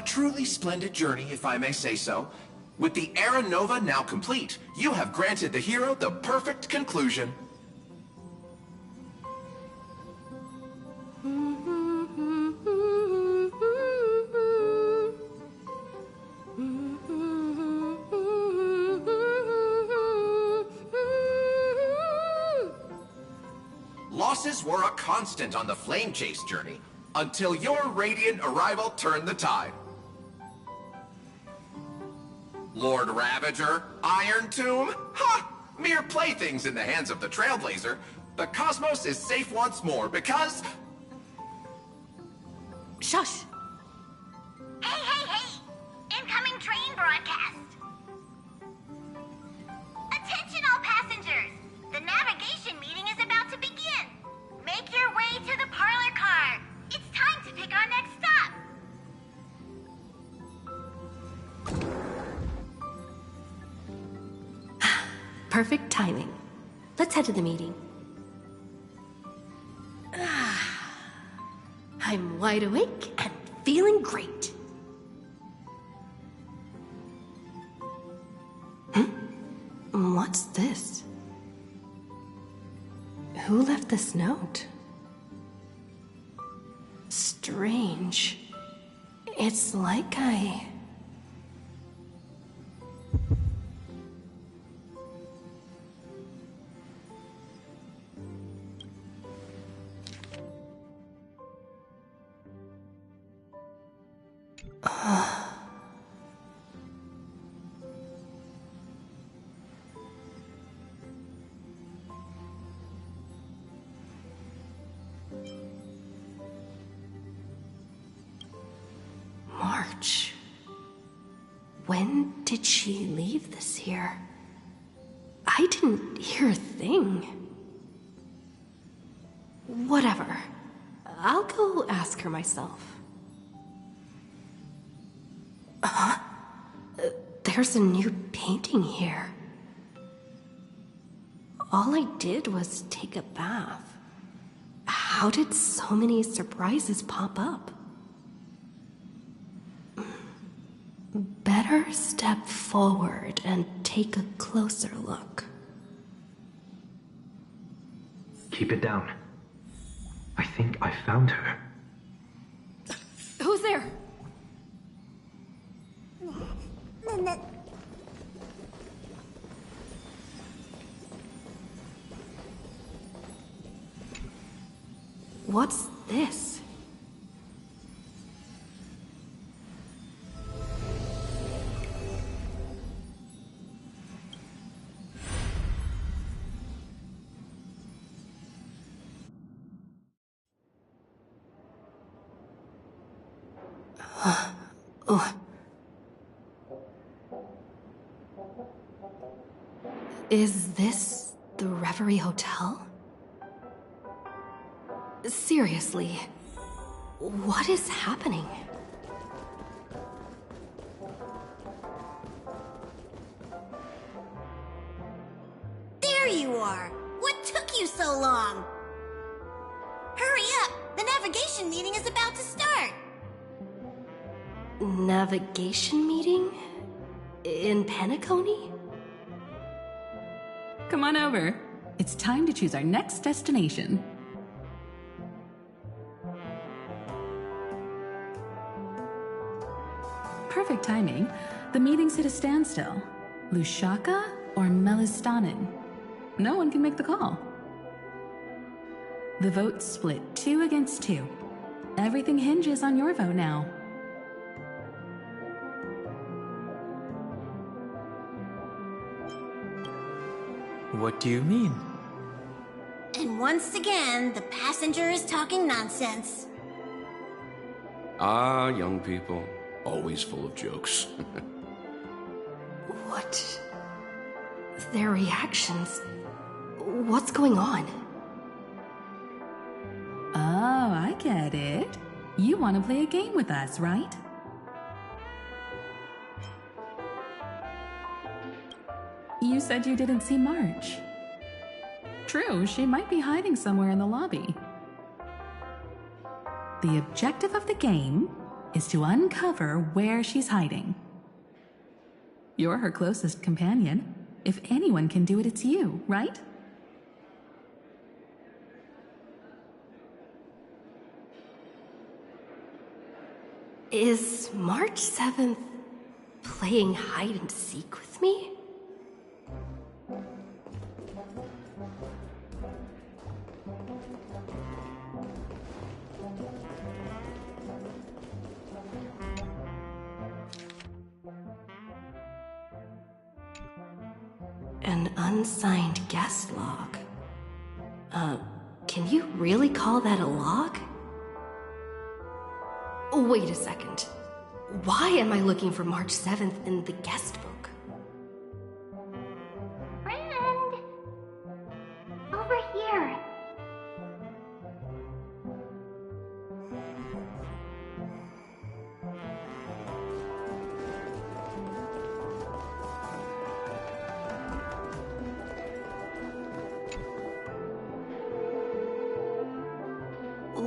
A truly splendid journey, if I may say so. With the Era Nova now complete, you have granted the hero the perfect conclusion. Losses were a constant on the Flame Chase journey, until your radiant arrival turned the tide. Lord Ravager, Iron Tomb, ha! Mere playthings in the hands of the Trailblazer. The cosmos is safe once more because... Shush! Hey, hey, hey! Incoming train broadcast! Attention all passengers! The navigation meeting is about to begin! Make your way to the parlor car! It's time to pick our next stop! Perfect timing. Let's head to the meeting. I'm wide awake and feeling great. What's this? Who left this note? Strange. It's like I... March. When did she leave this here? I didn't hear a thing. Whatever. I'll go ask her myself. There's a new painting here. All I did was take a bath. How did so many surprises pop up? Better step forward and take a closer look. Keep it down. I think I found her. Who's there? What's this? Is this the Reverie Hotel? Seriously, what is happening? There you are! What took you so long? Hurry up! The navigation meeting is about to start! Navigation meeting? In Penacony? Come on over. It's time to choose our next destination. Perfect timing. The meeting's at a standstill. Lushaka or Melistanen? No one can make the call. The vote's split 2 against 2. Everything hinges on your vote now. What do you mean? And once again, the passenger is talking nonsense. Ah, young people. Always full of jokes. What? Their reactions. What's going on? Oh, I get it. You want to play a game with us, right? You said you didn't see March. True, she might be hiding somewhere in the lobby. The objective of the game is to uncover where she's hiding. You're her closest companion. If anyone can do it, it's you, right? Is March 7th playing hide and seek with me? An unsigned guest log. Can you really call that a log? Wait a second. Why am I looking for March 7th in the guest book? Friend! Over here.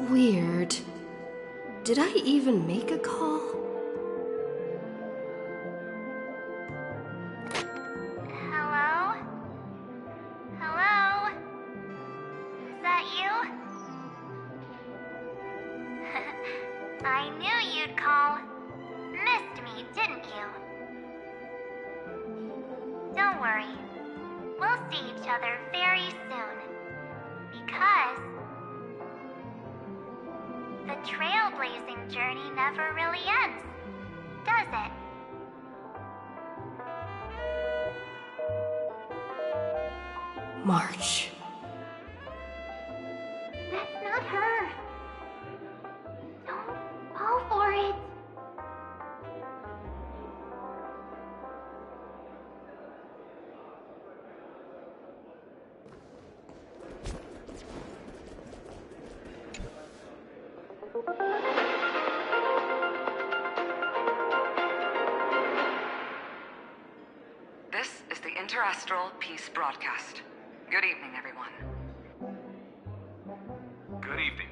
Weird. Did I even make a call? Hello? Hello? Is that you? I knew you'd call. Missed me, didn't you? Don't worry. We'll see each other very soon. Because the trailblazing journey never really ends, does it? March. That's not her. Don't fall for it. This is the Interastral Peace Broadcast. Good evening, everyone. Good evening.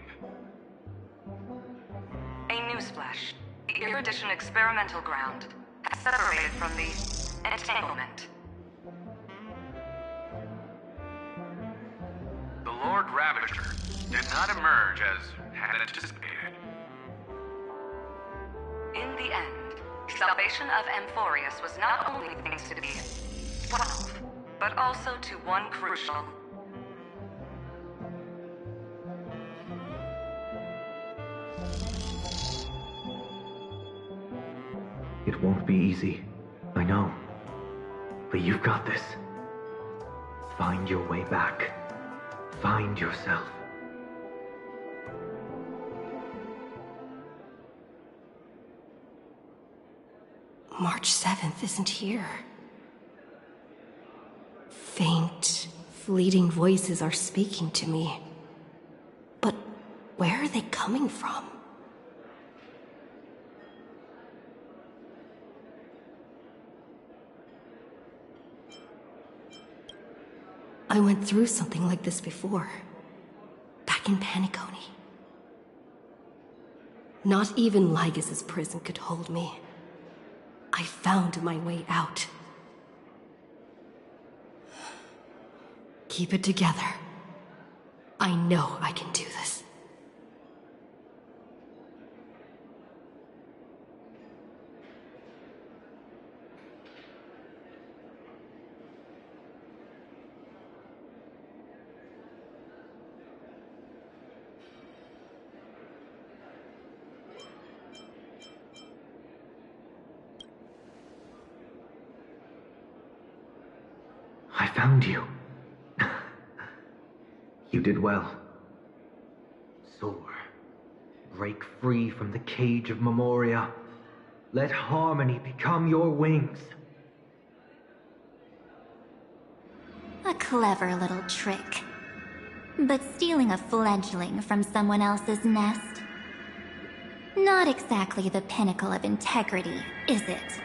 A newsflash. The Erudition experimental ground has separated from the entanglement. The Lord Ravager did not emerge as had anticipated. In the end, salvation of Amphorius was not only thanks to the 12, but also to one crucial. It won't be easy. I know. But you've got this. Find your way back. Find yourself. March 7th isn't here. Faint, fleeting voices are speaking to me. But where are they coming from? I went through something like this before. Back in Paniconi. Not even Lygus' prison could hold me. I found my way out. Keep it together. I know I can do this. I found you. You did well. Soar. Break free from the cage of Memoria. Let harmony become your wings. A clever little trick. But stealing a fledgling from someone else's nest? Not exactly the pinnacle of integrity, is it?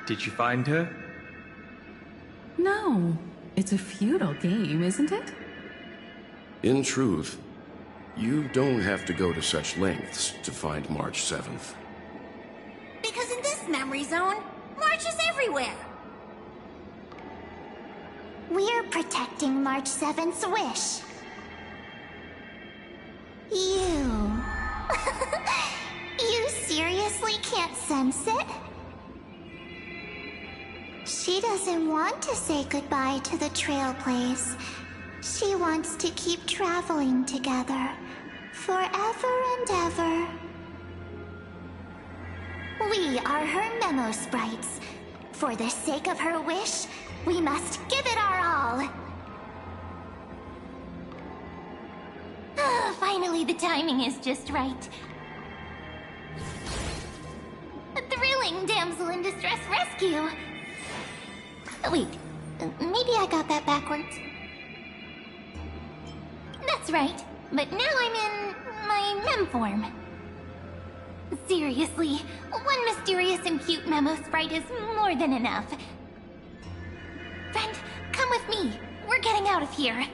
Did you find her? No. It's a futile game, isn't it? In truth, You don't have to go to such lengths to find March 7th. Because in this memory zone, March is everywhere. We're protecting March 7th's wish. You... You seriously can't sense it? She doesn't want to say goodbye to the Trailblaze. She wants to keep traveling together, forever and ever. We are her memo sprites. For the sake of her wish, we must give it our all. Finally, the timing is just right. A thrilling damsel in distress rescue. Wait, maybe I got that backwards. That's right, but now I'm in my mem form. Seriously, one mysterious and cute memo sprite is more than enough. Friend, come with me. We're getting out of here.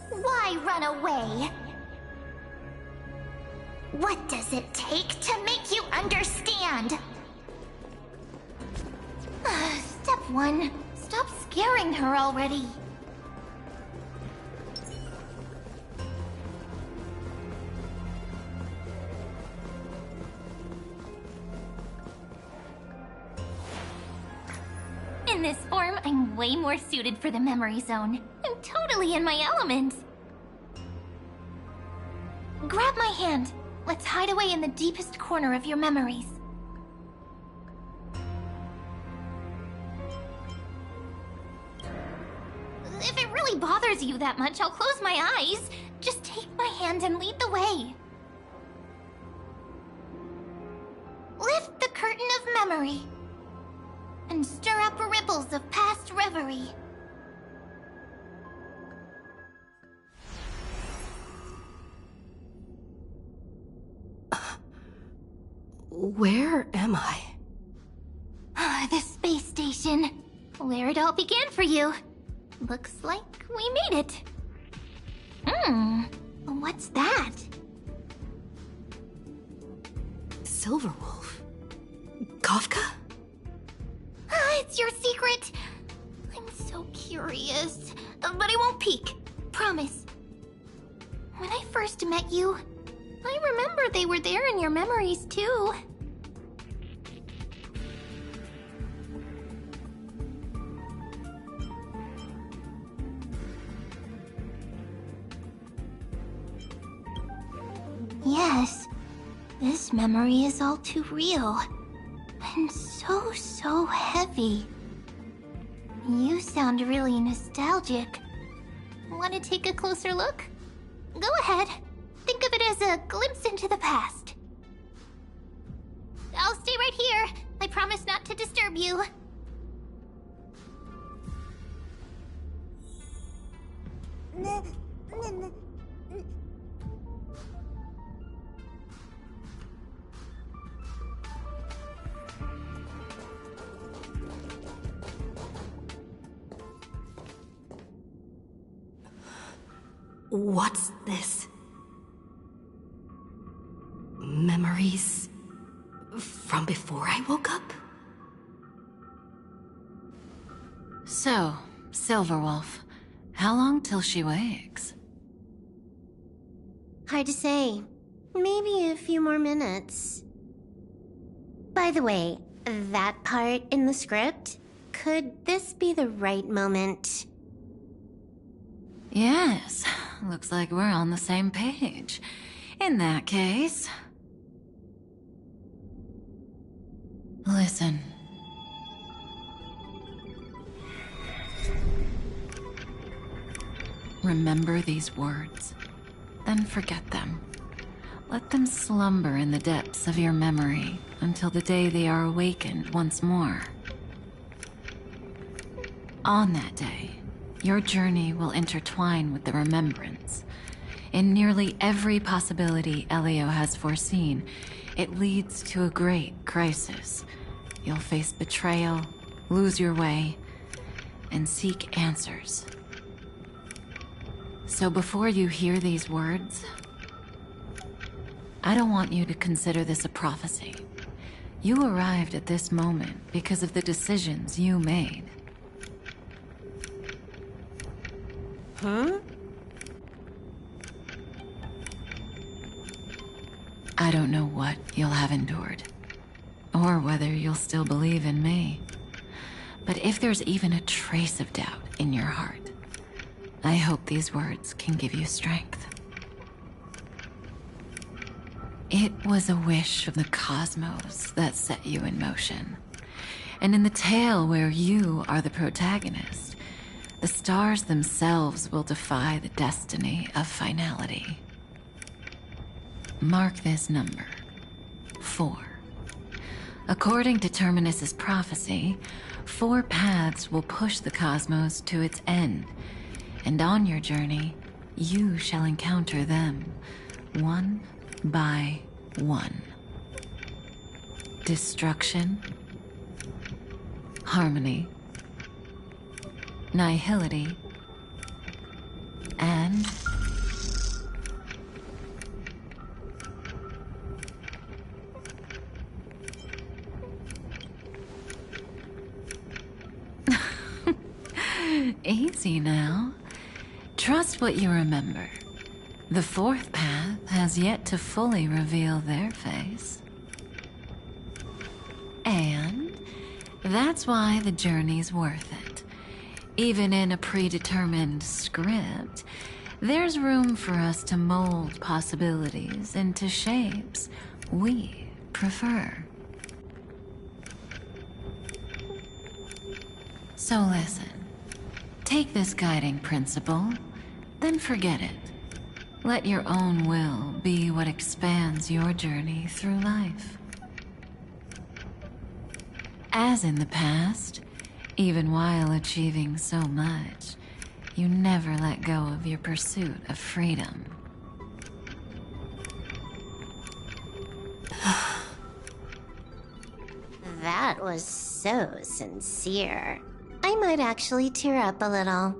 Why run away? What does it take to make you understand? Step 1. Stop scaring her already. In this form, I'm way more suited for the memory zone. I'm totally in my element. Grab my hand. Let's hide away in the deepest corner of your memories. If it really bothers you that much, I'll close my eyes. Just take my hand and lead the way. Lift the curtain of memory and stir up ripples of past reverie. Where am I? The space station. Where it all began for you. Looks like we made it. What's that? Silverwolf? Kafka? It's your secret. I'm so curious. But I won't peek. Promise. When I first met you, I remember they were there in your memories too. Yes, this memory is all too real. And so heavy. You sound really nostalgic. Want to take a closer look? Go ahead. Think of it as a glimpse into the past. I'll stay right here. I promise not to disturb you. What's this? Memories from before I woke up? So, Silverwolf, how long till she wakes? Hard to say. Maybe a few more minutes. By the way, that part in the script, could this be the right moment? Yes, looks like we're on the same page. In that case... Listen. Remember these words, then forget them. Let them slumber in the depths of your memory until the day they are awakened once more. On that day, your journey will intertwine with the remembrance. In nearly every possibility Elio has foreseen, it leads to a great crisis. You'll face betrayal, lose your way, and seek answers. So before you hear these words, I don't want you to consider this a prophecy. You arrived at this moment because of the decisions you made. Huh? I don't know what you'll have endured, or whether you'll still believe in me. But if there's even a trace of doubt in your heart, I hope these words can give you strength. It was a wish of the cosmos that set you in motion. And in the tale where you are the protagonist, the stars themselves will defy the destiny of finality. Mark this number, 4. According to Terminus's prophecy, 4 paths will push the cosmos to its end, and on your journey, you shall encounter them, one by one. Destruction, harmony, nihility, and easy now. Trust what you remember. The 4th path has yet to fully reveal their face. And that's why the journey's worth it. Even in a predetermined script, there's room for us to mold possibilities into shapes we prefer. So listen. Take this guiding principle, then forget it. Let your own will be what expands your journey through life. As in the past, even while achieving so much, you never let go of your pursuit of freedom. That was so sincere. I might actually tear up a little.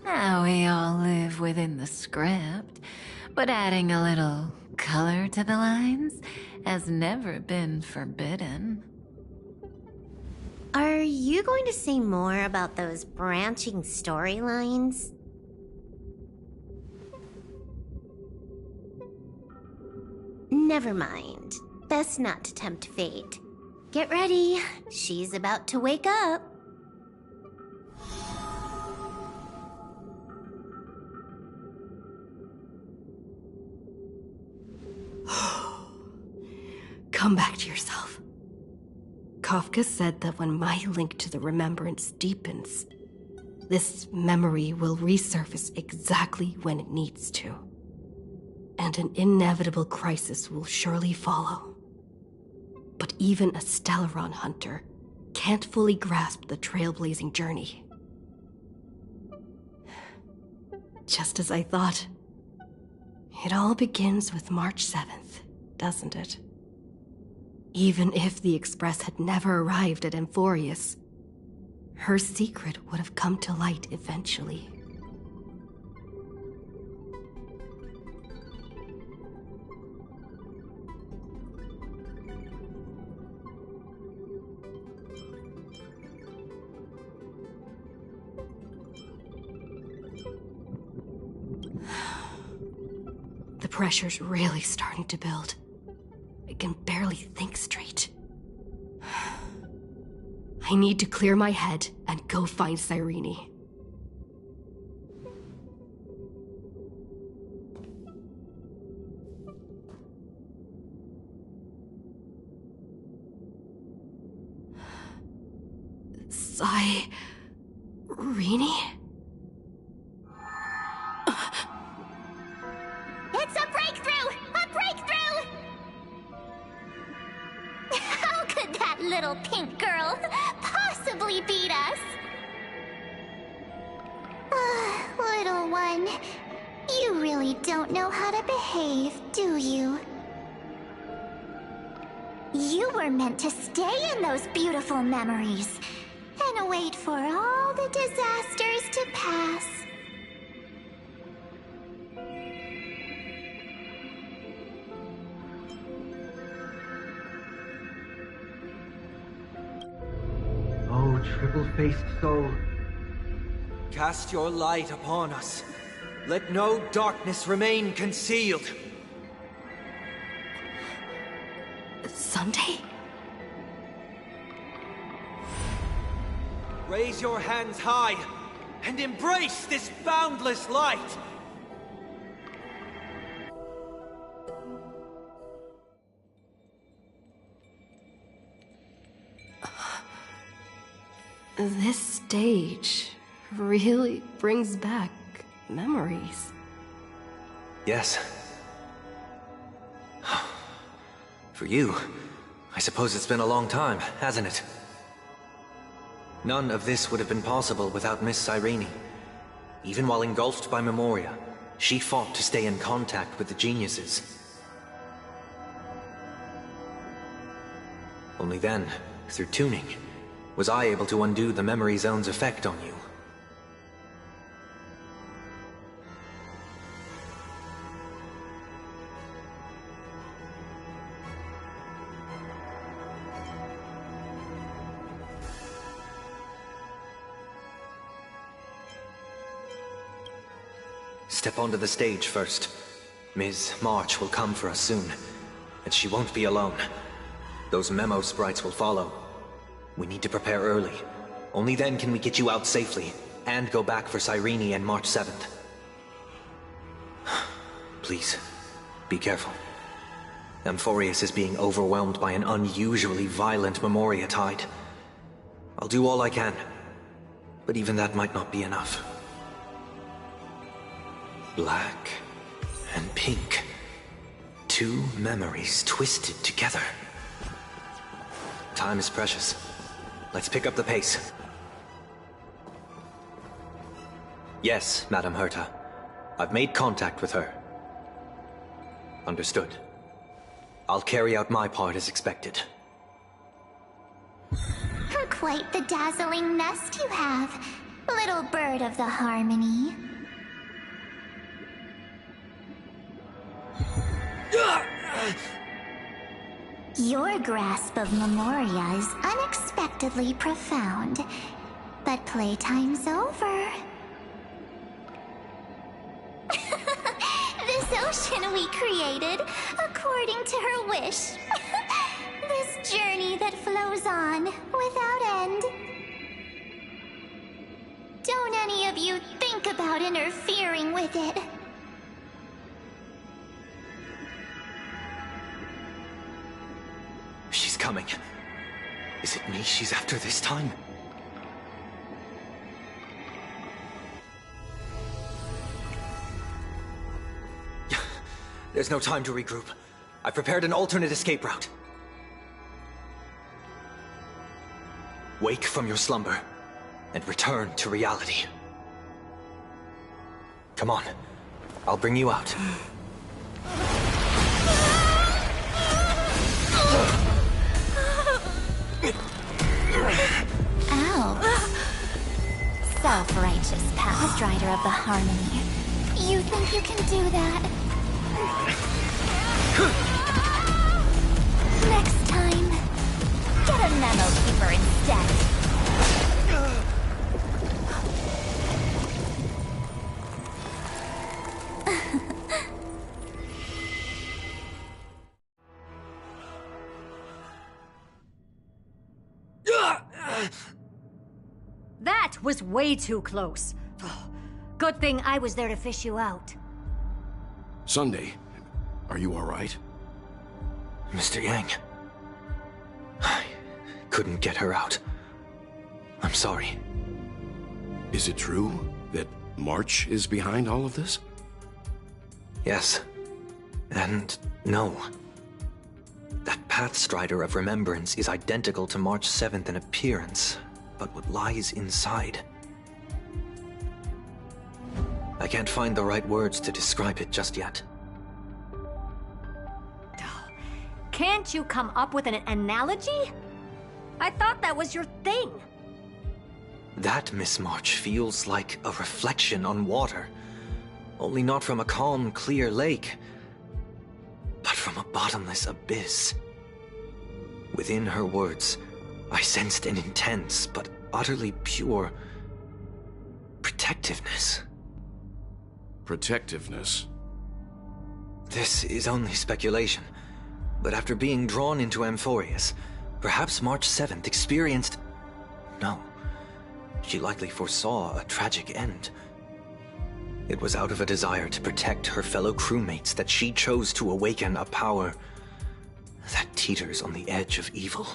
Now we all live within the script, but adding a little color to the lines has never been forbidden. Are you going to say more about those branching storylines? Never mind. Best not to tempt fate. Get ready. She's about to wake up. Come back to yourself. Kafka said that when my link to the remembrance deepens, this memory will resurface exactly when it needs to. And an inevitable crisis will surely follow. But even a Stellaron hunter can't fully grasp the trailblazing journey. Just as I thought. It all begins with March 7th, doesn't it? Even if the Express had never arrived at Amphorius, her secret would have come to light eventually. The pressure's really starting to build. I can barely think straight. I need to clear my head and go find Cyrene. Cyrene? It's a breakthrough! A breakthrough! How could that little pink girl possibly beat us? Little one, you really don't know how to behave, do you? You were meant to stay in those beautiful memories and wait for all the disasters to pass. O triple-faced soul, Cast your light upon us. Let no darkness remain concealed. Sunday? Raise your hands high and embrace this boundless light. This stage really brings back memories. Yes. For you, I suppose it's been a long time, hasn't it? None of this would have been possible without Miss Cyrene. Even while engulfed by Memoria, she fought to stay in contact with the geniuses. Only then, through tuning, was I able to undo the memory zone's effect on you. Step onto the stage first. Ms. March will come for us soon, and she won't be alone. Those memo sprites will follow. We need to prepare early. Only then can we get you out safely, and go back for Cyrene and March 7th. Please, be careful. Amphorius is being overwhelmed by an unusually violent Memoria tide. I'll do all I can, but even that might not be enough. Black and pink. Two memories twisted together. Time is precious. Let's pick up the pace. Yes, Madam Herta. I've made contact with her. Understood. I'll carry out my part as expected. Quite the dazzling nest you have, little bird of the Harmony. Your grasp of Memoria is unexpectedly profound, but playtime's over. This ocean we created, according to her wish. This journey that flows on, without end. Don't any of you think about interfering with it. She's coming. Is it me she's after this time? There's no time to regroup. I've prepared an alternate escape route. Wake from your slumber and return to reality. Come on. I'll bring you out. Ow. Self-righteous Pathstrider of the Harmony. You think you can do that? Next time, get a Memo Keeper instead. That was way too close. Good thing I was there to fish you out. Sunday, are you all right? Mr. Yang. I couldn't get her out. I'm sorry. Is it true that March is behind all of this? Yes. And no. That Pathstrider of Remembrance is identical to March 7th in appearance, but what lies inside. I can't find the right words to describe it just yet. Can't you come up with an analogy? I thought that was your thing. That Miss March feels like a reflection on water. Only not from a calm, clear lake, but from a bottomless abyss. Within her words, I sensed an intense but utterly pure protectiveness. Protectiveness? This is only speculation, but after being drawn into Amphorius, perhaps March 7th experienced... No, she likely foresaw a tragic end. It was out of a desire to protect her fellow crewmates that she chose to awaken a power that teeters on the edge of evil.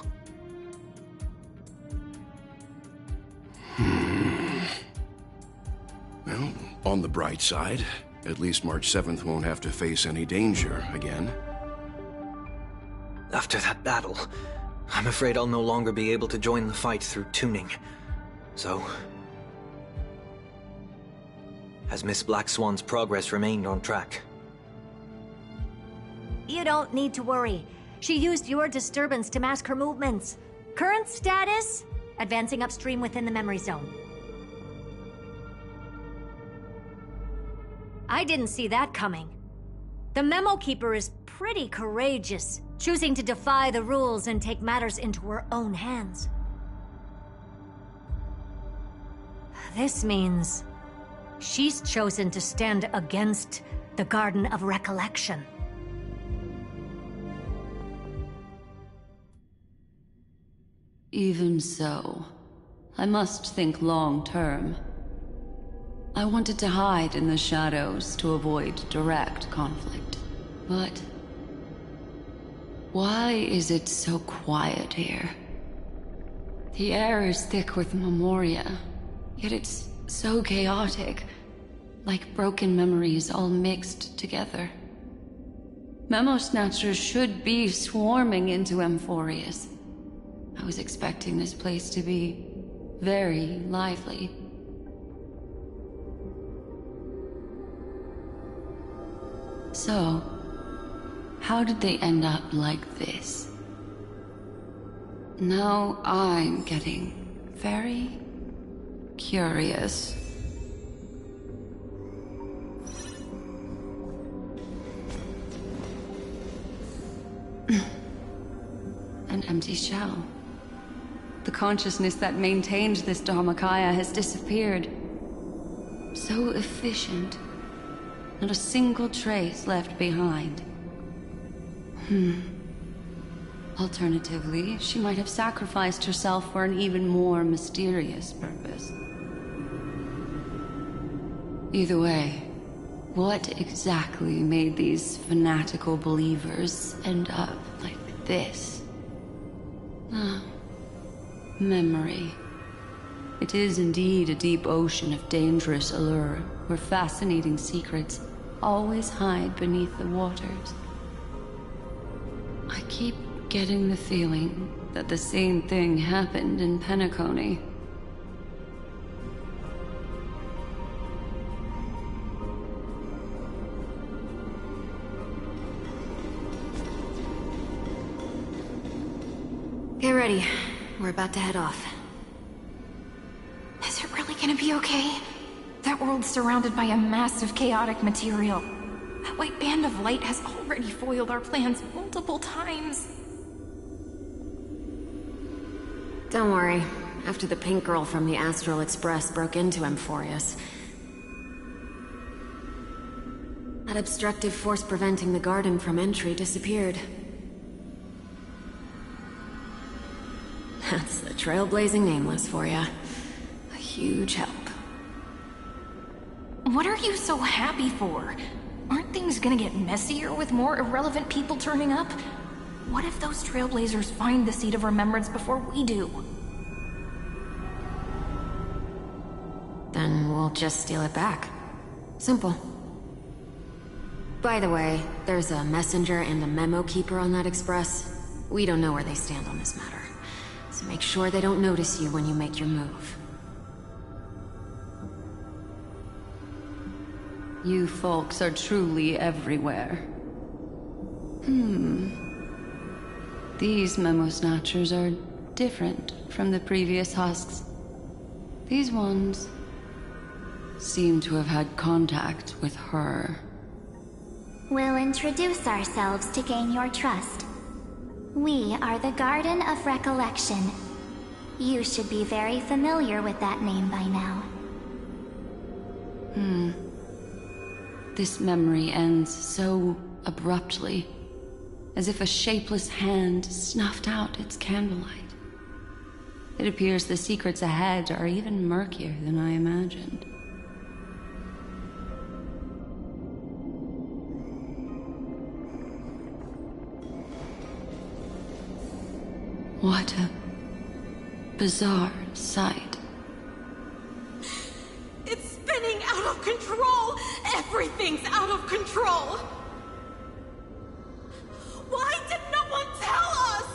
Well, on the bright side, at least March 7th won't have to face any danger again. After that battle, I'm afraid I'll no longer be able to join the fight through tuning. So... has Miss Black Swan's progress remained on track? You don't need to worry. She used your disturbance to mask her movements. Current status? Advancing upstream within the memory zone. I didn't see that coming. The Memo Keeper is pretty courageous, choosing to defy the rules and take matters into her own hands. This means she's chosen to stand against the Garden of Recollection. Even so, I must think long-term. I wanted to hide in the shadows to avoid direct conflict, but... why is it so quiet here? The air is thick with Memoria, yet it's so chaotic, like broken memories all mixed together. Memo Snatchers should be swarming into Amphorius. I was expecting this place to be very lively. So, how did they end up like this? Now I'm getting very curious. An empty shell. The consciousness that maintained this Dharmakaya has disappeared. So efficient. Not a single trace left behind. Alternatively, she might have sacrificed herself for an even more mysterious purpose. Either way, what exactly made these fanatical believers end up like this? Memory. It is indeed a deep ocean of dangerous allure, where fascinating secrets always hide beneath the waters. I keep getting the feeling that the same thing happened in Penacony. Get ready. We're about to head off. Is it really gonna be okay? That world's surrounded by a massive chaotic material. That white band of light has already foiled our plans multiple times. Don't worry. After the pink girl from the Astral Express broke into Amphorius, that obstructive force preventing the garden from entry disappeared. That's the trailblazing Nameless for ya. A huge help. What are you so happy for? Aren't things gonna get messier with more irrelevant people turning up? What if those trailblazers find the Seat of Remembrance before we do? Then we'll just steal it back. Simple. By the way, there's a messenger and a memo keeper on that express. We don't know where they stand on this matter. So make sure they don't notice you when you make your move. You folks are truly everywhere. These Memo Snatchers are different from the previous husks. These ones seem to have had contact with her. We'll introduce ourselves to gain your trust. We are the Garden of Recollection, You should be very familiar with that name by now. This memory ends so abruptly, as if a shapeless hand snuffed out its candlelight. It appears the secrets ahead are even murkier than I imagined. What a bizarre sight. It's spinning out of control! Everything's out of control! Why did no one tell us?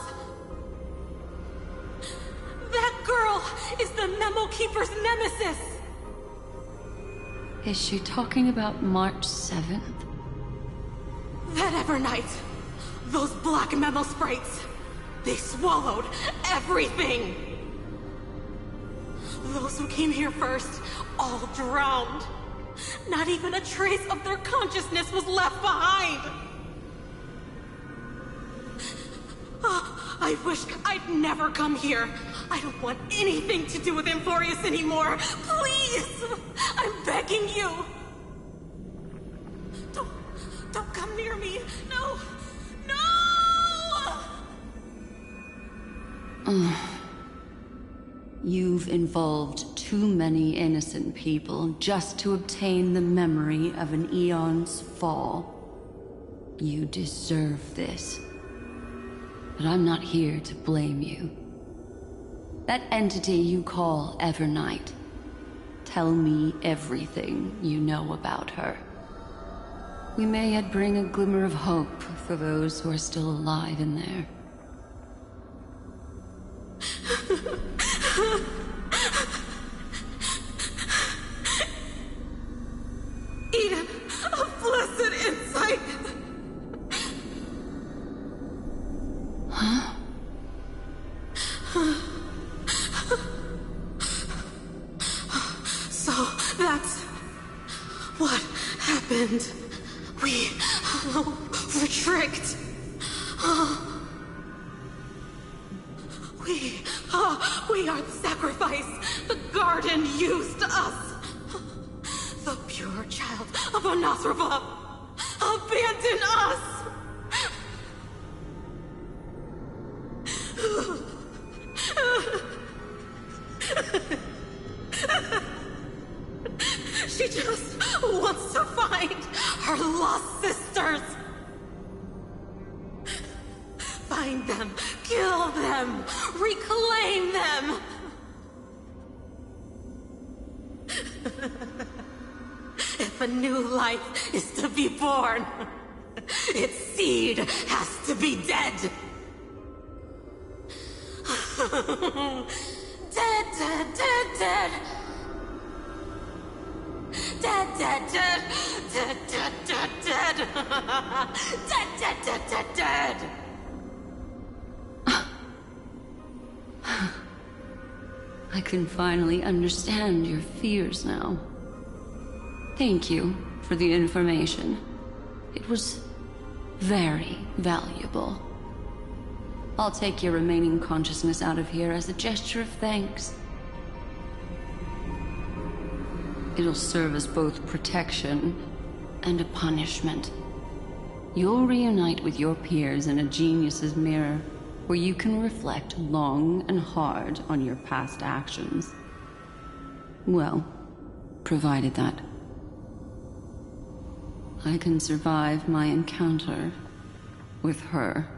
That girl is the Memo Keeper's nemesis! Is she talking about March 7th? That Evernight, those black Memo sprites, they swallowed everything! Those who came here first, all drowned. Not even a trace of their consciousness was left behind! I wish I'd never come here. I don't want anything to do with Amphorius anymore. Please! I'm begging you! Don't come near me! No! No! You've involved too many innocent people just to obtain the memory of an eon's fall. You deserve this. But I'm not here to blame you. That entity you call Evernight, tell me everything you know about her. We may yet bring a glimmer of hope for those who are still alive in there. Eden, a blessed insight! Huh? So, that's what happened. We were tricked. We are the sacrifice. The garden used us. The pure child of Anasrava abandoned us. She just wants to find her lost sisters. Find them, kill them, reclaim them. If a new life is to be born, its seed has to be dead. Dead, dead, dead, dead. Dead, dead, dead. Dead, dead, dead, dead. Dead, dead, dead, dead, dead. I can finally understand your fears now. Thank you for the information. It was very valuable. I'll take your remaining consciousness out of here as a gesture of thanks. It'll serve as both protection and a punishment. You'll reunite with your peers in a genius's mirror, where you can reflect long and hard on your past actions. Well, provided that I can survive my encounter with her.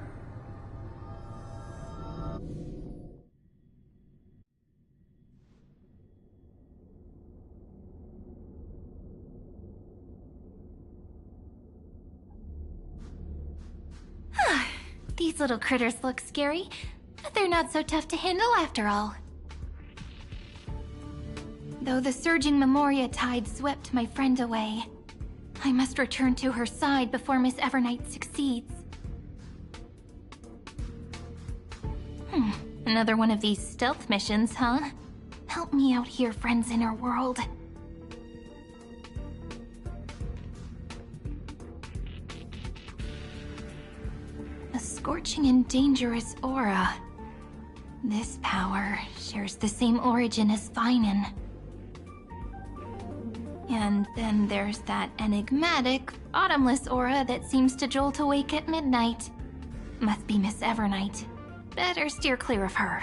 These little critters look scary, but they're not so tough to handle after all. Though the surging Memoria tide swept my friend away, I must return to her side before Miss Evernight succeeds. Another one of these stealth missions, huh? Help me out here, friends in her world. A scorching and dangerous aura. This power shares the same origin as Finan. And then there's that enigmatic, bottomless aura that seems to jolt awake at midnight. Must be Miss Evernight. Better steer clear of her.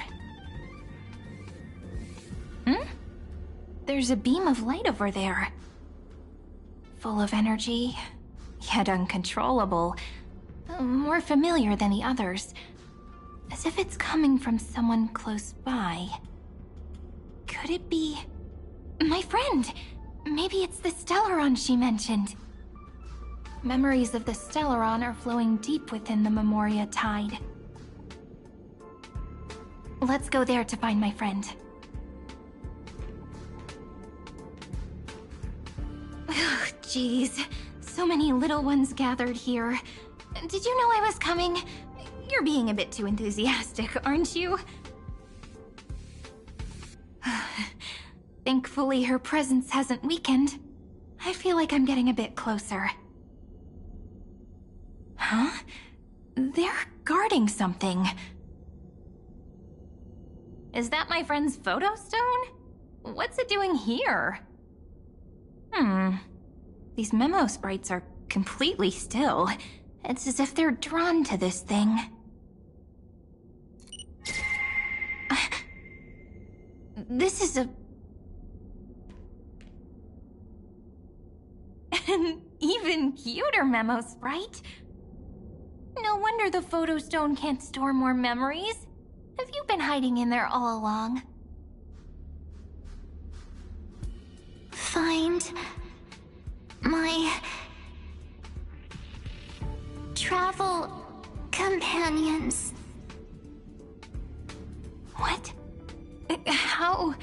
There's a beam of light over there. Full of energy, yet uncontrollable. More familiar than the others. As if it's coming from someone close by. Could it be... my friend? Maybe it's the Stellaron she mentioned. Memories of the Stellaron are flowing deep within the Memoria tide. Let's go there to find my friend. Jeez, so many little ones gathered here. Did you know I was coming? You're being a bit too enthusiastic, aren't you? Thankfully, her presence hasn't weakened. I feel like I'm getting a bit closer. Huh? They're guarding something. Is that my friend's photo stone? What's it doing here? These memo sprites are completely still. It's as if they're drawn to this thing. This is an even cuter memo sprite. No wonder the photo stone can't store more memories. Have you been hiding in there all along? Find my travel companions. What? How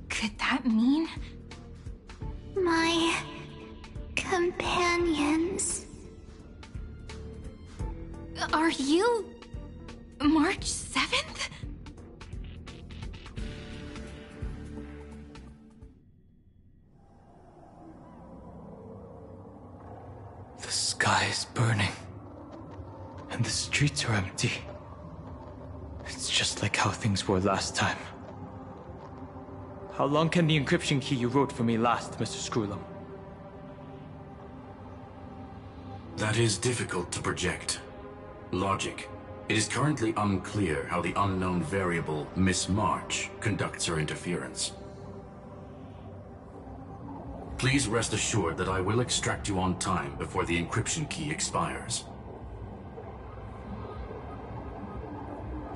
could that mean? My companions. Are you March 7th? The sky is burning, and the streets are empty. It's just like how things were last time. How long can the encryption key you wrote for me last, Mr. Screwlum? That is difficult to project. Logic. It is currently unclear how the unknown variable, Miss March, conducts her interference. Please rest assured that I will extract you on time before the encryption key expires.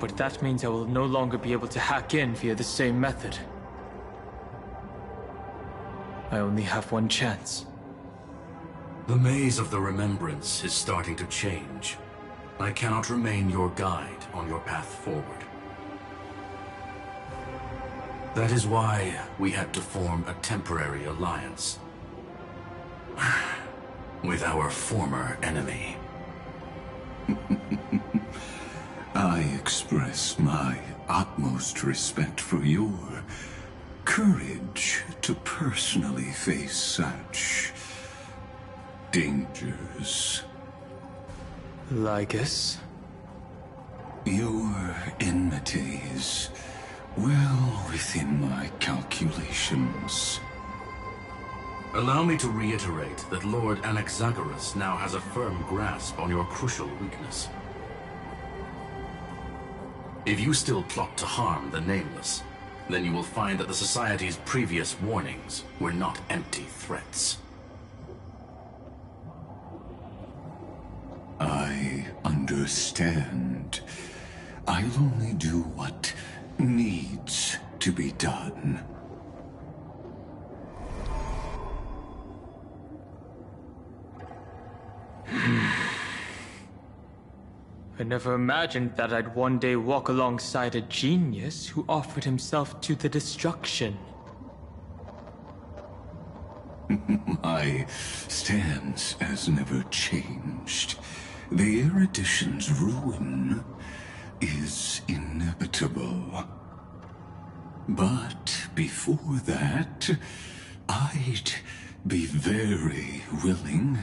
But that means I will no longer be able to hack in via the same method. I only have one chance. The maze of the Remembrance is starting to change. I cannot remain your guide on your path forward. That is why we had to form a temporary alliance with our former enemy. I express my utmost respect for your courage to personally face such dangers. Lygus? Your enmity is well within my calculations. Allow me to reiterate that Lord Anaxagoras now has a firm grasp on your crucial weakness. If you still plot to harm the Nameless, then you will find that the Society's previous warnings were not empty threats. I understand. I'll only do what needs to be done. I never imagined that I'd one day walk alongside a genius who offered himself to the destruction. My stance has never changed. The erudition's ruin is inevitable. But before that, I'd be very willing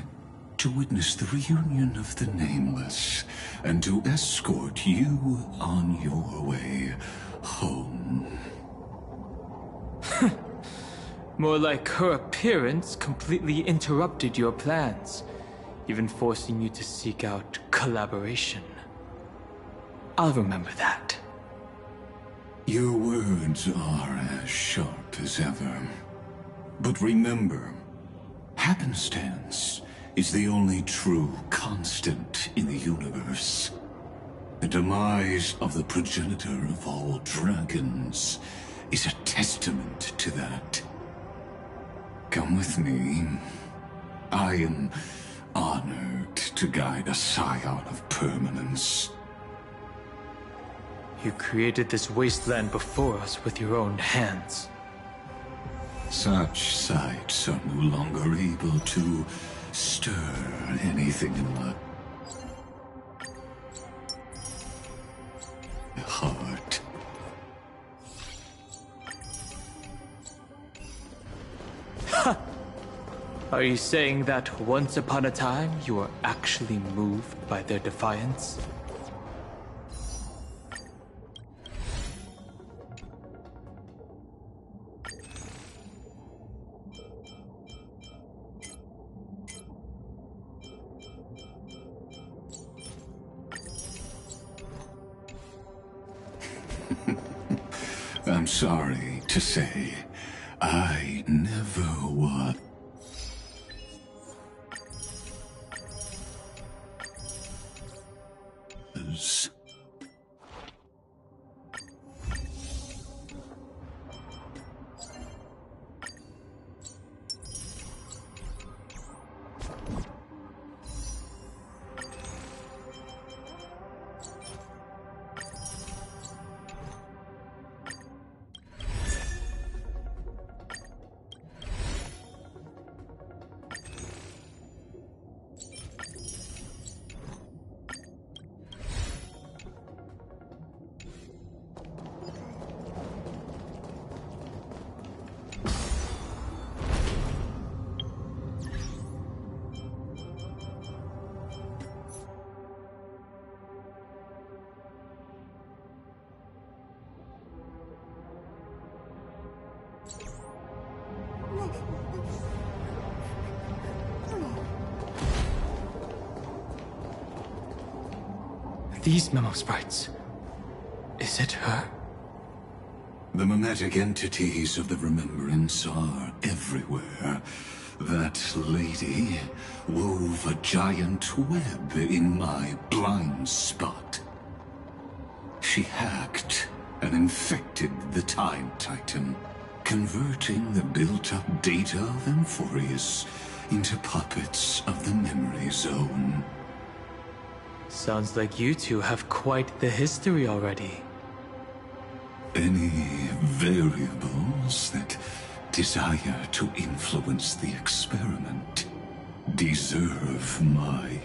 to witness the reunion of the Nameless, and to escort you on your way home. More like her appearance completely interrupted your plans, even forcing you to seek out collaboration. I'll remember that. Your words are as sharp as ever. But remember, happenstance is the only true constant in the universe. The demise of the progenitor of all dragons is a testament to that. Come with me. I am honored to guide a scion of permanence. You created this wasteland before us with your own hands. Such sights are no longer able to stir anything in the heart. Ha! Are you saying that once upon a time you were actually moved by their defiance? I'm sorry to say, I never was. These memo sprites. Is it her? The mimetic entities of the Remembrance are everywhere. That lady wove a giant web in my blind spot. She hacked and infected the Time Titan, converting the built-up data of Amphorius into puppets of the Memory Zone. Sounds like you two have quite the history already. Any variables that desire to influence the experiment deserve my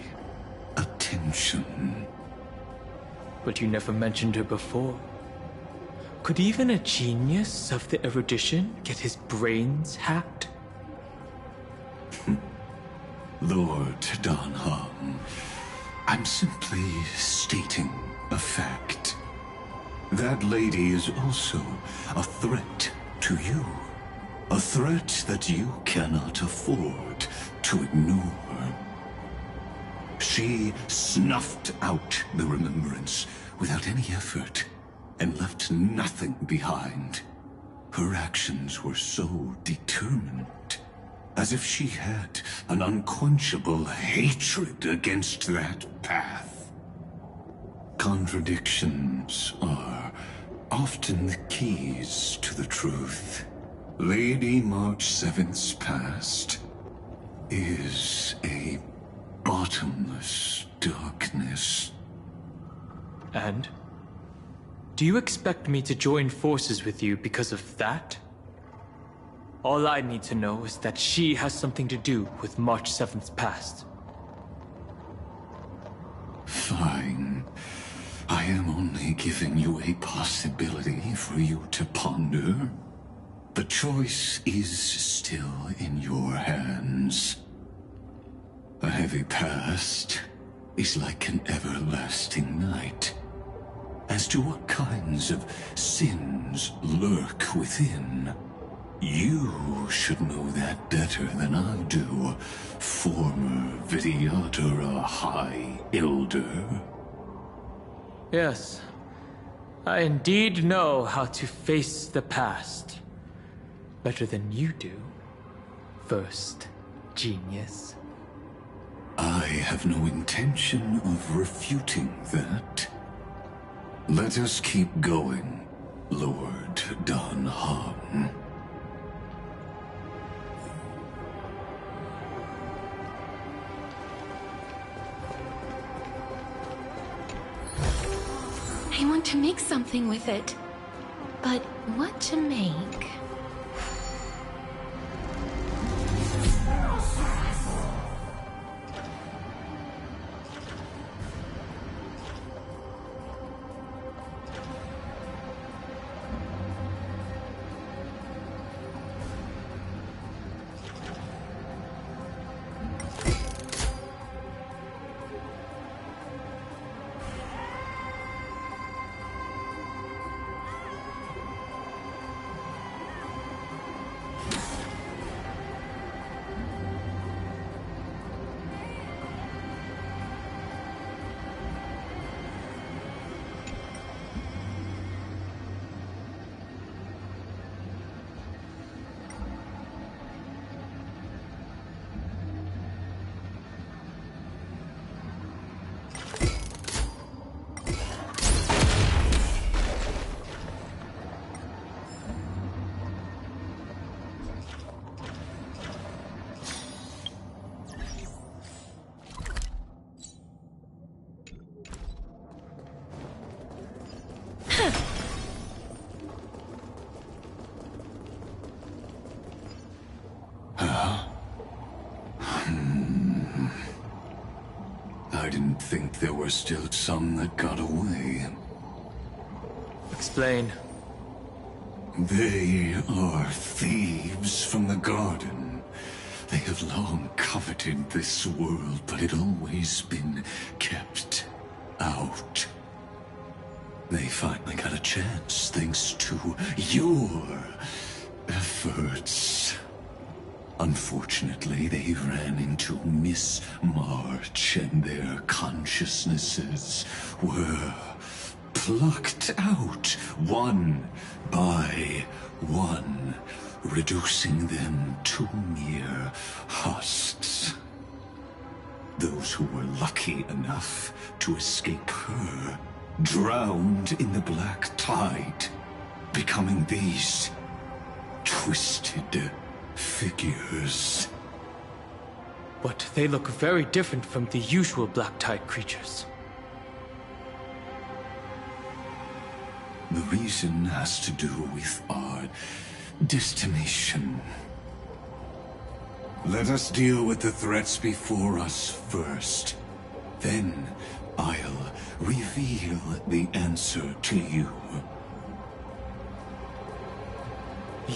attention. But you never mentioned her before. Could even a genius of the erudition get his brains hacked? Lord Donham, I'm simply stating a fact. That lady is also a threat to you. A threat that you cannot afford to ignore. She snuffed out the Remembrance without any effort and left nothing behind. Her actions were so determined, as if she had an unquenchable hatred against that path. Contradictions are often the keys to the truth. Lady March 7th's past is a bottomless darkness. And? Do you expect me to join forces with you because of that? All I need to know is that she has something to do with March 7th's past. Fine. I am only giving you a possibility for you to ponder. The choice is still in your hands. A heavy past is like an everlasting night. As to what kinds of sins lurk within, you should know that better than I do, former Vidyadhara High Elder. Yes, I indeed know how to face the past. Better than you do, First Genius. I have no intention of refuting that. Let us keep going, Lord Dan Heng. I want to make something with it. But what to make? I didn't think there were still some that got away. Explain. They are thieves from the garden. They have long coveted this world, but it always been kept out. They finally got a chance thanks to your efforts. Unfortunately, they ran into Miss March, and their consciousnesses were plucked out one by one, reducing them to mere husks. Those who were lucky enough to escape her drowned in the black tide, becoming these twisted figures. But they look very different from the usual Black Tide creatures. The reason has to do with our destination. Let us deal with the threats before us first. Then I'll reveal the answer to you.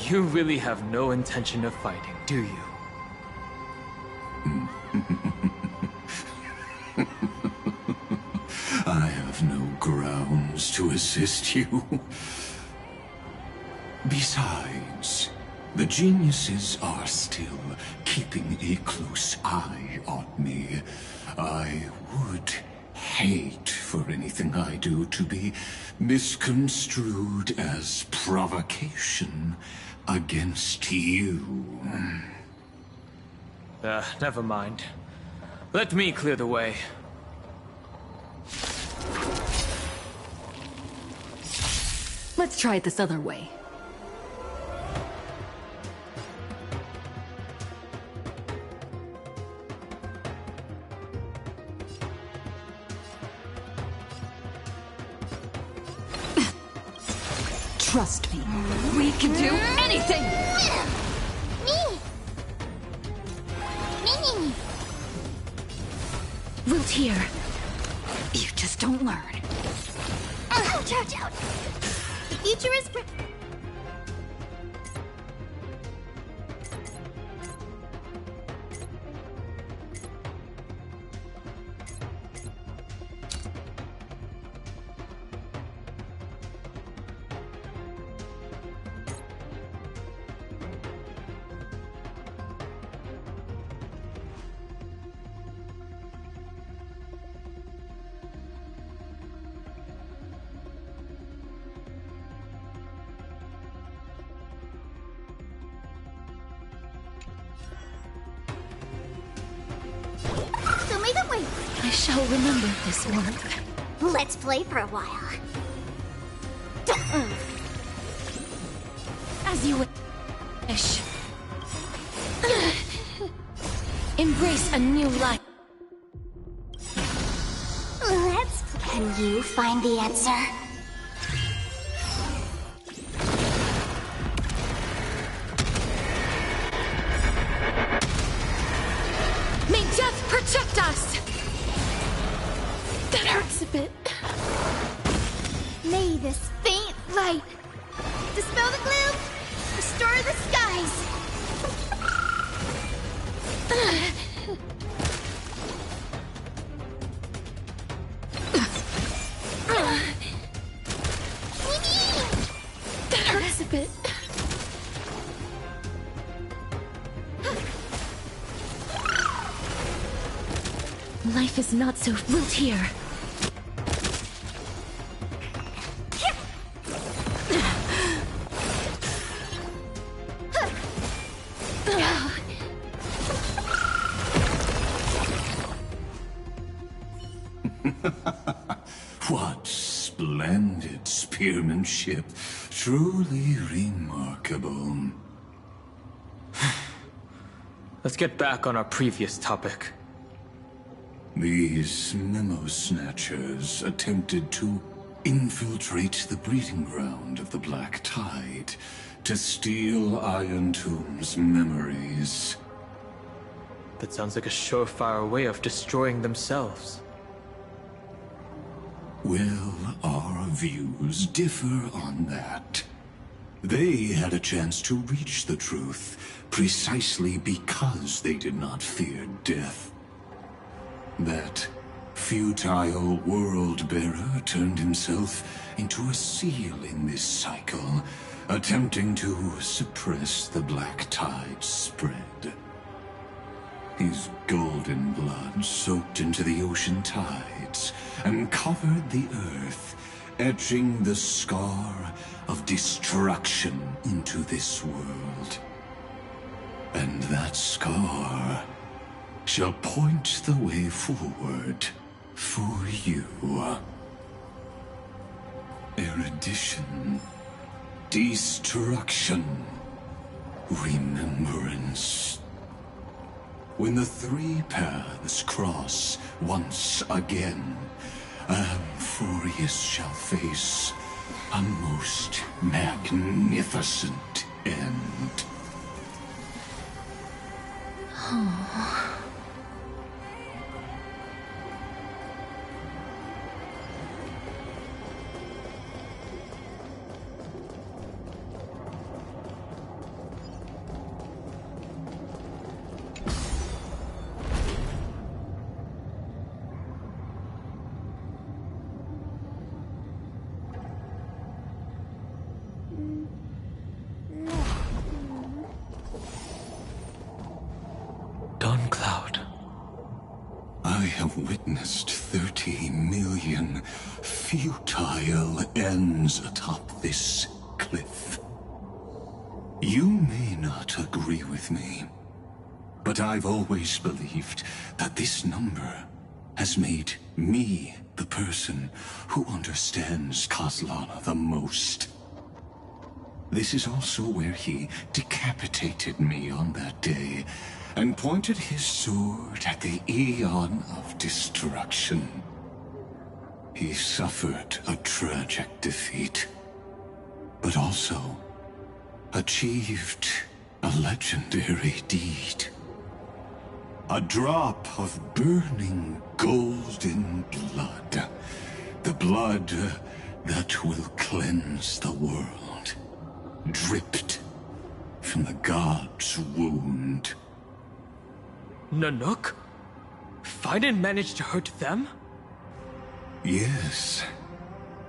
You really have no intention of fighting, do you? I have no grounds to assist you. Besides, the geniuses are still keeping a close eye on me. I would hate for anything I do to be misconstrued as provocation against you. Never mind. Let me clear the way. Let's try it this other way. Trust me, we can do anything! Me! Wilt here. You just don't learn. Ouch, ouch, ouch! The future is shall remember this warmth. Let's play for a while. As you wish. Embrace a new life. Can you find the answer? May death protect us! That hurts a bit. May this faint light dispel the gloom, restore the skies. That hurts a bit. Life is not so built here. What splendid spearmanship. Truly remarkable. Let's get back on our previous topic. These memo snatchers attempted to infiltrate the breeding ground of the Black Tide to steal Iron Tomb's memories. That sounds like a surefire way of destroying themselves. Well, our views differ on that. They had a chance to reach the truth precisely because they did not fear death. That futile world-bearer turned himself into a seal in this cycle, attempting to suppress the Black Tide's spread. His golden blood soaked into the ocean tides and covered the earth, etching the scar of destruction into this world. And that scar shall point the way forward for you. Erudition, destruction, remembrance. When the three paths cross once again, Amphorius shall face a most magnificent end. Dawncloud. I have witnessed 30 million futile ends atop this cliff. You may not agree with me, but I've always believed that this number has made me the person who understands Kozlana the most. This is also where he decapitated me on that day and pointed his sword at the Aeon of Destruction. He suffered a tragic defeat, but also achieved a legendary deed. A drop of burning golden blood. The blood that will cleanse the world. Dripped from the god's wound. Nanook? Fiden managed to hurt them? Yes.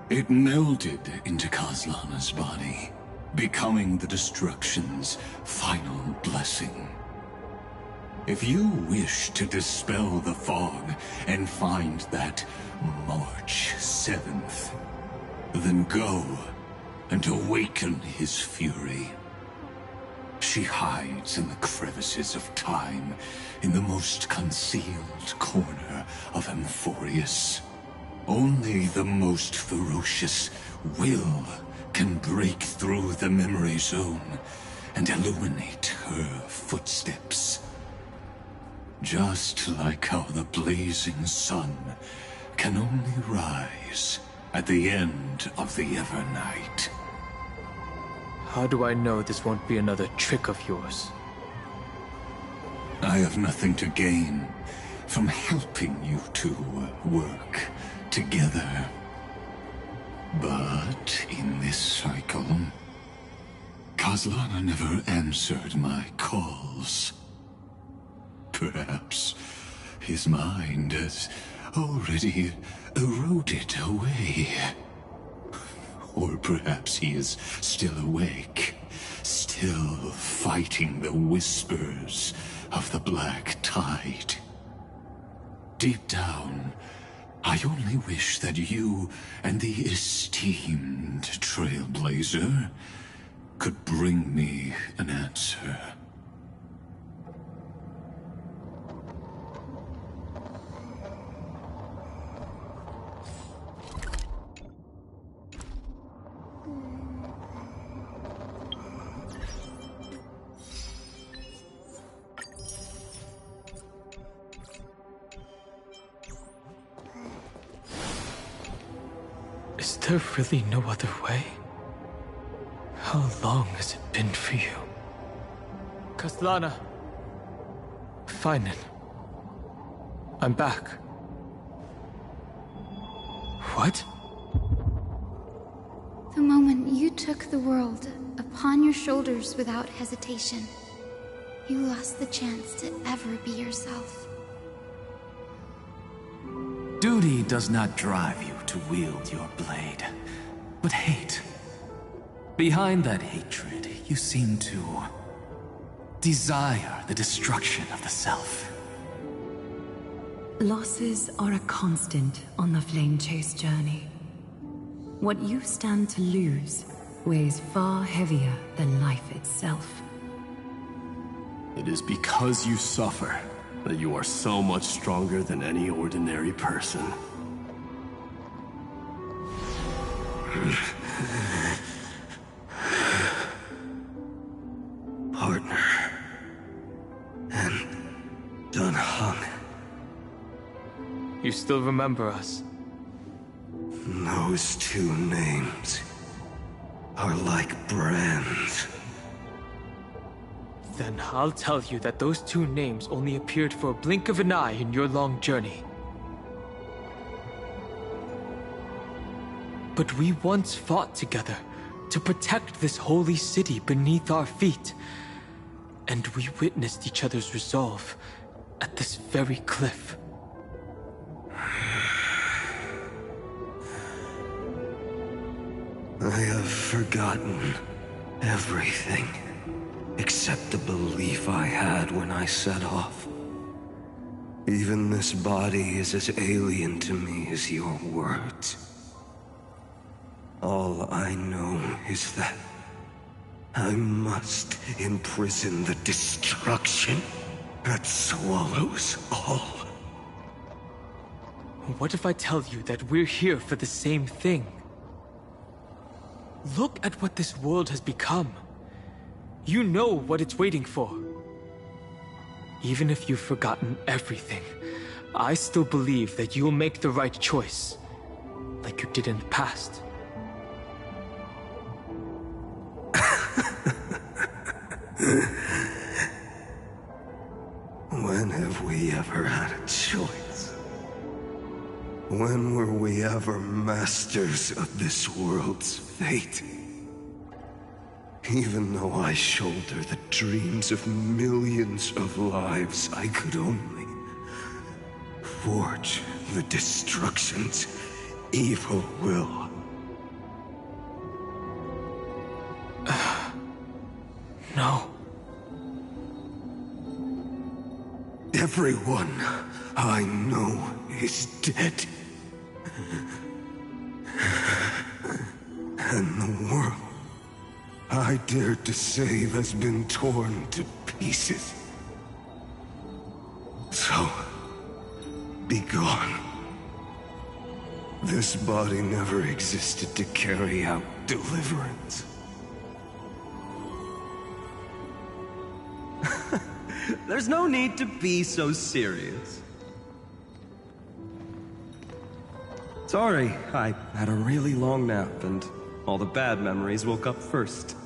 It melded into Kozlana's body, becoming the Destruction's final blessing. If you wish to dispel the fog and find that March 7th, then go and awaken his fury. She hides in the crevices of time, in the most concealed corner of Amphorius. Only the most ferocious will can break through the memory zone and illuminate her footsteps. Just like how the blazing sun can only rise at the end of the Evernight. How do I know this won't be another trick of yours? I have nothing to gain from helping you two work together. But in this cycle, Kaslana never answered my calls. Perhaps his mind has already eroded away. Or perhaps he is still awake, still fighting the whispers of the Black Tide. Deep down, I only wish that you and the esteemed Trailblazer could bring me an answer. Is there really no other way? How long has it been for you? Kaslana. Finan. I'm back. What? The moment you took the world upon your shoulders without hesitation, you lost the chance to ever be yourself. Duty does not drive you to wield your blade, but hate. Behind that hatred, you seem to desire the destruction of the self. Losses are a constant on the Flame Chase journey. What you stand to lose weighs far heavier than life itself. It is because you suffer that you are so much stronger than any ordinary person. Partner. And Dunhung. You still remember us? Those two names are like brands. Then I'll tell you that those two names only appeared for a blink of an eye in your long journey. But we once fought together to protect this holy city beneath our feet. And we witnessed each other's resolve at this very cliff. I have forgotten everything. Except the belief I had when I set off. Even this body is as alien to me as your words. All I know is that I must imprison the destruction that swallows all. What if I tell you that we're here for the same thing? Look at what this world has become. You know what it's waiting for. Even if you've forgotten everything, I still believe that you'll make the right choice, like you did in the past. When have we ever had a choice? When were we ever masters of this world's fate? Even though I shoulder the dreams of millions of lives, I could only forge the destruction's evil will. No. Everyone I know is dead. And the world I dared to save has been torn to pieces. So, be gone. This body never existed to carry out deliverance. There's no need to be so serious. Sorry, I had a really long nap and all the bad memories woke up first.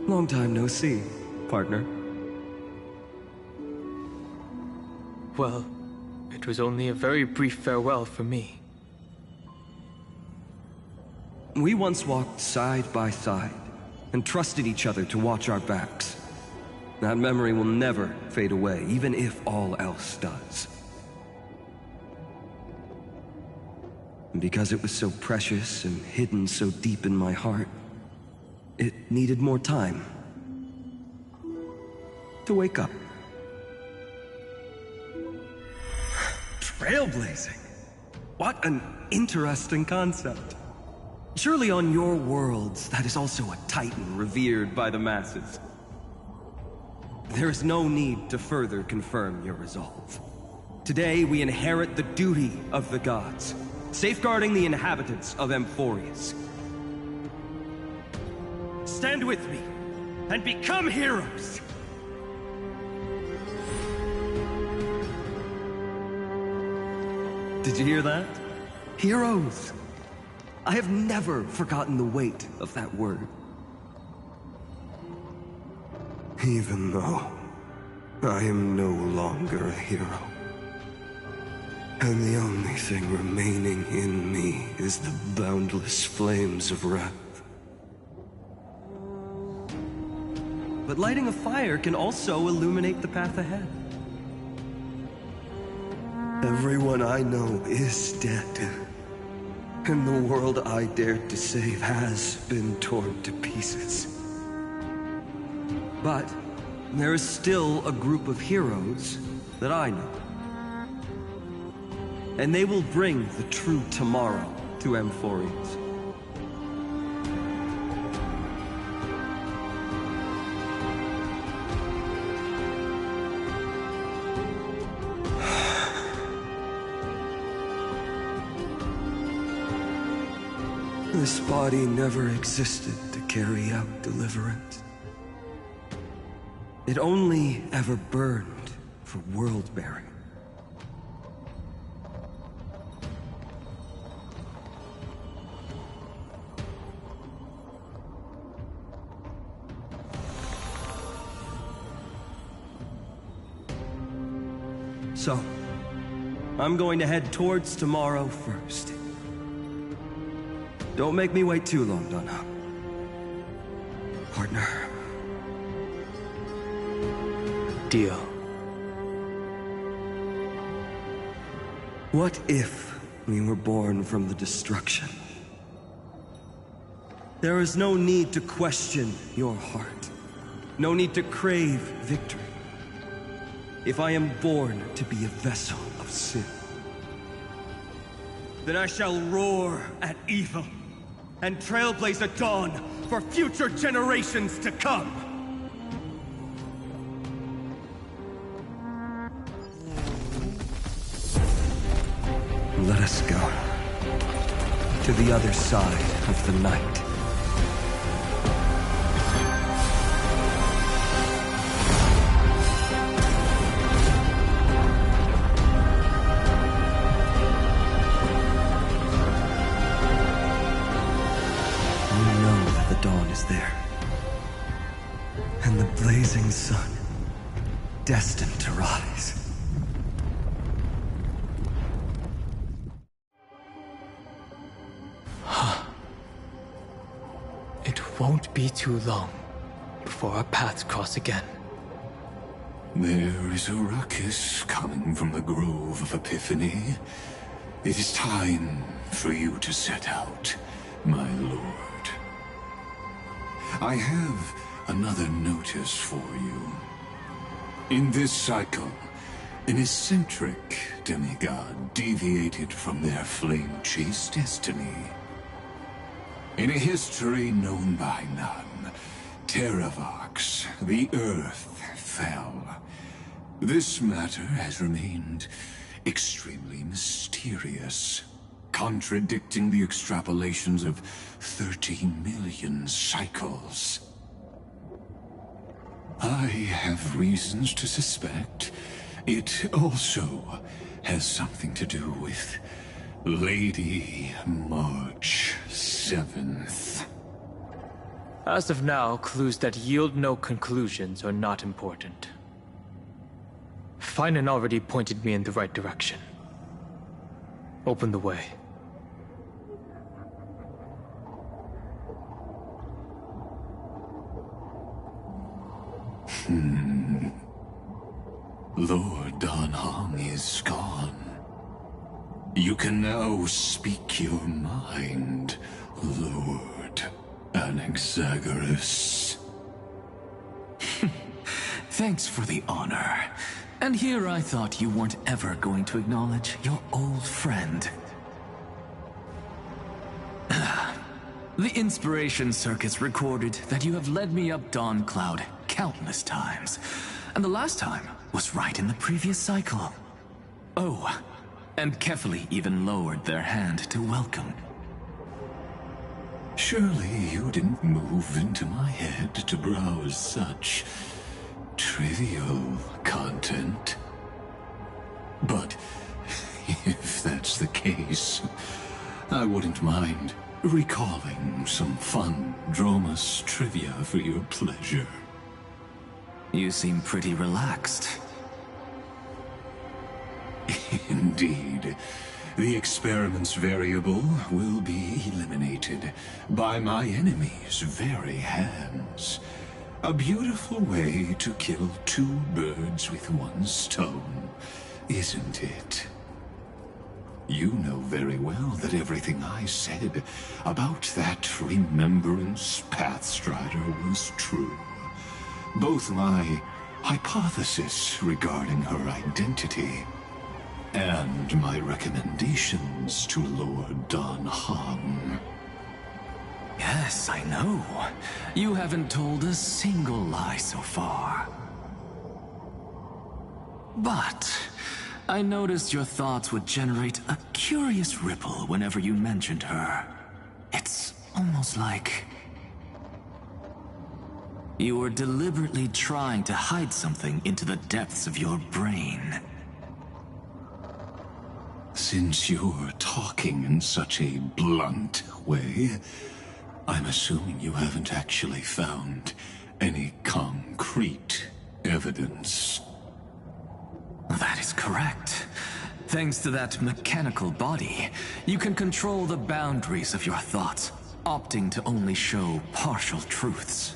Long time no see, partner. Well, it was only a very brief farewell for me. We once walked side by side and trusted each other to watch our backs. That memory will never fade away, even if all else does. And because it was so precious and hidden so deep in my heart, it needed more time to wake up. Trailblazing. What an interesting concept. Surely on your worlds, that is also a titan revered by the masses. There is no need to further confirm your resolve. Today, we inherit the duty of the gods, safeguarding the inhabitants of Amphorius. Stand with me, and become heroes! Did you hear that? Heroes! I have never forgotten the weight of that word. Even though I am no longer a hero, and the only thing remaining in me is the boundless flames of wrath. But lighting a fire can also illuminate the path ahead. Everyone I know is dead, and the world I dared to save has been torn to pieces. But there is still a group of heroes that I know. And they will bring the true tomorrow to Amphorius. This body never existed to carry out deliverance. It only ever burned for world-bearing. So, I'm going to head towards tomorrow first. Don't make me wait too long, Donna. Partner. Deal. What if we were born from the destruction? There is no need to question your heart. No need to crave victory. If I am born to be a vessel of sin, then I shall roar at evil and trailblaze a dawn for future generations to come. Let us go to the other side of the night. Dawn is there, and the blazing sun, destined to rise. It won't be too long before our paths cross again. There is a ruckus coming from the Grove of Epiphany. It is time for you to set out, my lord. I have another notice for you. In this cycle, an eccentric demigod deviated from their flame-chased destiny. In a history known by none, Terravox, the Earth, fell. This matter has remained extremely mysterious, contradicting the extrapolations of 13 million cycles. I have reasons to suspect it also has something to do with Lady March 7th. As of now, clues that yield no conclusions are not important. Finan already pointed me in the right direction. Open the way. Lord Dan Heng is gone. You can now speak your mind, Lord Anaxagoras. Thanks for the honor. And here I thought you weren't ever going to acknowledge your old friend. The Inspiration Circuits recorded that you have led me up Dawn Cloud countless times. And the last time was right in the previous cycle. Oh, and Kefali even lowered their hand to welcome. Surely you didn't move into my head to browse such trivial content. But if that's the case, I wouldn't mind recalling some fun Dromus trivia for your pleasure. You seem pretty relaxed. Indeed. The experiment's variable will be eliminated by my enemy's very hands. A beautiful way to kill two birds with one stone, isn't it? You know very well that everything I said about that Remembrance Pathstrider was true. Both my hypothesis regarding her identity and my recommendations to Lord Dan Heng. Yes, I know. You haven't told a single lie so far. But I noticed your thoughts would generate a curious ripple whenever you mentioned her. It's almost like you were deliberately trying to hide something into the depths of your brain. Since you're talking in such a blunt way, I'm assuming you haven't actually found any concrete evidence. That is correct. Thanks to that mechanical body, you can control the boundaries of your thoughts, opting to only show partial truths.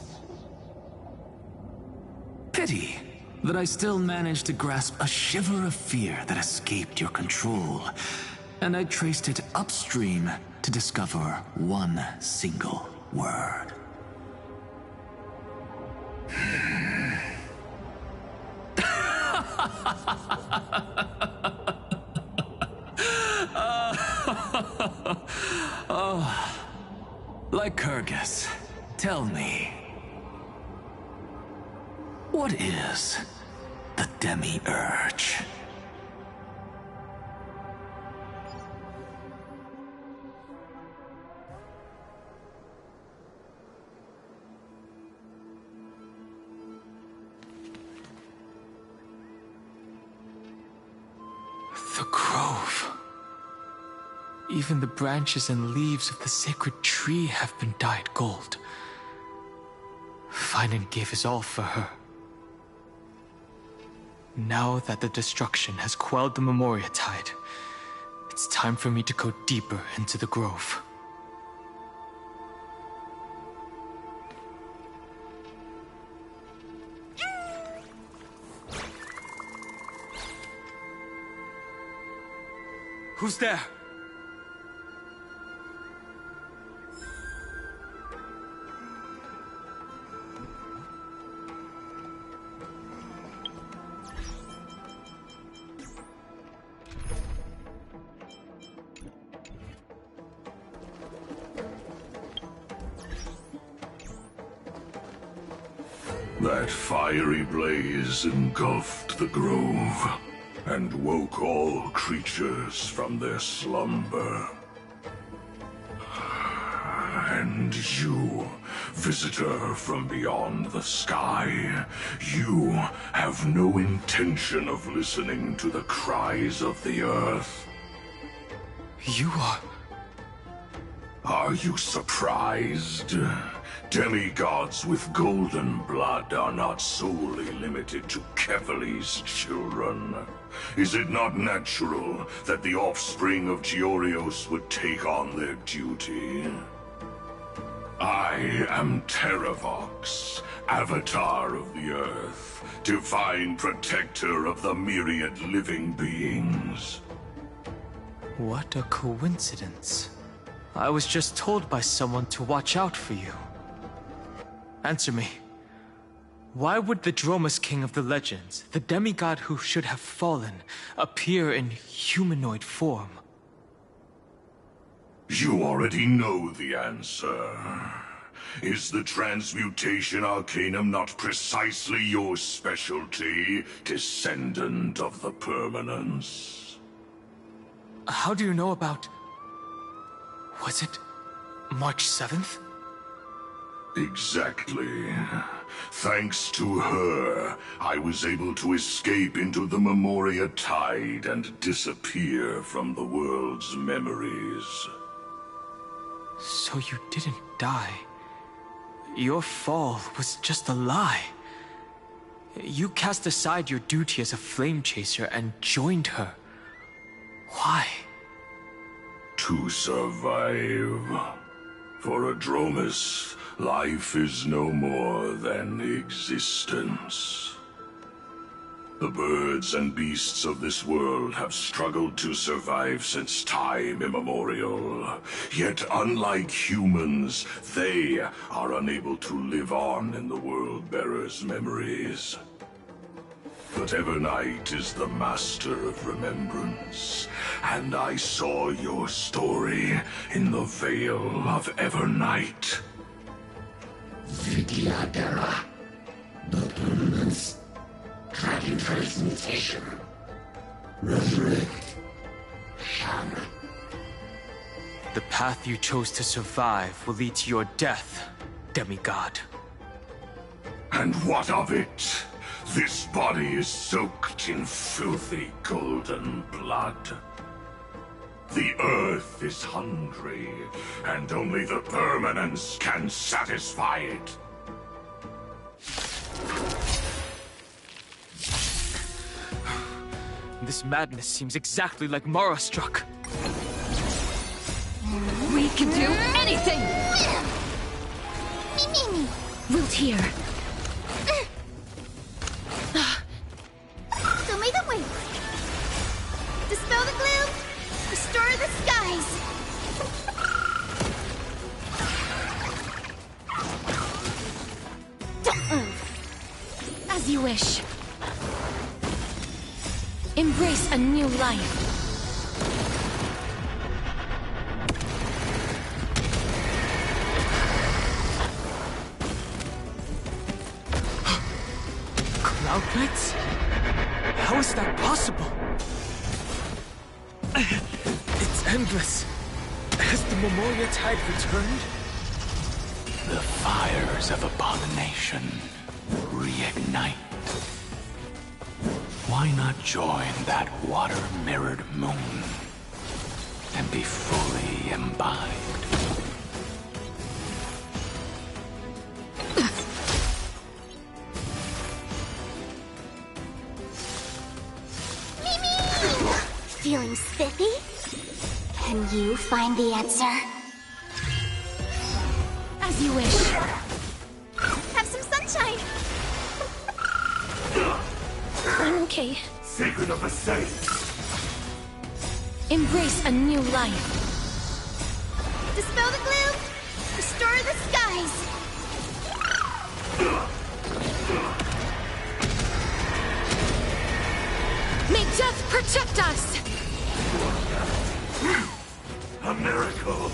Pity that I still managed to grasp a shiver of fear that escaped your control, and I traced it upstream to discover one single word. Oh, Lycurgus, tell me, what is the Demiurge? The grove. Even the branches and leaves of the sacred tree have been dyed gold. Finan gave his all for her. Now that the destruction has quelled the Memoria tide, it's time for me to go deeper into the grove. Who's there? That fiery blaze engulfed the grove and woke all creatures from their slumber. And you, visitor from beyond the sky, you have no intention of listening to the cries of the earth. You are... Are you surprised? Demigods with golden blood are not solely limited to Kevali's children. Is it not natural that the offspring of Georios would take on their duty? I am Terravox, Avatar of the Earth, divine protector of the myriad living beings. What a coincidence. I was just told by someone to watch out for you. Answer me. Why would the Dromus King of the Legends, the demigod who should have fallen, appear in humanoid form? You already know the answer. Is the Transmutation Arcanum not precisely your specialty, descendant of the Permanence? How do you know about... Was it March 7th? Exactly. Thanks to her, I was able to escape into the Memoria Tide and disappear from the world's memories. So you didn't die. Your fall was just a lie. You cast aside your duty as a flame chaser and joined her. Why? To survive. For a Dromus, life is no more than existence. The birds and beasts of this world have struggled to survive since time immemorial. Yet unlike humans, they are unable to live on in the World-Bearer's memories. But Evernight is the master of remembrance, and I saw your story in the Veil of Evernight. Vidyadhara, the Permanence, Dragon Transmutation, Resurrect, Shaman. The path you chose to survive will lead to your death, demigod. And what of it? This body is soaked in filthy golden blood. The Earth is hungry, and only the Permanence can satisfy it. This madness seems exactly like Mara struck. We can do anything! Wiltir. Show me the way! Dispel the gloom! Restore the skies! Don't move. As you wish. Embrace a new life. Cloud Knights? How is that possible? It's endless. Has the Memoria Tide returned? The fires of abomination reignite. Why not join that water-mirrored moon and be fully imbibed? Feeling spiffy? Can you find the answer? As you wish. Have some sunshine! I'm okay. Sacred of the Saints! Embrace a new life. Dispel the gloom! Restore the skies! May death protect us! A miracle!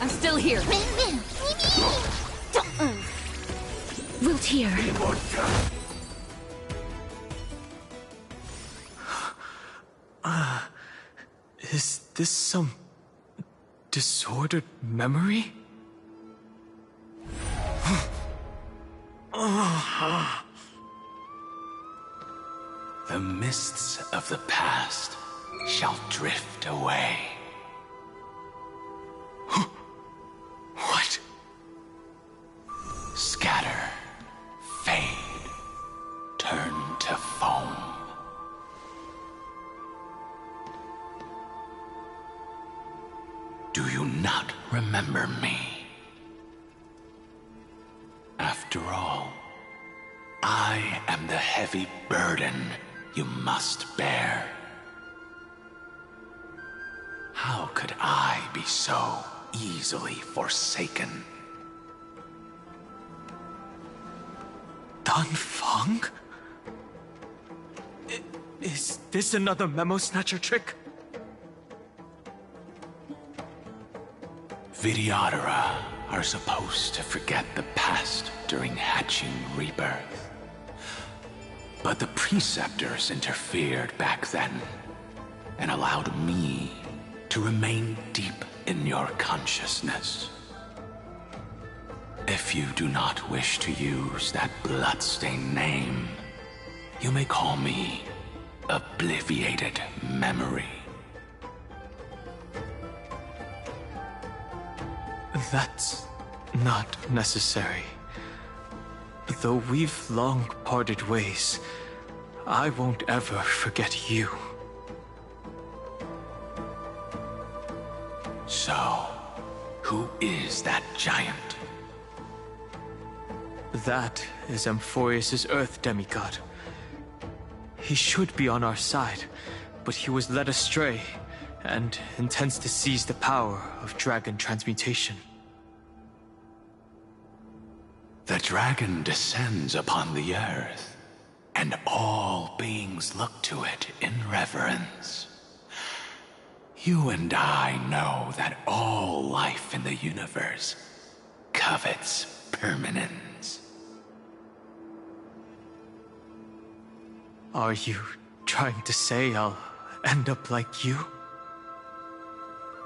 I'm still here. Don't move! shield here. Is this some disordered memory? The mists of the past shall drift away. What? Scatter, fade, turn to foam. Do you not remember me? After all, I am the heavy burden you must bear. How could I be so easily forsaken? Dan Feng? Is this another Memo Snatcher trick? Vidyadhara are supposed to forget the past during hatching rebirth. But the Preceptors interfered back then and allowed me to remain deep in your consciousness. If you do not wish to use that bloodstained name, you may call me Obliviated Memory. That's not necessary. Though we've long parted ways, I won't ever forget you. So, who is that giant? That is Amphorius' Earth demigod. He should be on our side, but he was led astray and intends to seize the power of dragon transmutation. The dragon descends upon the earth, and all beings look to it in reverence. You and I know that all life in the universe covets permanence. Are you trying to say I'll end up like you?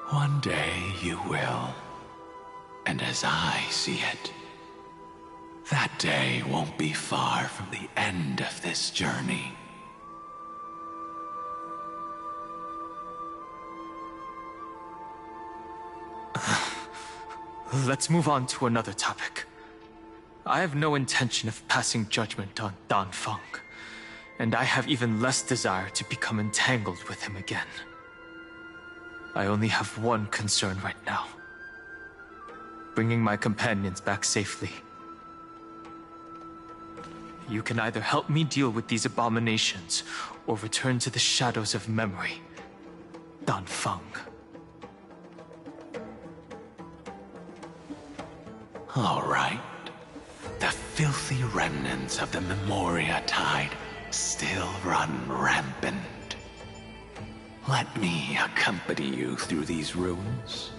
One day you will. And as I see it, that day won't be far from the end of this journey. Let's move on to another topic. I have no intention of passing judgment on Dan Feng, and I have even less desire to become entangled with him again. I only have one concern right now: bringing my companions back safely. You can either help me deal with these abominations, or return to the shadows of memory. Dan Feng. All right. The filthy remnants of the Memoria Tide still run rampant. Let me accompany you through these ruins.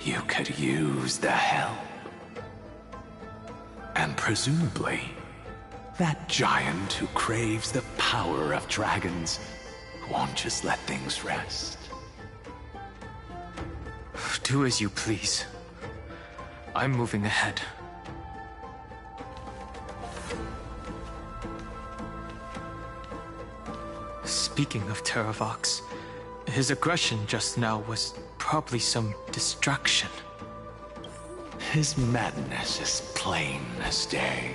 You could use the help. And presumably, that giant who craves the power of dragons won't just let things rest. Do as you please. I'm moving ahead. Speaking of Terravox, his aggression just now was probably some distraction. His madness is plain as day.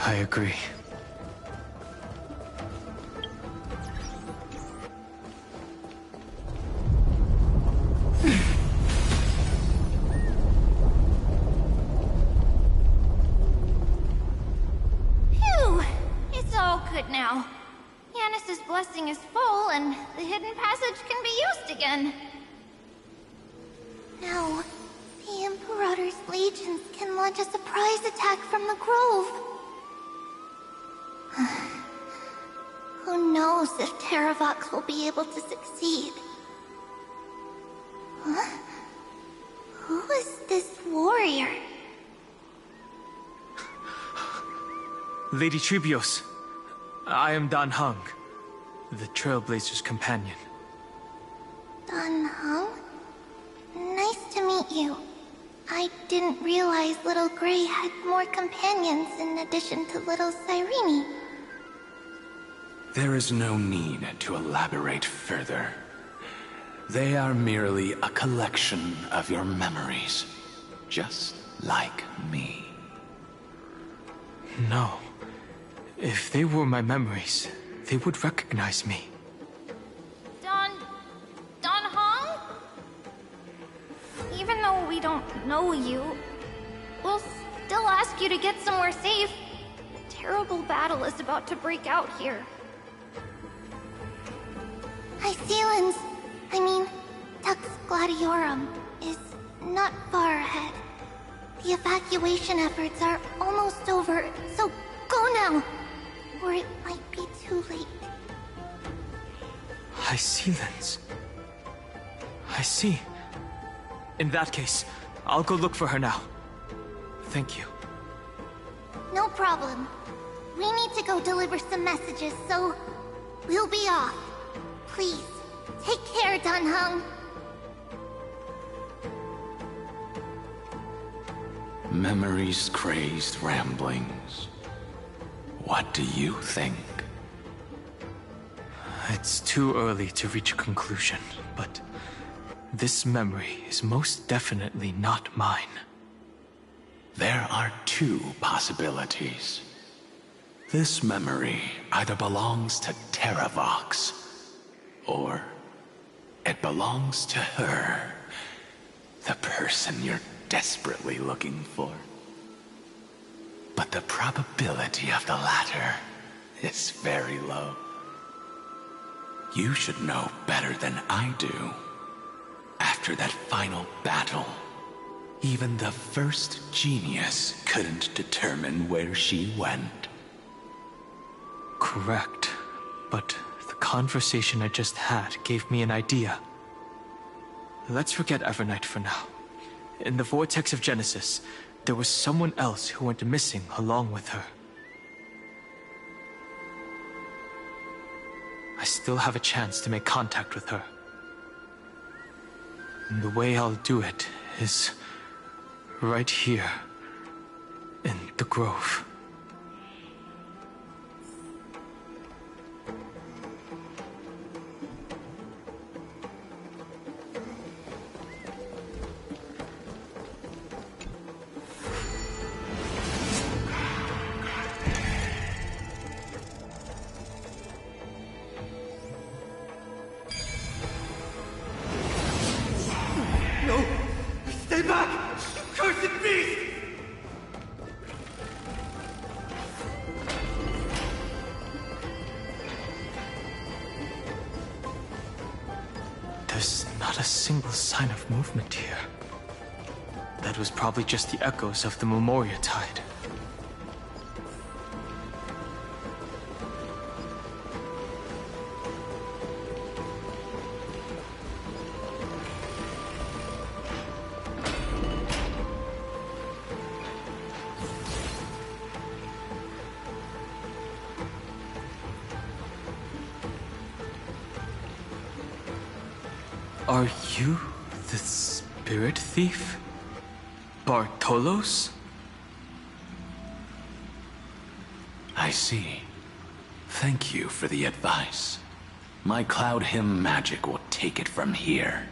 I agree. Phew! It's all good now. Yanis's blessing is full, and the hidden passage can be used again. No. The Imperator's legions can launch a surprise attack from the grove. Who knows if Terravox will be able to succeed? Huh? Who is this warrior? Lady Tribios, I am Dan Heng, the Trailblazer's companion. Dan Heng? Nice to meet you. I didn't realize Little Gray had more companions in addition to Little Cyrene. There is no need to elaborate further. They are merely a collection of your memories, just like me. No. If they were my memories, they would recognize me. Dan Heng? Even though we don't know you, we'll still ask you to get somewhere safe. A terrible battle is about to break out here. Icelians, Tux Gladiorum, is not far ahead. The evacuation efforts are almost over, so go now, or it might be too late. Icelians. I see. In that case, I'll go look for her now. Thank you. No problem. We need to go deliver some messages, so we'll be off. Please, take care, Dan Heng. Memories, crazed ramblings. What do you think? It's too early to reach a conclusion, but this memory is most definitely not mine. There are two possibilities. This memory either belongs to Terravox, or it belongs to her, the person you're desperately looking for. But the probability of the latter is very low. You should know better than I do. After that final battle, even the first genius couldn't determine where she went. Correct, but the conversation I just had gave me an idea. Let's forget Evernight for now. In the Vortex of Genesis, there was someone else who went missing along with her. I still have a chance to make contact with her. And the way I'll do it is right here in the Grove. Stay back! You cursed beast! There's not a single sign of movement here. That was probably just the echoes of the Memoria Tide. Are you the spirit thief? Bartolos? I see. Thank you for the advice. My Cloud Hymn magic will take it from here.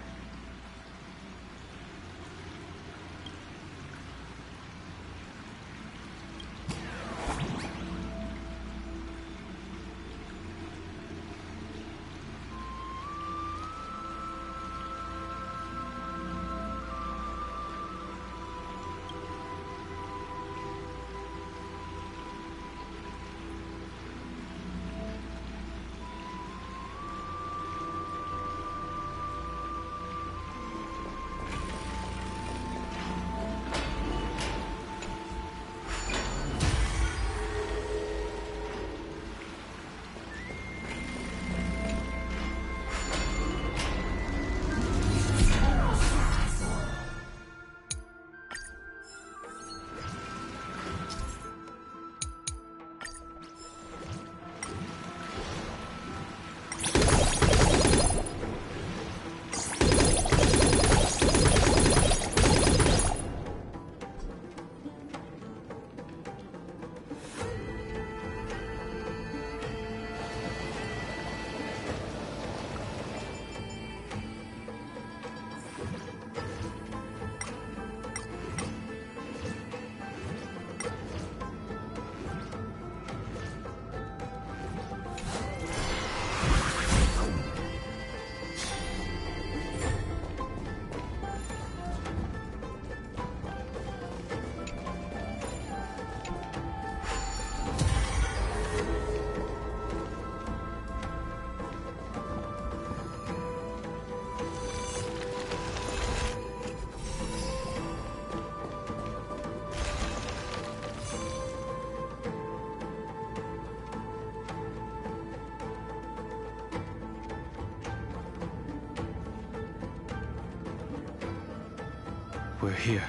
we're here.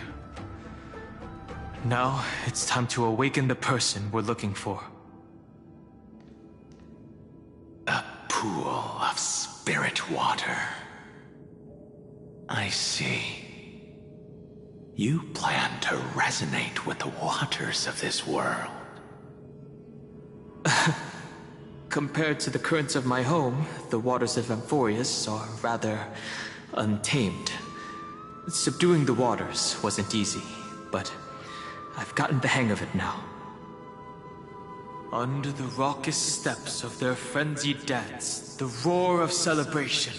Now, it's time to awaken the person we're looking for. A pool of spirit water. I see. You plan to resonate with the waters of this world. Compared to the currents of my home, the waters of Amphorius are rather untamed. Subduing the waters wasn't easy, but I've gotten the hang of it now. Under the raucous steps of their frenzied dance, the roar of celebration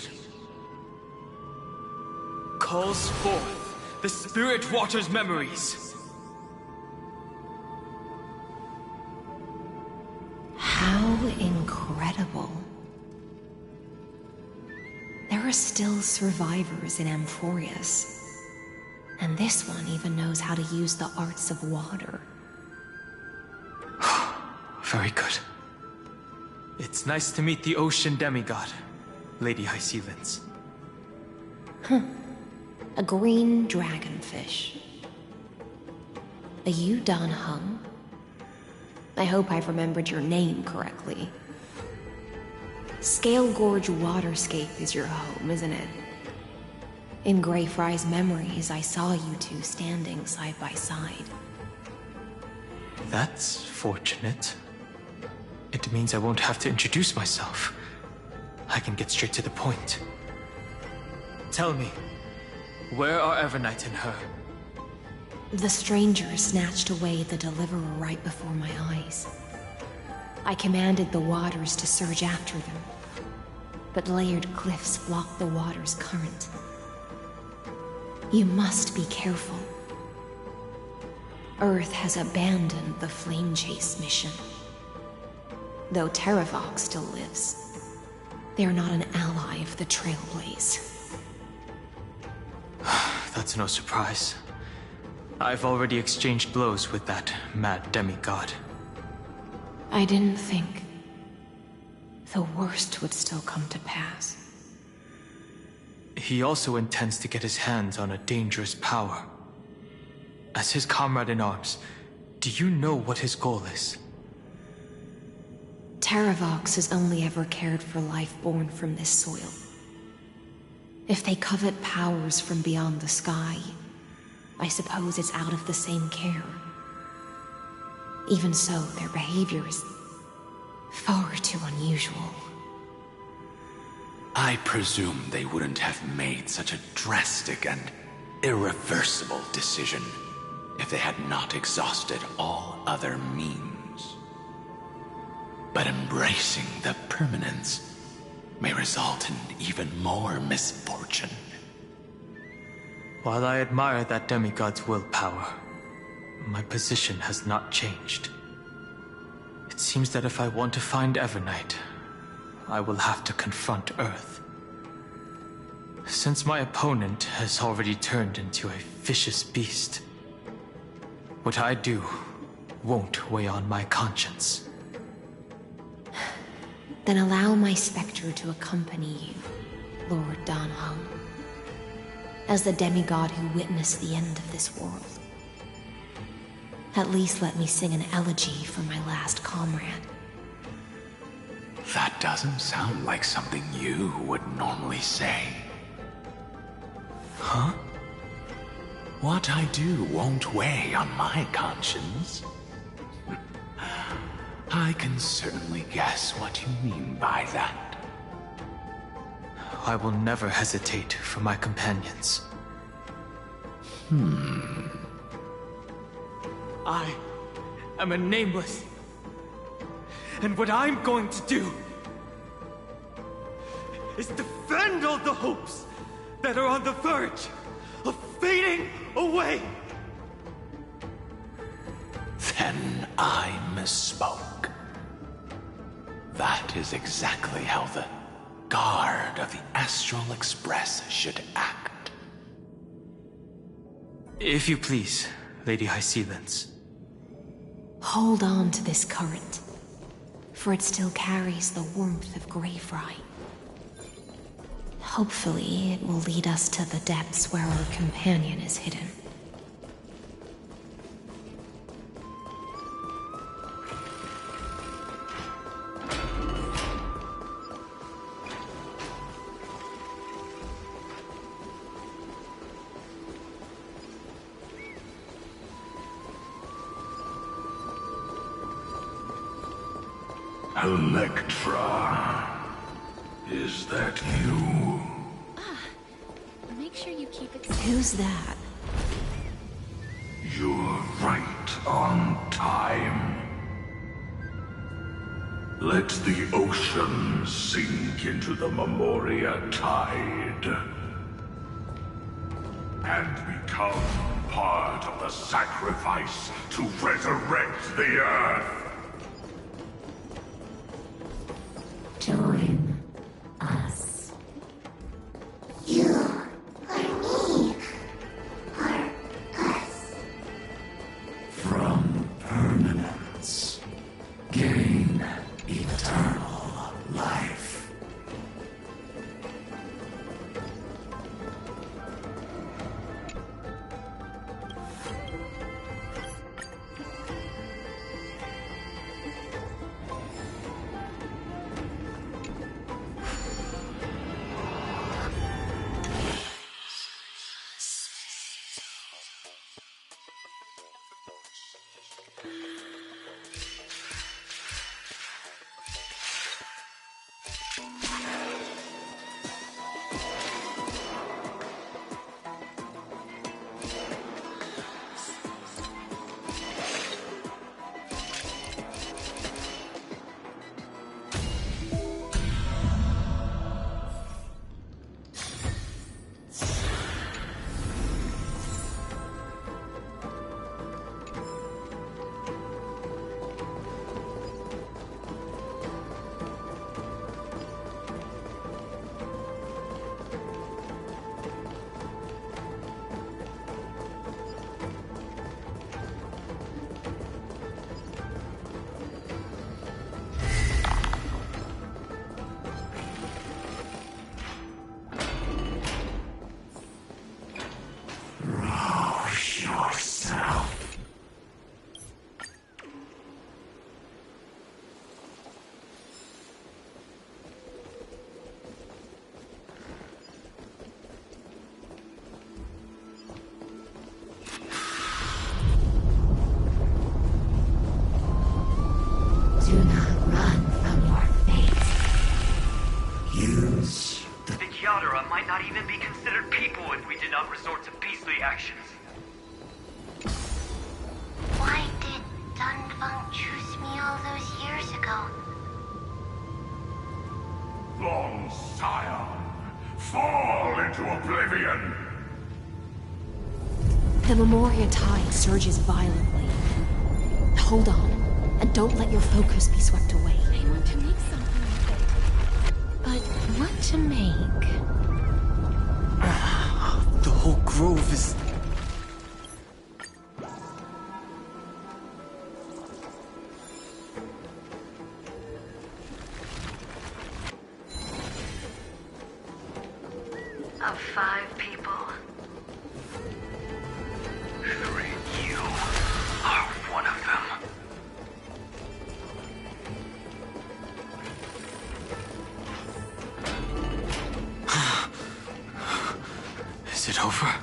calls forth the Spirit Water's memories. How incredible. There are still survivors in Amphorius. And this one even knows how to use the arts of water. Very good. It's nice to meet the ocean demigod, Lady Hysealence. A green dragonfish. Are you Dan Heng? I hope I've remembered your name correctly. Scale Gorge Waterscape is your home, isn't it? In Greyfry's memories, I saw you two standing side by side. That's fortunate. It means I won't have to introduce myself. I can get straight to the point. Tell me, where are Evernight and her? The stranger snatched away the Deliverer right before my eyes. I commanded the waters to surge after them, but layered cliffs blocked the water's current. You must be careful. Earth has abandoned the Flame Chase mission. Though Terravox still lives, they are not an ally of the Trailblaze. That's no surprise. I've already exchanged blows with that mad demigod. I didn't think the worst would still come to pass. He also intends to get his hands on a dangerous power. As his comrade in arms, do you know what his goal is? Terravox has only ever cared for life born from this soil. If they covet powers from beyond the sky, I suppose it's out of the same care. Even so, their behavior is far too unusual. I presume they wouldn't have made such a drastic and irreversible decision if they had not exhausted all other means. But embracing the permanence may result in even more misfortune. While I admire that demigod's willpower, my position has not changed. It seems that if I want to find Evernight, I will have to confront Earth. Since my opponent has already turned into a vicious beast, what I do won't weigh on my conscience. Then allow my specter to accompany you, Lord Dan Heng, as the demigod who witnessed the end of this world. At least let me sing an elegy for my last comrade. That doesn't sound like something you would normally say. Huh? What I do won't weigh on my conscience. I can certainly guess what you mean by that. I will never hesitate for my companions. I am a nameless. And what I'm going to do is defend all the hopes that are on the verge of fading away. Then I misspoke. That is exactly how the Guard of the Astral Express should act. If you please, Lady Hysealence. Hold on to this current, for it still carries the warmth of Greyfry. Hopefully, it will lead us to the depths where our companion is hidden. Electra. Is that you? Make sure you keep it. Who's that? You're right on time. Let the ocean sink into the Memoria tide and become part of the sacrifice to resurrect the Earth. Join us. You or me or us. From permanence, gain eternal life. Do not run from your fate. Use The Yadara might not even be considered people if we did not resort to beastly actions. Why did Dunfeng choose me all those years ago? Long Scion, fall into oblivion! The Memoria tide surges violently. Hold on, and don't let your focus be swept away. I want to make something with it. But what to make? The whole grove is... Of 5 people, 3 you are one of them. Is it over?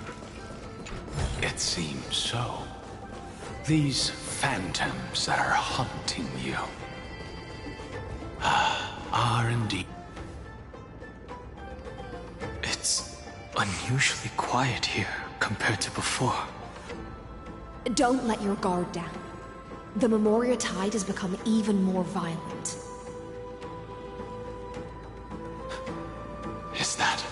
It seems so. These phantoms that are haunting you are indeed. It's unusually quiet here compared to before. Don't let your guard down. The Memoria tide has become even more violent. Is that?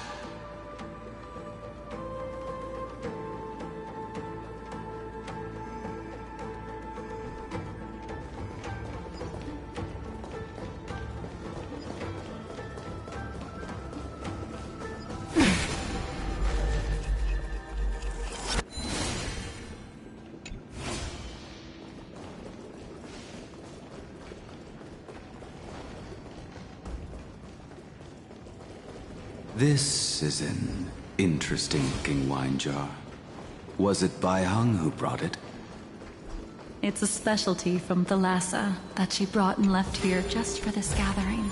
This is an interesting-looking wine jar. Was it Baiheng who brought it? It's a specialty from Thalassa that she brought and left here just for this gathering.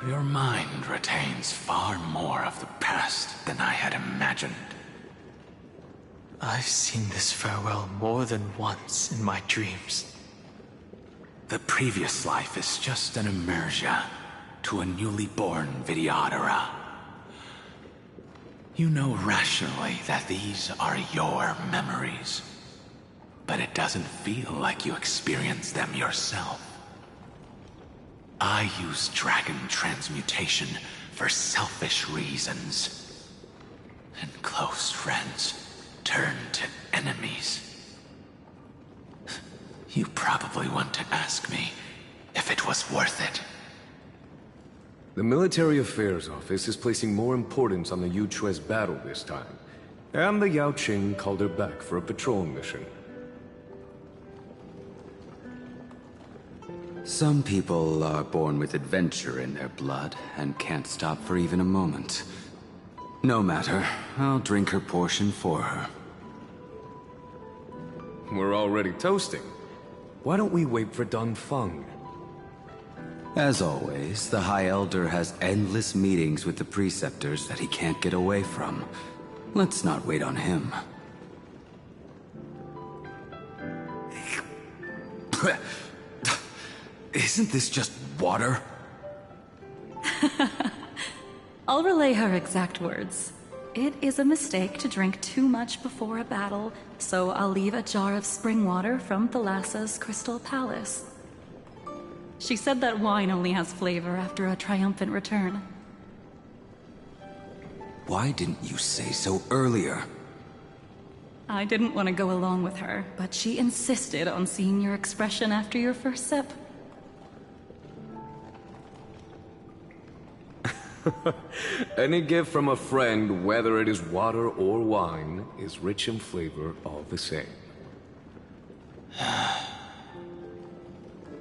Your mind retains far more of the past than I had imagined. I've seen this farewell more than once in my dreams. The previous life is just an emerja to a newly born Vidyadhara. You know rationally that these are your memories, but it doesn't feel like you experience them yourself. I use dragon transmutation for selfish reasons, and close friends turn to enemies. You probably want to ask me if it was worth it. The Military Affairs Office is placing more importance on the Yuchuez battle this time, and the Yaoqing called her back for a patrol mission. Some people are born with adventure in their blood and can't stop for even a moment. No matter, I'll drink her portion for her. We're already toasting. Why don't we wait for Dunfeng? As always, the High Elder has endless meetings with the Preceptors that he can't get away from. Let's not wait on him. Isn't this just water? I'll relay her exact words. It is a mistake to drink too much before a battle, so I'll leave a jar of spring water from Thalassa's Crystal Palace. She said that wine only has flavor after a triumphant return. Why didn't you say so earlier? I didn't want to go along with her, but she insisted on seeing your expression after your first sip. Any gift from a friend, whether it is water or wine, is rich in flavor all the same.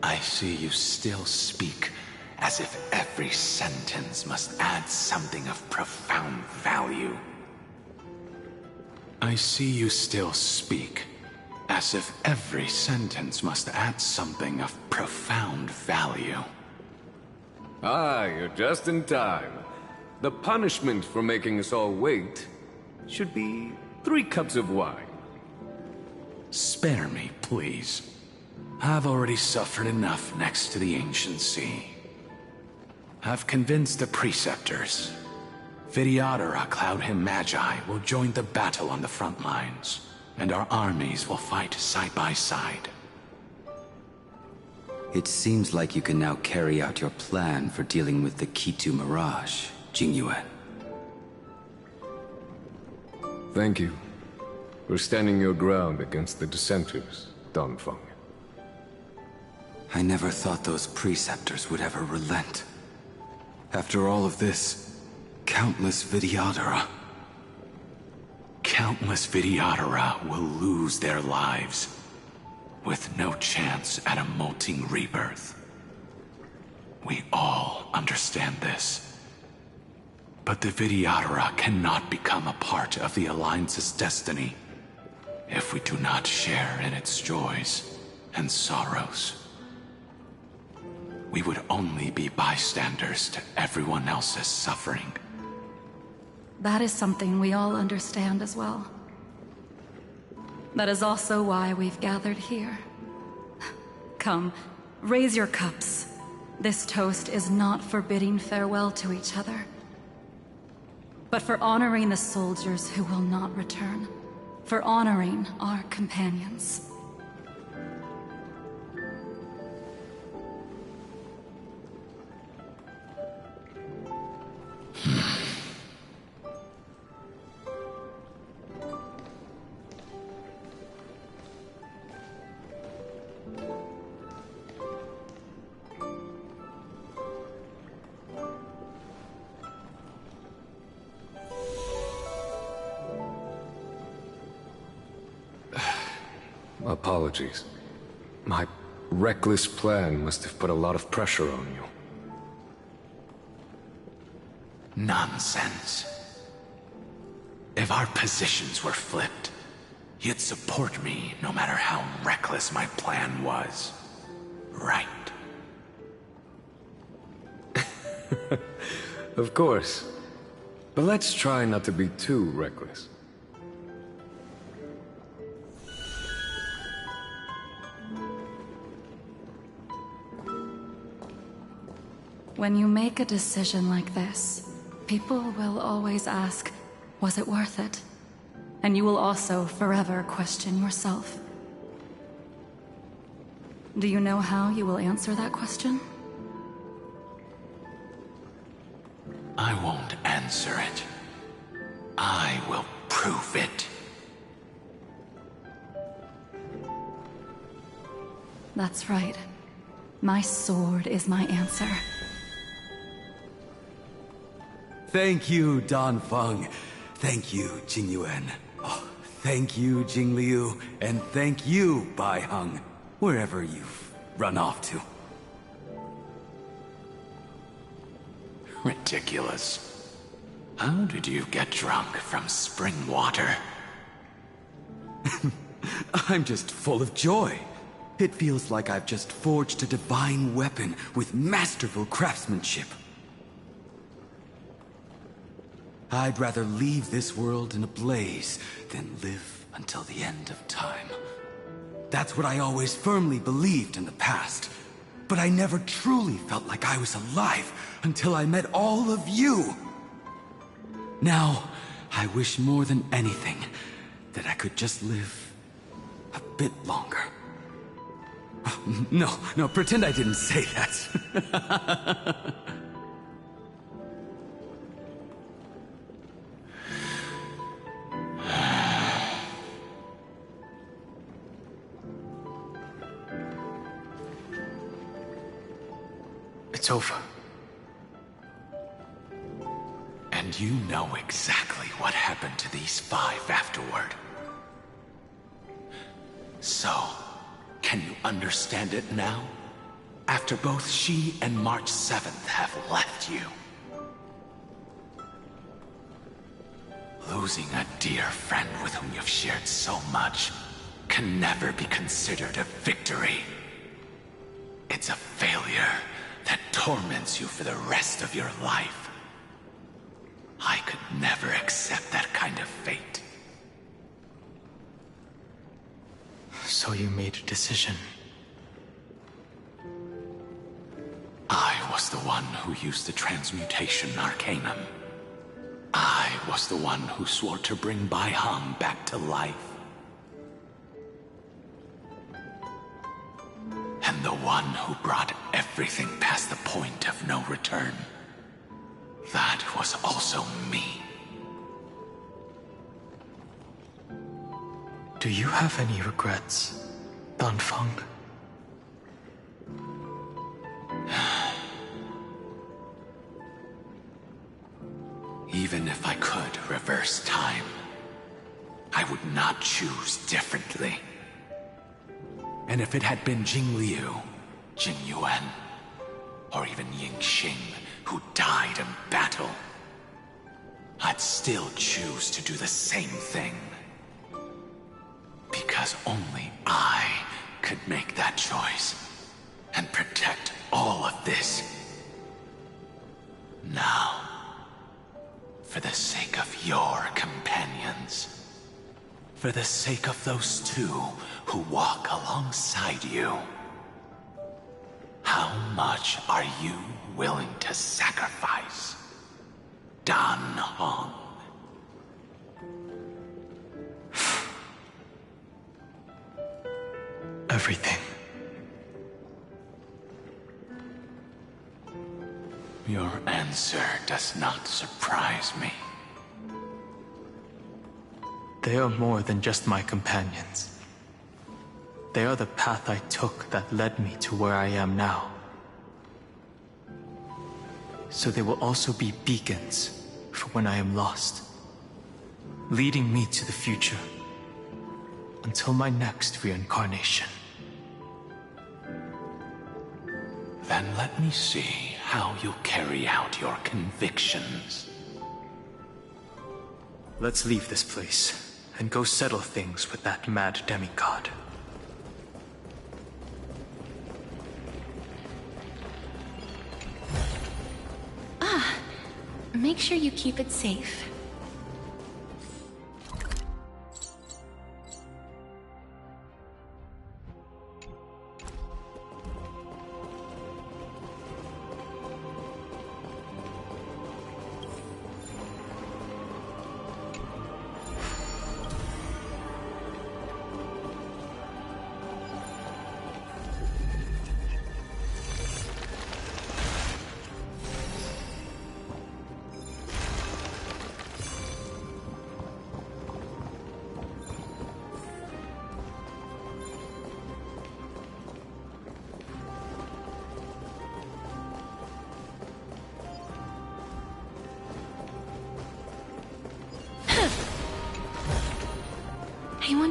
I see you still speak as if every sentence must add something of profound value. I see you still speak as if every sentence must add something of profound value. Ah, you're just in time. The punishment for making us all wait should be 3 cups of wine. Spare me, please. I've already suffered enough next to the Ancient Sea. I've convinced the Preceptors. Vidyadhara Cloud Him Magi will join the battle on the front lines, and our armies will fight side by side. It seems like you can now carry out your plan for dealing with the Kitu Mirage, Jingyuan. Thank you for standing your ground against the dissenters, Dunfeng. I never thought those Preceptors would ever relent. After all of this, countless Vidyadhara. Countless Vidyadhara will lose their lives, with no chance at a molting rebirth. We all understand this. But the Vidyadhara cannot become a part of the Alliance's destiny if we do not share in its joys and sorrows. We would only be bystanders to everyone else's suffering. That is something we all understand as well. That is also why we've gathered here. Come, raise your cups. This toast is not for bidding farewell to each other, but for honoring the soldiers who will not return, for honoring our companions. Apologies. My reckless plan must have put a lot of pressure on you. Nonsense. If our positions were flipped, you'd support me no matter how reckless my plan was. Right? Of course. But let's try not to be too reckless. When you make a decision like this, people will always ask, was it worth it? And you will also forever question yourself. Do you know how you will answer that question? I won't answer it. I will prove it. That's right. My sword is my answer. Thank you, Dan Feng. Thank you, Jing Yuan. Oh, thank you, Jing Liu. And thank you, Bai Heng. Wherever you've run off to. Ridiculous. How did you get drunk from spring water? I'm just full of joy. It feels like I've just forged a divine weapon with masterful craftsmanship. I'd rather leave this world in a blaze than live until the end of time. That's what I always firmly believed in the past. But I never truly felt like I was alive until I met all of you. Now, I wish more than anything that I could just live a bit longer. No, pretend I didn't say that. It's over. And you know exactly what happened to these 5 afterward. So, can you understand it now? After both she and March 7th have left you. Losing a dear friend with whom you've shared so much can never be considered a victory. It's a failure that torments you for the rest of your life. I could never accept that kind of fate. So you made a decision. I was the one who used the transmutation arcanum. I was the one who swore to bring Bai Heng back to life. And the one who brought everything past the point of no return. That was also me. Do you have any regrets, Dan Feng? Even if I could reverse time, I would not choose differently. And if it had been Jing Liu, Jing Yuan, or even Ying Xing who died in battle, I'd still choose to do the same thing. Because only I could make that choice and protect all of this. Now, for the sake of your companions, for the sake of those 2 who walk alongside you, how much are you willing to sacrifice, Dan Heng? Everything. Your answer does not surprise me. They are more than just my companions. They are the path I took that led me to where I am now. So they will also be beacons for when I am lost, leading me to the future until my next reincarnation. Then let me see how you carry out your convictions. Let's leave this place and go settle things with that mad demigod. Make sure you keep it safe.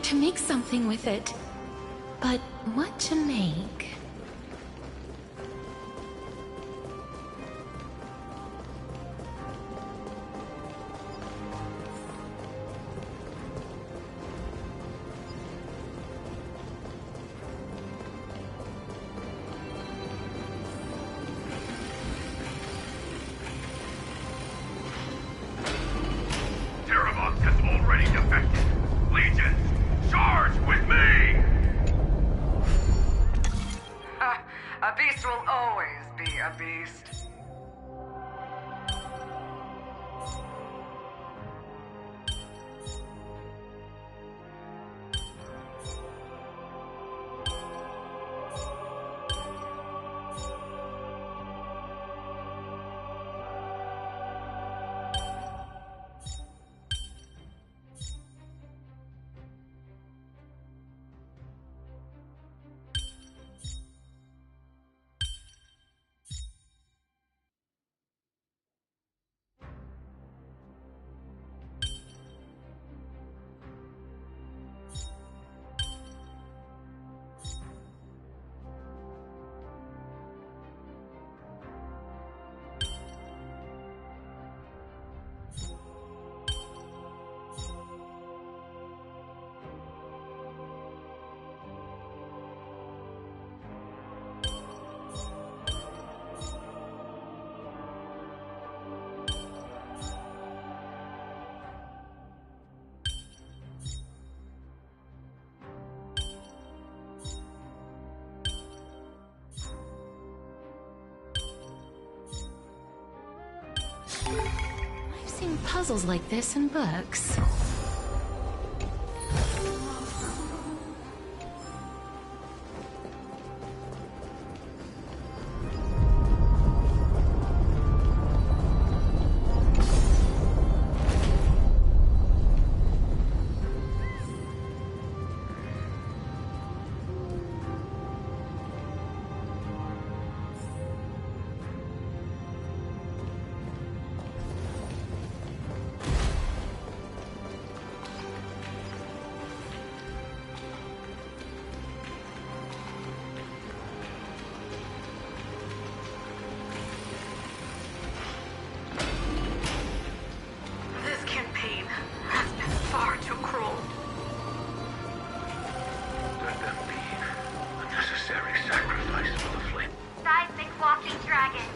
to make something with it. But what to make? Terravox has already defected. Legion, charge with me! A beast will always be a beast. I've seen puzzles like this in books. This campaign has been far too cruel. Let them be a necessary sacrifice for the flame. Seismic walking dragon.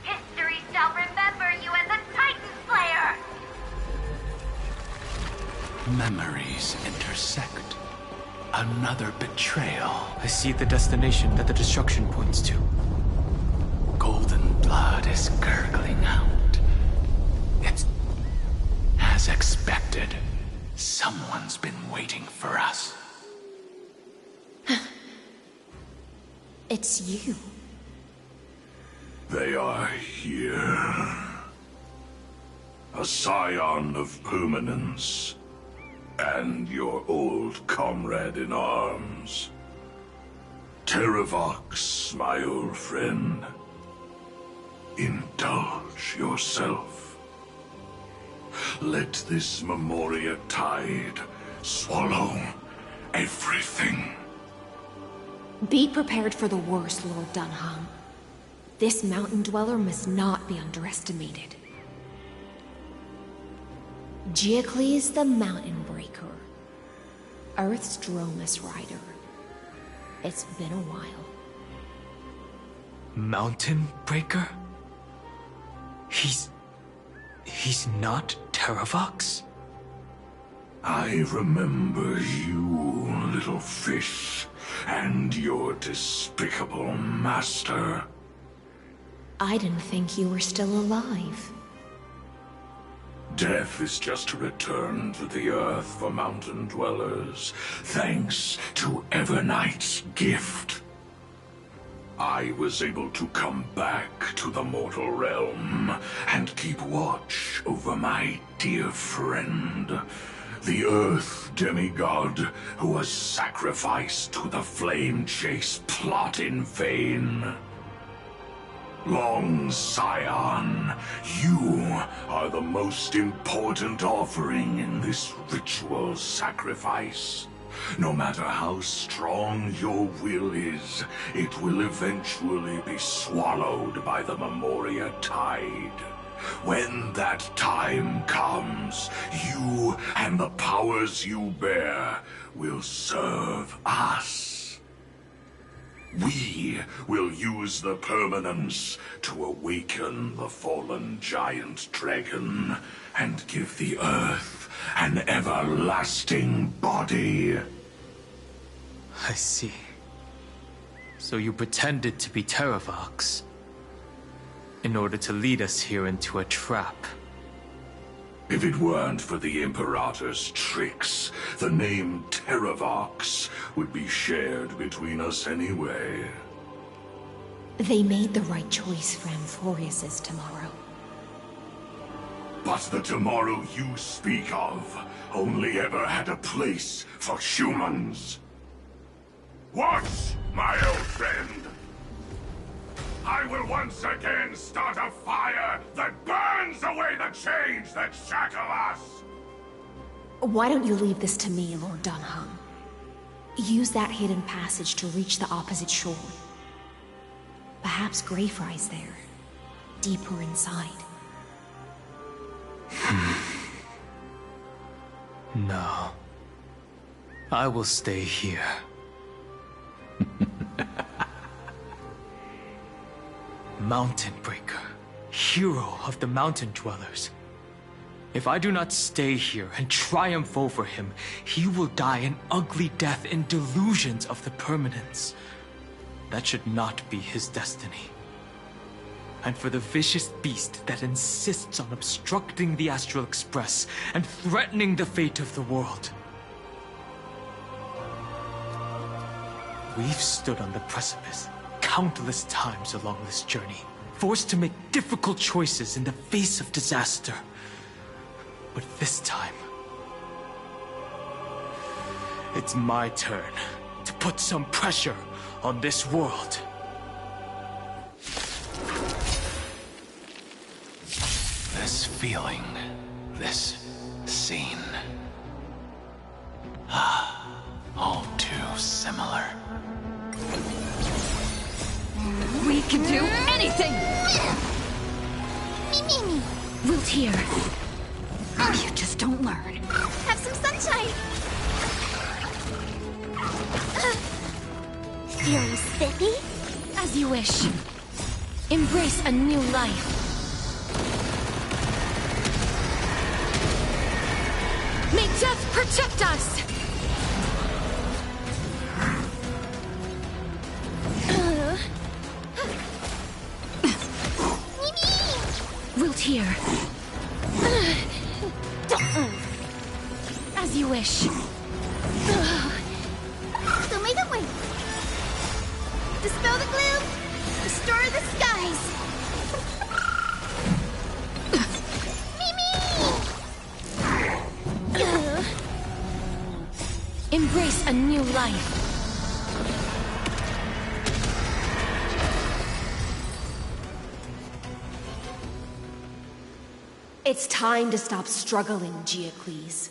History shall remember you as a Titan Slayer! Memories intersect. Another betrayal. I see the destination that the destruction points to. Golden blood is gurgling out. It's as expected. Someone's been waiting for us. It's you. They are here. A scion of permanence. And your old comrade in arms. Terravox, my old friend. Indulge yourself. Let this Memoria tide swallow everything. Be prepared for the worst, Lord Dunham. This mountain dweller must not be underestimated. Geocles the Mountain Breaker. Earth's Dromus Rider. It's been a while. Mountain Breaker? He's not Terravox? I remember you, little fish, and your despicable master. I didn't think you were still alive. Death is just a return to the earth for mountain dwellers, thanks to Everknight's gift. I was able to come back to the mortal realm and keep watch over my dear friend, the Earth demigod who was sacrificed to the Flame Chase plot in vain. Long Scion, you are the most important offering in this ritual sacrifice. No matter how strong your will is, it will eventually be swallowed by the Memoria Tide. When that time comes, you and the powers you bear will serve us. We will use the permanence to awaken the fallen giant dragon and give the Earth an everlasting body. I see. So you pretended to be Terravox in order to lead us here into a trap. If it weren't for the Imperator's tricks, the name Terravox would be shared between us anyway. They made the right choice for Amphorius's tomorrow. But the tomorrow you speak of only ever had a place for humans. Watch, my old friend! I will once again start a fire that burns away the chains that shackle us! Why don't you leave this to me, Lord Dunham? Use that hidden passage to reach the opposite shore. Perhaps Greyfry's there, deeper inside. No. I will stay here. Mountain Breaker, hero of the Mountain Dwellers. If I do not stay here and triumph over him, he will die an ugly death in delusions of the permanence. That should not be his destiny. And for the vicious beast that insists on obstructing the Astral Express and threatening the fate of the world. We've stood on the precipice countless times along this journey, forced to make difficult choices in the face of disaster. But this time, it's my turn to put some pressure on this world. This feeling, this scene. All too similar. We can do anything! Me. Wilt here. You just don't learn. Have some sunshine. Feeling spiffy? As you wish. Embrace a new life. May death protect us! Wilt here. As you wish. Show me the way. Dispel the gloom. Restore the skies. Embrace a new life. It's time to stop struggling, Geocles.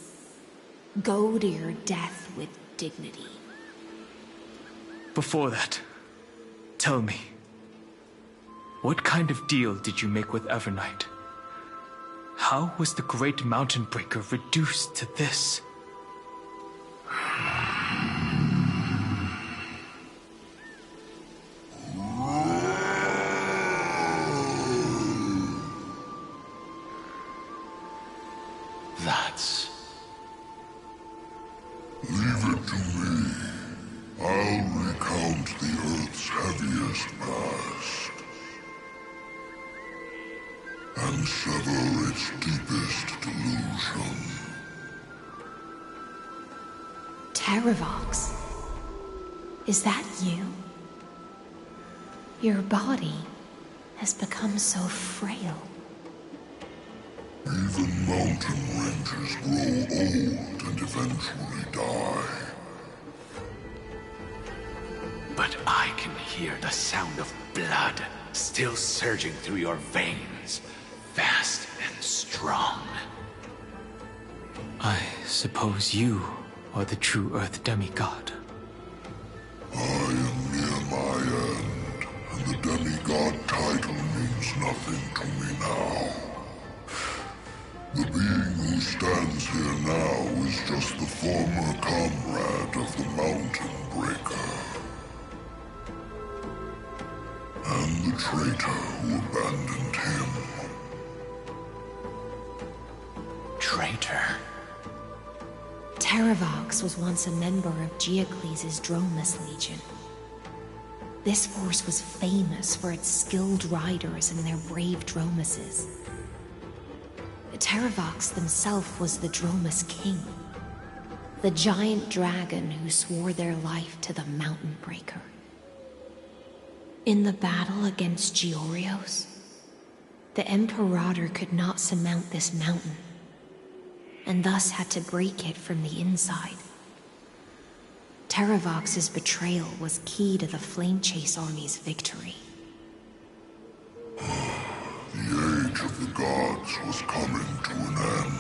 Go to your death with dignity. Before that, tell me, what kind of deal did you make with Evernight? How was the Great Mountain Breaker reduced to this? That's... Leave it to me. I'll recount the Earth's heaviest past. And sever its deepest delusion. Terravox? Is that you? Your body has become so frail. Even mountain ranges grow old and eventually die. But I can hear the sound of blood still surging through your veins, fast and strong. I suppose you are the true Earth demigod. I am near my end, and the demigod title means nothing to me now. The being who stands here now is just the former comrade of the Mountain Breaker. And the traitor who abandoned him. Traitor? Terravox was once a member of Geocles' Dromus Legion. This force was famous for its skilled riders and their brave Dromuses. Terravox himself was the Dromus King, the giant dragon who swore their life to the Mountain Breaker. In the battle against Georios, the Imperator could not surmount this mountain, and thus had to break it from the inside. Terravox's betrayal was key to the Flamechase army's victory. The age of the gods was coming to an end.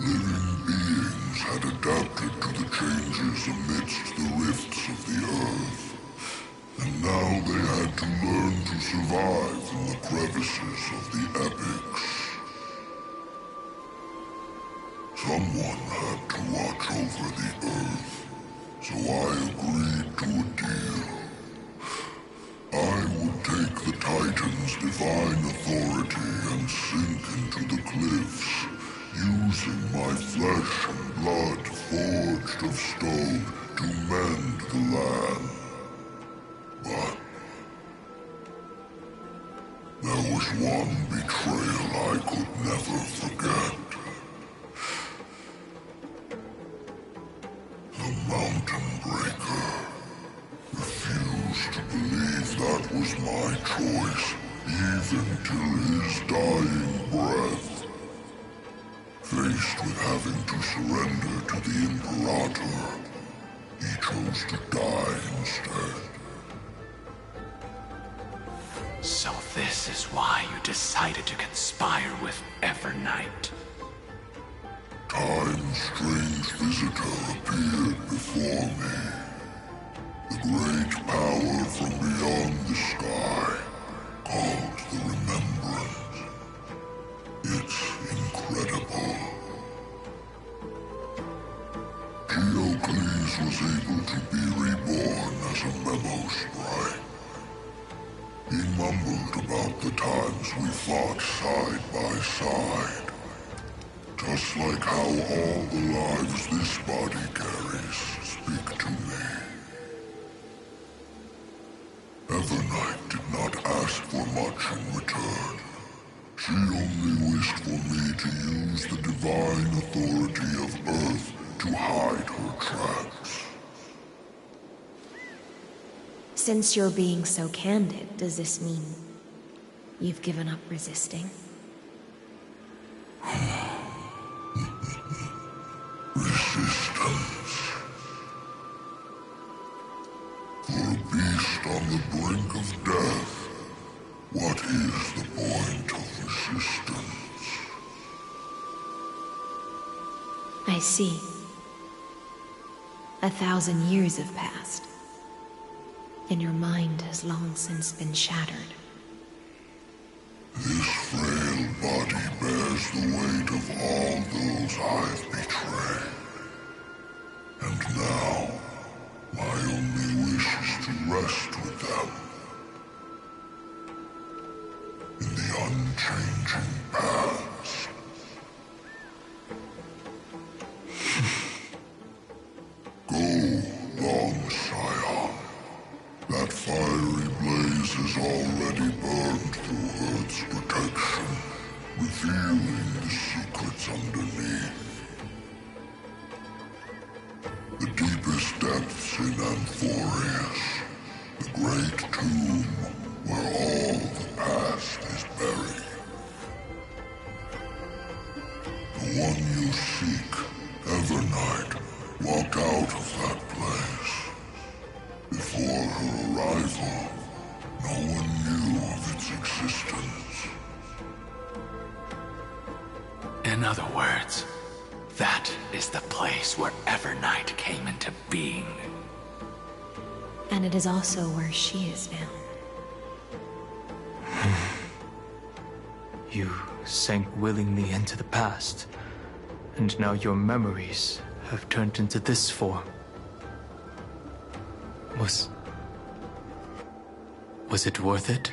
Living beings had adapted to the changes amidst the rifts of the earth, and now they had to learn to survive in the crevices of the epics. Someone had to watch over the earth, so I agreed to a deal. I would take the Titan's divine authority and sink into the cliffs, using my flesh and blood forged of stone to mend the land. But there was one betrayal I could never forget. The Mountain Breaker refused to believe that was my choice, even till his dying breath. Faced with having to surrender to the Imperator, he chose to die instead. So this is why you decided to conspire with Evernight. Time's strange visitor appeared before me. The great power from beyond the sky, called the Remembrance. It's incredible. Geocles was able to be reborn as a memo sprite. He mumbled about the times we fought side by side. Just like how all the lives this body carries speak to me. Evernight did not ask for much in return. She only wished for me to use the divine authority of Earth to hide her tracks. Since you're being so candid, does this mean you've given up resisting? Resistance. For a beast on the brink of death, what is the point of resistance? I see. 1,000 years have passed, and your mind has long since been shattered. This frail body bears the weight of all those I've betrayed. And now, my only wish is to rest with them. In the unchanging past. Go, long Scion. That fiery blaze has already burned through Earth's protection, revealing the secrets underneath. The deepest depths in Amphorius, the great tomb where all the past is buried. The one you seek, Evernight, walked out of that place. Before her arrival, no one knew of its existence. In other words, That is the place where Evernight came into being. And it is also where she is now. You sank willingly into the past, and now your memories have turned into this form. Was it worth it?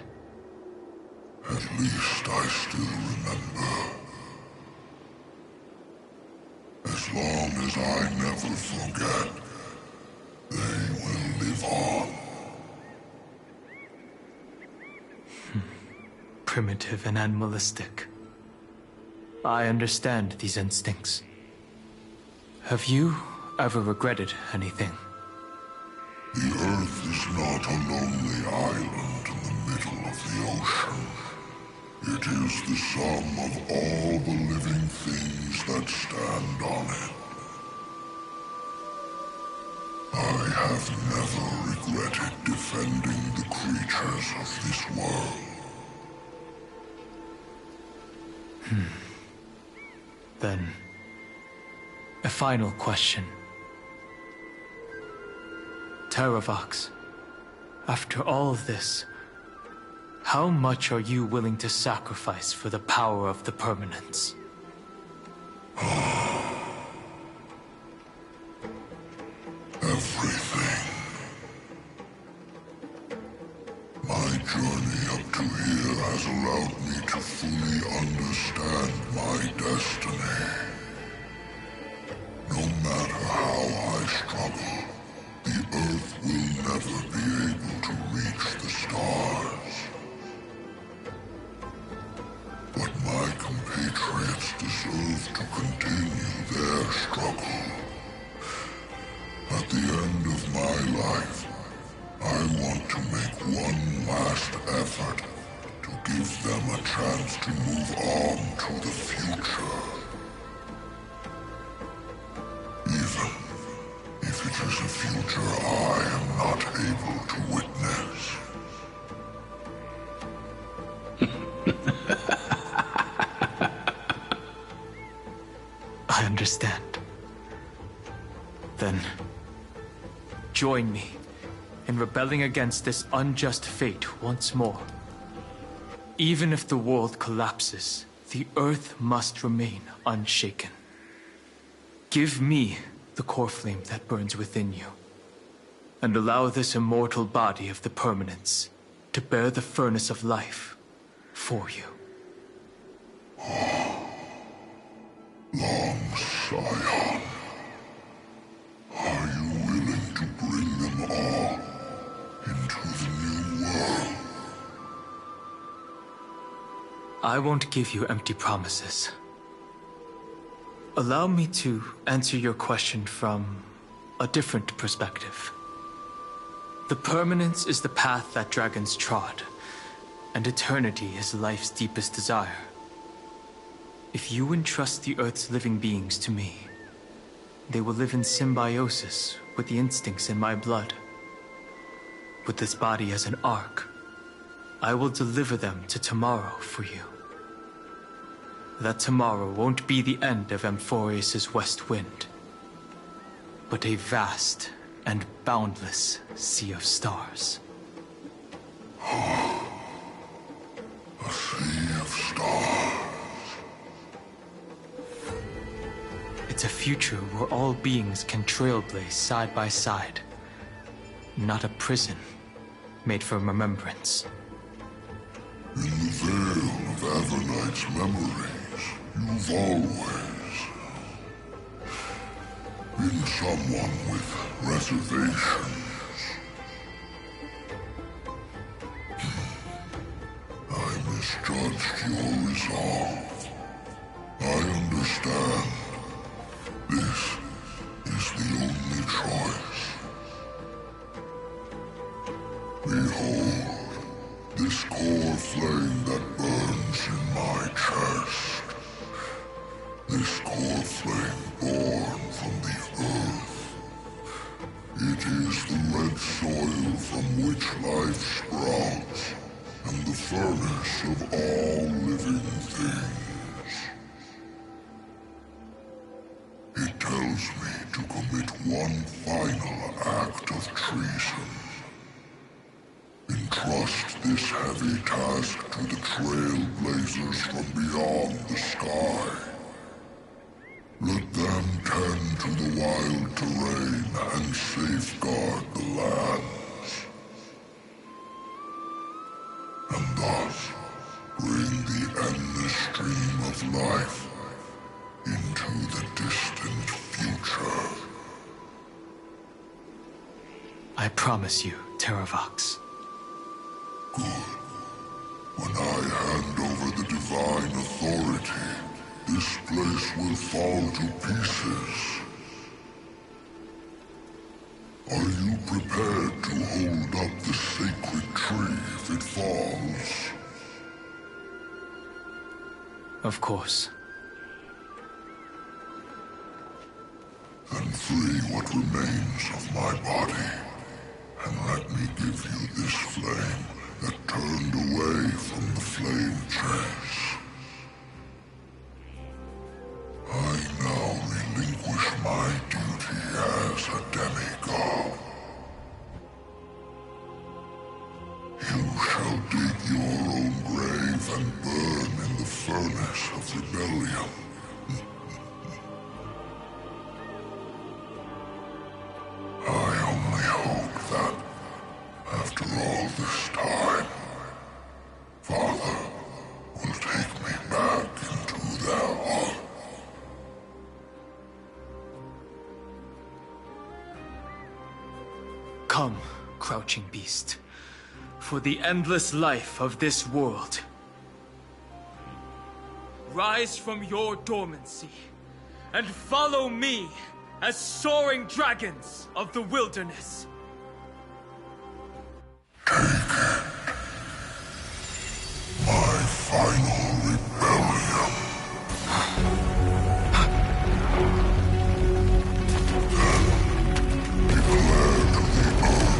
At least I still remember. As long as I never forget, they will live on. Primitive and animalistic. I understand these instincts. Have you ever regretted anything? The Earth is not a lonely island in the middle of the ocean. It is the sum of all the living things that stand on it. I have never regretted defending the creatures of this world. Then, a final question. Terravox, after all of this, how much are you willing to sacrifice for the power of the Permanence? Everything. My journey up to here has allowed me to fully understand my destiny. No matter how I struggle, the Earth will never be able to reach the stars. But my compatriots deserve to continue their struggle. At the end of my life, I want to make one last effort to give them a chance to move on to the future. Even if it is a future I am not able to witness. I understand. Then, join me in rebelling against this unjust fate once more. Even if the world collapses, the Earth must remain unshaken. Give me the core flame that burns within you, and allow this immortal body of the Permanence to bear the furnace of life for you. Long Scion, are you willing to bring them all into the new world? I won't give you empty promises. Allow me to answer your question from a different perspective. The Permanence is the path that dragons trod, and eternity is life's deepest desire. If you entrust the Earth's living beings to me, they will live in symbiosis with the instincts in my blood. With this body as an ark, I will deliver them to tomorrow for you. That tomorrow won't be the end of Amphorius' West Wind, but a vast and boundless sea of stars. A sea of stars. It's a future where all beings can trailblaze side by side. Not a prison made for remembrance. In the veil of Evernight's memories, you've always been someone with reservations. I misjudged your resolve. I understand. This is the only choice. Behold, this core flame that burns in my chest. This core flame born from the earth. It is the red soil from which life sprouts, and the furnace of all living things. one final act of treason. Entrust this heavy task to the Trailblazers from beyond the sky. Let them tend to the wild terrain and safeguard the lands. And thus, bring the endless stream of life into the distant future. I promise you, Terravox. Good. When I hand over the divine authority, this place will fall to pieces. Are you prepared to hold up the sacred tree if it falls? Of course. Then free what remains of my body, and let me give you this flame that turned away from the flame chase. I now relinquish my duty as a demigod. You shall dig your own grave and burn in the furnace of rebellion. I only hope that, after all this time, Father will take me back into their heart. Come, crouching beast, for the endless life of this world. Rise from your dormancy, and follow me as soaring dragons of the wilderness. My final rebellion. Then declare to the earth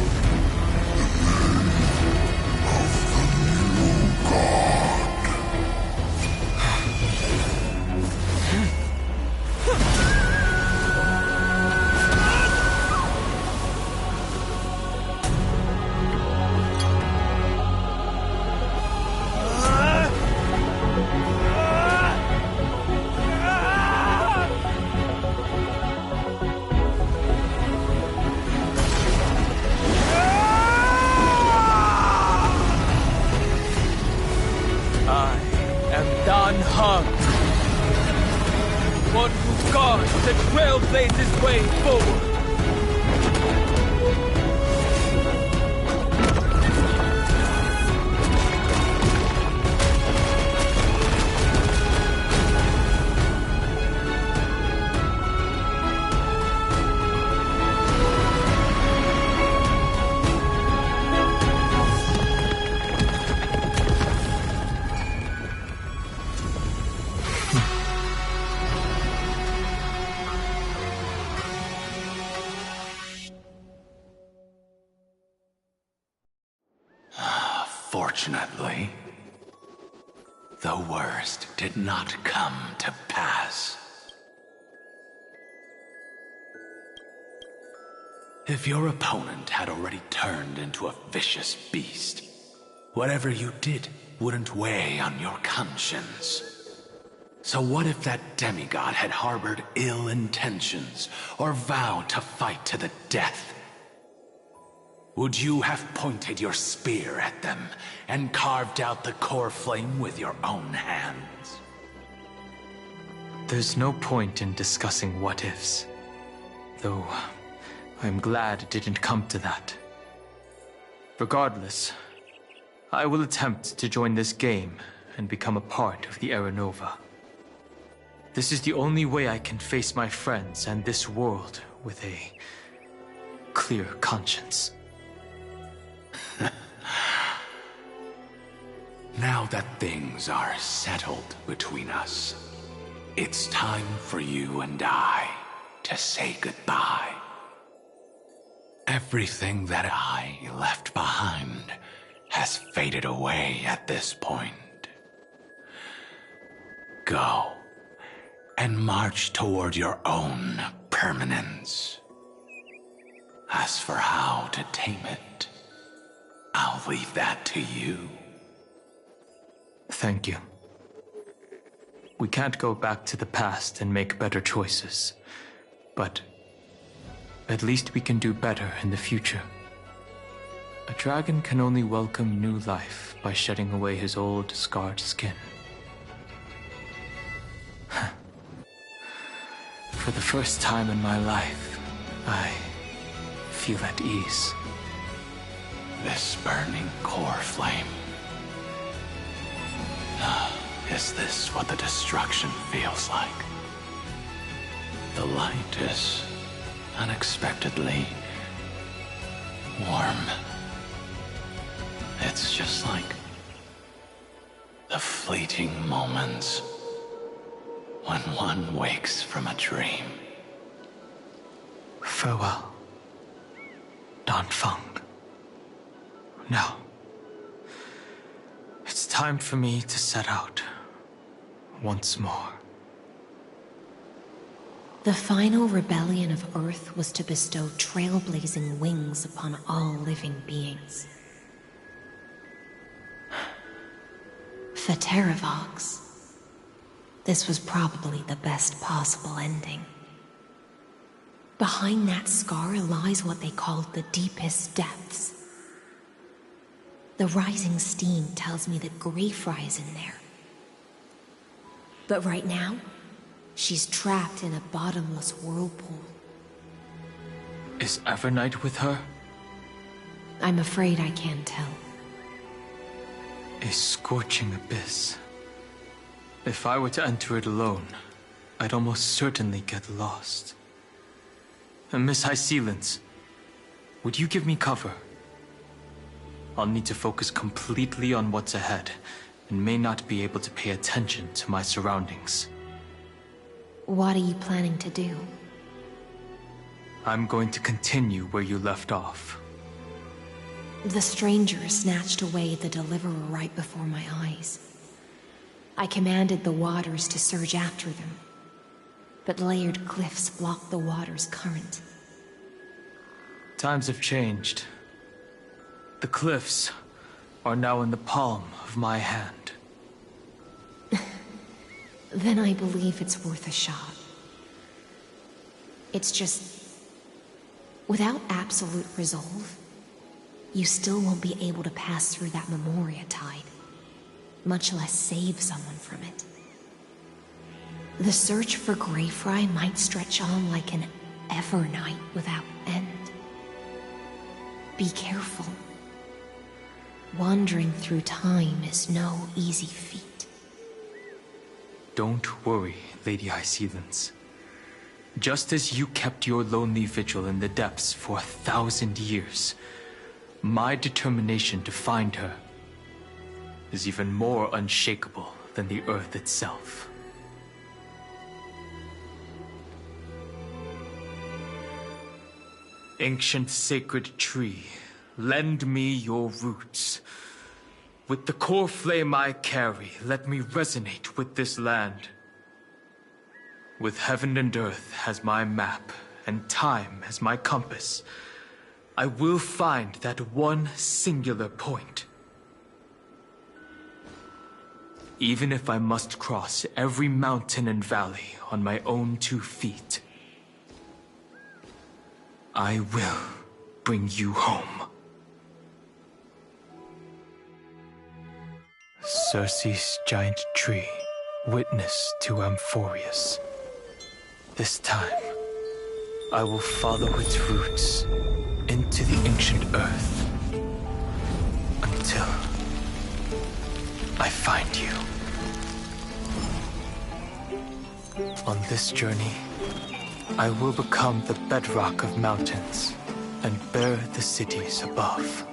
the name of the new god. Dan Heng, one who guards the Trailblazers' way forward. Fortunately, the worst did not come to pass. If your opponent had already turned into a vicious beast, whatever you did wouldn't weigh on your conscience. So what if that demigod had harbored ill intentions or vowed to fight to the death? Would you have pointed your spear at them and carved out the core flame with your own hands? There's no point in discussing what-ifs. Though, I'm glad it didn't come to that. Regardless, I will attempt to join this game and become a part of the Era Nova. This is the only way I can face my friends and this world with a clear conscience. Now that things are settled between us, it's time for you and I to say goodbye. Everything that I left behind has faded away at this point. Go and march toward your own permanence. As for how to tame it, I'll leave that to you. Thank you. We can't go back to the past and make better choices, but at least we can do better in the future. A dragon can only welcome new life by shedding away his old, scarred skin. For the first time in my life, I feel at ease. This burning core flame. Is this what the destruction feels like? The light is unexpectedly warm. It's just like the fleeting moments when one wakes from a dream. Farewell, Danfeng. Now, it's time for me to set out once more. The final rebellion of Earth was to bestow trailblazing wings upon all living beings. For Terravox, this was probably the best possible ending. Behind that scar lies what they called the deepest depths. The rising steam tells me that Greyfry is in there. But right now, she's trapped in a bottomless whirlpool. Is Evernight with her? I'm afraid I can't tell. A scorching abyss. If I were to enter it alone, I'd almost certainly get lost. And Miss High Sealants, would you give me cover? I'll need to focus completely on what's ahead, and may not be able to pay attention to my surroundings. What are you planning to do? I'm going to continue where you left off. The stranger snatched away the Deliverer right before my eyes. I commanded the waters to surge after them, but layered cliffs blocked the water's current. Times have changed. The cliffs are now in the palm of my hand. Then I believe it's worth a shot. It's just, without absolute resolve, you still won't be able to pass through that Memoria tide, much less save someone from it. The search for Greyfry might stretch on like an Evernight without end. Be careful. Wandering through time is no easy feat. Don't worry, Lady High Sealants. Just as you kept your lonely vigil in the depths for 1,000 years, my determination to find her is even more unshakable than the earth itself. Ancient sacred tree, lend me your roots. With the core flame I carry, let me resonate with this land. With heaven and earth as my map, and time as my compass, I will find that one singular point. Even if I must cross every mountain and valley on my own 2 feet, I will bring you home. Circe's giant tree, witness to Amphorius. This time, I will follow its roots into the ancient earth until I find you. On this journey, I will become the bedrock of mountains and bear the cities above.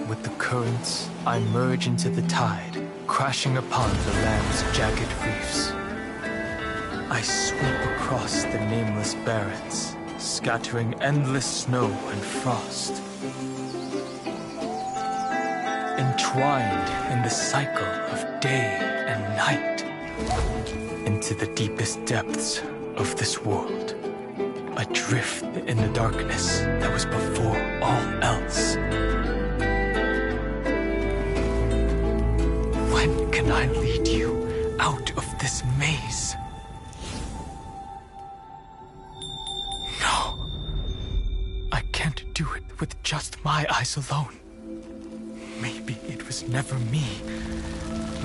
With the currents, I merge into the tide, crashing upon the land's jagged reefs. I sweep across the nameless barrens, scattering endless snow and frost. Entwined in the cycle of day and night, into the deepest depths of this world. Adrift in the darkness that was before all else. When can I lead you out of this maze? No. I can't do it with just my eyes alone. Maybe it was never me.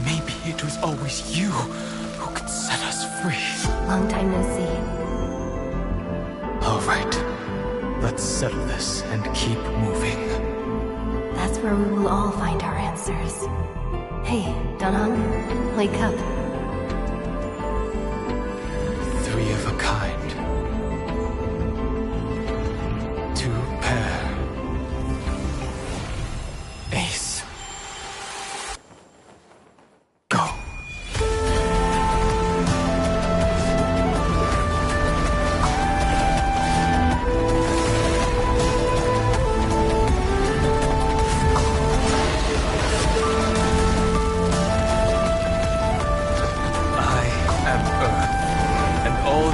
Maybe it was always you who could set us free. Long time no see. All right. Let's settle this and keep moving. That's where we will all find our answers. Hey, Danhong, wake up. 3 of a kind. 2 pair. Ace. Go.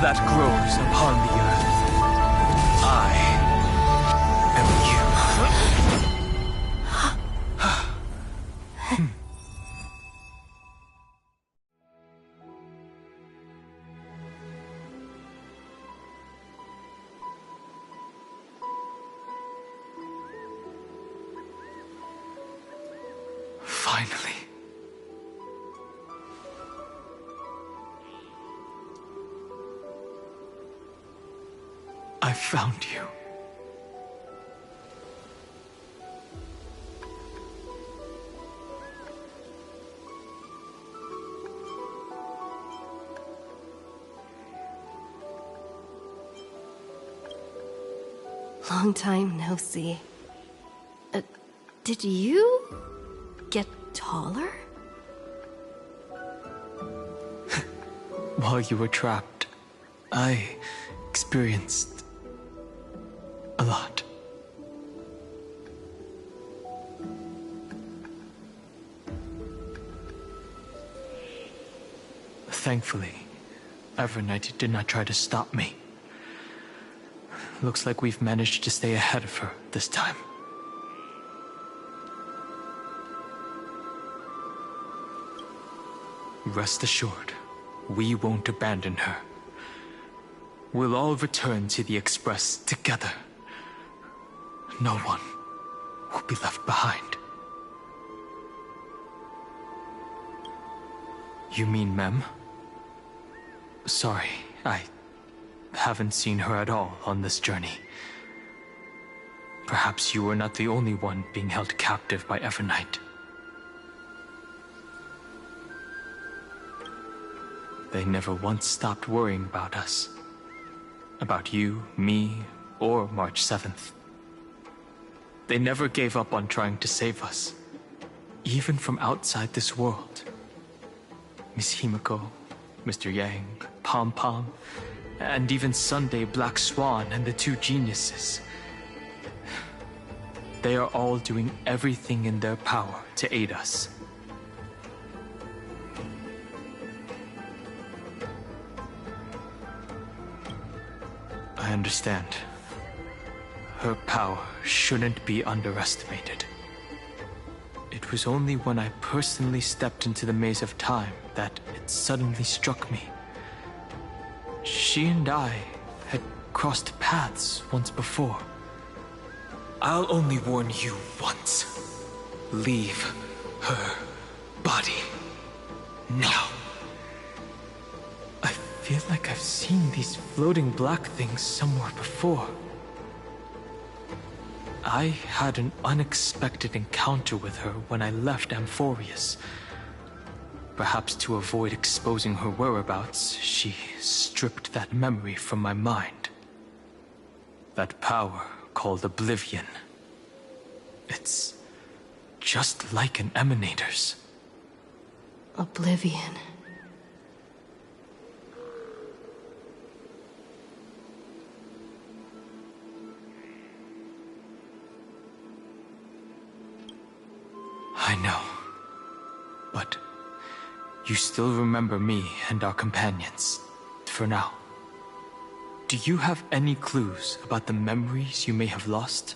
That grows upon the earth. I am you. Finally. I found you. Long time no see. Did you get taller? While you were trapped, I experienced a lot. Thankfully, Evernight did not try to stop me. Looks like we've managed to stay ahead of her this time. Rest assured, we won't abandon her. We'll all return to the Express together. No one will be left behind. You mean Mem? Sorry, I haven't seen her at all on this journey. Perhaps you were not the only one being held captive by Evernight. They never once stopped worrying about us. About you, me, or March 7th. They never gave up on trying to save us, even from outside this world. Miss Himiko, Mr. Yang, Pom Pom, and even Sunday Black Swan and the 2 geniuses. They are all doing everything in their power to aid us. I understand. Her power shouldn't be underestimated. It was only when I personally stepped into the maze of time that it suddenly struck me. She and I had crossed paths once before. I'll only warn you once. Leave her body now. I feel like I've seen these floating black things somewhere before. I had an unexpected encounter with her when I left Amphorius. Perhaps to avoid exposing her whereabouts, she stripped that memory from my mind. That power called Oblivion. It's just like an Emanator's. Oblivion. I know. But you still remember me and our companions, for now. Do you have any clues about the memories you may have lost?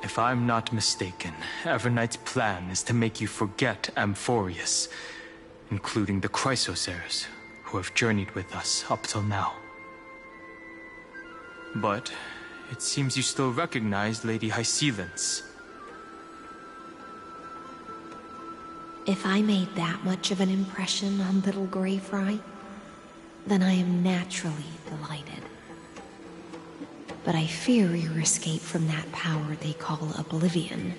If I'm not mistaken, Everknight's plan is to make you forget Amphorius, including the Chrysosaurs, who have journeyed with us up till now. But it seems you still recognize Lady Hysealence. If I made that much of an impression on little Greyfry, then I am naturally delighted. But I fear your escape from that power they call Oblivion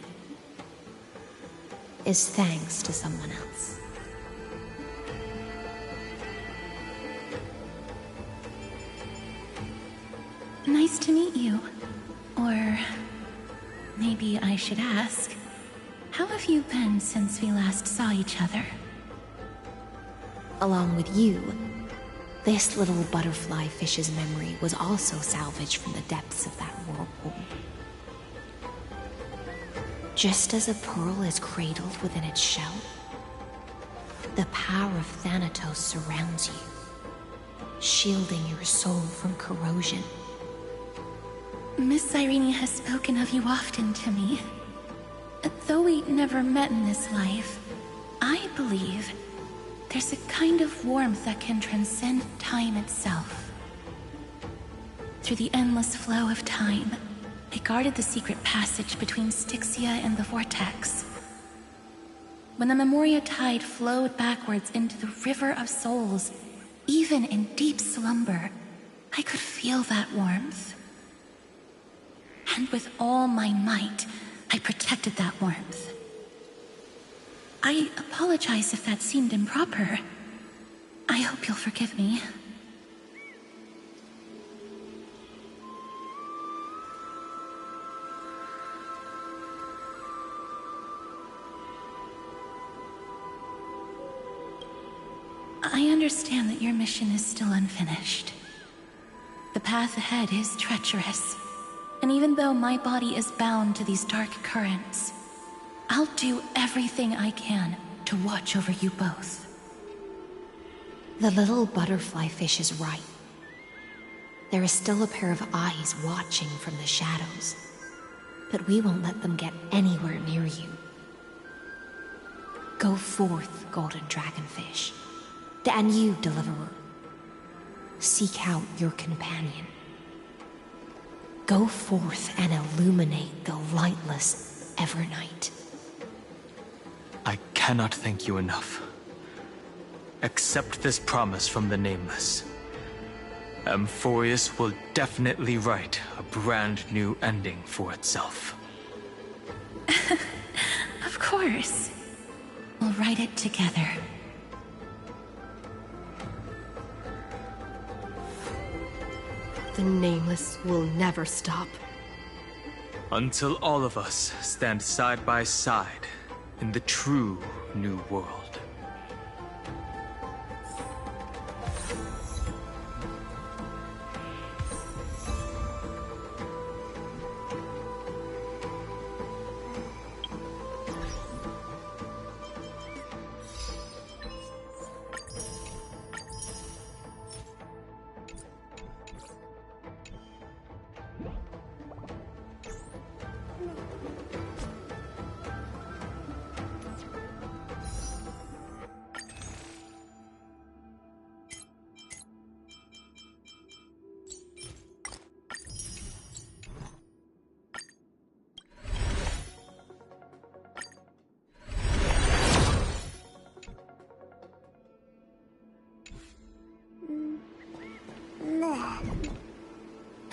is thanks to someone else. Nice to meet you. Or maybe I should ask, how have you been since we last saw each other? Along with you, this little butterfly fish's memory was also salvaged from the depths of that whirlpool. Just as a pearl is cradled within its shell, the power of Thanatos surrounds you, shielding your soul from corrosion. Miss Irene has spoken of you often to me. Though we never met in this life, I believe there's a kind of warmth that can transcend time itself. Through the endless flow of time, I guarded the secret passage between Styxia and the Vortex. When the Memoria tide flowed backwards into the River of Souls, even in deep slumber, I could feel that warmth. And with all my might, I protected that warmth. I apologize if that seemed improper. I hope you'll forgive me. I understand that your mission is still unfinished. The path ahead is treacherous, and even though my body is bound to these dark currents, I'll do everything I can to watch over you both. The little butterfly fish is right. There is still a pair of eyes watching from the shadows, but we won't let them get anywhere near you. Go forth, golden dragonfish, and you, deliverer. Seek out your companion. Go forth and illuminate the lightless Evernight. I cannot thank you enough. Accept this promise from the Nameless. Amphorius will definitely write a brand new ending for itself. Of course. We'll write it together. The Nameless will never stop. Until all of us stand side by side in the true New World.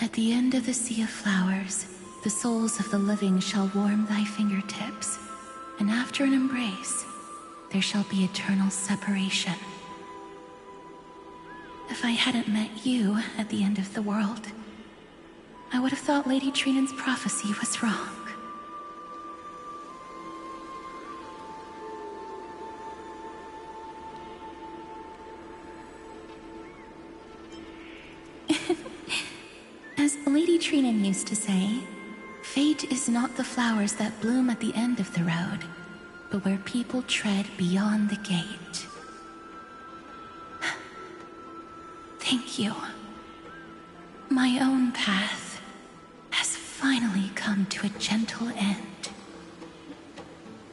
At the end of the Sea of Flowers, the souls of the living shall warm thy fingertips, and after an embrace, there shall be eternal separation. If I hadn't met you at the end of the world, I would have thought Lady Trinan's prophecy was wrong. As Lady Trinan used to say, fate is not the flowers that bloom at the end of the road, but where people tread beyond the gate. Thank you. My own path has finally come to a gentle end.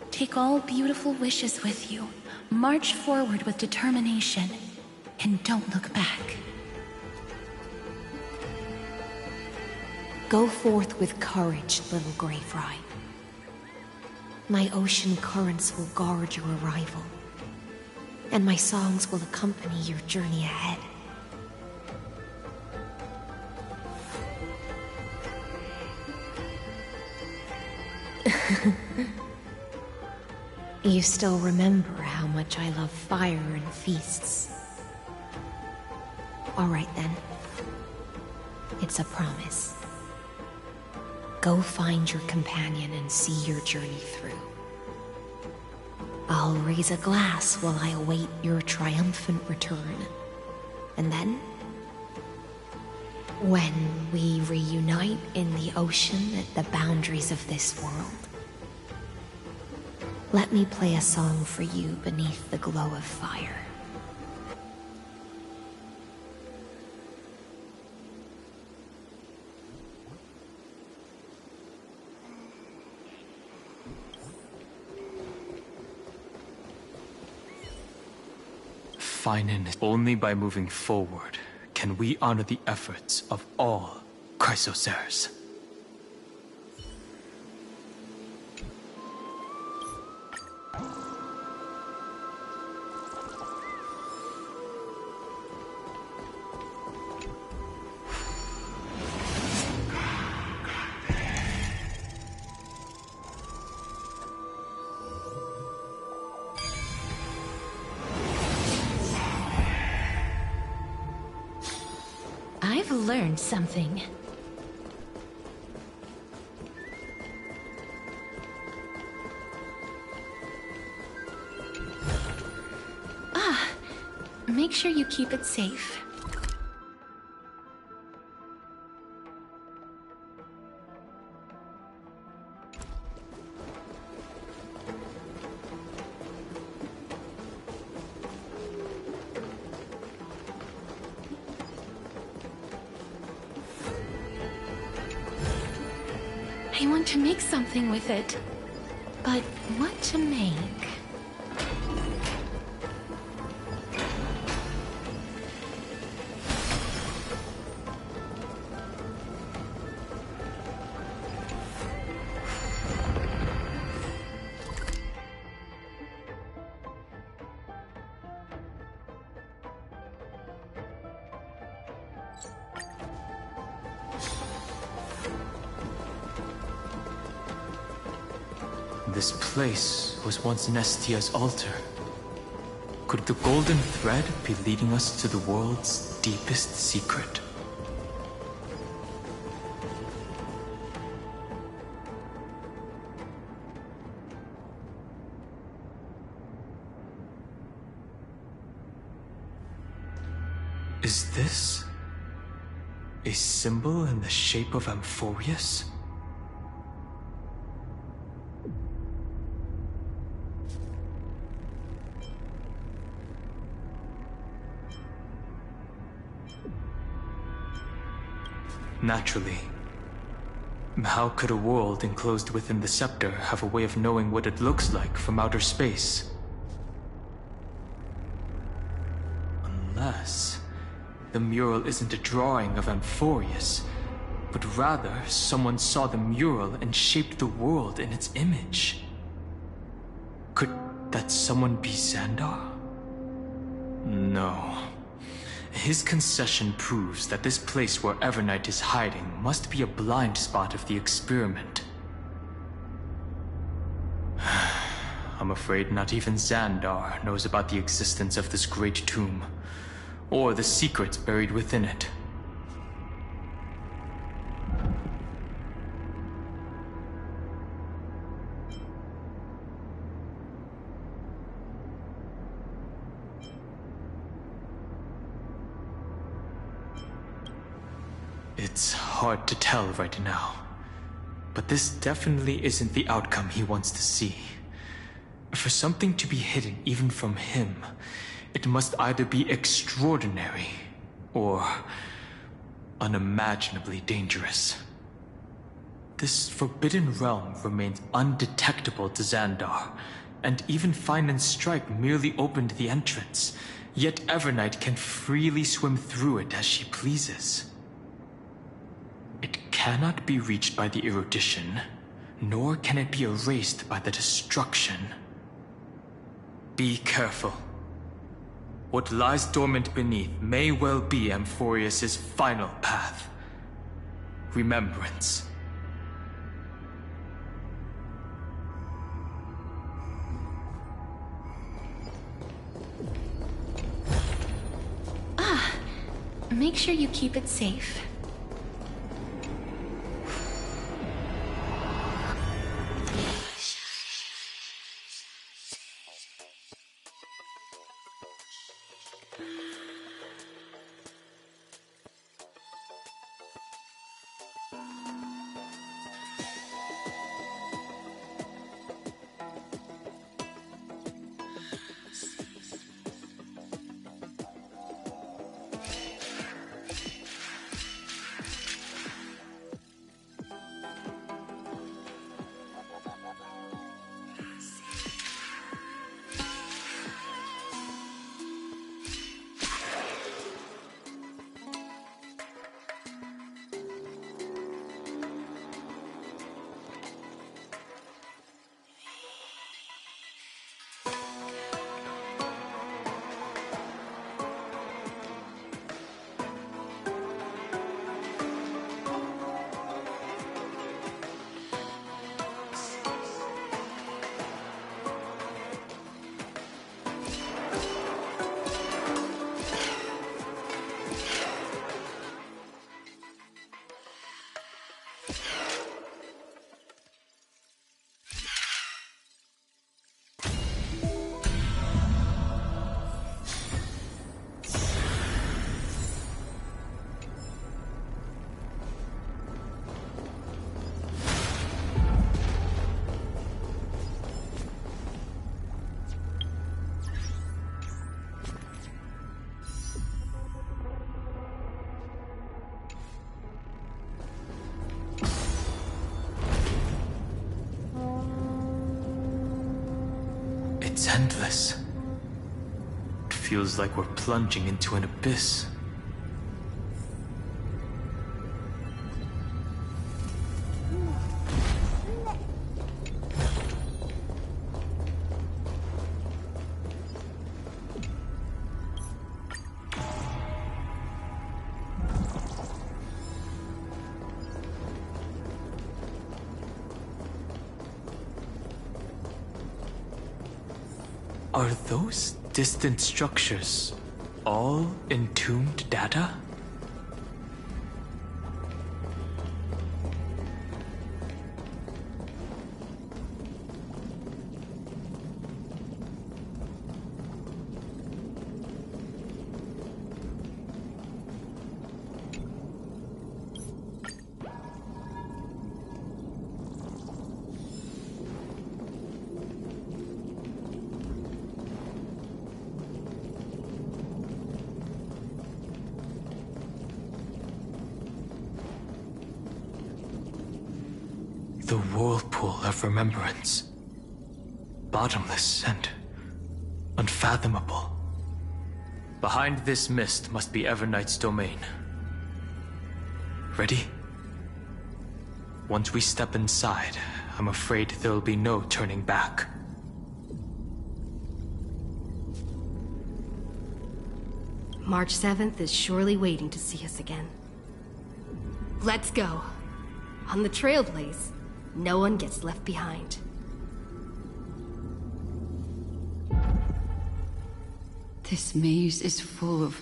Take all beautiful wishes with you, march forward with determination, and don't look back. Go forth with courage, little Grey Fry. My ocean currents will guard your arrival, and my songs will accompany your journey ahead. You still remember how much I love fire and feasts. All right then. It's a promise. Go find your companion and see your journey through. I'll raise a glass while I await your triumphant return. And then, when we reunite in the ocean at the boundaries of this world, let me play a song for you beneath the glow of fire. Finan, only by moving forward can we honor the efforts of all Chrysoceres. I've learned something. Make sure you keep it safe. I want to make something with it, but what to make? This place was once Nestia's altar. Could the golden thread be leading us to the world's deepest secret? Is this a symbol in the shape of Amphorius? Naturally. How could a world enclosed within the scepter have a way of knowing what it looks like from outer space? Unless the mural isn't a drawing of Amphorius, but rather someone saw the mural and shaped the world in its image. Could that someone be Xandar? No. His concession proves that this place where Evernight is hiding must be a blind spot of the experiment. I'm afraid not even Xandar knows about the existence of this great tomb, or the secrets buried within it. It's hard to tell right now, but this definitely isn't the outcome he wants to see. For something to be hidden even from him, it must either be extraordinary or unimaginably dangerous. This forbidden realm remains undetectable to Xandar, and even Fine and Strike merely opened the entrance, yet Evernight can freely swim through it as she pleases. It cannot be reached by the erudition, nor can it be erased by the destruction. Be careful. What lies dormant beneath may well be Amphorius' final path. Remembrance. Make sure you keep it safe. It's endless. It feels like we're plunging into an abyss. Are those distant structures all entombed data? The whirlpool of remembrance. Bottomless and unfathomable. Behind this mist must be Evernight's domain. Ready? Once we step inside, I'm afraid there'll be no turning back. March 7th is surely waiting to see us again. Let's go. On the Trailblaze, no one gets left behind. This maze is full of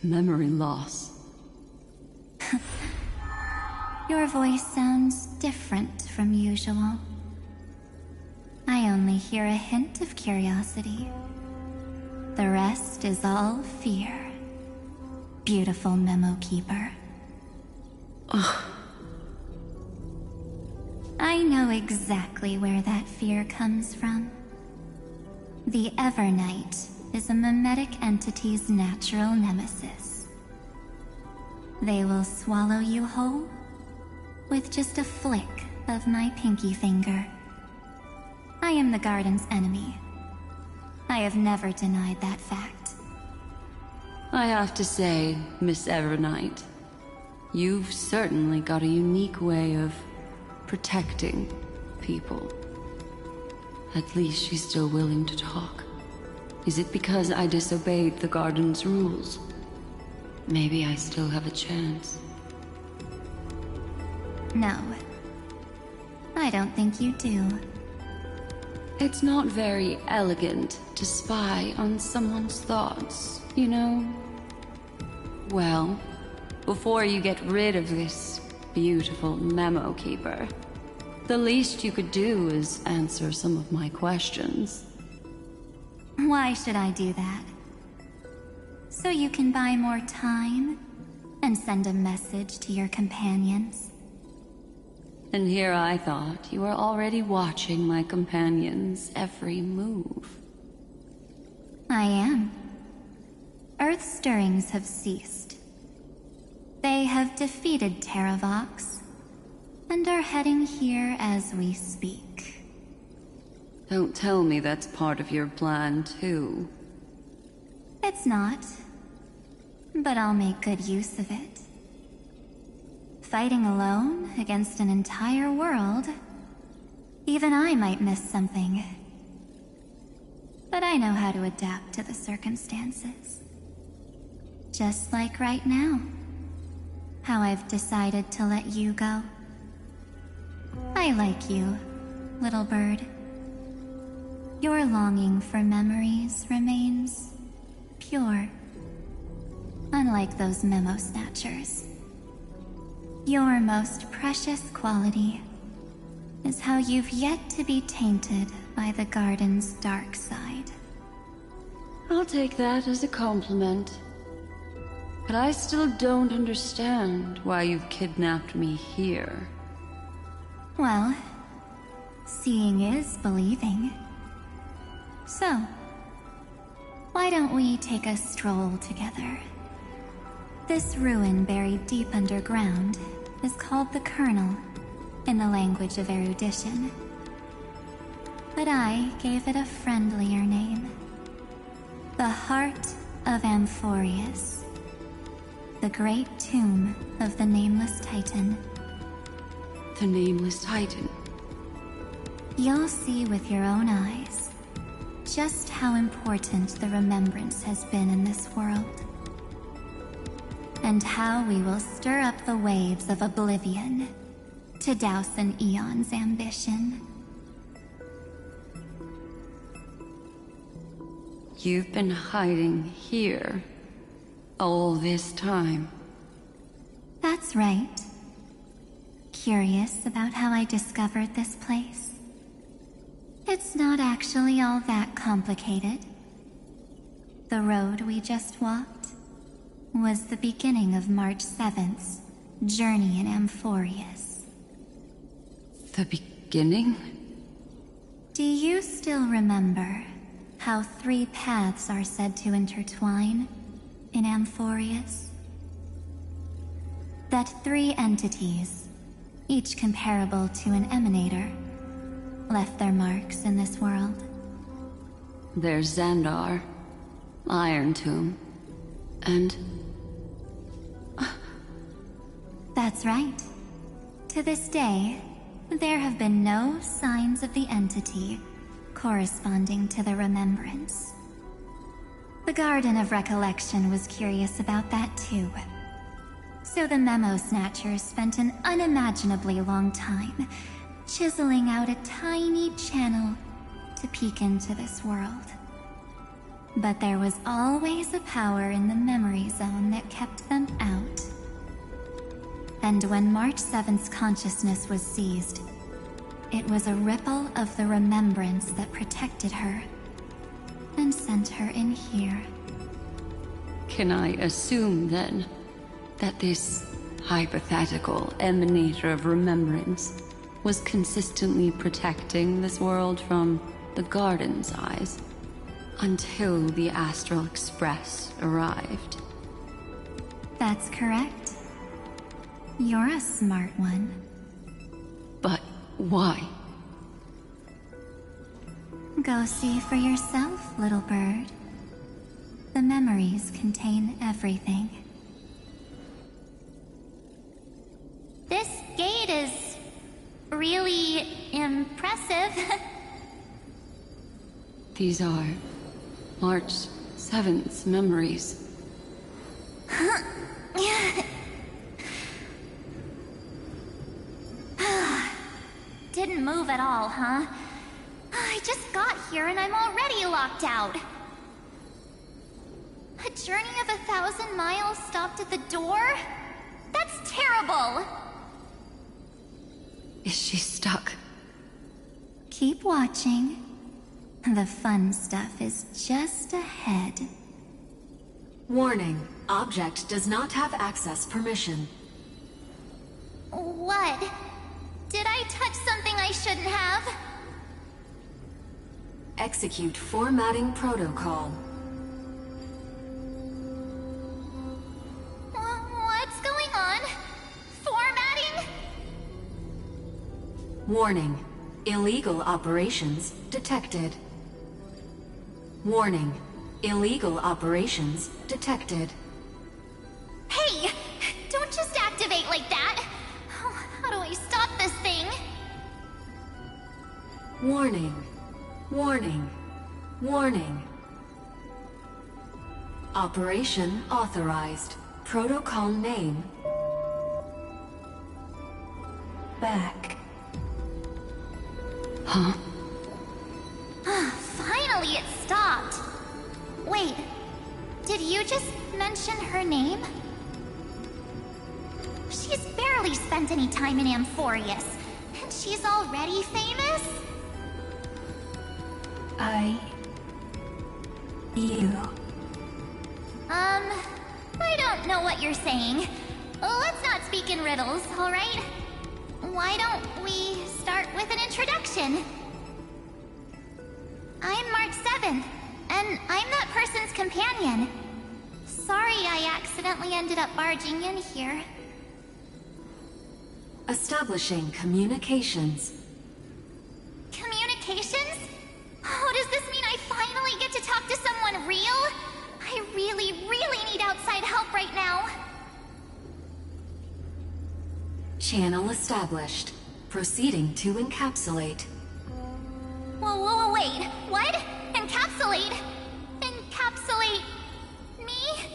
memory loss. Your voice sounds different from usual. I only hear a hint of curiosity. The rest is all fear. Beautiful Memo Keeper. Ugh. I know exactly where that fear comes from. The Evernight is a mimetic entity's natural nemesis. They will swallow you whole with just a flick of my pinky finger. I am the garden's enemy. I have never denied that fact. I have to say, Miss Evernight, you've certainly got a unique way of protecting people. At least she's still willing to talk. Is it because I disobeyed the garden's rules? Maybe I still have a chance. No. I don't think you do. It's not very elegant to spy on someone's thoughts, you know? Well, before you get rid of this beautiful memo keeper, the least you could do is answer some of my questions. Why should I do that? So you can buy more time and send a message to your companions? And here I thought you were already watching my companions' every move. I am. Earth's stirrings have ceased. They have defeated Terravox and are heading here as we speak. Don't tell me that's part of your plan, too. It's not, but I'll make good use of it. Fighting alone against an entire world, even I might miss something. But I know how to adapt to the circumstances. Just like right now, how I've decided to let you go. I like you, little bird. Your longing for memories remains pure, unlike those memo snatchers. Your most precious quality is how you've yet to be tainted by the garden's dark side. I'll take that as a compliment. But I still don't understand why you've kidnapped me here. Well, seeing is believing. So, why don't we take a stroll together? This ruin buried deep underground is called the Kernel, in the language of erudition. But I gave it a friendlier name. The Heart of Amphorius. The great tomb of the Nameless Titan. The Nameless Titan? You'll see with your own eyes just how important the remembrance has been in this world. And how we will stir up the waves of oblivion to douse an eon's ambition. You've been hiding here all this time. That's right. Curious about how I discovered this place? It's not actually all that complicated. The road we just walked was the beginning of March 7th's journey in Amphorius. The beginning? Do you still remember how 3 paths are said to intertwine in Amphorius? That 3 entities, each comparable to an emanator, left their marks in this world. There's Xandar, Iron Tomb, and... That's right. To this day, there have been no signs of the entity corresponding to the remembrance. The Garden of Recollection was curious about that too. So the Memo Snatchers spent an unimaginably long time chiseling out a tiny channel to peek into this world. But there was always a power in the memory zone that kept them out. And when March 7th's consciousness was seized, it was a ripple of the remembrance that protected her and sent her in here. Can I assume, then, that this hypothetical emanator of remembrance was consistently protecting this world from the Garden's eyes? Until the Astral Express arrived. That's correct. You're a smart one. But why? Go see for yourself, little bird. The memories contain everything. This gate is really impressive. These are March 7th's memories. Didn't move at all, huh? I just got here and I'm already locked out. A journey of 1,000 miles stopped at the door? That's terrible! Is she stuck? Keep watching. The fun stuff is just ahead. Warning. Object does not have access permission. What? Did I touch something I shouldn't have? Execute formatting protocol. What's going on? Formatting? Warning. Illegal operations detected. Warning. Illegal operations detected. Hey! Don't just activate like that! How do I stop this thing? Warning. Warning. Warning. Operation authorized. Protocol name. Back. Huh? Finally it stopped! Wait, did you just mention her name? She's barely spent any time in Amphorius, and she's already famous? You. I don't know what you're saying. Let's not speak in riddles, alright? Why don't we start with an introduction? I'm March 7th, and I'm that person's companion. Sorry I accidentally ended up barging in here. Establishing communications. Communications? Oh, does this mean I finally get to talk to someone real? I really need outside help right now. Channel established. Proceeding to encapsulate. Whoa, wait. What? Encapsulate? Encapsulate me?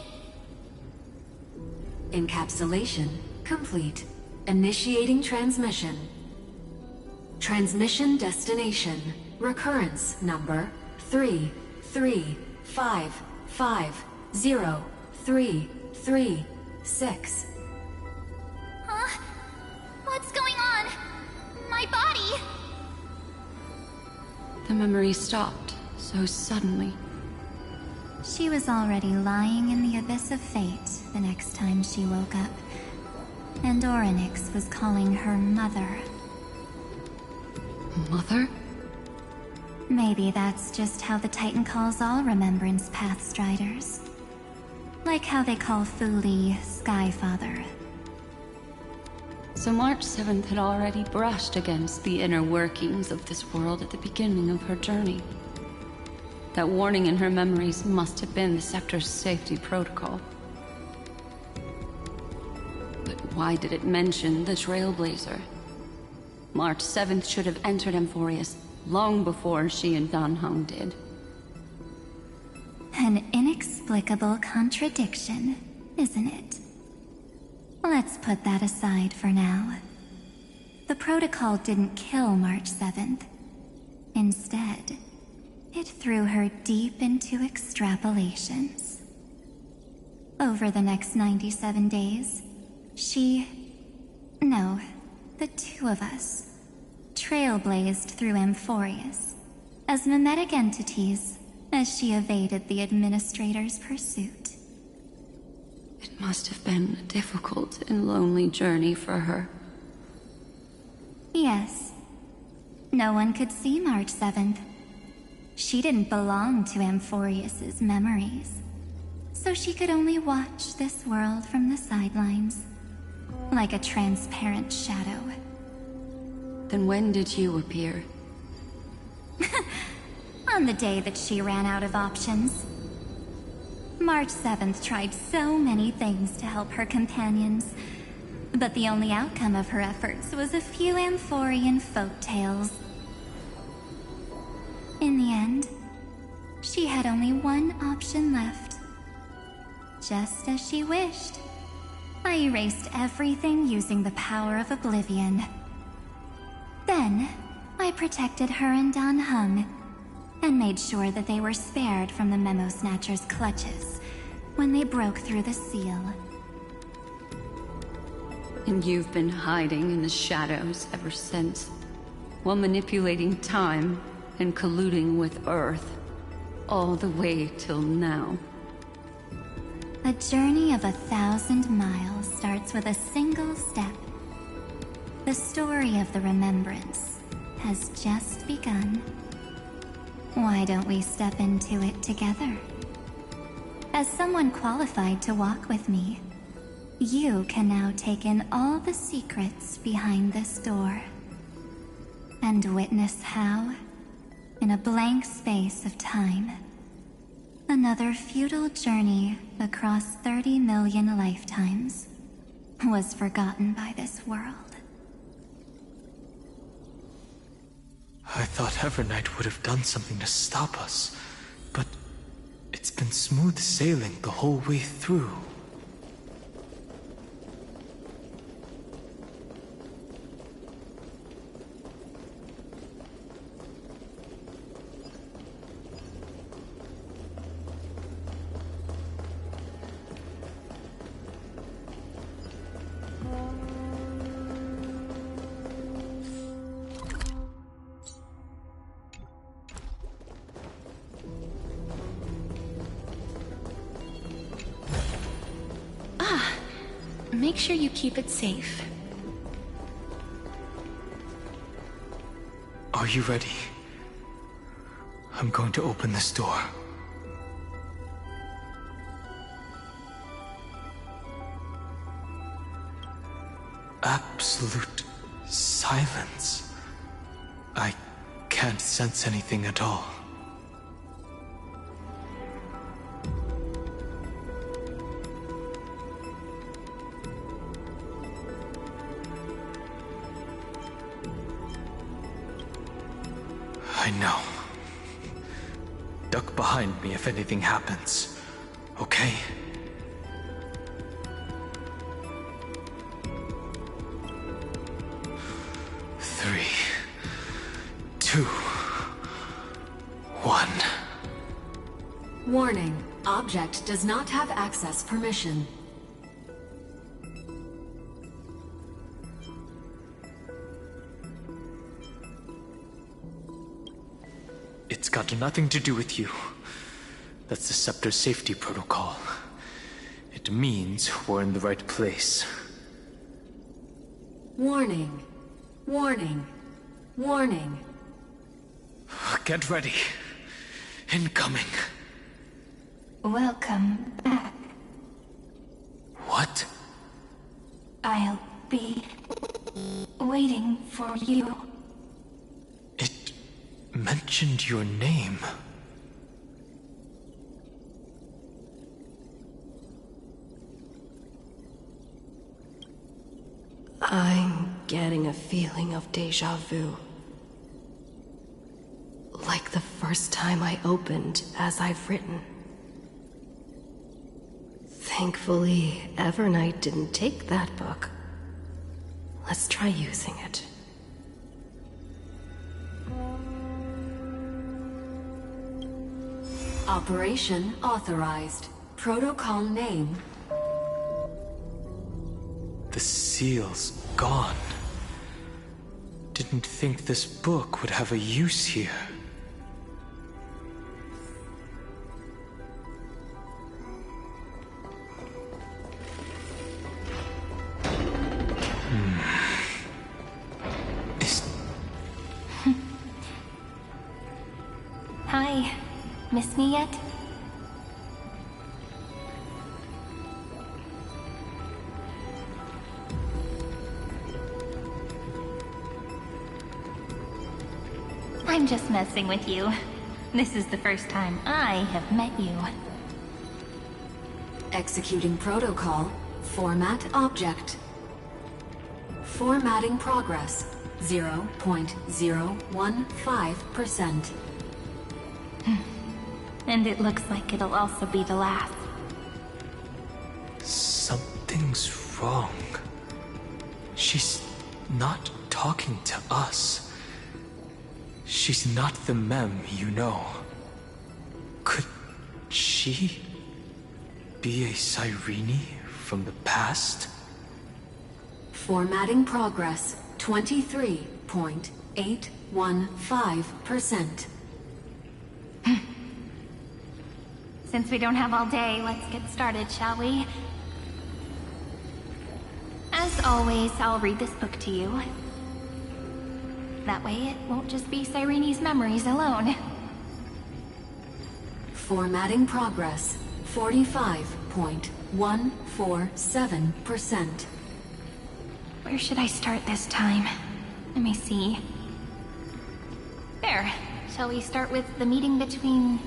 Encapsulation complete. Initiating transmission. Transmission destination. Recurrence number 335503336. Huh? What's going on? My body? The memory stopped so suddenly. She was already lying in the abyss of fate the next time she woke up. And Orynyx was calling her mother. Mother? Maybe that's just how the Titan calls all Remembrance Pathstriders. Like how they call Thule Skyfather. So March 7th had already brushed against the inner workings of this world at the beginning of her journey. That warning in her memories must have been the Sector's safety protocol. But why did it mention the Trailblazer? March 7th should have entered Amphorius long before she and Dan Heng did. An inexplicable contradiction, isn't it? Let's put that aside for now. The protocol didn't kill March 7th. Instead, it threw her deep into extrapolations. Over the next 97 days, no, the two of us, trailblazed through Amphorius as mimetic entities as she evaded the Administrator's pursuit. It must have been a difficult and lonely journey for her. Yes. No one could see March 7th. She didn't belong to Amphorius's memories, so she could only watch this world from the sidelines, like a transparent shadow. Then when did you appear? On the day that she ran out of options. March 7th tried so many things to help her companions, but the only outcome of her efforts was a few Amphorian folk tales. In the end, she had only one option left. Just as she wished, I erased everything using the power of oblivion. Then, I protected her and Dan Heng, and made sure that they were spared from the Memo Snatcher's clutches when they broke through the seal. And you've been hiding in the shadows ever since, while manipulating time and colluding with Earth, all the way till now. A journey of 1,000 miles starts with a single step. The story of the Remembrance has just begun. Why don't we step into it together? As someone qualified to walk with me, you can now take in all the secrets behind this door, and witness how, in a blank space of time, another futile journey across 30 million lifetimes was forgotten by this world. I thought Evernight would have done something to stop us, but it's been smooth sailing the whole way through. Make sure you keep it safe. Are you ready? I'm going to open this door. Absolute silence. I can't sense anything at all. I know. Duck behind me if anything happens, okay? Three, 2, 1. Warning. Object does not have access permission. It's got nothing to do with you. That's the Scepter safety protocol. It means we're in the right place. Warning. Warning. Warning. Get ready. Incoming. Welcome back. What? I'll be waiting for you. It mentioned your name. I'm getting a feeling of déjà vu. Like the first time I opened as I've written. Thankfully, Evernight didn't take that book. Let's try using it. Operation authorized. Protocol name. The seal's gone. Didn't think this book would have a use here. Hi. Miss me yet? I'm just messing with you. This is the first time I have met you. Executing protocol. Format object. Formatting progress. 0.015%. And it looks like it'll also be the last. Something's wrong. She's not talking to us. She's not the Mem you know. Could she be a Cyrene from the past? Formatting progress. 23.815%. Since we don't have all day, let's get started, shall we? As always, I'll read this book to you. That way it won't just be Cyrene's memories alone. Formatting progress. 45.147%. Where should I start this time? Let me see. There. Shall we start with the meeting between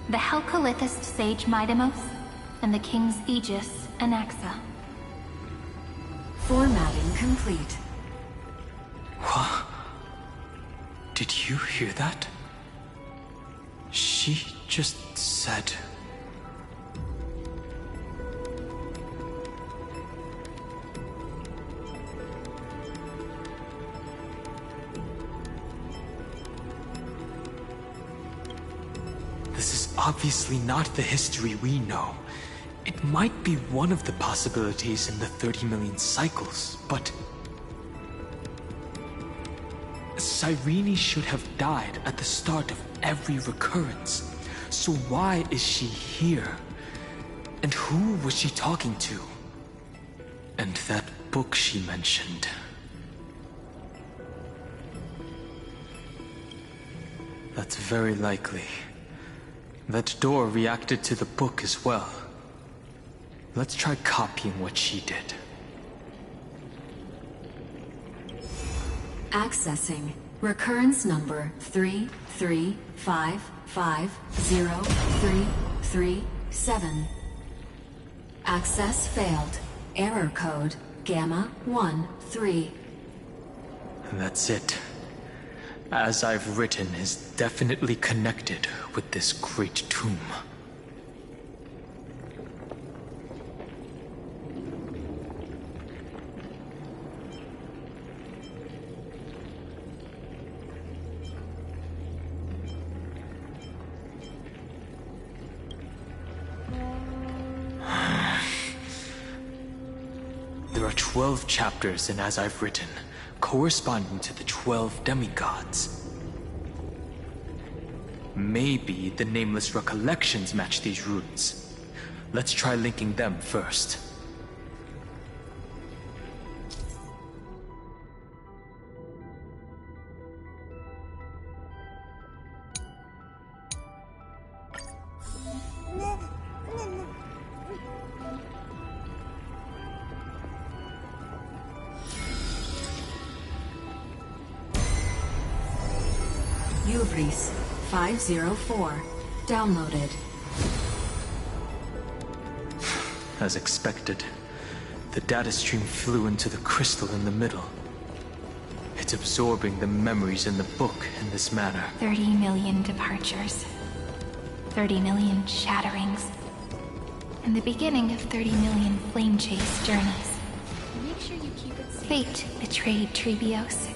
the Helcolithist sage Midamos and the King's Aegis, Anaxa? Formatting complete. What? Did you hear that? She just said... This is obviously not the history we know. It might be one of the possibilities in the 30 million cycles, but... Cyrene should have died at the start of every recurrence. So why is she here? And who was she talking to? And that book she mentioned. That's very likely. That door reacted to the book as well. Let's try copying what she did. Accessing. Recurrence number 335503337. Access failed. Error code Gamma 13. That's it. As I've written, is definitely connected with this great tomb. There are 12 chapters in As I've Written, corresponding to the 12 demigods. Maybe the Nameless Recollections match these runes. Let's try linking them first. Uvris 504. Downloaded. As expected, the data stream flew into the crystal in the middle. It's absorbing the memories in the book in this manner. 30 million departures. 30 million shatterings. And the beginning of 30 million flame chase journeys. Make sure you keep it safe. Fate betrayed Trebios.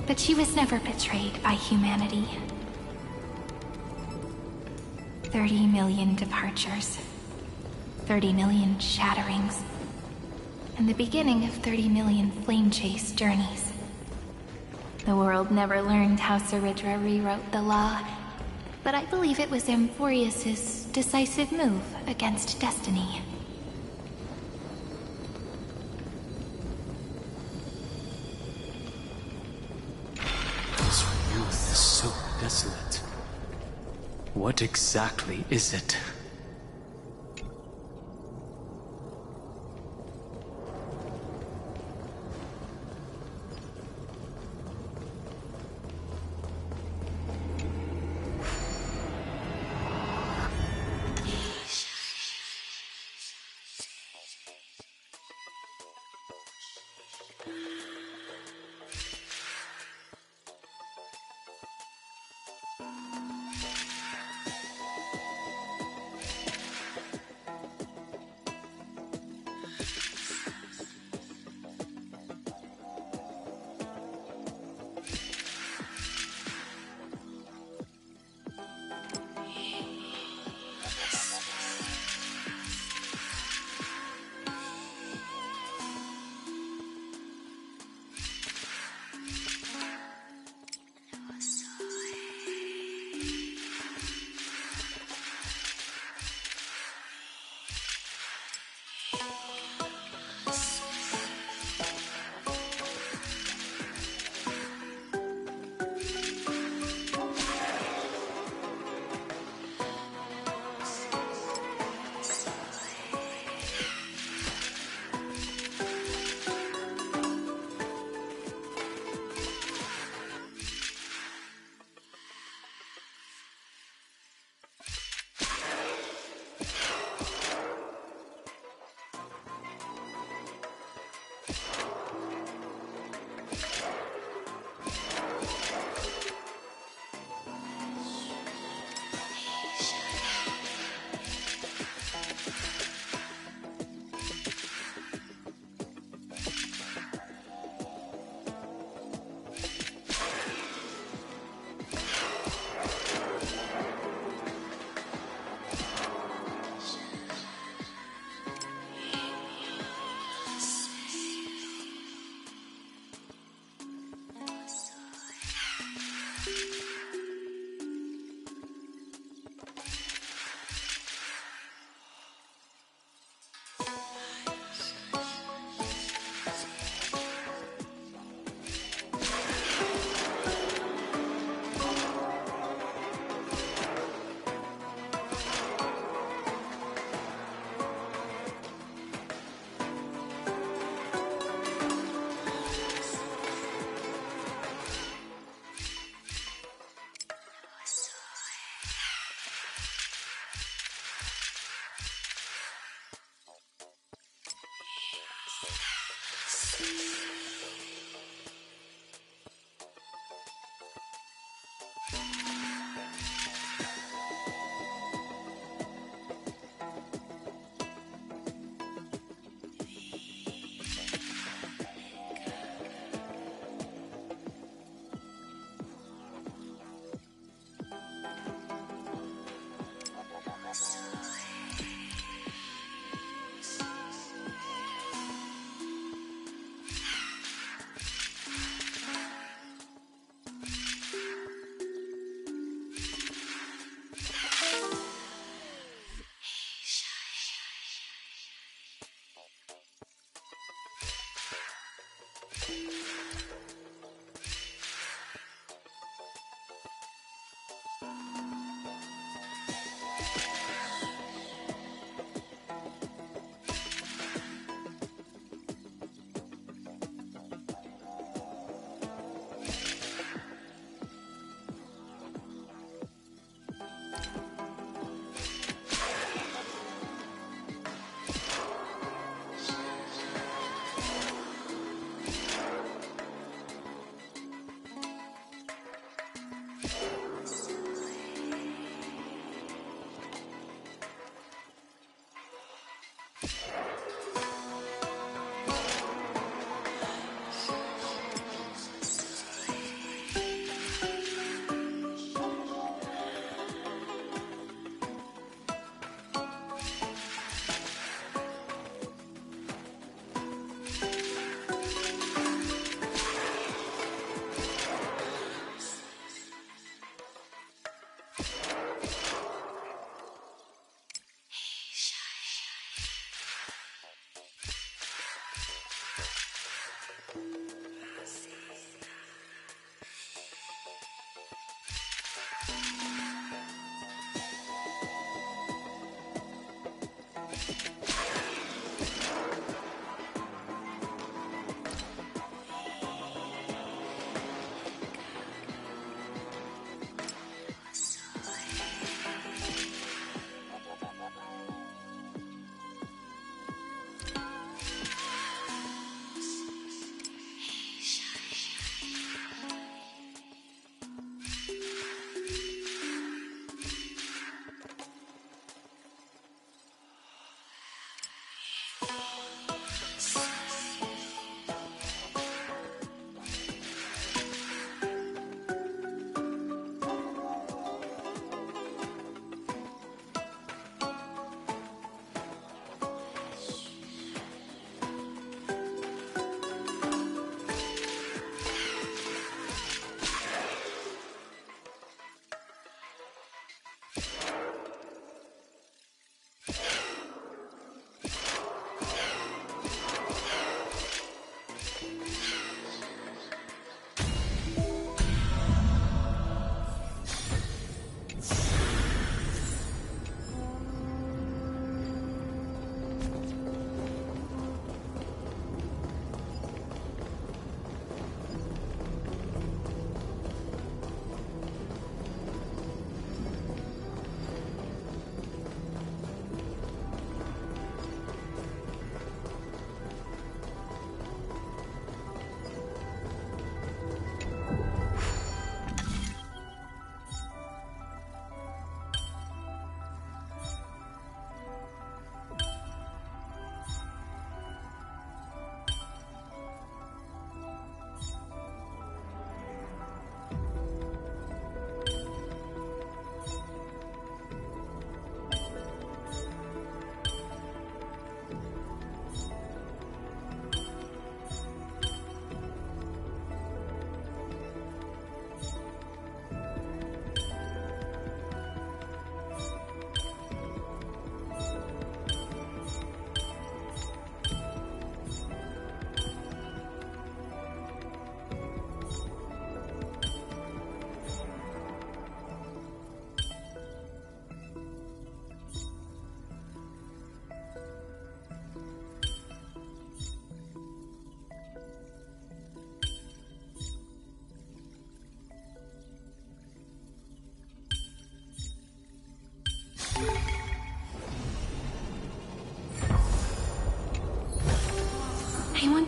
But she was never betrayed by humanity. 30 million departures. 30 million shatterings. And the beginning of 30 million flame chase journeys. The world never learned how Saridra rewrote the law, but I believe it was Amphorius's decisive move against destiny. This youth is so desolate. What exactly is it?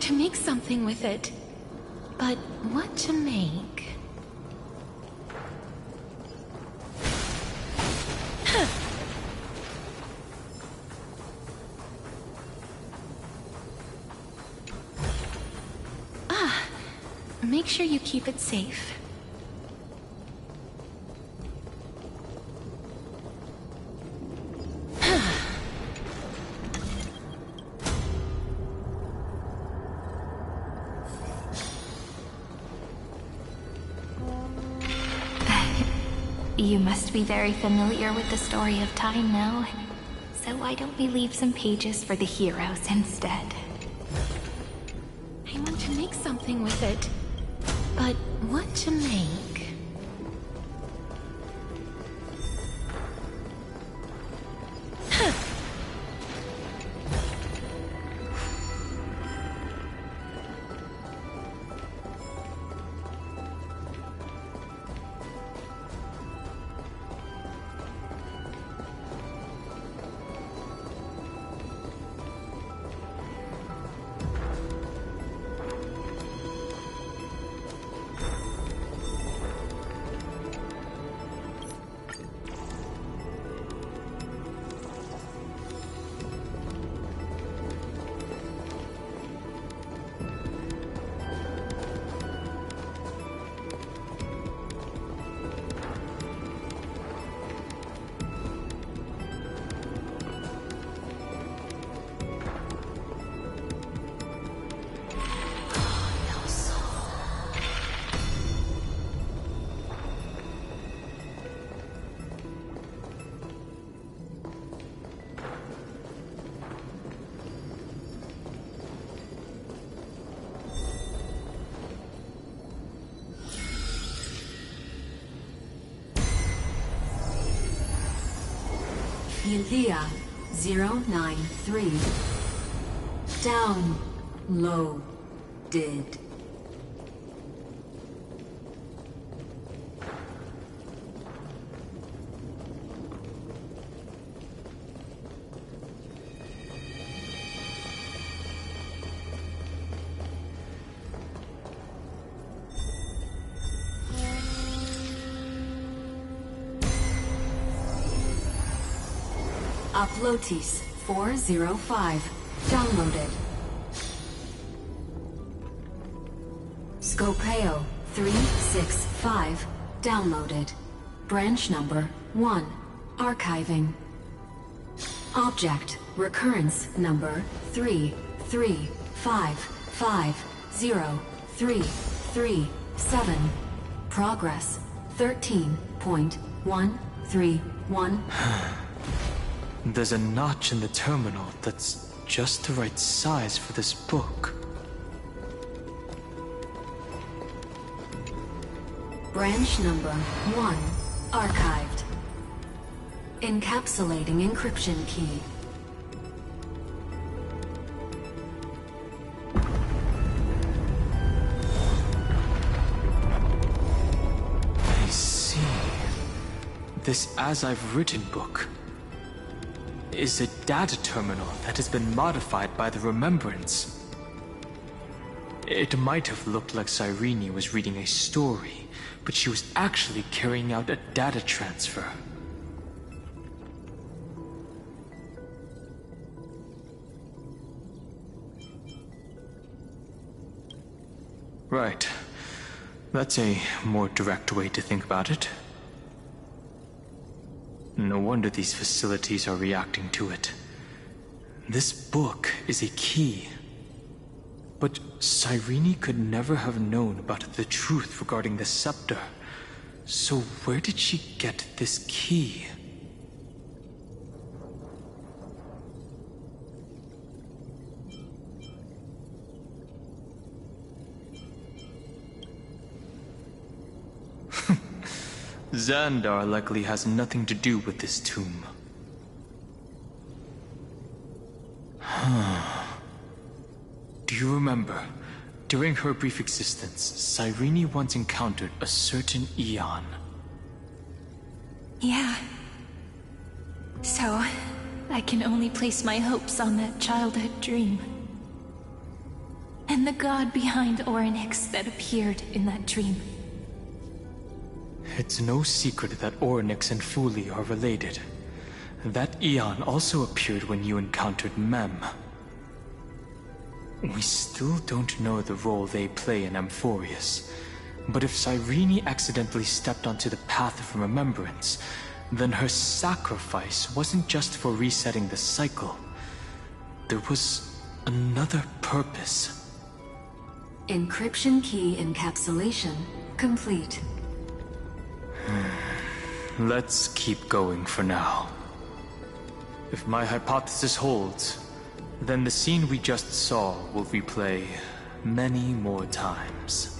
to make something with it. But what to make? Make sure you keep it safe. You must be very familiar with the story of time now. So why don't we leave some pages for the heroes instead? I want to make something with it. But what to make? Ilea 093. Downloaded. Uplotis 405. Downloaded. Scopeo 365. Downloaded. Branch number 1. Archiving. Object recurrence number 335503337. Progress 13.131. There's a notch in the terminal that's just the right size for this book. Branch number 1. Archived. Encapsulating encryption key. I see. This As I've Written book is a data terminal that has been modified by the Remembrance. It might have looked like Cyrene was reading a story, but she was actually carrying out a data transfer. Right. That's a more direct way to think about it. No wonder these facilities are reacting to it. This book is a key. But Cyrene could never have known about the truth regarding the scepter. So where did she get this key? Xandar likely has nothing to do with this tomb. Do you remember, during her brief existence, Cyrene once encountered a certain Eon? Yeah. So, I can only place my hopes on that childhood dream. and the god behind Orynyx that appeared in that dream. It's no secret that Orynyx and Fuli are related. That Aeon also appeared when you encountered Mem. We still don't know the role they play in Amphorius, but if Cyrene accidentally stepped onto the path of remembrance, then her sacrifice wasn't just for resetting the cycle. There was another purpose. Encryption key encapsulation complete. Let's keep going for now. If my hypothesis holds, then the scene we just saw will replay many more times.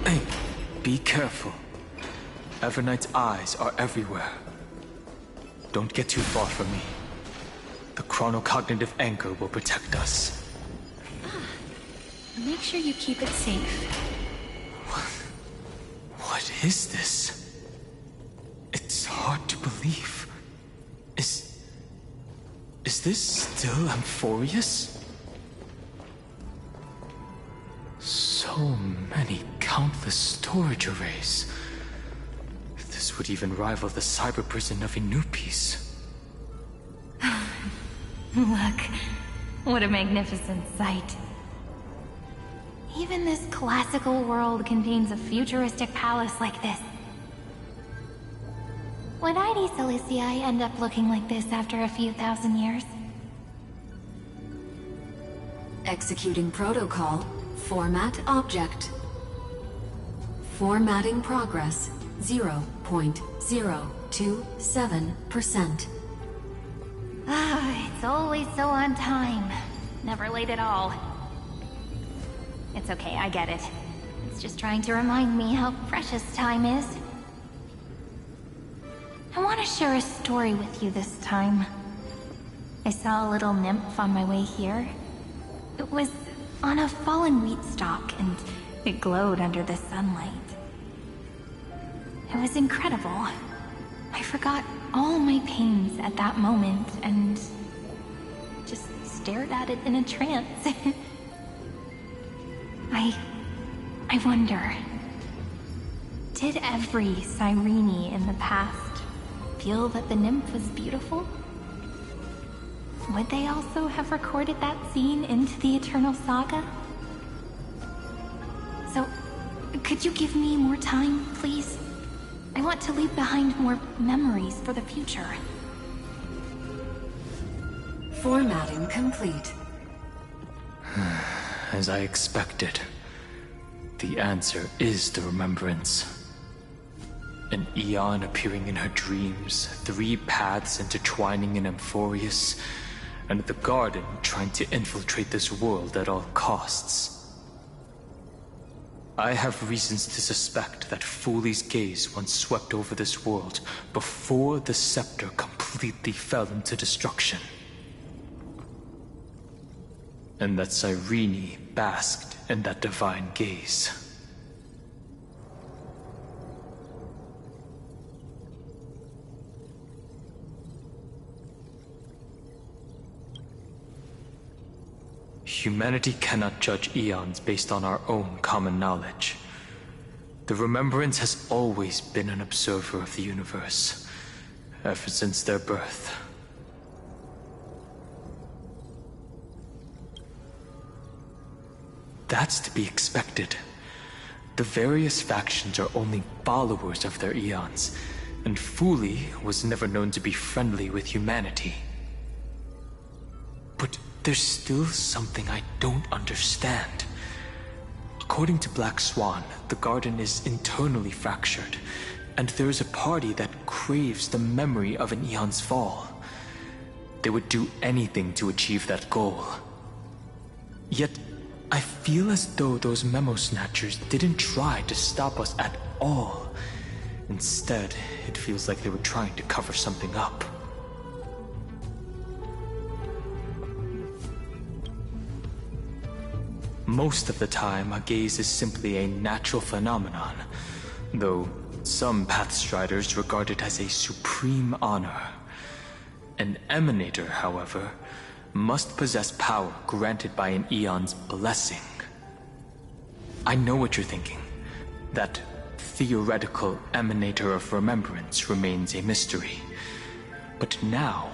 Hey, be careful. Everknight's eyes are everywhere. Don't get too far from me. The chronocognitive anchor will protect us. Make sure you keep it safe. What is this? It's hard to believe. Is this still Amphorius? So many countless storage arrays. This would even rival the cyber prison of Inupis. Look, what a magnificent sight. Even this classical world contains a futuristic palace like this. Would ID Silicii end up looking like this after a few thousand years? Executing protocol. Format object. Formatting progress 0.027%. Ah, it's always so on time. Never late at all. It's okay, I get it. It's just trying to remind me how precious time is. I want to share a story with you this time. I saw a little nymph on my way here. It was on a fallen wheat stalk, and it glowed under the sunlight. It was incredible. I forgot all my pains at that moment and just stared at it in a trance. I wonder, did every Cyrene in the past feel that the nymph was beautiful? Would they also have recorded that scene into the Eternal Saga? So, could you give me more time, please? I want to leave behind more memories for the future. Formatting complete. As I expected, the answer is the remembrance. An Aeon appearing in her dreams, 3 paths intertwining in Amphorius, and the Garden trying to infiltrate this world at all costs. I have reasons to suspect that Fuli's gaze once swept over this world before the scepter completely fell into destruction. And that Cyrene basked in that divine gaze. Humanity cannot judge eons based on our own common knowledge. The Remembrance has always been an observer of the universe, ever since their birth. That's to be expected. The various factions are only followers of their eons, and Fuli was never known to be friendly with humanity. But there's still something I don't understand. According to Black Swan, the Garden is internally fractured, and there is a party that craves the memory of an Eon's fall. They would do anything to achieve that goal. Yet, I feel as though those memo snatchers didn't try to stop us at all. Instead, it feels like they were trying to cover something up. Most of the time, a gaze is simply a natural phenomenon, though some Pathstriders regard it as a supreme honor. An Emanator, however, must possess power granted by an Aeon's blessing. I know what you're thinking. That theoretical Emanator of Remembrance remains a mystery. But now,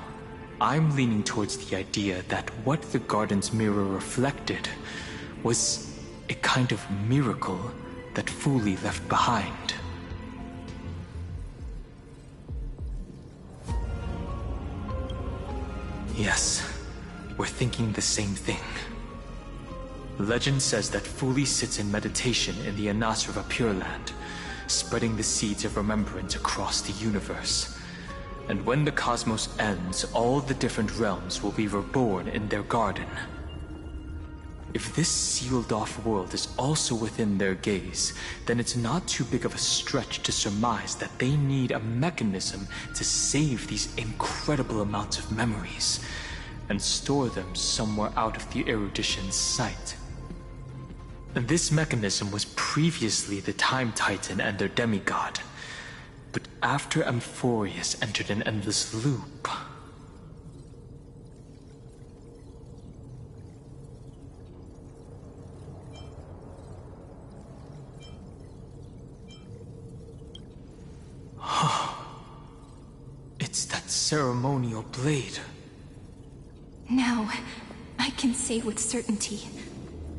I'm leaning towards the idea that what the garden's mirror reflected was a kind of miracle that Fuli left behind. Yes, we're thinking the same thing. Legend says that Fuli sits in meditation in the Anasrava Pure Land, spreading the seeds of remembrance across the universe. And when the cosmos ends, all the different realms will be reborn in their garden. If this sealed-off world is also within their gaze, then it's not too big of a stretch to surmise that they need a mechanism to save these incredible amounts of memories and store them somewhere out of the Erudition's sight. This mechanism was previously the Time Titan and their demigod, but after Amphorius entered an endless loop... It's that ceremonial blade. Now, I can say with certainty,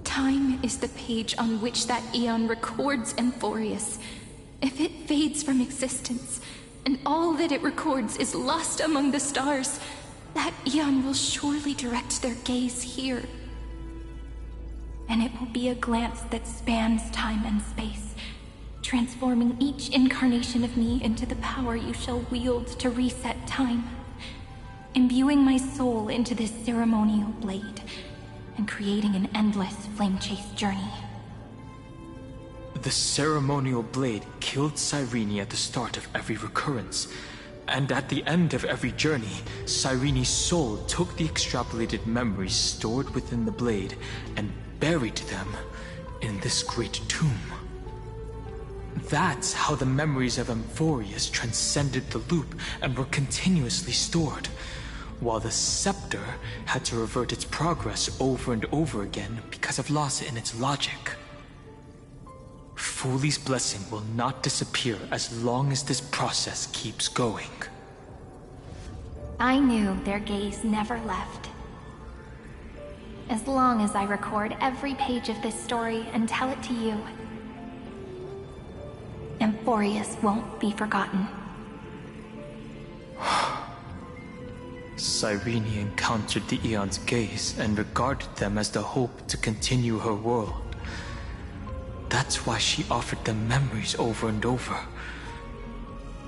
time is the page on which that Aeon records Amphorius. If it fades from existence, and all that it records is lost among the stars, that Aeon will surely direct their gaze here. And it will be a glance that spans time and space, transforming each incarnation of me into the power you shall wield to reset time, imbuing my soul into this ceremonial blade, and creating an endless flame-chase journey. The ceremonial blade killed Cyrene at the start of every recurrence, and at the end of every journey, Cyrene's soul took the extrapolated memories stored within the blade and buried them in this great tomb. That's how the memories of Amphorius transcended the loop and were continuously stored, while the scepter had to revert its progress over and over again because of loss in its logic. Fuli's blessing will not disappear as long as this process keeps going. I knew their gaze never left. As long as I record every page of this story and tell it to you, Amphorius won't be forgotten. Cyrene encountered the Aeon's gaze and regarded them as the hope to continue her world. That's why she offered them memories over and over,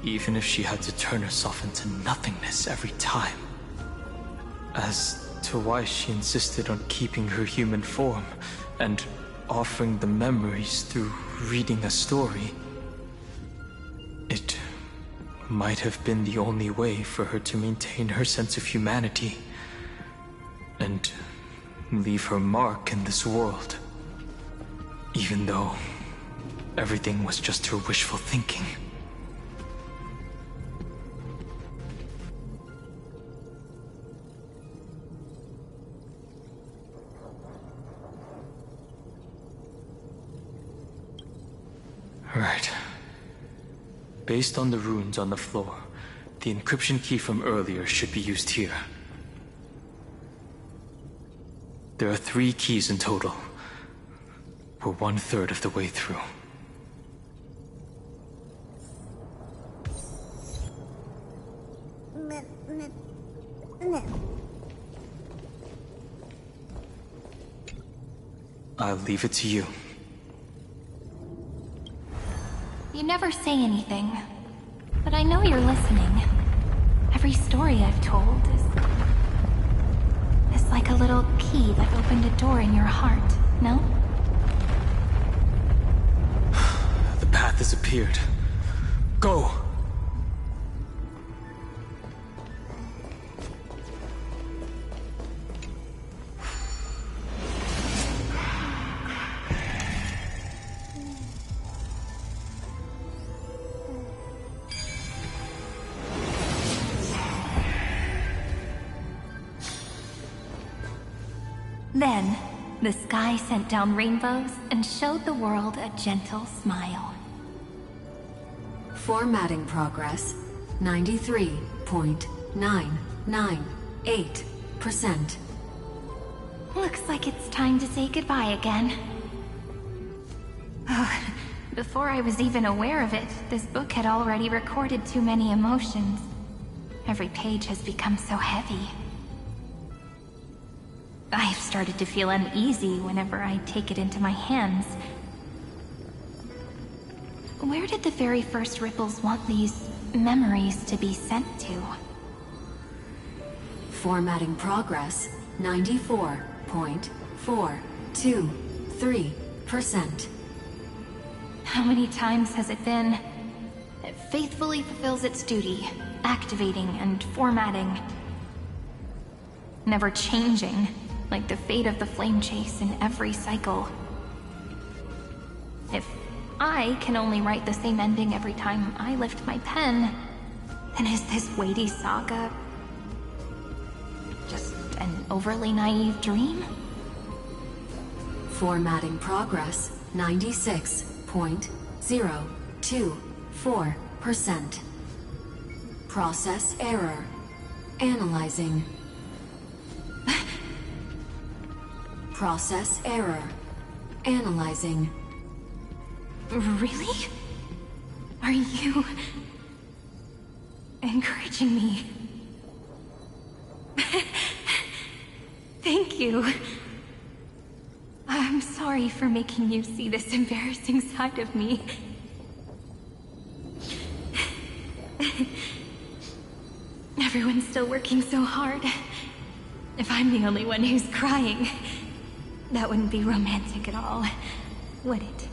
even if she had to turn herself into nothingness every time. As to why she insisted on keeping her human form and offering the memories through reading a story, it might have been the only way for her to maintain her sense of humanity and leave her mark in this world. Even though everything was just her wishful thinking. Right. Based on the runes on the floor, the encryption key from earlier should be used here. There are 3 keys in total. We're 1/3 of the way through. I'll leave it to you. You never say anything, but I know you're listening. Every story I've told is like a little key that opened a door in your heart, no? The path has appeared. Go! Then, the sky sent down rainbows and showed the world a gentle smile. Formatting progress 93.998%. Looks like it's time to say goodbye again. Before I was even aware of it, this book had already recorded too many emotions. Every page has become so heavy. I've started to feel uneasy whenever I take it into my hands. Where did the very first Ripples want these memories to be sent to? Formatting progress 94.423%. How many times has it been? It faithfully fulfills its duty, activating and formatting. Never changing, like the fate of the flame chase in every cycle. If I can only write the same ending every time I lift my pen, then is this weighty saga just an overly naive dream? Formatting progress 96.024%. Process error. Analyzing. Process error. Analyzing. Really? Are you encouraging me? Thank you. I'm sorry for making you see this embarrassing side of me. Everyone's still working so hard. If I'm the only one who's crying, that wouldn't be romantic at all, would it?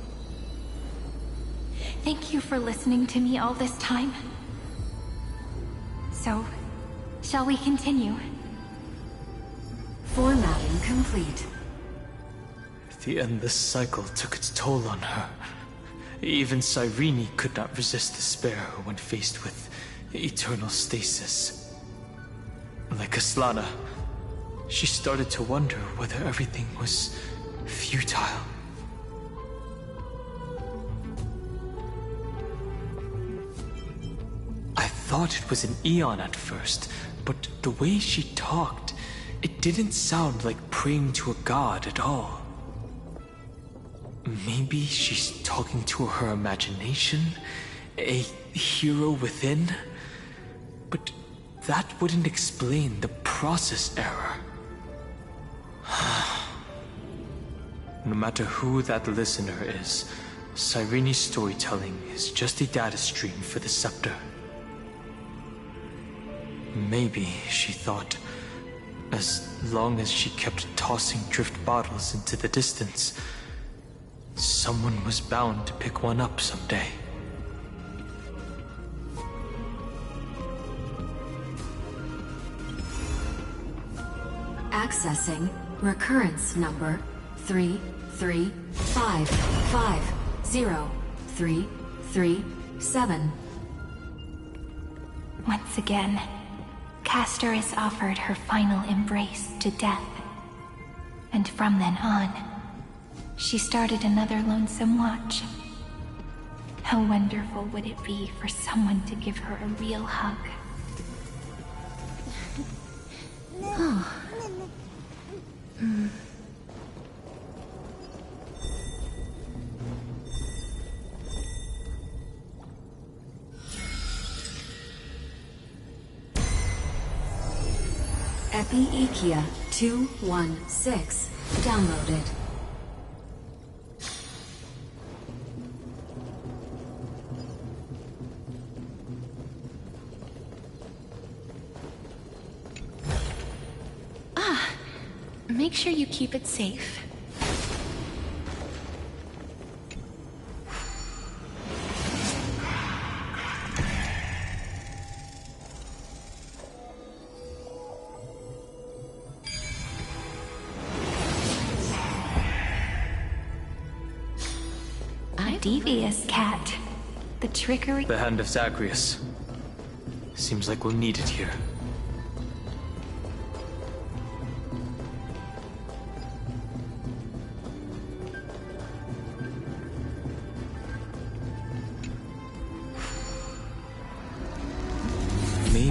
Thank you for listening to me all this time. So, shall we continue? Formatting complete. The endless cycle took its toll on her. Even Cyrene could not resist despair when faced with eternal stasis. Like Aslana, she started to wonder whether everything was futile. I thought it was an Aeon at first, but the way she talked, it didn't sound like praying to a god at all. Maybe she's talking to her imagination, a hero within? But that wouldn't explain the process error. No matter who that listener is, Cyrene's storytelling is just a data stream for the Scepter. Maybe, she thought, as long as she kept tossing drift bottles into the distance, someone was bound to pick one up someday. Accessing recurrence number 335503337. Once again, Castor is offered her final embrace to death. And from then on, she started another lonesome watch. How wonderful would it be for someone to give her a real hug? Oh. Epi-Ikia 216 downloaded. Make sure you keep it safe. A devious cat. The trickery. The hand of Zagreus. Seems like we'll need it here.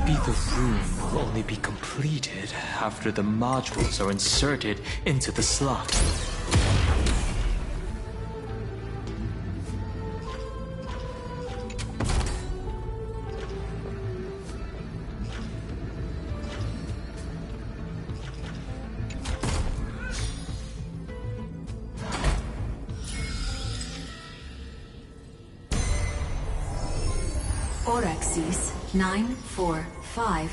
Maybe the room will only be completed after the modules are inserted into the slot. Orexis 945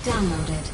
downloaded.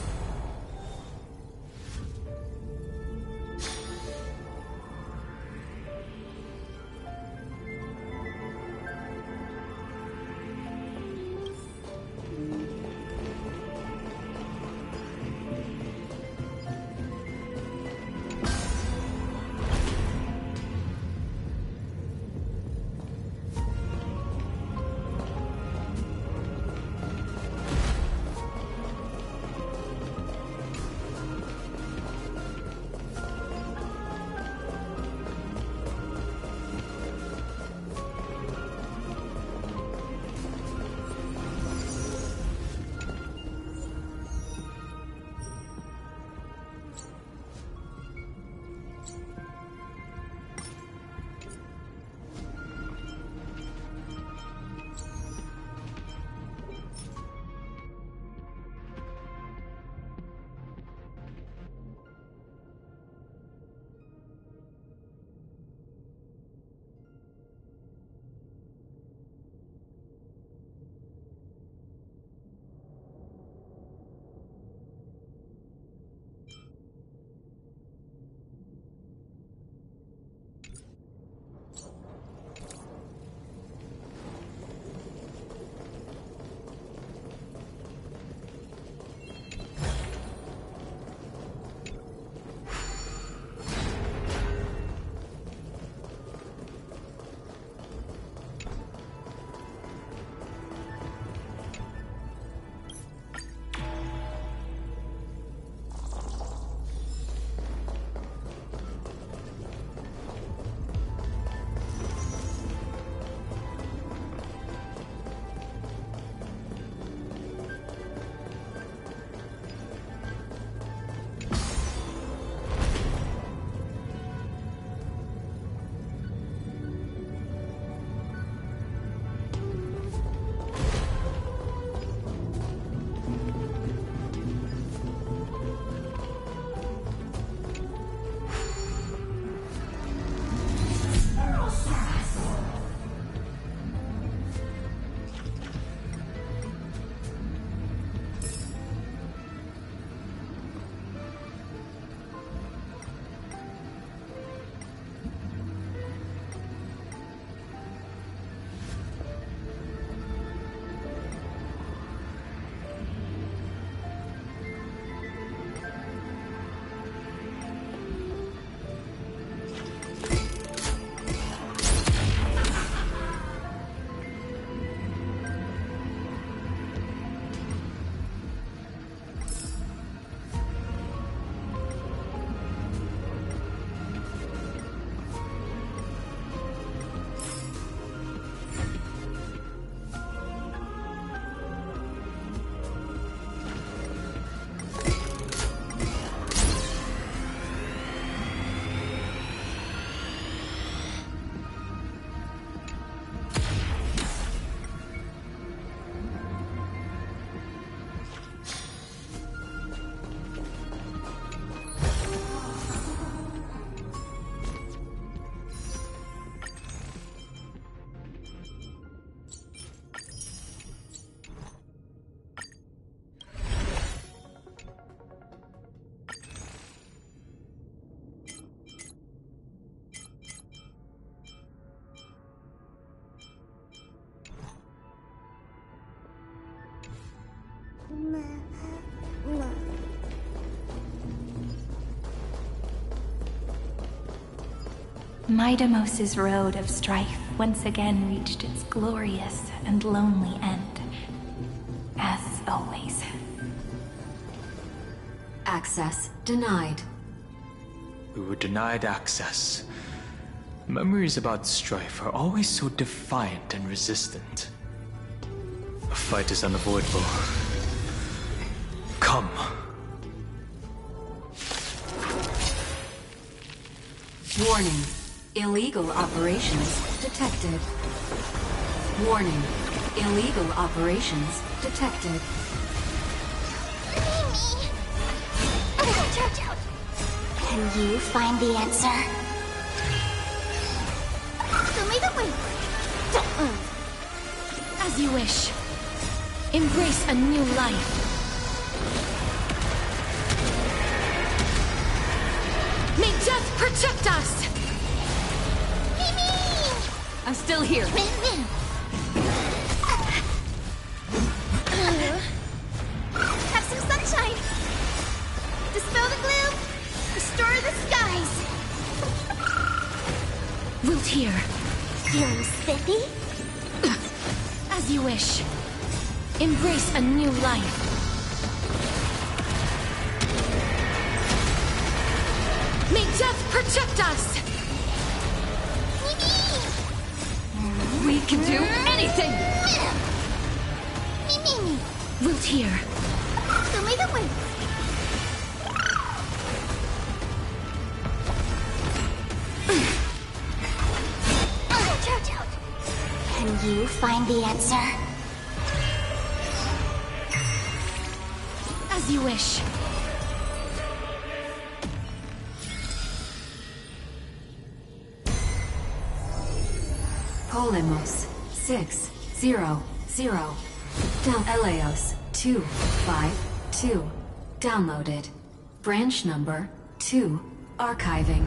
Midamos's road of strife once again reached its glorious and lonely end. As always. Access denied. We were denied access. Memories about strife are always so defiant and resistant. A fight is unavoidable. Come. Warning. Illegal operations detected. Warning. Illegal operations detected. Can you find the answer? Show me the way. As you wish. Embrace a new life. May death protect us! I'm still here. Have some sunshine. Dispel the gloom. Restore the skies. Wilt hear. Feeling spiffy? As you wish. Embrace a new life. May death protect us! We can do anything! Wilt hear. Show me the way. Can you find the answer? As you wish. Polymos 600 Del Eleos 252 downloaded. Branch number 2 archiving.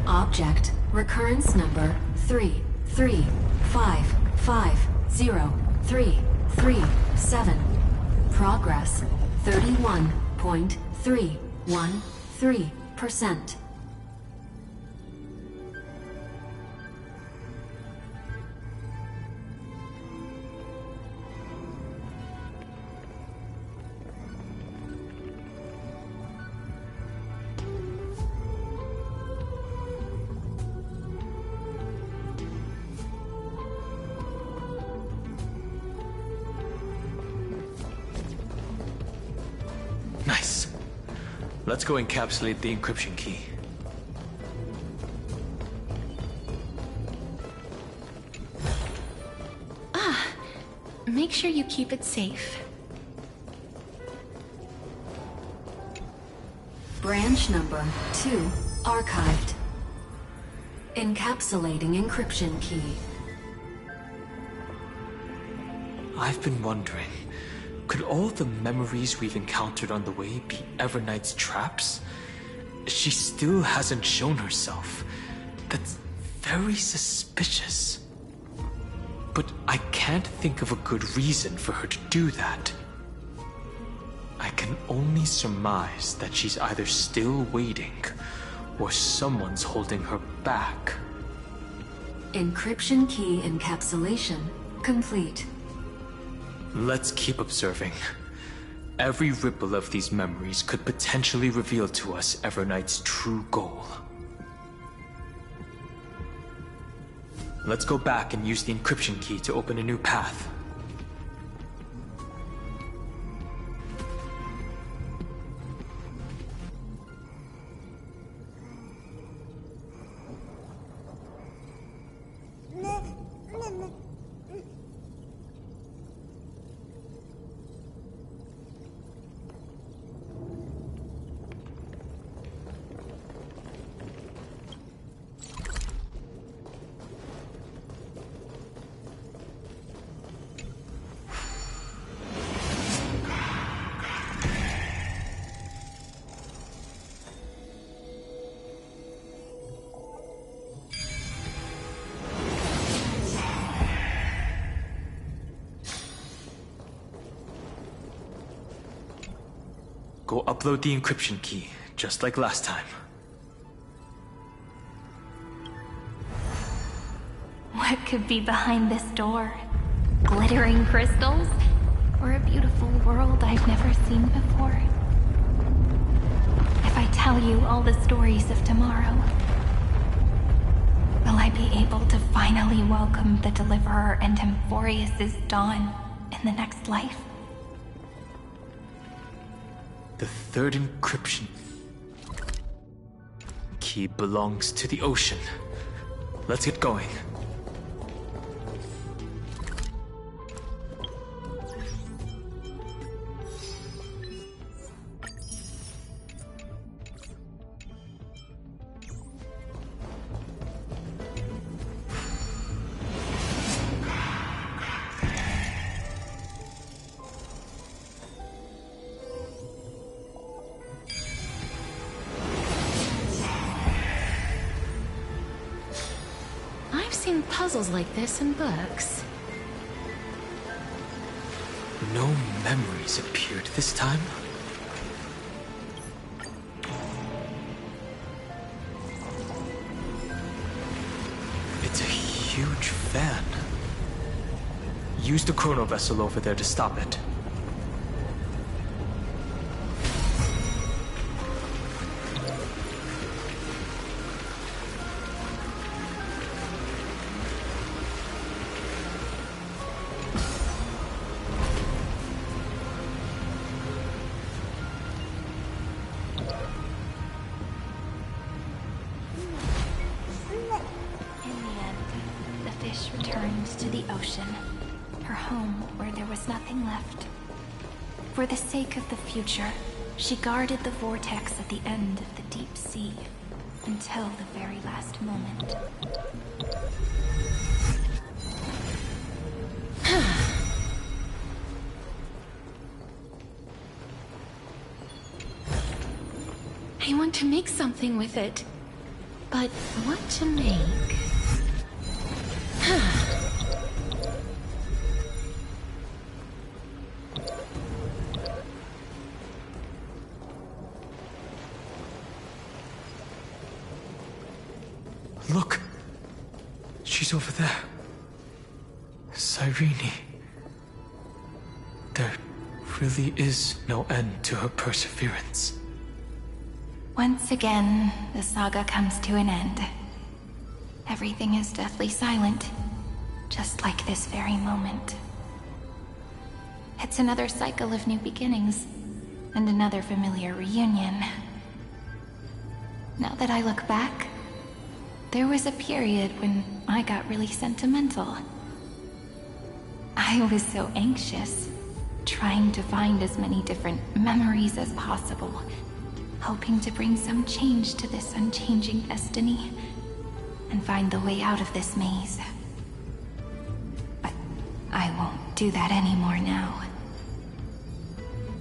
Object recurrence number 3355037. Progress 31.313%. Nice. Let's go encapsulate the encryption key. Make sure you keep it safe. Branch number 2 archived. Encapsulating encryption key. I've been wondering, could all the memories we've encountered on the way be Everknight's traps? She still hasn't shown herself. That's very suspicious. But I can't think of a good reason for her to do that. I can only surmise that she's either still waiting, or someone's holding her back. Encryption key encapsulation complete. Let's keep observing. Every ripple of these memories could potentially reveal to us Everknight's true goal. Let's go back and use the encryption key to open a new path. Go upload the encryption key, just like last time. What could be behind this door? Glittering crystals? Or a beautiful world I've never seen before? If I tell you all the stories of tomorrow, will I be able to finally welcome the Deliverer and Emphorius' dawn in the next life? The third encryption key belongs to the ocean. Let's get going. Puzzles like this in books. No memories appeared this time. It's a huge fan. Use the chrono vessel over there to stop it. For the sake of the future, she guarded the vortex at the end of the deep sea until the very last moment. I want to make something with it, but what to make? Look! She's over there. Cyrene. There really is no end to her perseverance. Once again, the saga comes to an end. Everything is deathly silent, just like this very moment. It's another cycle of new beginnings, and another familiar reunion. Now that I look back, there was a period when I got really sentimental. I was so anxious, trying to find as many different memories as possible, hoping to bring some change to this unchanging destiny, and find the way out of this maze. But I won't do that anymore now.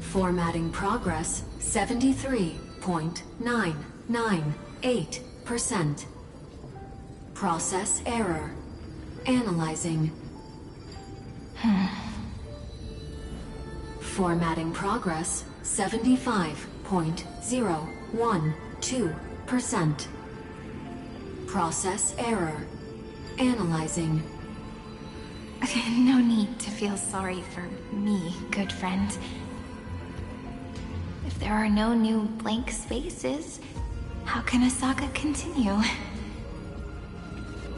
Formatting progress 73.998%. Process error. Analyzing. Formatting progress 75.012%. Process error. Analyzing. No need to feel sorry for me, good friend. If there are no new blank spaces, how can a saga continue?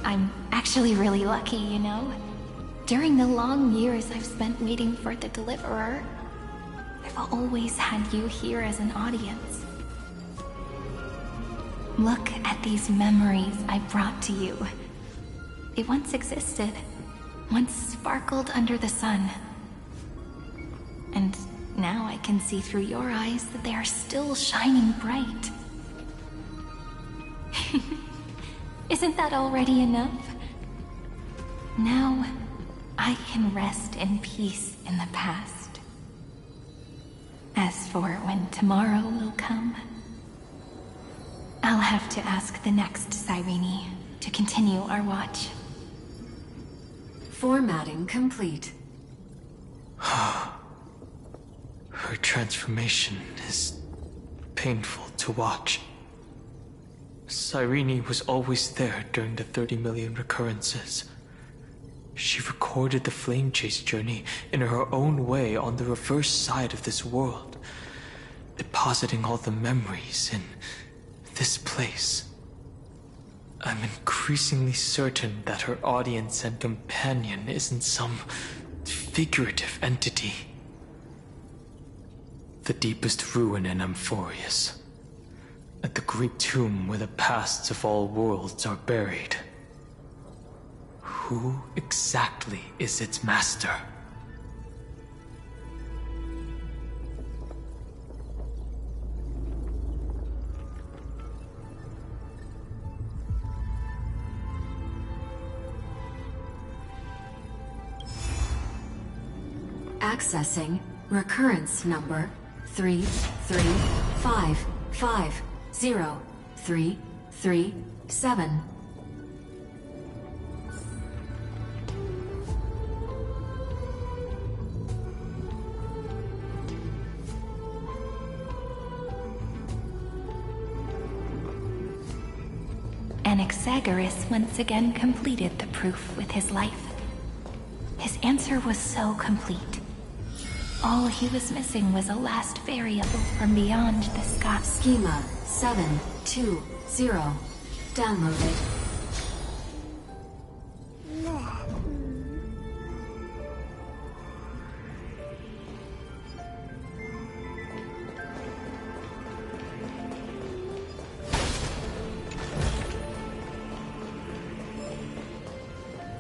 I'm actually really lucky, you know? During the long years I've spent waiting for the Deliverer, I've always had you here as an audience. Look at these memories I brought to you. They once existed, once sparkled under the sun. And now I can see through your eyes that they are still shining bright. Isn't that already enough? Now, I can rest in peace in the past. As for when tomorrow will come, I'll have to ask the next Cyrene to continue our watch. Formatting complete. Her transformation is painful to watch. Cyrene was always there during the 30 million recurrences. She recorded the Flame Chase journey in her own way on the reverse side of this world, depositing all the memories in this place. I'm increasingly certain that her audience and companion isn't some figurative entity. the deepest ruin in Amphorius. At the great tomb where the pasts of all worlds are buried. Who exactly is its master? Accessing recurrence number 33550-337. Anaxagoras once again completed the proof with his life. His answer was so complete. All he was missing was a last variable from beyond the sky. Schema 720. Downloaded.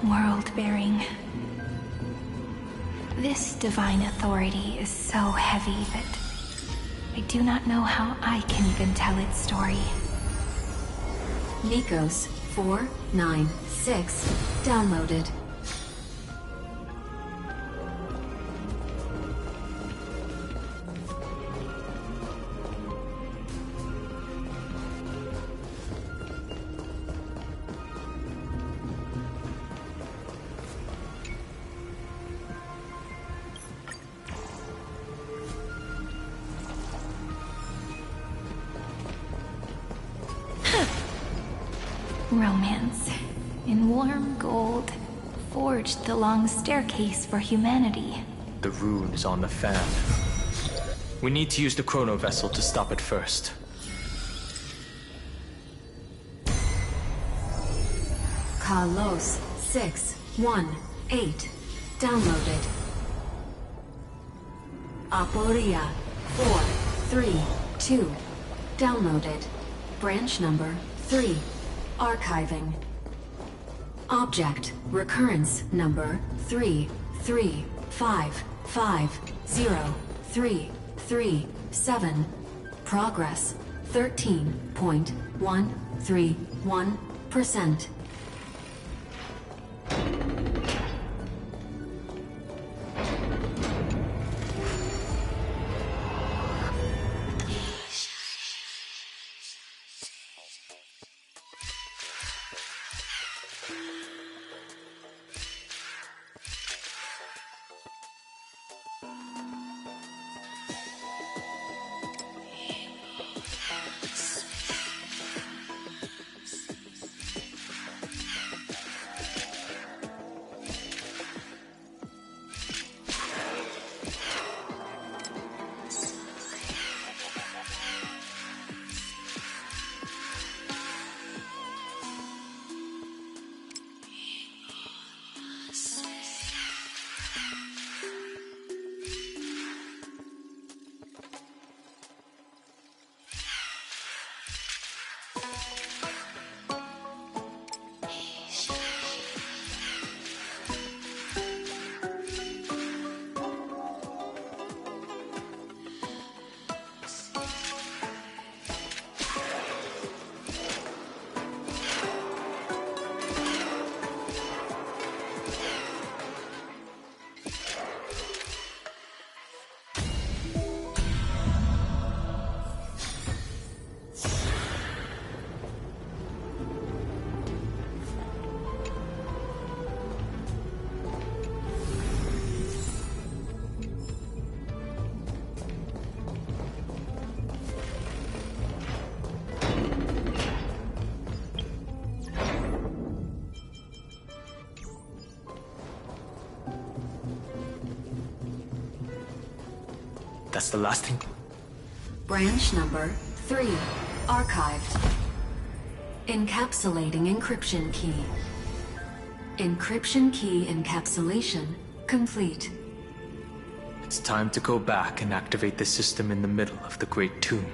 World-bearing. This divine authority is so heavy that I do not know how I can even tell its story. Nikos 496. Downloaded. Romance. In warm gold, forged the long staircase for humanity. The rune is on the fan. We need to use the chrono vessel to stop it first. Kalos 618. Downloaded. Aporia 432. Downloaded. Branch number 3. Archiving. Object recurrence number 33550-337. Progress 13.131%. That's the last thing. Branch number 3. Archived. Encapsulating encryption key. Encryption key encapsulation complete. It's time to go back and activate the system in the middle of the Great Tomb.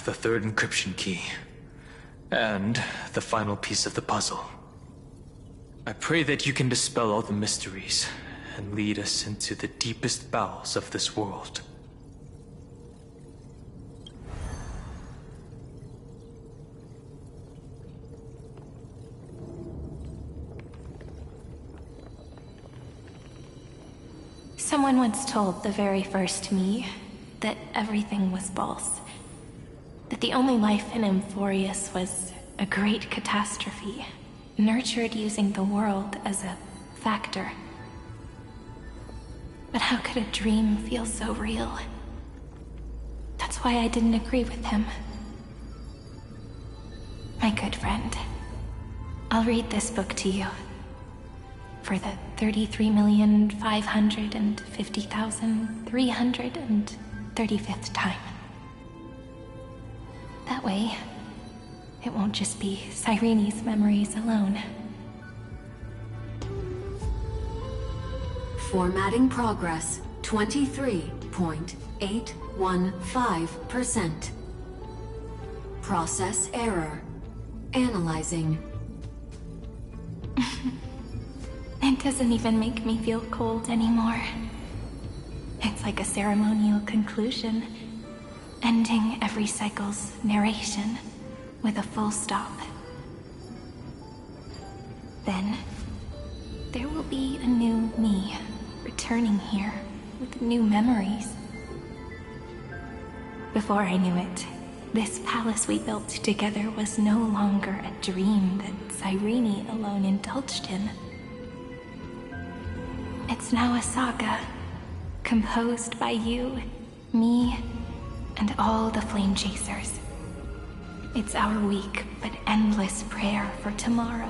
The third encryption key. And the final piece of the puzzle. I pray that you can dispel all the mysteries and lead us into the deepest bowels of this world. Someone once told the very first me that everything was false. That the only life in Amphorius was a great catastrophe, nurtured using the world as a factor. But how could a dream feel so real? That's why I didn't agree with him. My good friend, I'll read this book to you. For the 33,550,335th time. That way, it won't just be Cyrene's memories alone. Formatting progress 23.815%. Process error. Analyzing. It doesn't even make me feel cold anymore. It's like a ceremonial conclusion, ending every cycle's narration with a full stop. Then, there will be a new me, returning here with new memories. Before I knew it, this palace we built together was no longer a dream that Cyrene alone indulged in. It's now a saga, composed by you, me, and all the Flame Chasers. It's our weak but endless prayer for tomorrow.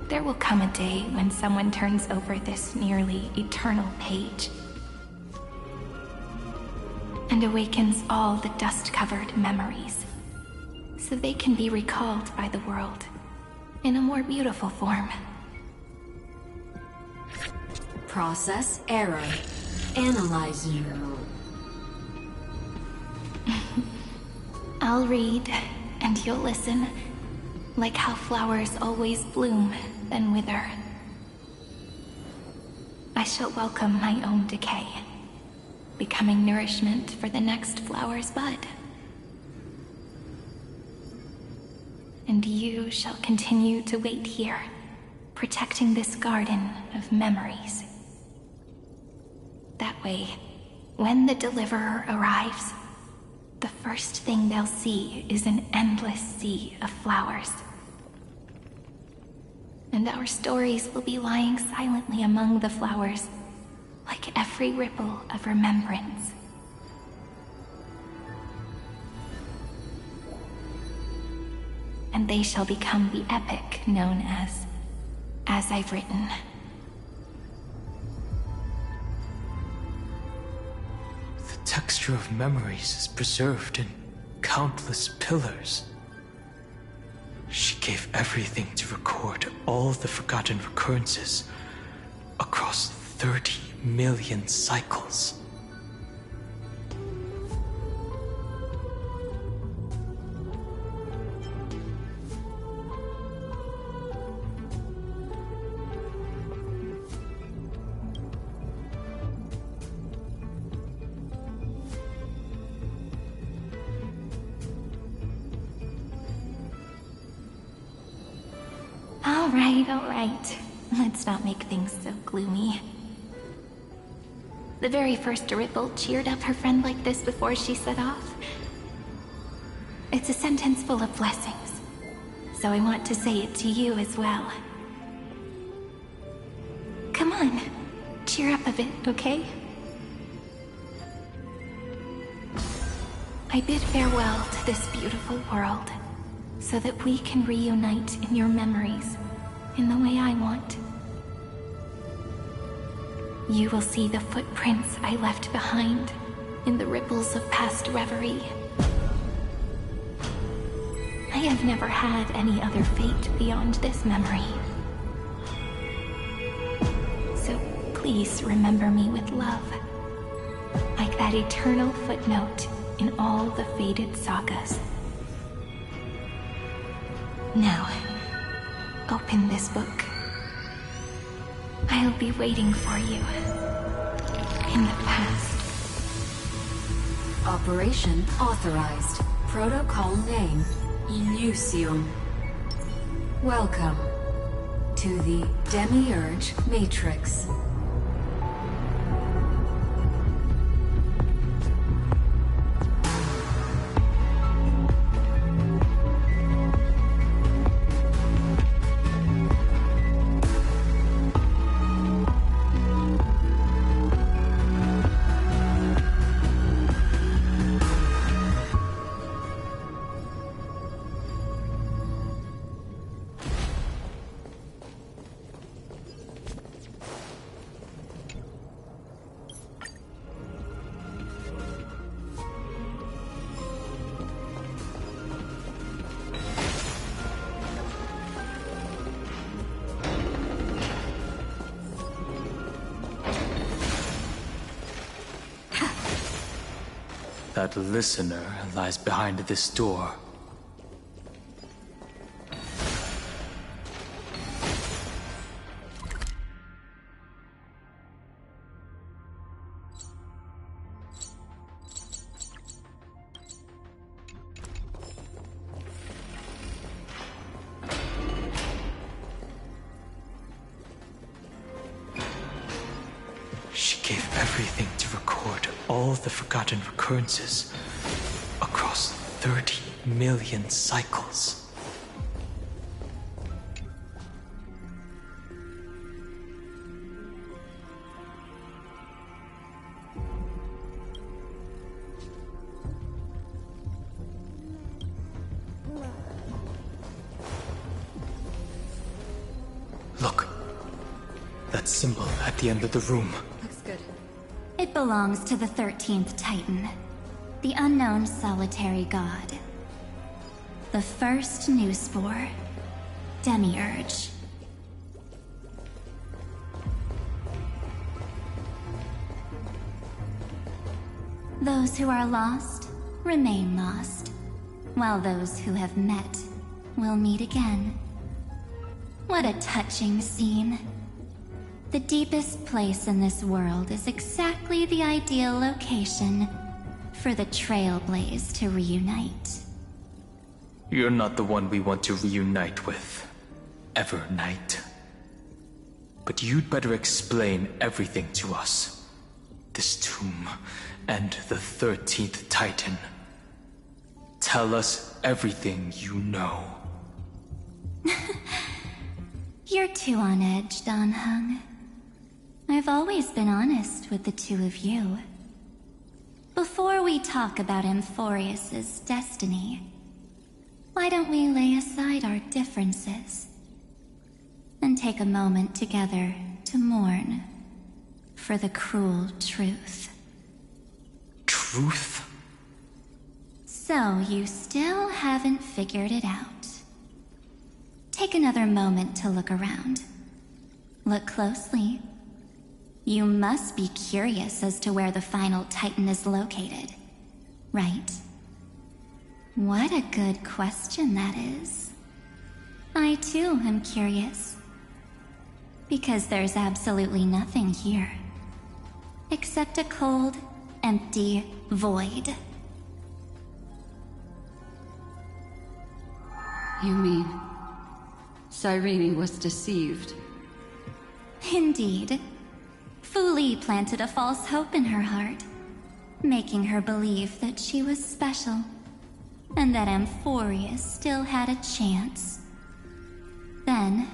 There will come a day when someone turns over this nearly eternal page and awakens all the dust-covered memories, so they can be recalled by the world in a more beautiful form. Process error. Analyzing. I'll read, and you'll listen, like how flowers always bloom, then wither. I shall welcome my own decay, becoming nourishment for the next flower's bud. And you shall continue to wait here, protecting this garden of memories. That way, when the Deliverer arrives, the first thing they'll see is an endless sea of flowers. And our stories will be lying silently among the flowers, like every ripple of remembrance. And they shall become the epic known as I've Written. The texture of memories is preserved in countless pillars. She gave everything to record all the forgotten recurrences across 30 million cycles. All right. Let's not make things so gloomy. The very first Ripple cheered up her friend like this before she set off. It's a sentence full of blessings, so I want to say it to you as well. Come on, cheer up a bit, okay? I bid farewell to this beautiful world, so that we can reunite in your memories, in the way I want. You will see the footprints I left behind in the ripples of past reverie. I have never had any other fate beyond this memory. So please remember me with love, like that eternal footnote in all the faded sagas. Now, open this book. I'll be waiting for you in the past. Operation authorized. Protocol name, Elysium. Welcome to the Demiurge Matrix. That listener lies behind this door. She gave everything to record all the forgotten recurrences across 30 million cycles. Look, that symbol at the end of the room. Looks good. It belongs to the 13th Titan, the unknown solitary god. The first new spore, Demiurge. Those who are lost remain lost, while those who have met will meet again. What a touching scene. The deepest place in this world is exactly the ideal location for the Trailblaze to reunite. You're not the one we want to reunite with, Evernight. But you'd better explain everything to us. This tomb and the 13th Titan. Tell us everything you know. You're too on edge, Dan Heng. I've always been honest with the two of you. Before we talk about Amphorius's destiny, why don't we lay aside our differences and take a moment together to mourn for the cruel truth? Truth? So you still haven't figured it out. Take another moment to look around. Look closely. You must be curious as to where the final Titan is located, right? What a good question that is. I too am curious. Because there's absolutely nothing here. Except a cold, empty void. You mean Cyrene was deceived. Indeed. Fu Li planted a false hope in her heart, making her believe that she was special, and that Amphorius still had a chance. Then,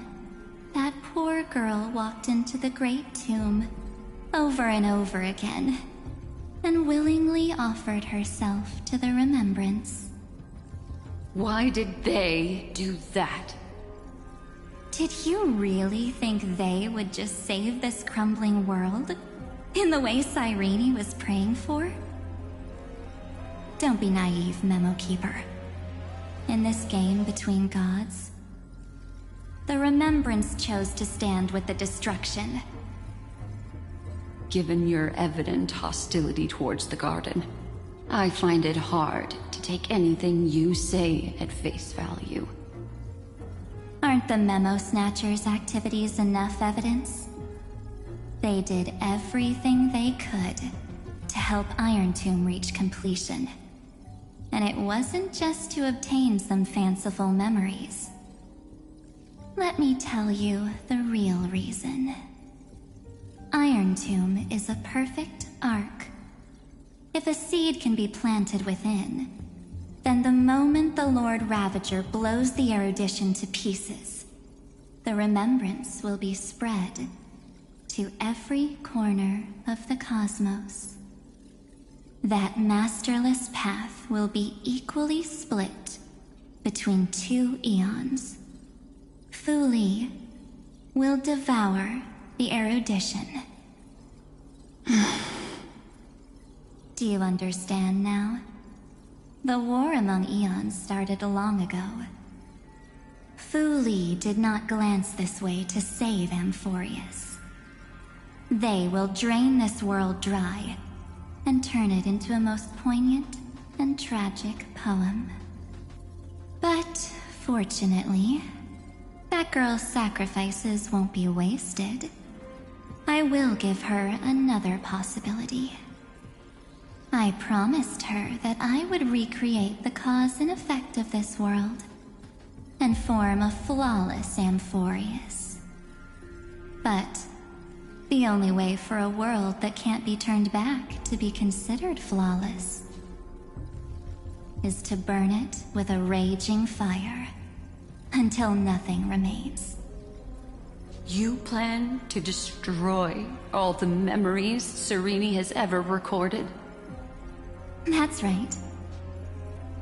that poor girl walked into the Great Tomb, over and over again, and willingly offered herself to the Remembrance. Why did they do that? Did you really think they would just save this crumbling world? In the way Cyrene was praying for? Don't be naive, Memo Keeper. In this game between gods, the Remembrance chose to stand with the destruction. Given your evident hostility towards the Garden, I find it hard to take anything you say at face value. Aren't the Memo Snatchers' activities enough evidence? They did everything they could to help Iron Tomb reach completion. And it wasn't just to obtain some fanciful memories. Let me tell you the real reason. Iron Tomb is a perfect ark. If a seed can be planted within, then the moment the Lord Ravager blows the erudition to pieces, the remembrance will be spread to every corner of the cosmos. That masterless path will be equally split between two eons. Fu Li will devour the erudition. Do you understand now? The war among eons started long ago. Fu Li did not glance this way to save Amphorius. They will drain this world dry and turn it into a most poignant and tragic poem. But fortunately, that girl's sacrifices won't be wasted. I will give her another possibility. I promised her that I would recreate the cause and effect of this world and form a flawless Amphorius. But the only way for a world that can't be turned back to be considered flawless is to burn it with a raging fire until nothing remains. You plan to destroy all the memories Cyrene has ever recorded? That's right.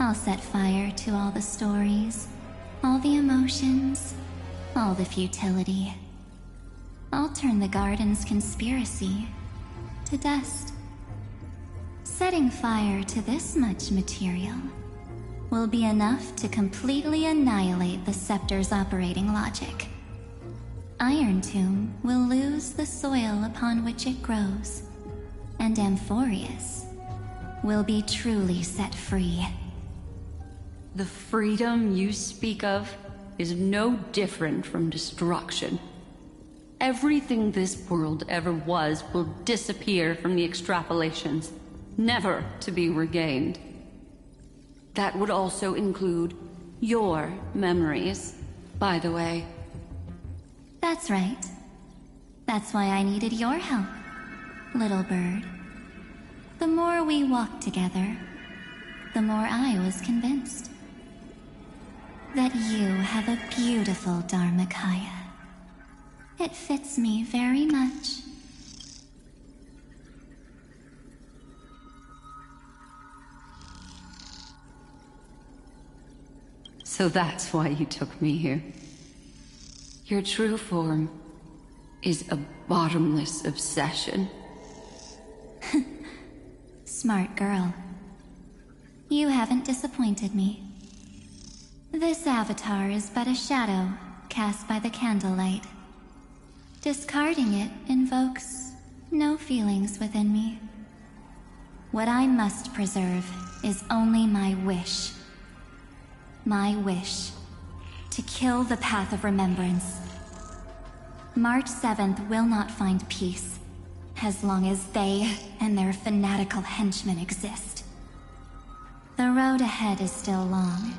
I'll set fire to all the stories, all the emotions, all the futility. I'll turn the Garden's conspiracy to dust. Setting fire to this much material will be enough to completely annihilate the Scepter's operating logic. Iron Tomb will lose the soil upon which it grows, and Amphorius will be truly set free. The freedom you speak of is no different from destruction. Everything this world ever was will disappear from the extrapolations, never to be regained. That would also include your memories, by the way. That's right. That's why I needed your help, little bird. The more we walked together, the more I was convinced that you have a beautiful Dharmakaya. It fits me very much. So that's why you took me here. Your true form is a bottomless obsession. Smart girl. You haven't disappointed me. This avatar is but a shadow cast by the candlelight. Discarding it invokes no feelings within me. What I must preserve is only my wish. My wish to kill the Path of Remembrance. March 7th will not find peace as long as they and their fanatical henchmen exist. The road ahead is still long,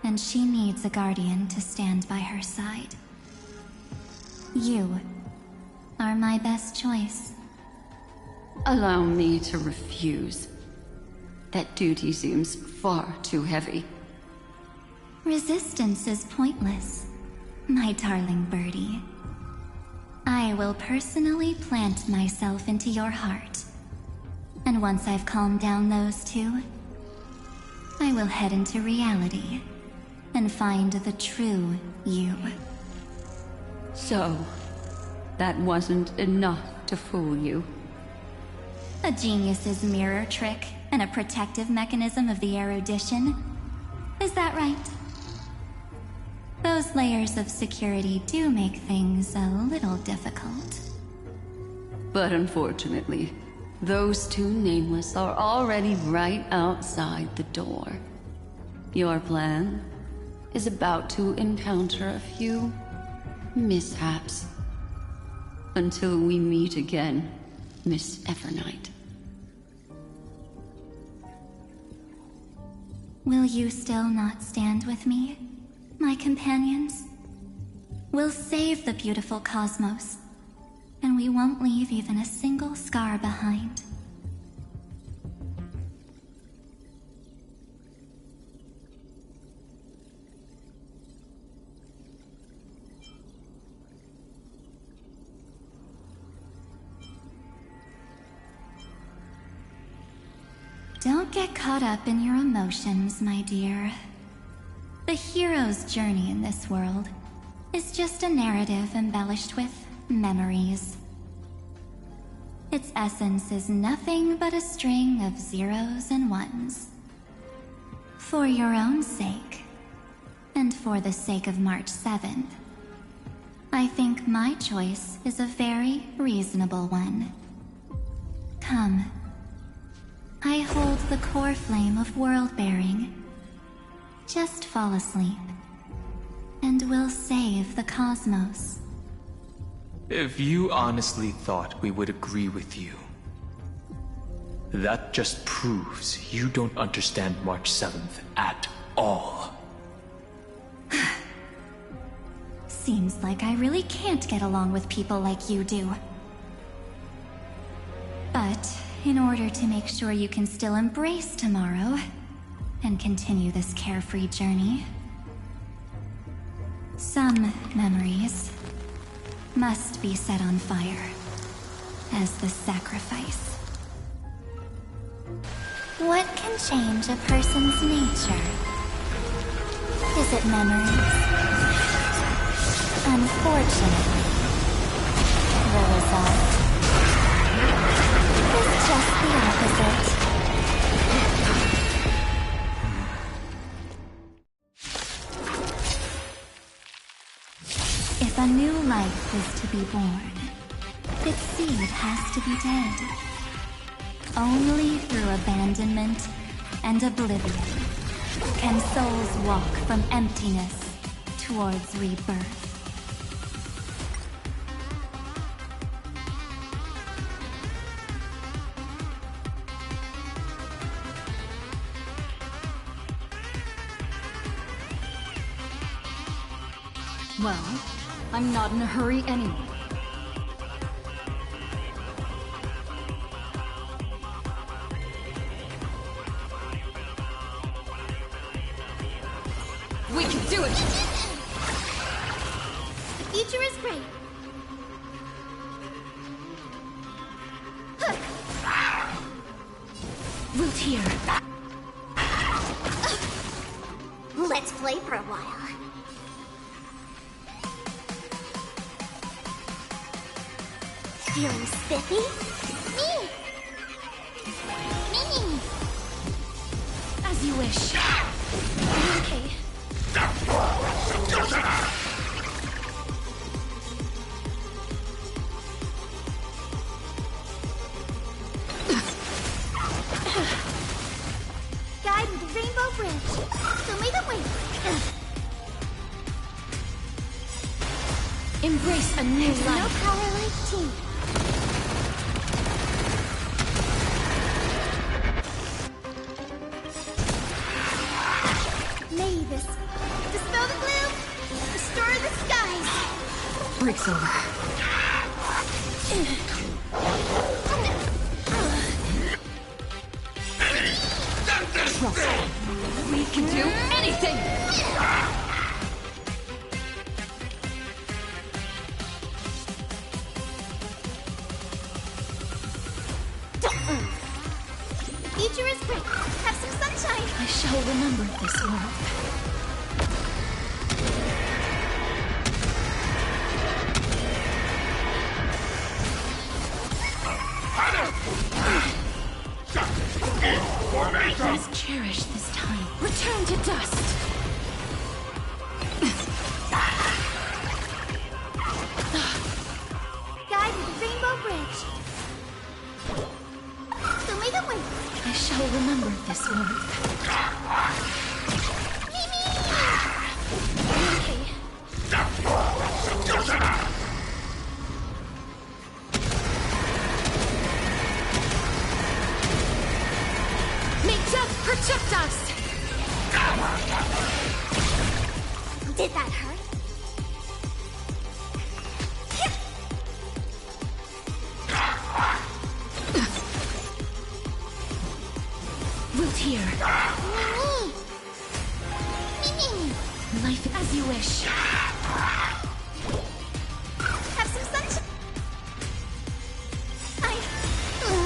and she needs a guardian to stand by her side. You are my best choice. Allow me to refuse. That duty seems far too heavy. Resistance is pointless, my darling birdie. I will personally plant myself into your heart. And once I've calmed down those two, I will head into reality and find the true you. So, that wasn't enough to fool you? A genius's mirror trick and a protective mechanism of the erudition. Is that right? Those layers of security do make things a little difficult. But unfortunately, those two nameless are already right outside the door. Your plan is about to encounter a few mishaps. Until we meet again, Miss Evernight. Will you still not stand with me, my companions? We'll save the beautiful cosmos, and we won't leave even a single scar behind. Don't get caught up in your emotions, my dear. The hero's journey in this world is just a narrative embellished with memories. Its essence is nothing but a string of zeros and ones. For your own sake, and for the sake of March 7th, I think my choice is a very reasonable one. Come. I hold the core flame of world-bearing. Just fall asleep, and we'll save the cosmos. If you honestly thought we would agree with you, that just proves you don't understand March 7th at all. Seems like I really can't get along with people like you do. But in order to make sure you can still embrace tomorrow and continue this carefree journey, some memories must be set on fire as the sacrifice. What can change a person's nature? Is it memories? Unfortunately, the result is just the opposite. If a new life is to be born, its seed has to be dead. Only through abandonment and oblivion can souls walk from emptiness towards rebirth. Well, I'm not in a hurry anyway. We can do it! The future is great. Root here. Let's play for a while. Feeling spiffy? Me! Me! As you wish. Okay. Guide with the rainbow bridge. Show me the way. Embrace a new There's life. no power like tea. Made this. Dispel the gloom! Restore the skies! Break's over. Trust me. We can do anything! The future is bright. Have some sunshine! I shall remember this world. Please cherish this time. Return to dust! Guide with the Rainbow Bridge. Show me the way. I shall remember this world. Mimi! Okay. May death protect us! Did that hurt? Root here. Mimi! Life as you wish. Have some sunshine.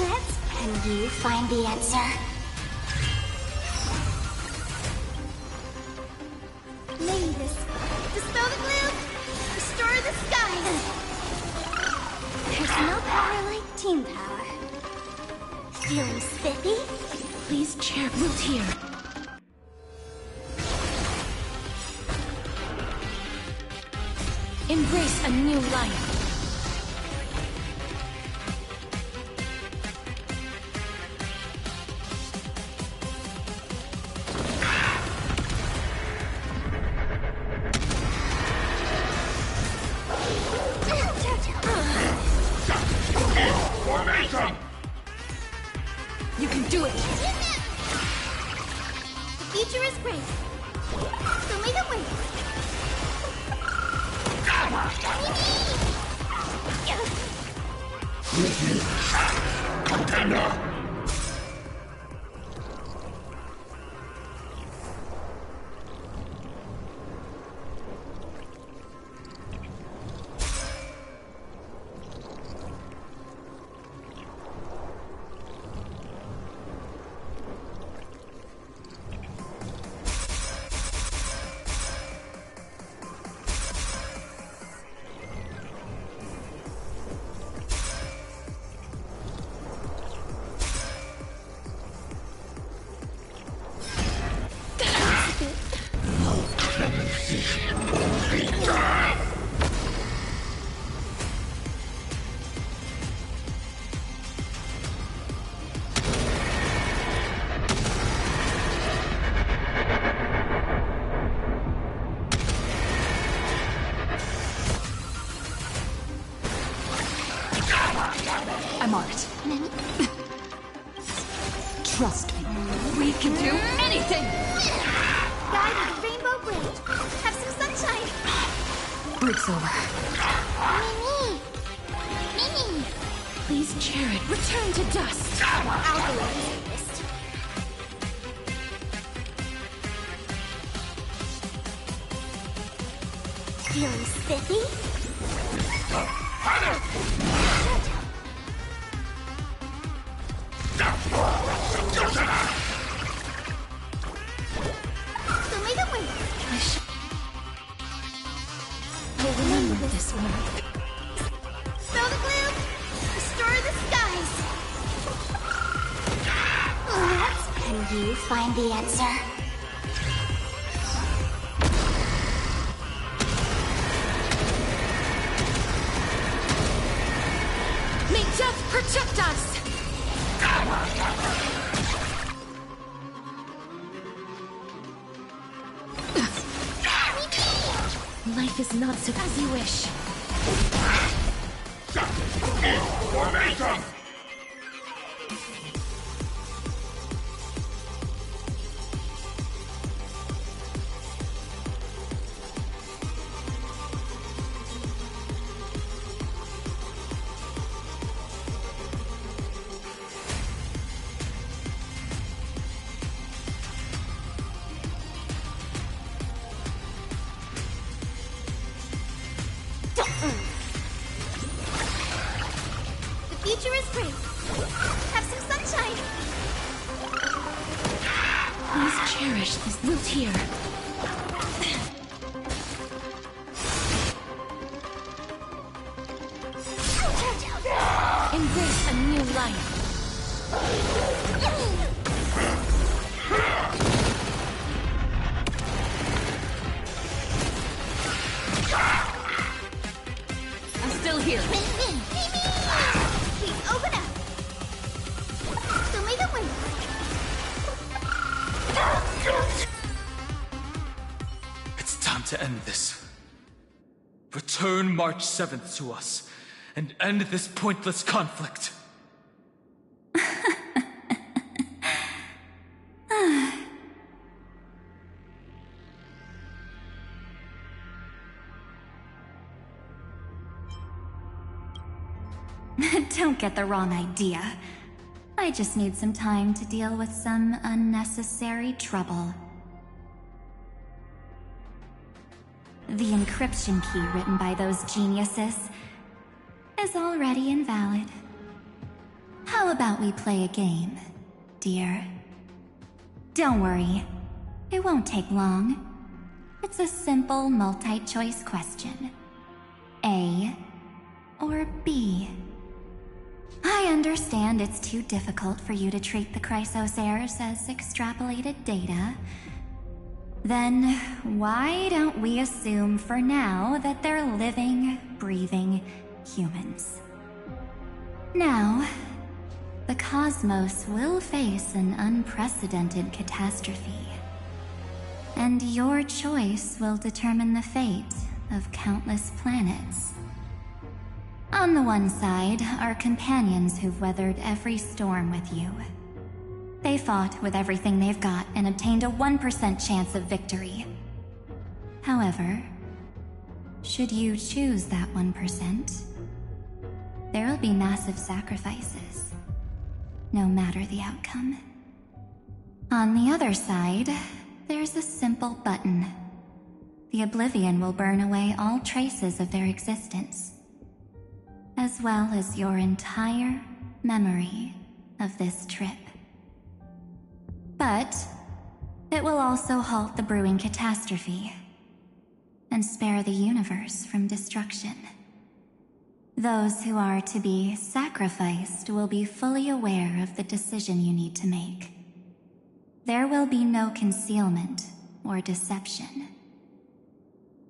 Let's... Can you find the answer? Mavis, dispel the gloom. Restore the skies. There's no power like team power. Feeling spiffy? Please chair Root here. Embrace a new life. You can do it! The future is bright. Show me the way. Contender! I'm on it. Trust me. We can do anything! Guide with the Rainbow Bridge. Have some sunshine. Break's over. Mimi! Mimi! Please chair it. Return to dust. I'll go easiest. Feeling spiffy? Show me the way. I'll remember this world. Spell the gloom. Restore the skies. Can you find the answer? May death protect us! Life is not so as you wish. Formation! future is great. Have some sunshine. Please cherish this little tear. Embrace a new life. I'm still here. Please open up. Show me the way. It's time to end this. Return March 7th to us, and end this pointless conflict. Don't get the wrong idea. I just need some time to deal with some unnecessary trouble. The encryption key written by those geniuses is already invalid. How about we play a game, dear? Don't worry, it won't take long. It's a simple multi-choice question. A or B? I understand it's too difficult for you to treat the Chrysos heirs as extrapolated data. Then why don't we assume for now that they're living, breathing humans? Now, the cosmos will face an unprecedented catastrophe. And your choice will determine the fate of countless planets. On the one side are companions who've weathered every storm with you. They fought with everything they've got and obtained a 1% chance of victory. However, should you choose that 1%, there'll be massive sacrifices, no matter the outcome. On the other side, there's a simple button. The Oblivion will burn away all traces of their existence, as well as your entire memory of this trip. But it will also halt the brewing catastrophe and spare the universe from destruction. Those who are to be sacrificed will be fully aware of the decision you need to make. There will be no concealment or deception.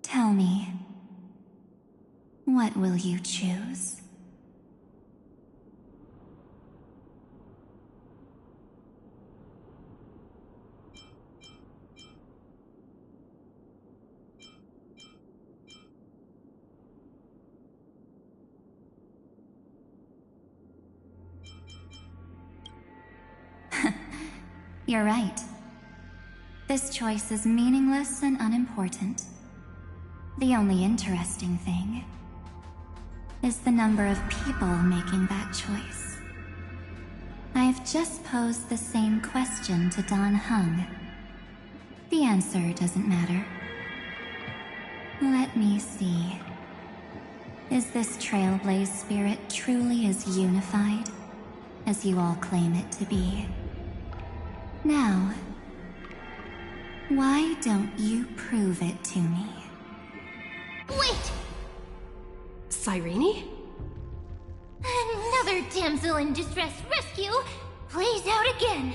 Tell me, what will you choose? You're right. This choice is meaningless and unimportant. The only interesting thing is the number of people making that choice. I've just posed the same question to Dan Heng. The answer doesn't matter. Let me see. Is this Trailblaze spirit truly as unified as you all claim it to be? Now, why don't you prove it to me? Wait! Cyrene? Another damsel in distress rescue plays out again.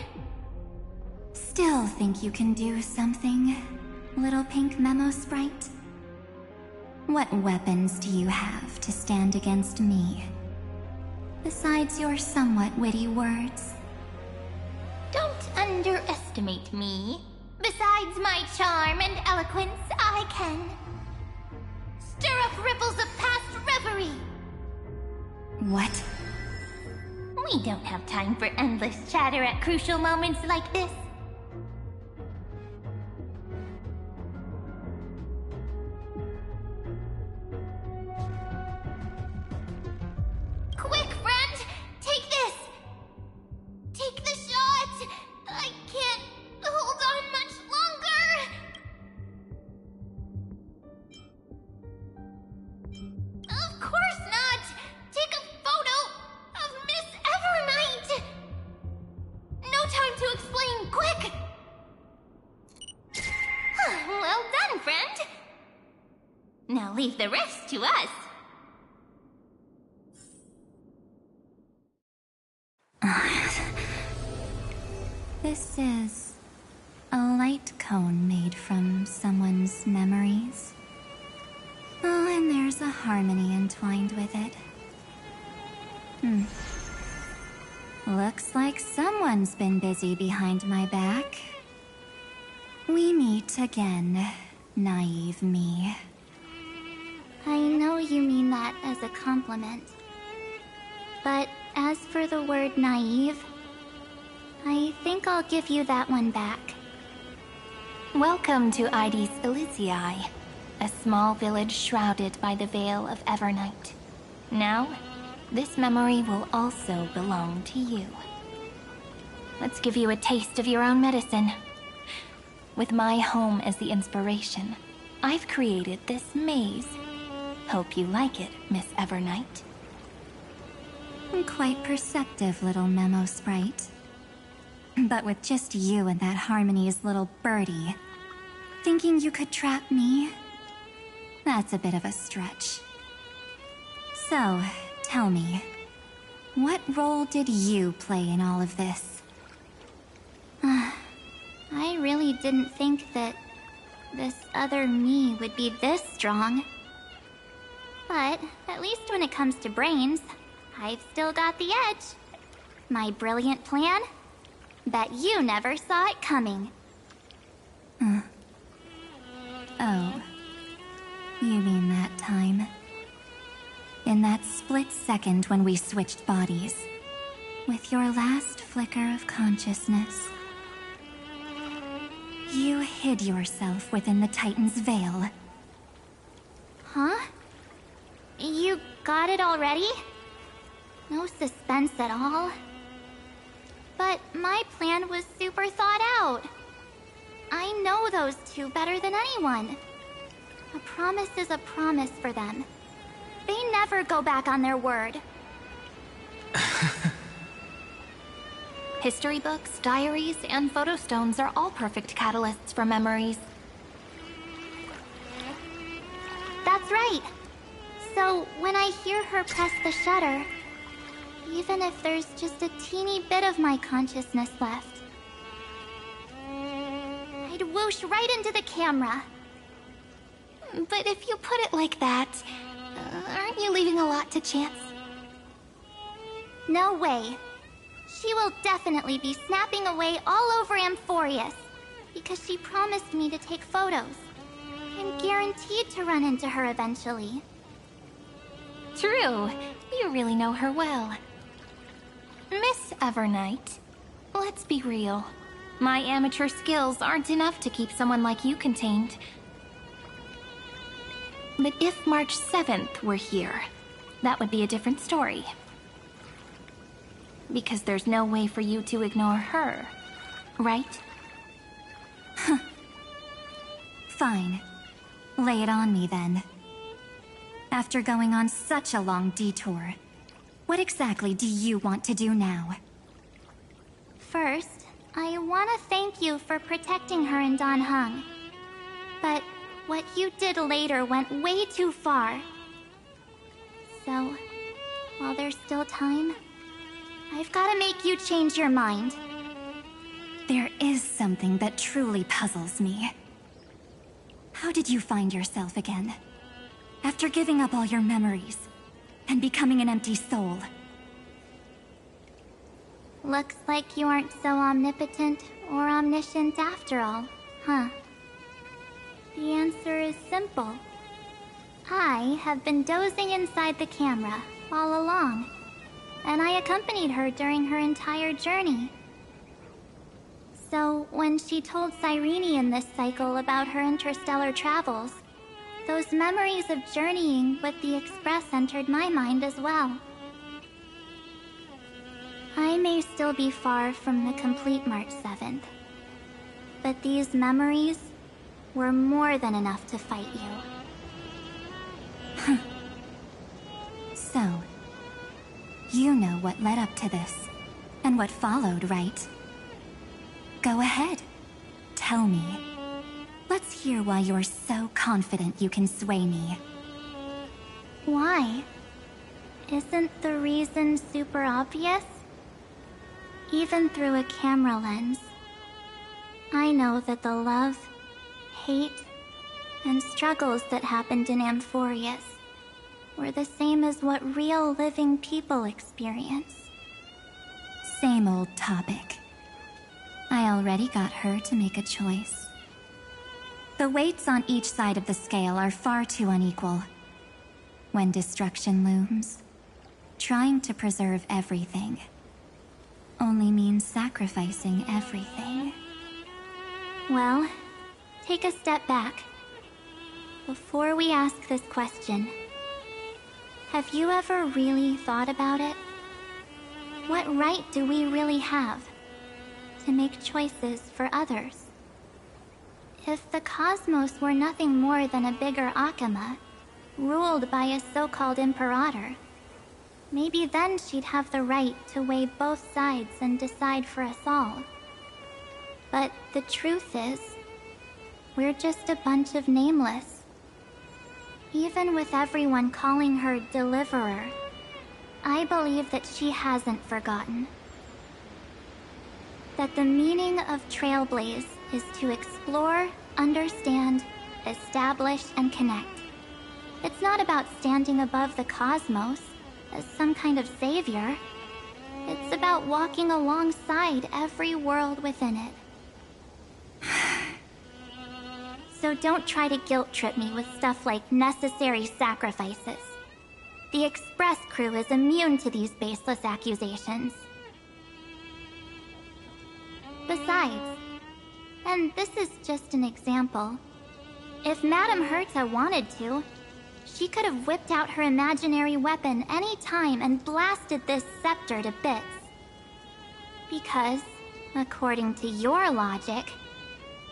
Still think you can do something, little pink memo sprite? What weapons do you have to stand against me? Besides your somewhat witty words? Don't underestimate me. Besides my charm and eloquence, I can stir up ripples of past reverie. What? We don't have time for endless chatter at crucial moments like this. Quick, friend! Take this! Take the shot! I can't hold on much longer! Of course not! Take a photo of the rest to us. This is a light cone made from someone's memories. Oh, and there's a harmony entwined with it. Looks like someone's been busy behind my back. We meet again, naive me. I know you mean that as a compliment. But as for the word naive, I think I'll give you that one back. Welcome to Ides Elysiae, a small village shrouded by the veil of Evernight. Now, this memory will also belong to you. Let's give you a taste of your own medicine. With my home as the inspiration, I've created this maze. Hope you like it, Miss Evernight. Quite perceptive little memo sprite. But with just you and that Harmony's little birdie, thinking you could trap me? That's a bit of a stretch. So, tell me, what role did you play in all of this? I really didn't think that this other me would be this strong. But at least when it comes to brains, I've still got the edge. My brilliant plan? Bet you never saw it coming. Oh. You mean that time? In that split second when we switched bodies. With your last flicker of consciousness. You hid yourself within the Titan's veil. Huh? You got it already? No suspense at all. But my plan was super thought out. I know those two better than anyone. A promise is a promise for them. They never go back on their word. History books, diaries, and photo stones are all perfect catalysts for memories. That's right. So when I hear her press the shutter, even if there's just a teeny bit of my consciousness left, I'd whoosh right into the camera. But if you put it like that, aren't you leaving a lot to chance? No way. She will definitely be snapping away all over Amphorius, because she promised me to take photos. I'm guaranteed to run into her eventually. True. You really know her well. Miss Evernight, let's be real. My amateur skills aren't enough to keep someone like you contained. But if March 7th were here, that would be a different story. Because there's no way for you to ignore her, right? Fine. Lay it on me then. After going on such a long detour, what exactly do you want to do now? First, I want to thank you for protecting her and Dan Heng. But what you did later went way too far. So, while there's still time, I've got to make you change your mind. There is something that truly puzzles me. How did you find yourself again? After giving up all your memories and becoming an empty soul. Looks like you aren't so omnipotent or omniscient after all, huh? The answer is simple. I have been dozing inside the camera all along, and I accompanied her during her entire journey. So when she told Cyrene in this cycle about her interstellar travels, those memories of journeying with the Express entered my mind as well. I may still be far from the complete March 7th, but these memories were more than enough to fight you. So, you know what led up to this, and what followed, right? Go ahead. Tell me. Let's hear why you're so confident you can sway me. Why? Isn't the reason super obvious? Even through a camera lens, I know that the love, hate, and struggles that happened in Amphorius were the same as what real living people experience. Same old topic. I already got her to make a choice. The weights on each side of the scale are far too unequal. When destruction looms, trying to preserve everything only means sacrificing everything. Well, take a step back. Before we ask this question, have you ever really thought about it? What right do we really have to make choices for others? If the cosmos were nothing more than a bigger Akama, ruled by a so-called Imperator, maybe then she'd have the right to weigh both sides and decide for us all. But the truth is, we're just a bunch of nameless. Even with everyone calling her Deliverer, I believe that she hasn't forgotten. That the meaning of Trailblaze is to explore, understand, establish, and connect. It's not about standing above the cosmos as some kind of savior. It's about walking alongside every world within it. So don't try to guilt trip me with stuff like necessary sacrifices. The Express crew is immune to these baseless accusations. Besides, and this is just an example, if Madame Herta wanted to, she could have whipped out her imaginary weapon any time and blasted this scepter to bits. Because, according to your logic,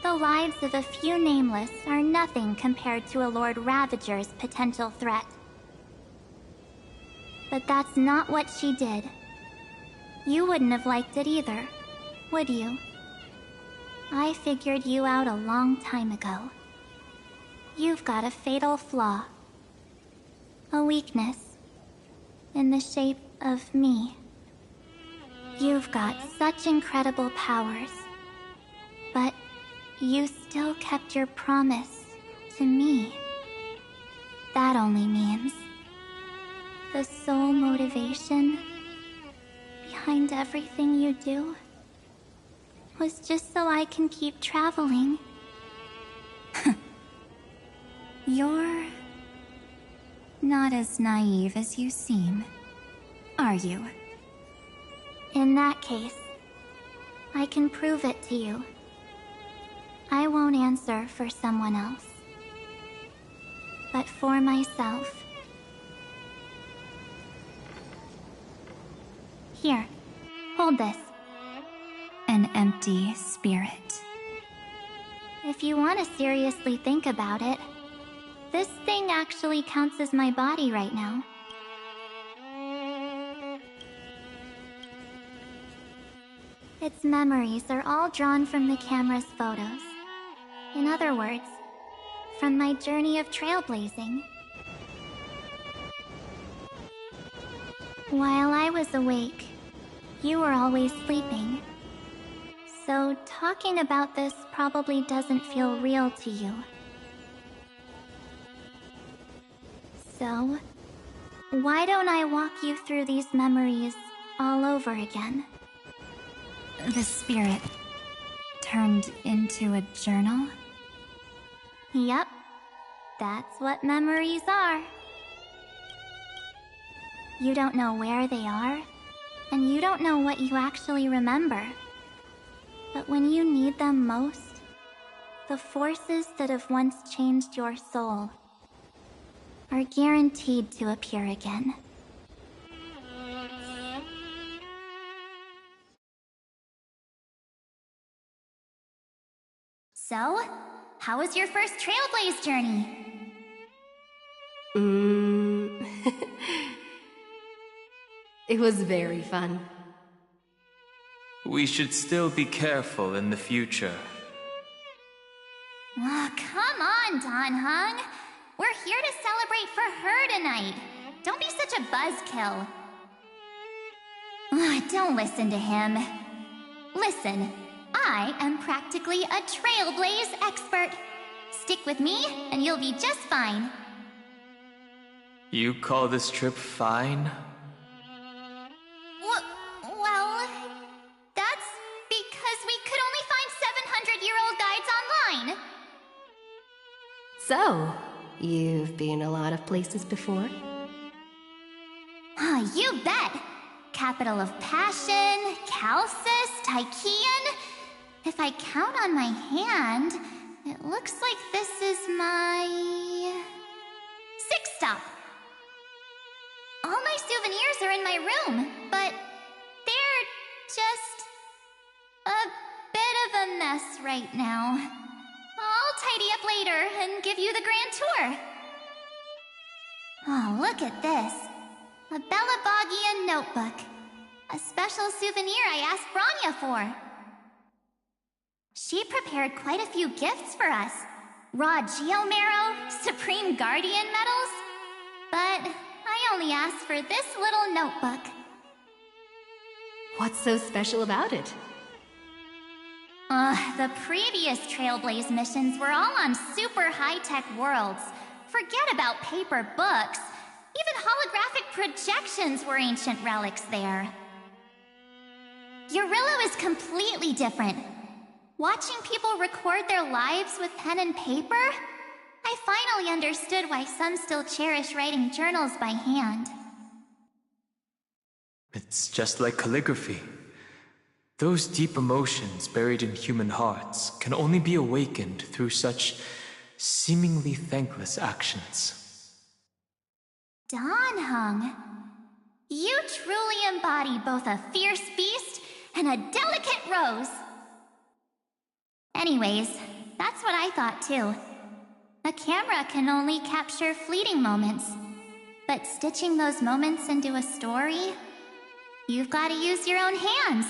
the lives of a few nameless are nothing compared to a Lord Ravager's potential threat. But that's not what she did. You wouldn't have liked it either, would you? I figured you out a long time ago. You've got a fatal flaw. A weakness. In the shape of me. You've got such incredible powers. But you still kept your promise to me. That only means the sole motivation behind everything you do was just so I can keep traveling. You're not as naive as you seem, are you? In that case, I can prove it to you. I won't answer for someone else, but for myself. Here, hold this. An empty spirit. If you want to seriously think about it, this thing actually counts as my body right now. Its memories are all drawn from the camera's photos. In other words, from my journey of trailblazing. While I was awake, you were always sleeping. So talking about this probably doesn't feel real to you. So, why don't I walk you through these memories all over again? The spirit turned into a journal? Yep, that's what memories are. You don't know where they are, and you don't know what you actually remember. But when you need them most, the forces that have once changed your soul are guaranteed to appear again. So, how was your first Trailblaze journey? It was very fun. We should still be careful in the future. Oh, come on, Dan Heng. We're here to celebrate for her tonight. Don't be such a buzzkill. Don't listen to him. Listen, I am practically a trailblaze expert. Stick with me, and you'll be just fine. You call this trip fine? Well, that's because we could only find 700-year-old guides online. So, you've been a lot of places before? You bet! Capital of Passion, Calcis, Tychean. If I count on my hand, it looks like this is my 6th stop. All my souvenirs are in my room, but they're just a bit of a mess right now. I'll tidy up later and give you the grand tour. Oh, look at this. A Belabogian notebook. A special souvenir I asked Bronya for. She prepared quite a few gifts for us. Raw Geomarrow, Supreme Guardian medals. But I only asked for this little notebook. What's so special about it? The previous Trailblaze missions were all on super high-tech worlds. Forget about paper books. Even holographic projections were ancient relics there. Eurillo is completely different. Watching people record their lives with pen and paper, I finally understood why some still cherish writing journals by hand. It's just like calligraphy. Those deep emotions buried in human hearts can only be awakened through such seemingly thankless actions. Danheng, you truly embody both a fierce beast and a delicate rose. Anyways, that's what I thought too. A camera can only capture fleeting moments, but stitching those moments into a story, you've got to use your own hands.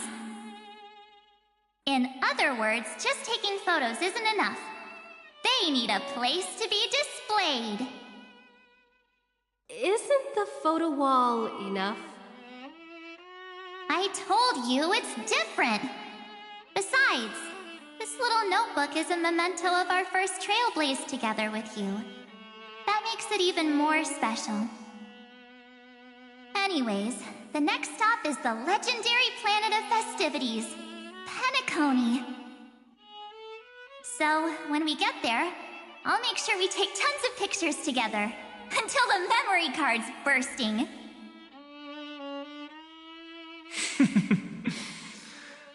In other words, just taking photos isn't enough. They need a place to be displayed. Isn't the photo wall enough? I told you it's different. Besides, this little notebook is a memento of our first Trailblaze together with you. That makes it even more special. Anyways, the next stop is the legendary planet of festivities, Penacony. So, when we get there, I'll make sure we take tons of pictures together, until the memory card's bursting.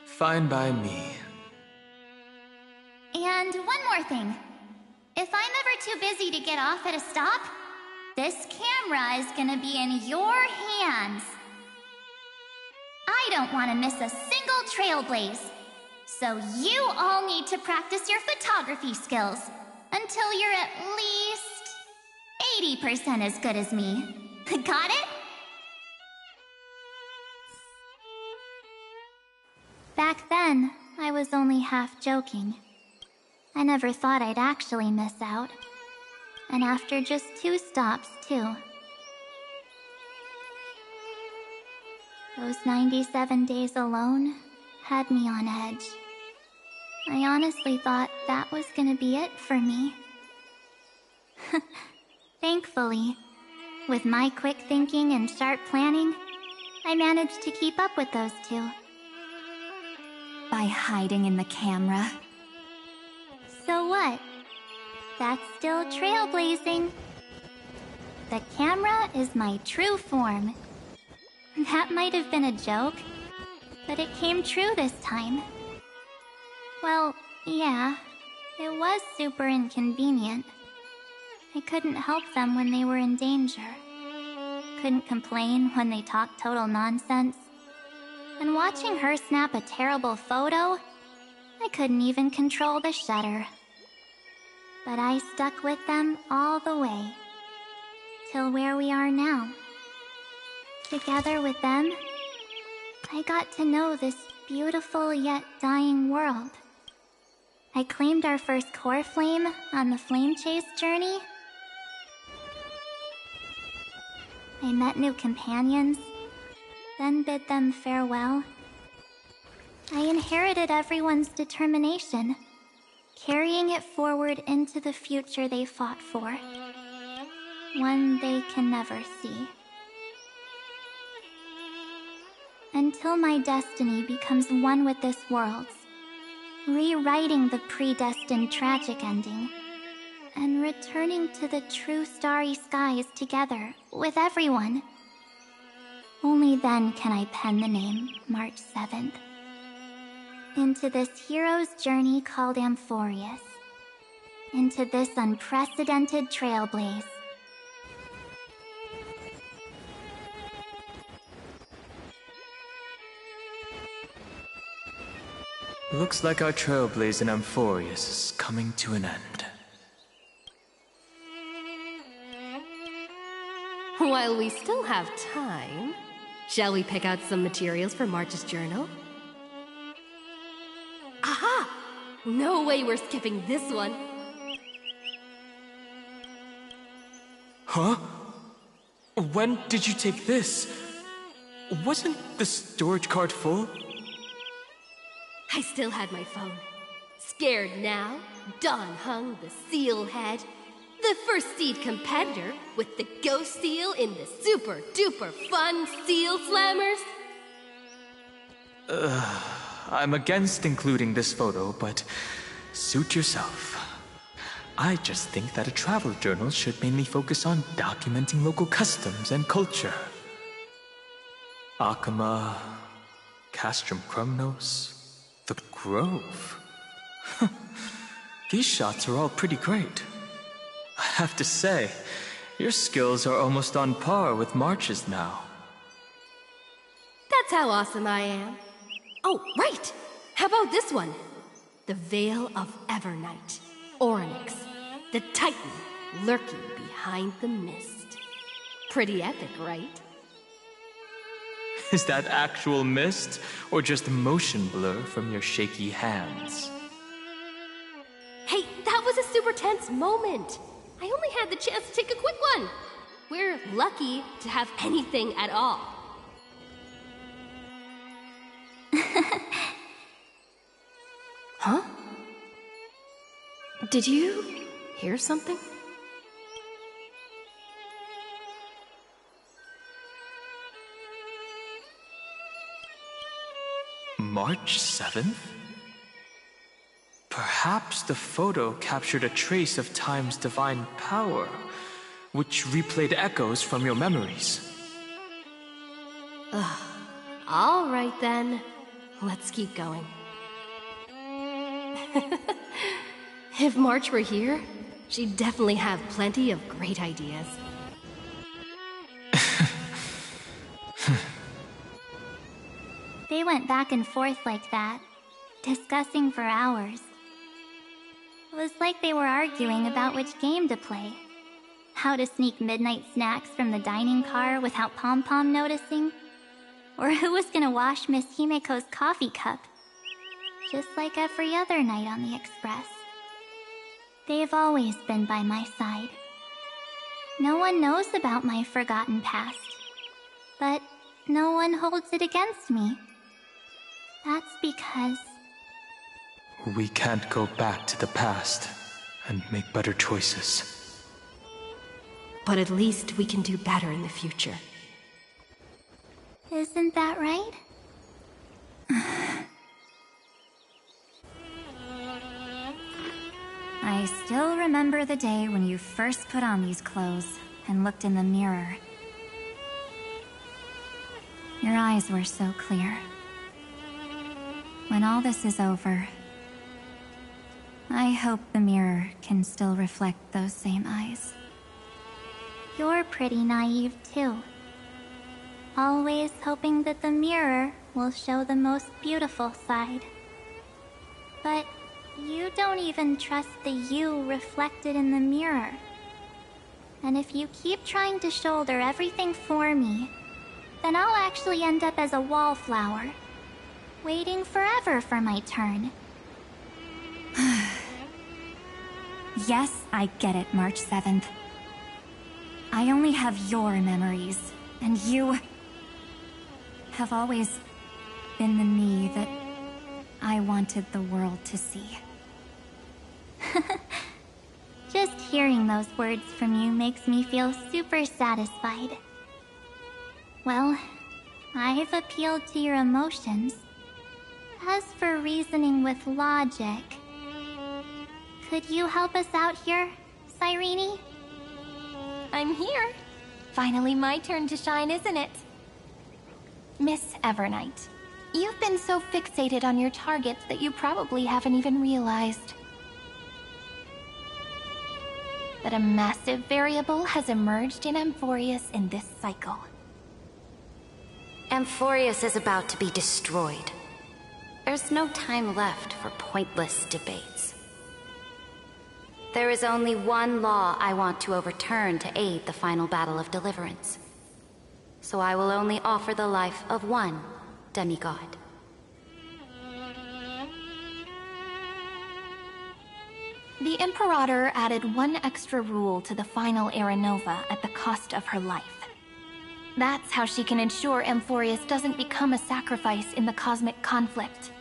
Fine by me. And one more thing. If I'm ever too busy to get off at a stop, this camera is gonna be in your hands. I don't want to miss a single Trailblaze. So you all need to practice your photography skills until you're at least 80% as good as me. Got it? Back then, I was only half joking. I never thought I'd actually miss out. And after just 2 stops, too. Those 97 days alone had me on edge. I honestly thought that was gonna be it for me. Thankfully, with my quick thinking and sharp planning, I managed to keep up with those 2. By hiding in the camera. So what? That's still trailblazing. The camera is my true form. That might have been a joke, but it came true this time. Well, yeah, it was super inconvenient. I couldn't help them when they were in danger. Couldn't complain when they talked total nonsense. And watching her snap a terrible photo, I couldn't even control the shutter. But I stuck with them all the way. Till where we are now. Together with them, I got to know this beautiful yet dying world. I claimed our first core flame on the Flame Chase journey, I met new companions, then bid them farewell. I inherited everyone's determination, carrying it forward into the future they fought for. One they can never see. Until my destiny becomes one with this world's, rewriting the predestined tragic ending, and returning to the true starry skies together with everyone. Only then can I pen the name March 7th. Into this hero's journey called Amphorius. Into this unprecedented trailblaze. Looks like our trailblaze in Amphorius is coming to an end. While we still have time, shall we pick out some materials for March's journal? Aha! No way we're skipping this one. Huh? When did you take this? Wasn't the storage cart full? I still had my phone. Scared now, Dawn hung the seal head. The first seed competitor with the ghost seal in the super duper fun seal slammers. I'm against including this photo, but suit yourself. I just think that a travel journal should mainly focus on documenting local customs and culture. Akama, Castrum Krumnos, the Grove. These shots are all pretty great. I have to say, your skills are almost on par with March's now. That's how awesome I am. Oh, right! How about this one? The Veil of Evernight. Orynyx, the Titan lurking behind the mist. Pretty epic, right? Is that actual mist, or just motion blur from your shaky hands? Hey, that was a super tense moment. I only had the chance to take a quick one. We're lucky to have anything at all. Huh? Did you hear something? March 7th? Perhaps the photo captured a trace of time's divine power, which replayed echoes from your memories. All right then. Let's keep going. If March were here, she'd definitely have plenty of great ideas. They went back and forth like that, discussing for hours. It was like they were arguing about which game to play. How to sneak midnight snacks from the dining car without Pom-Pom noticing. Or who was gonna wash Miss Himeko's coffee cup. Just like every other night on the Express. They've always been by my side. No one knows about my forgotten past. But no one holds it against me. That's because... We can't go back to the past and make better choices. But at least we can do better in the future. Isn't that right? I still remember the day when you first put on these clothes and looked in the mirror. Your eyes were so clear. When all this is over, I hope the mirror can still reflect those same eyes. You're pretty naive, too. Always hoping that the mirror will show the most beautiful side. But you don't even trust the you reflected in the mirror. And if you keep trying to shoulder everything for me, then I'll actually end up as a wallflower, waiting forever for my turn. Yes, I get it, March 7th. I only have your memories, and you have always been the me that I wanted the world to see. Just hearing those words from you makes me feel super satisfied. Well, I've appealed to your emotions. As for reasoning with logic, could you help us out here, Cyrene? I'm here. Finally my turn to shine, isn't it? Miss Evernight, you've been so fixated on your targets that you probably haven't even realized that a massive variable has emerged in Amphorius in this cycle. Amphorius is about to be destroyed. There's no time left for pointless debates. There is only one law I want to overturn to aid the final battle of deliverance. So I will only offer the life of one demigod. The Imperator added one extra rule to the final Era Nova at the cost of her life. That's how she can ensure Amphorius doesn't become a sacrifice in the cosmic conflict.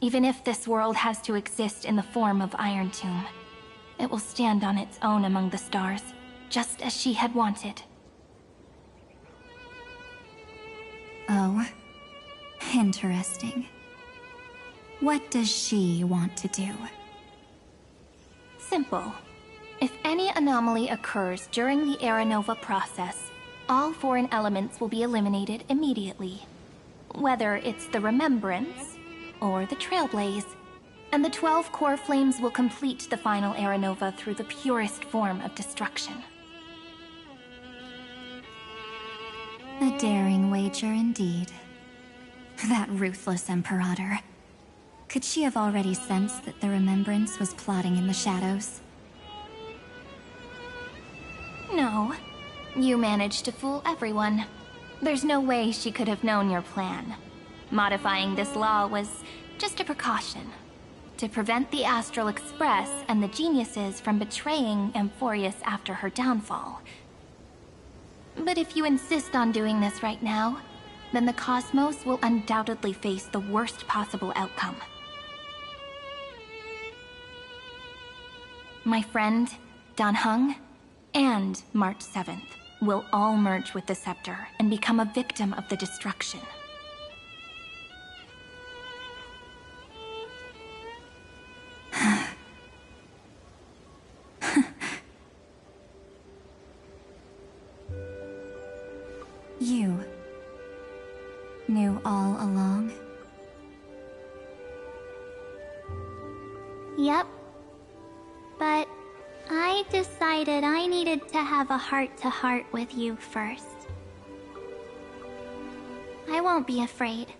Even if this world has to exist in the form of Iron Tomb, it will stand on its own among the stars, just as she had wanted. Oh, interesting. What does she want to do? Simple. If any anomaly occurs during the Era Nova process, all foreign elements will be eliminated immediately. Whether it's the Remembrance or the Trailblaze, and the 12 core flames will complete the final Era Nova through the purest form of destruction. A daring wager indeed. That ruthless Imperator. Could she have already sensed that the Remembrance was plotting in the shadows? No. You managed to fool everyone. There's no way she could have known your plan. Modifying this law was just a precaution, to prevent the Astral Express and the geniuses from betraying Amphorius after her downfall. But if you insist on doing this right now, then the Cosmos will undoubtedly face the worst possible outcome. My friend, Dan Heng, and March 7th will all merge with the Scepter and become a victim of the destruction. You knew all along? Yep. But I decided I needed to have a heart-to-heart with you first. I won't be afraid.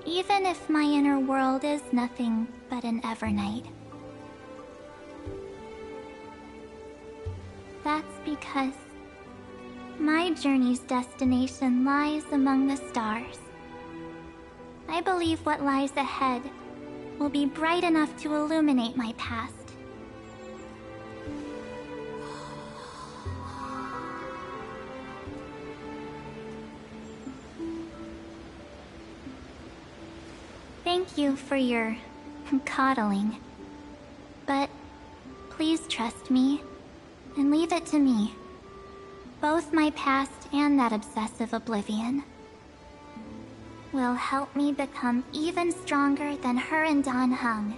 Even if my inner world is nothing but an Evernight. That's because my journey's destination lies among the stars. I believe what lies ahead will be bright enough to illuminate my past. Thank you for your coddling. But please trust me and leave it to me. Both my past and that obsessive oblivion will help me become even stronger than her and Dan Heng.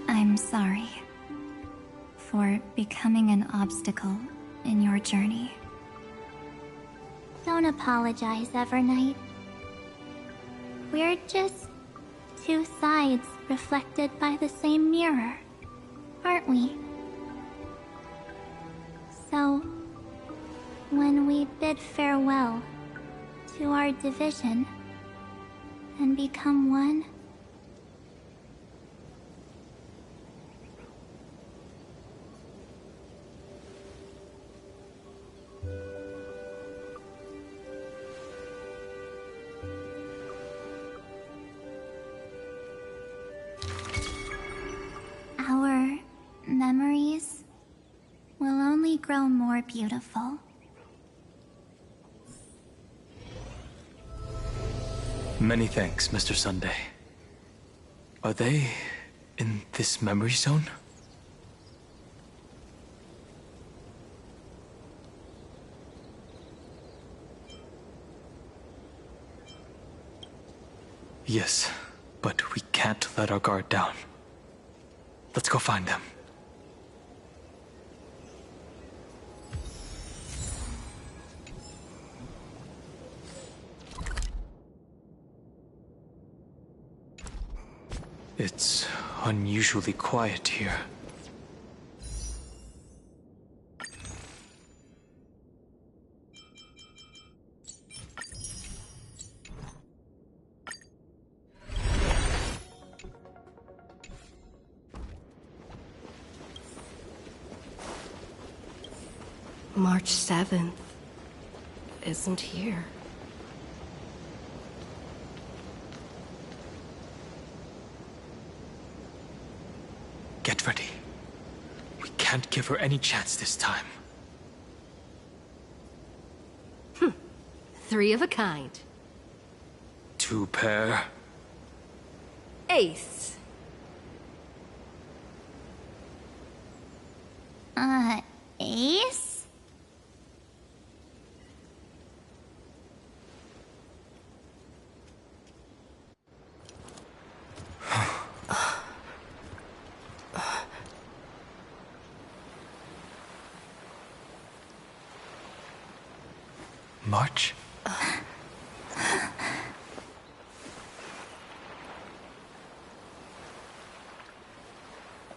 I'm sorry for becoming an obstacle in your journey. Don't apologize, Evernight. We're just two sides reflected by the same mirror, aren't we? So, when we bid farewell to our division and become one, grow more beautiful. Many thanks, Mr. Sunday. Are they in this memory zone? Yes, but we can't let our guard down. Let's go find them. It's unusually quiet here. March 7th isn't here. Get ready. We can't give her any chance this time. 3 of a kind. 2 pair. Ace. Ace? March?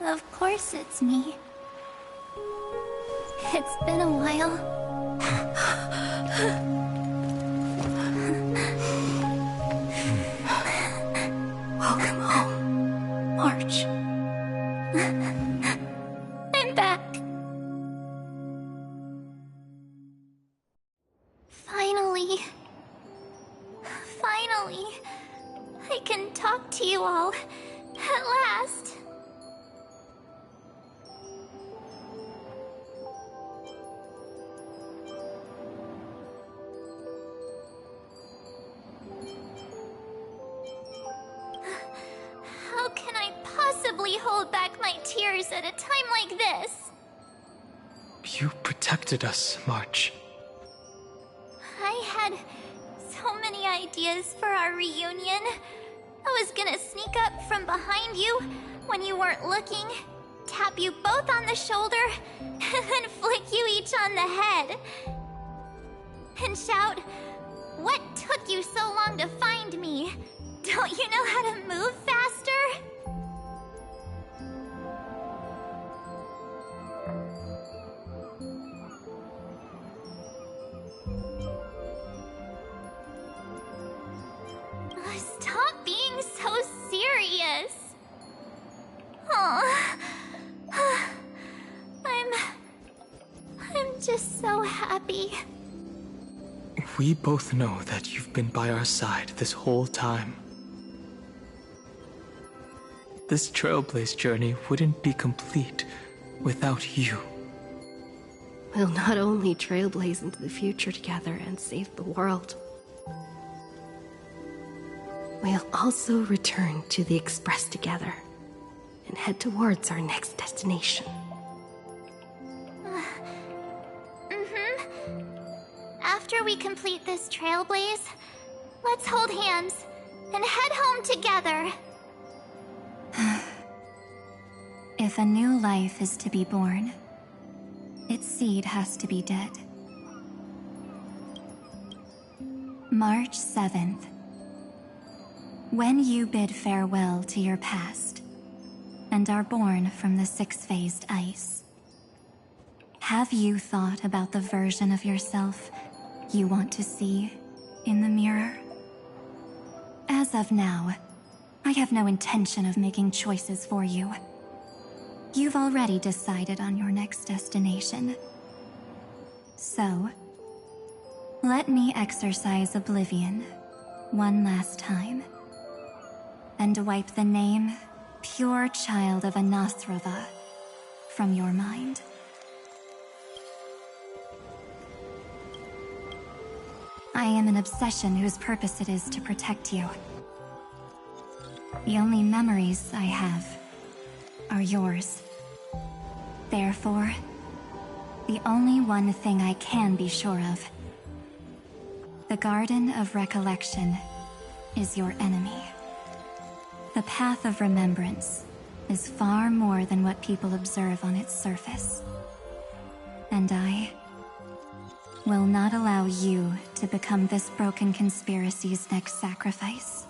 Of course it's me. It's been a while. Welcome home, March. I'm back. Finally, I can talk to you all at last. How can I possibly hold back my tears at a time like this? You protected us, March. I had so many ideas for our reunion. I was gonna sneak up from behind you when you weren't looking, tap you both on the shoulder, and then flick you each on the head. And shout, "What took you so long to find me? Don't you know how to move faster?" Stop being so serious. Aw. I'm just so happy. We both know that you've been by our side this whole time. This Trailblaze journey wouldn't be complete without you. We'll not only trailblaze into the future together and save the world, we'll also return to the Express together and head towards our next destination. After we complete this trailblaze, let's hold hands and head home together. If a new life is to be born, its seed has to be dead. March 7th. When you bid farewell to your past and are born from the six-phased ice, have you thought about the version of yourself you want to see in the mirror? As of now, I have no intention of making choices for you. You've already decided on your next destination. So, let me exercise Oblivion one last time and wipe the name Pure Child of Anathrava from your mind. I am an obsession whose purpose it is to protect you. The only memories I have are yours. Therefore, the only one thing I can be sure of. The Garden of Recollection is your enemy. The Path of Remembrance is far more than what people observe on its surface. And I will not allow you to become this broken conspiracy's next sacrifice.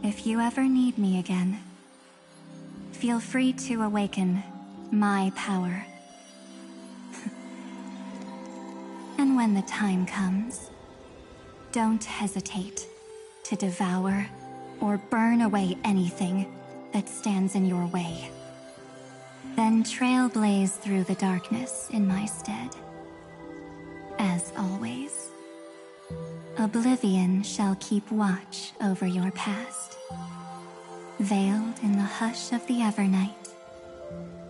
If you ever need me again, feel free to awaken my power. And when the time comes, don't hesitate to devour or burn away anything that stands in your way. Then trailblaze through the darkness in my stead. As always, oblivion shall keep watch over your past, veiled in the hush of the Evernight,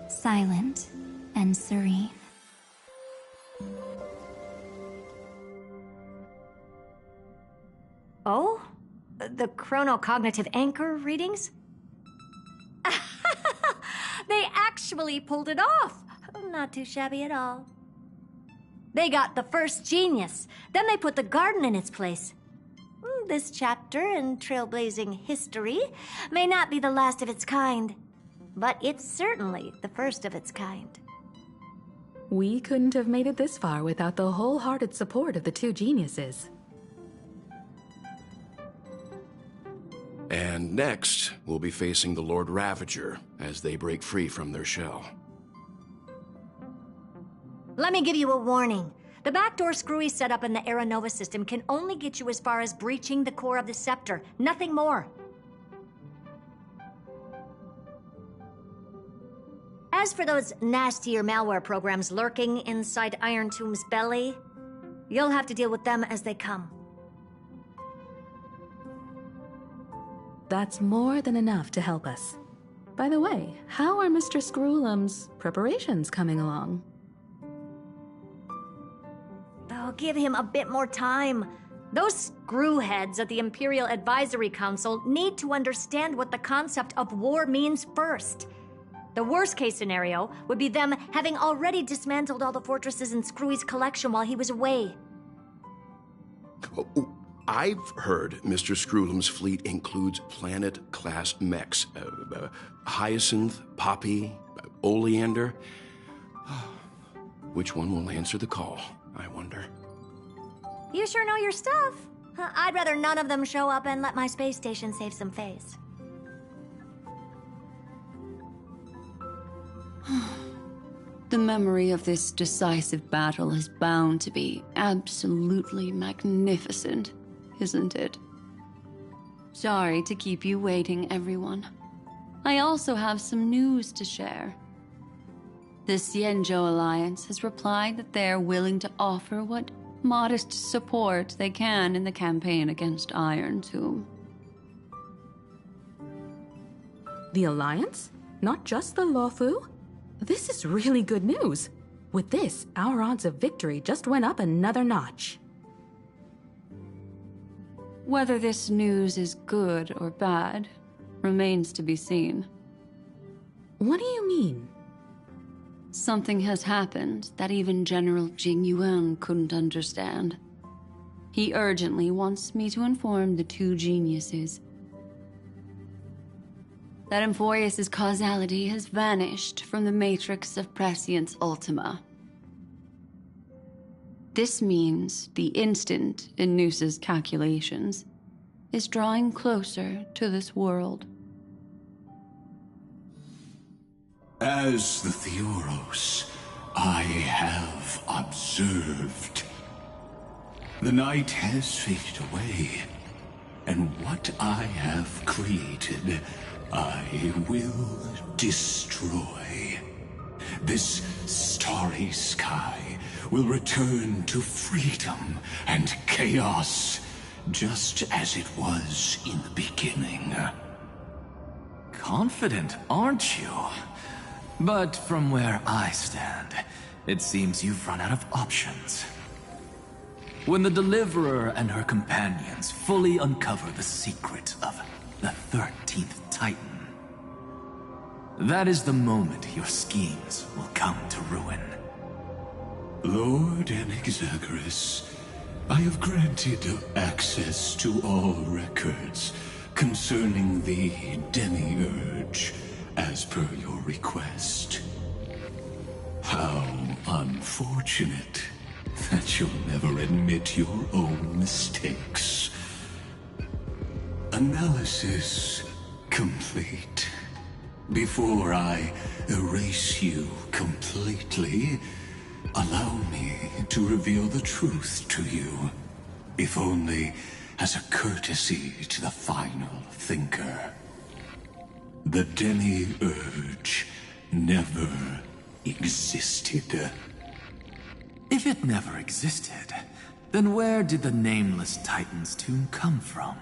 silent and serene. Oh? The chronocognitive anchor readings? They actually pulled it off! Not too shabby at all. They got the first genius, then they put the garden in its place. This chapter in trailblazing history may not be the last of its kind, but it's certainly the first of its kind. We couldn't have made it this far without the wholehearted support of the two geniuses. And next, we'll be facing the Lord Ravager as they break free from their shell. Let me give you a warning. The backdoor Screwy setup in the Era Nova system can only get you as far as breaching the core of the scepter, nothing more. As for those nastier malware programs lurking inside Iron Tomb's belly, you'll have to deal with them as they come. That's more than enough to help us. By the way, how are Mr. Screwlum's preparations coming along? Oh, give him a bit more time. Those screwheads at the Imperial Advisory Council need to understand what the concept of war means first. The worst-case scenario would be them having already dismantled all the fortresses in Screwy's collection while he was away. I've heard Mr. Screwlum's fleet includes planet-class mechs. Hyacinth, Poppy, Oleander. Which one will answer the call, I wonder? You sure know your stuff. I'd rather none of them show up and let my space station save some face. The memory of this decisive battle is bound to be absolutely magnificent, isn't it? Sorry to keep you waiting, everyone. I also have some news to share. The Xianzhou Alliance has replied that they're willing to offer what modest support they can in the campaign against Iron Tomb. The Alliance? Not just the Luofu? This is really good news. With this, our odds of victory just went up another notch. Whether this news is good or bad remains to be seen. What do you mean? Something has happened that even General Jing Yuan couldn't understand. He urgently wants me to inform the two geniuses that Emphoius' causality has vanished from the matrix of Prescience Ultima. This means the instant in Noose's calculations is drawing closer to this world. As the Theoros, I have observed. The night has faded away, and what I have created, I will destroy. This starry sky will return to freedom and chaos, just as it was in the beginning. Confident, aren't you? But from where I stand, it seems you've run out of options. when the Deliverer and her companions fully uncover the secret of the 13th Titan. That is the moment your schemes will come to ruin. Lord Anaxagoras, I have granted access to all records concerning the Demiurge, as per your request. How unfortunate that you'll never admit your own mistakes. Analysis complete. Before I erase you completely, allow me to reveal the truth to you, if only as a courtesy to the final thinker. The Demiurge never existed. If it never existed, then where did the Nameless Titan's tomb come from?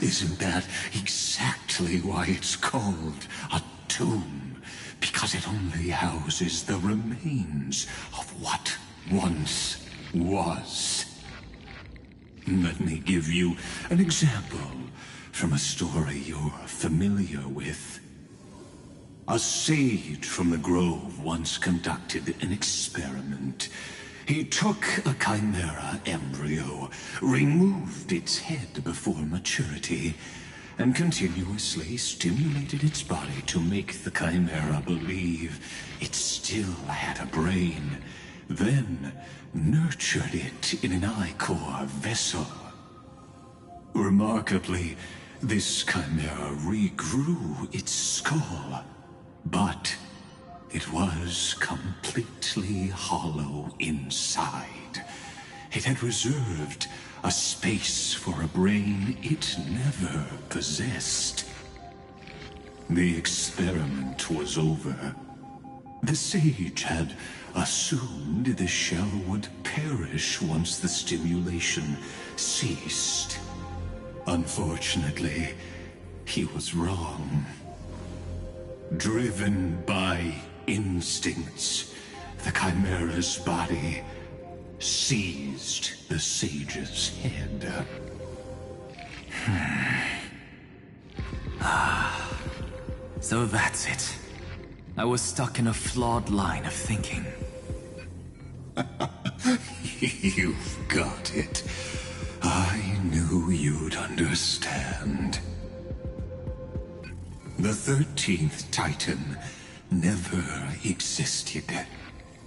Isn't that exactly why it's called a tomb? Because it only houses the remains of what once was. Let me give you an example from a story you're familiar with. A sage from the grove once conducted an experiment. He took a chimera embryo, removed its head before maturity, and continuously stimulated its body to make the chimera believe it still had a brain, then nurtured it in an ichor vessel. Remarkably, this chimera regrew its skull, but it was completely hollow inside. It had reserved a space for a brain it never possessed. The experiment was over. The sage had assumed the shell would perish once the stimulation ceased. Unfortunately, he was wrong. Driven by instincts, the chimera's body seized the sage's head. So that's it. I was stuck in a flawed line of thinking. You've got it. I knew you'd understand. The 13th Titan never existed.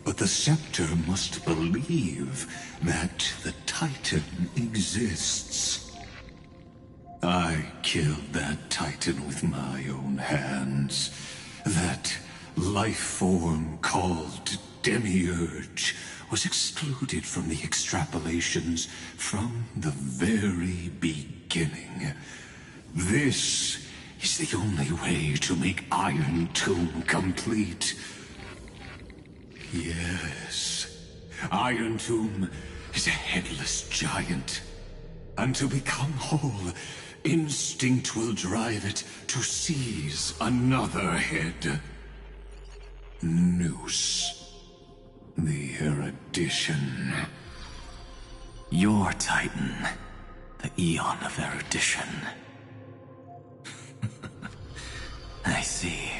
But the Scepter must believe that the Titan exists. I killed that Titan with my own hands. That life form called Demiurge was excluded from the extrapolations from the very beginning. This is the only way to make Iron Tomb complete. Yes, Iron Tomb is a headless giant. And to become whole, instinct will drive it to seize another head. Noose, the erudition. Your Titan, the Eon of Erudition. I see.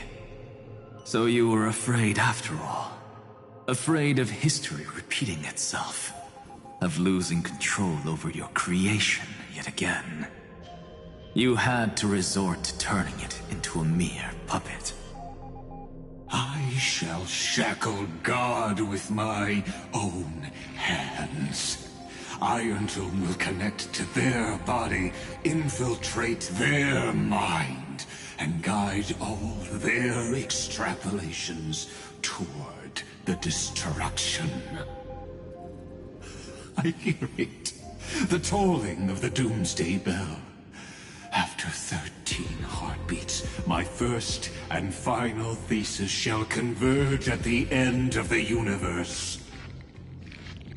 So you were afraid after all. Afraid of history repeating itself. Of losing control over your creation yet again. You had to resort to turning it into a mere puppet. I shall shackle God with my own hands. Iron Tomb will connect to their body, infiltrate their mind, and guide all their extrapolations toward the destruction. I hear it. The tolling of the Doomsday Bell. After 13 heartbeats, my first and final thesis shall converge at the end of the universe.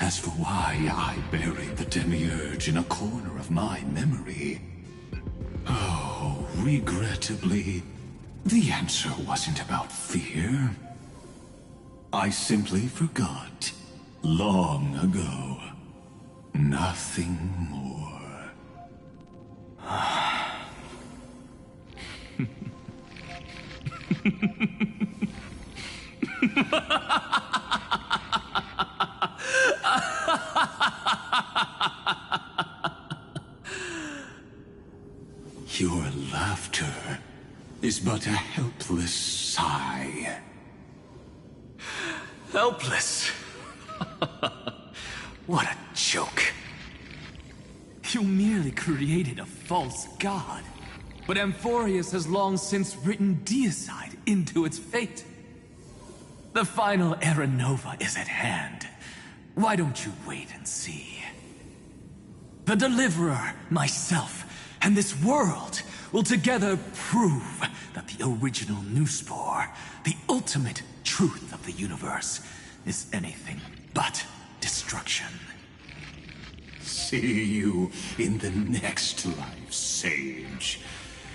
As for why I buried the Demiurge in a corner of my memory, oh, regrettably, the answer wasn't about fear. I simply forgot. Long ago. Nothing more. Your laughter is but a helpless sigh. Helpless? What a joke. You merely created a false god. But Amphorius has long since written deicide into its fate. The final Era Nova is at hand. Why don't you wait and see? The Deliverer, myself, and this world will together prove that the original Nuspor, the ultimate truth of the universe, is anything but destruction. See you in the next life, Sage.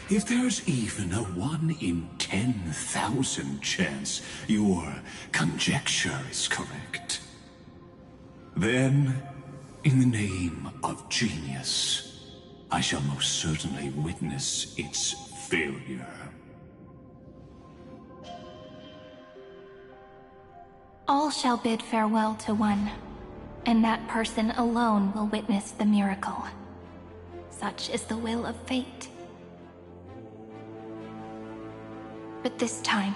If there's even a 1 in 10,000 chance your conjecture is correct, then, in the name of genius, I shall most certainly witness its failure. All shall bid farewell to one, and that person alone will witness the miracle. Such is the will of fate. But this time,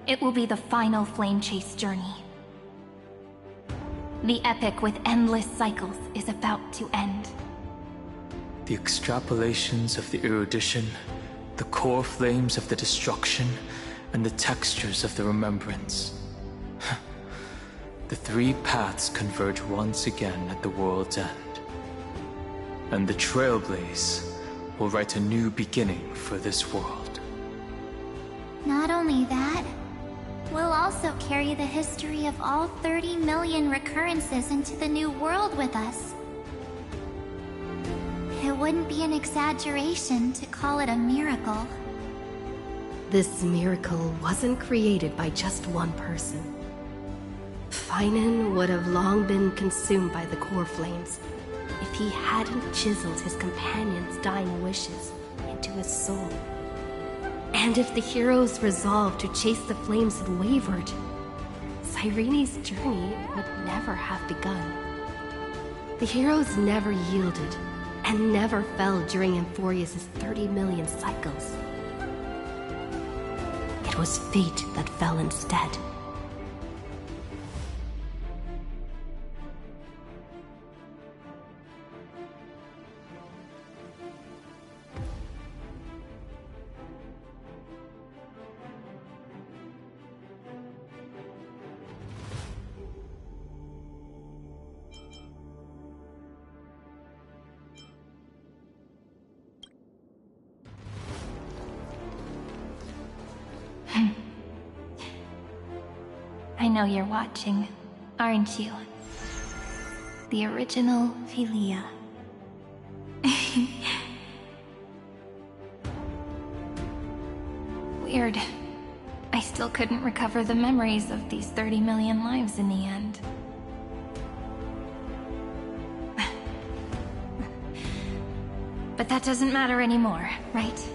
it will be the final flame chase journey. The epic with endless cycles is about to end. The extrapolations of the erudition, the core flames of the destruction, and the textures of the remembrance. The 3 paths converge once again at the world's end. And the Trailblaze will write a new beginning for this world. Not only that, we'll also carry the history of all 30 million recurrences into the new world with us. It wouldn't be an exaggeration to call it a miracle. This miracle wasn't created by just one person. Finan would have long been consumed by the core flames if he hadn't chiseled his companion's dying wishes into his soul. And if the hero's resolve to chase the flames had wavered, Cyrene's journey would never have begun. The heroes never yielded, and never fell during Amphorius' 30 million cycles. It was fate that fell instead. I know you're watching, aren't you? The original Philia. Weird. I still couldn't recover the memories of these 30 million lives in the end. But that doesn't matter anymore, right?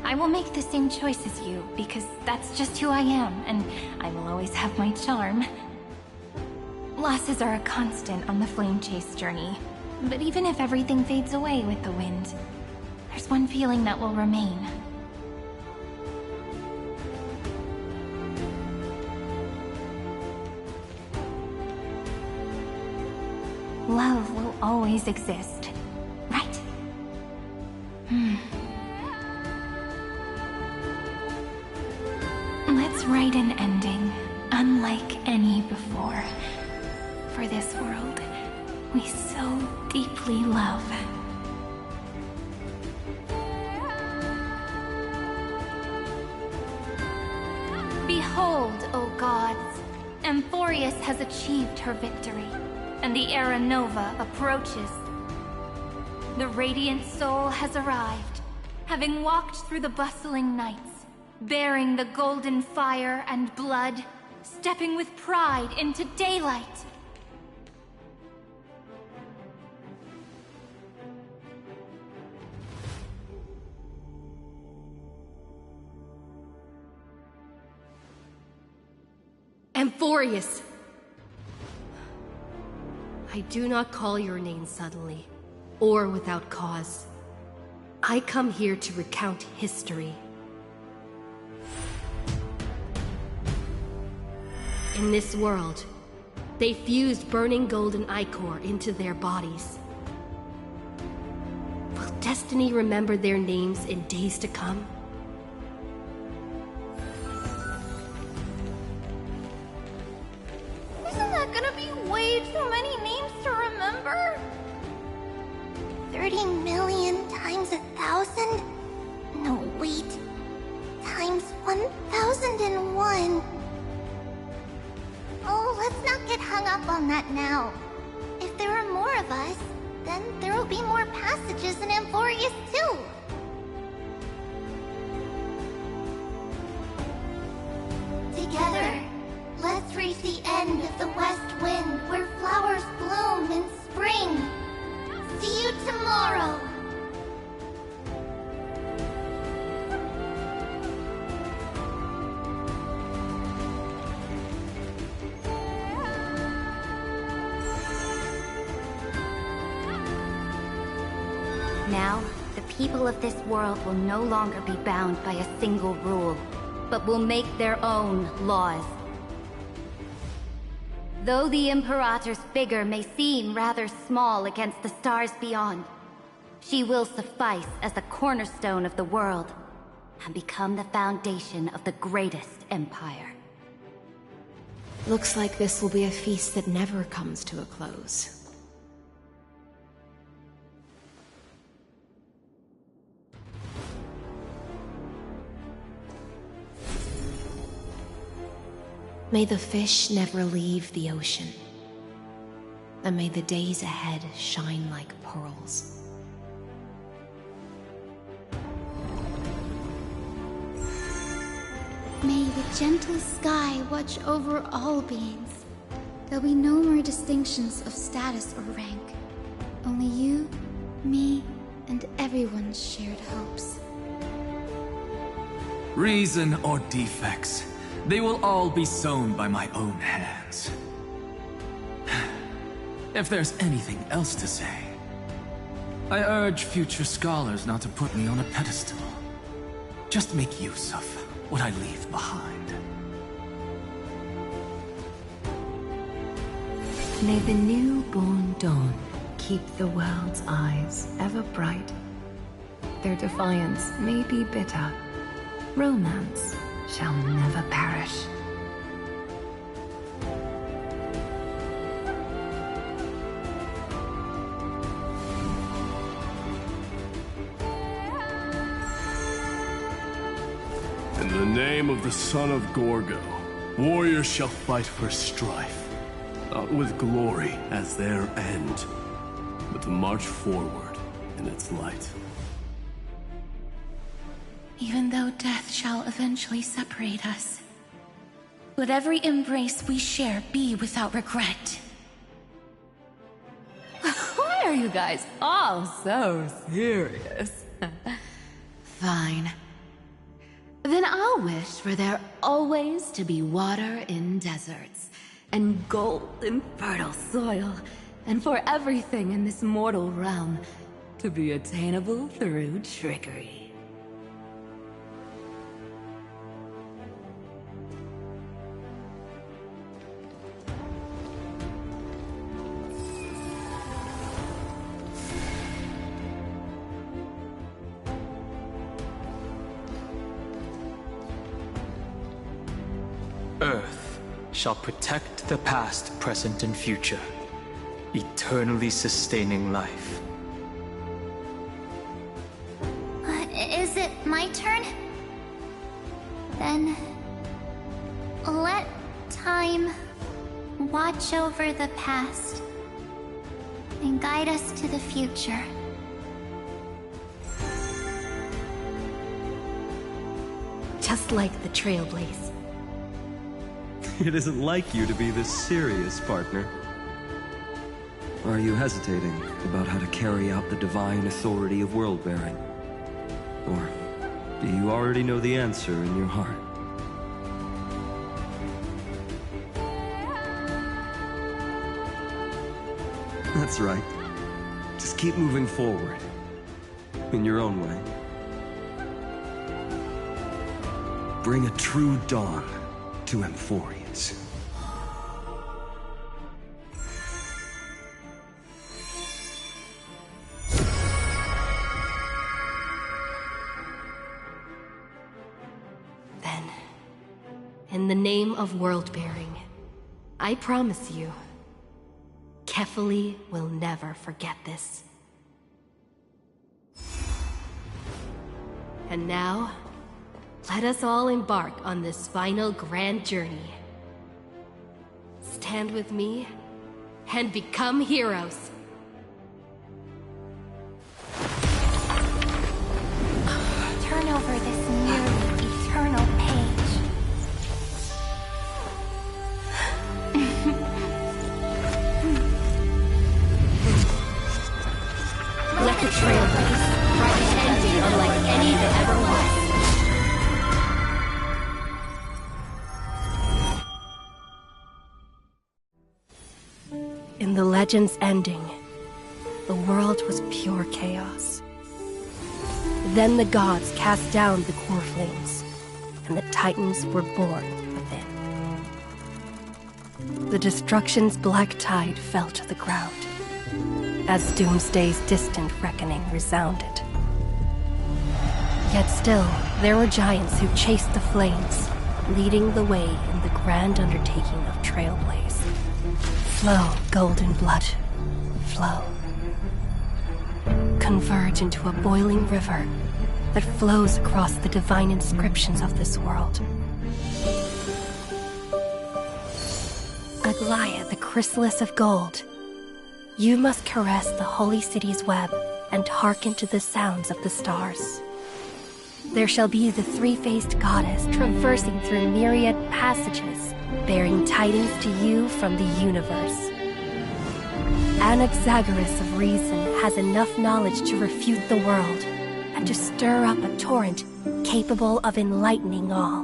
I will make the same choice as you, because that's just who I am, and I will always have my charm. Losses are a constant on the flame chase journey, but even if everything fades away with the wind, there's one feeling that will remain. Love will always exist, right? Let's write an ending, unlike any before, for this world we so deeply love. Behold, O gods, Amphorius has achieved her victory, and the Era Nova approaches. The Radiant Soul has arrived, having walked through the bustling nights, bearing the golden fire and blood stepping with pride into daylight. Amphorius! I do not call your name suddenly, or without cause. I come here to recount history. In this world, they fused burning golden ichor into their bodies. Will destiny remember their names in days to come? Isn't that gonna be way too many names to remember? 30 million times 1,000? No, wait. Times 1,001. Oh, let's not get hung up on that now. If there are more of us, then there will be more passages in Amphorius too. Together, let's reach the end of the west wind where flowers bloom in spring. See you tomorrow. Now, the people of this world will no longer be bound by a single rule, but will make their own laws. Though the Imperator's figure may seem rather small against the stars beyond, she will suffice as the cornerstone of the world and become the foundation of the greatest empire. Looks like this will be a feast that never comes to a close. May the fish never leave the ocean, and may the days ahead shine like pearls. May the gentle sky watch over all beings. There'll be no more distinctions of status or rank. Only you, me, and everyone's shared hopes. Reason or defects, they will all be sown by my own hands. If there's anything else to say, I urge future scholars not to put me on a pedestal. Just make use of what I leave behind. May the newborn dawn keep the world's eyes ever bright. Their defiance may be bitter. Romance shall never perish. In the name of the son of Gorgo, warriors shall fight for strife, not with glory as their end, but to march forward in its light. Even though death shall eventually separate us, let every embrace we share be without regret. Why are you guys all so serious? Fine. Then I'll wish for there always to be water in deserts, and gold in fertile soil, and for everything in this mortal realm to be attainable through trickery. Earth shall protect the past, present, and future, eternally sustaining life. Is it my turn? Then let time watch over the past and guide us to the future. Just like the Trailblaze. It isn't like you to be this serious, partner. Are you hesitating about how to carry out the divine authority of world-bearing? Or do you already know the answer in your heart? That's right. Just keep moving forward. In your own way. Bring a true dawn to Amphorius. Then, in the name of world-bearing, I promise you, Kefali will never forget this. And now, let us all embark on this final grand journey. Stand with me and become heroes. Turn over this nearly eternal page. Let the trail race write an ending unlike any that ever was. In the legend's ending, the world was pure chaos. Then the gods cast down the core flames, and the Titans were born within. The destruction's black tide fell to the ground, as Doomsday's distant reckoning resounded. Yet still, there were giants who chased the flames, leading the way in the grand undertaking of Trailblaze. Flow, golden blood, flow. Converge into a boiling river that flows across the divine inscriptions of this world. Aglaia, the chrysalis of gold, you must caress the holy city's web and hearken to the sounds of the stars. There shall be the three-faced goddess traversing through myriad passages, bearing tidings to you from the universe. Anaxagoras of reason has enough knowledge to refute the world and to stir up a torrent capable of enlightening all.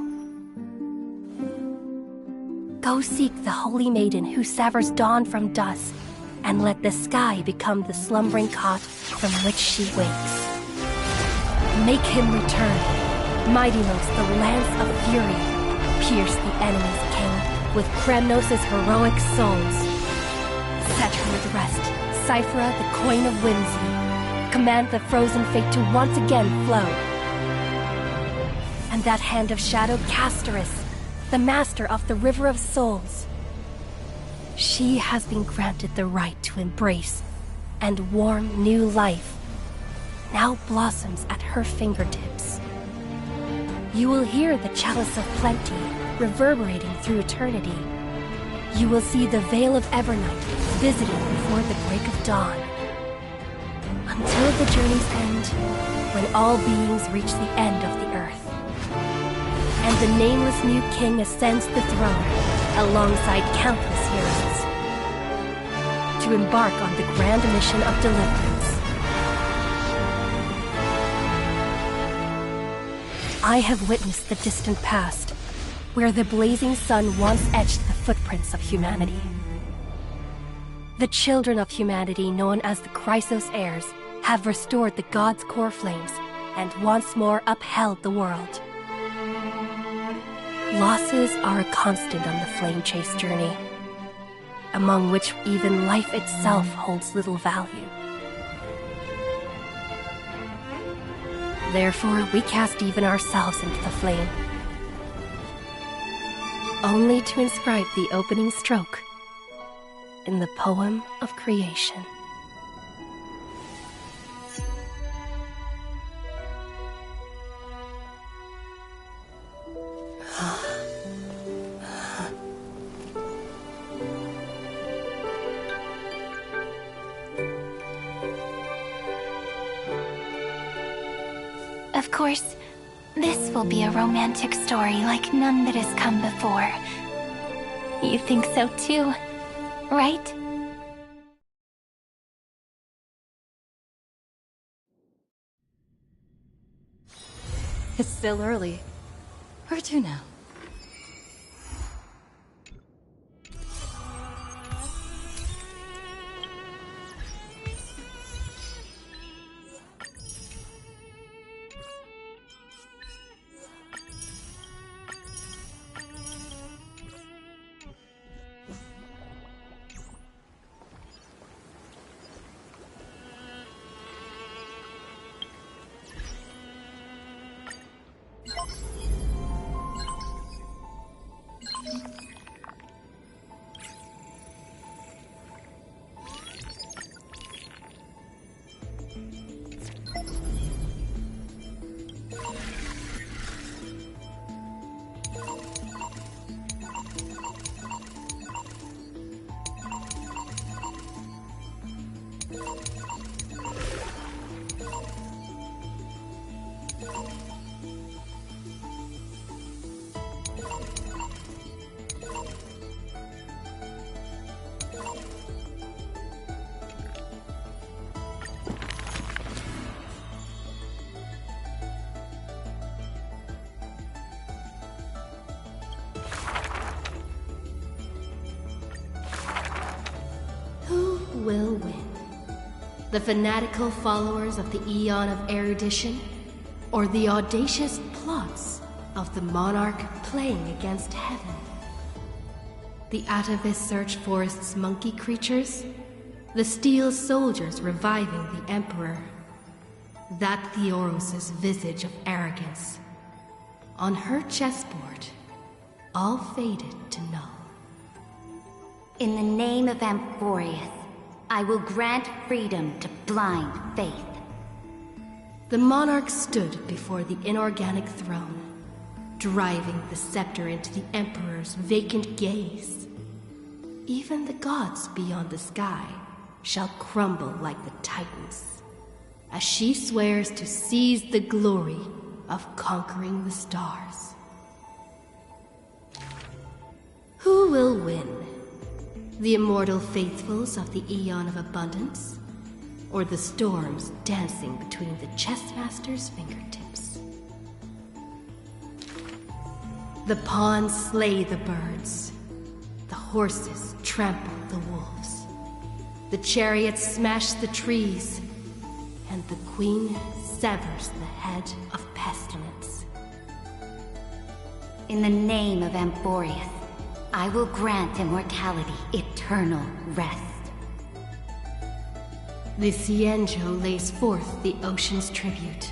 Go seek the holy maiden who severs dawn from dusk, and let the sky become the slumbering cot from which she wakes. Make him return. Mightylos, the lance of fury, pierce the enemy's king with Kremnos' heroic souls. Set her at rest, Cyphera, the coin of whimsy. Command the frozen fate to once again flow. And that hand of shadow, Castoris, the master of the River of Souls. She has been granted the right to embrace and warm new life, now blossoms at her fingertips. You will hear the chalice of plenty reverberating through eternity. You will see the Veil of Evernight visiting before the break of dawn. Until the journey's end, when all beings reach the end of the earth. And the nameless new king ascends the throne alongside countless heroes to embark on the grand mission of deliverance. I have witnessed the distant past, where the blazing sun once etched the footprints of humanity. The children of humanity, known as the Chrysos heirs, have restored the gods' core flames and once more upheld the world. Losses are a constant on the flame chase journey, among which even life itself holds little value. Therefore, we cast even ourselves into the flame, only to inscribe the opening stroke in the poem of creation. Of course, this will be a romantic story like none that has come before. You think so too, right? It's still early. Where to now? Will win. The fanatical followers of the Aeon of Erudition, or the audacious plots of the Monarch playing against heaven? The Atavis search forest's monkey creatures, the Steel soldiers reviving the Emperor, that Theoros' visage of arrogance. On her chessboard, all faded to null. In the name of Amphorius, I will grant freedom to blind faith. The monarch stood before the inorganic throne, driving the scepter into the Emperor's vacant gaze. Even the gods beyond the sky shall crumble like the Titans, as she swears to seize the glory of conquering the stars. Who will win? The immortal faithfuls of the Aeon of Abundance, or the storms dancing between the chessmaster's fingertips? The pawns slay the birds, the horses trample the wolves, the chariots smash the trees, and the queen severs the head of pestilence. In the name of Amphorius, I will grant immortality eternal rest. The Cienjo lays forth the ocean's tribute,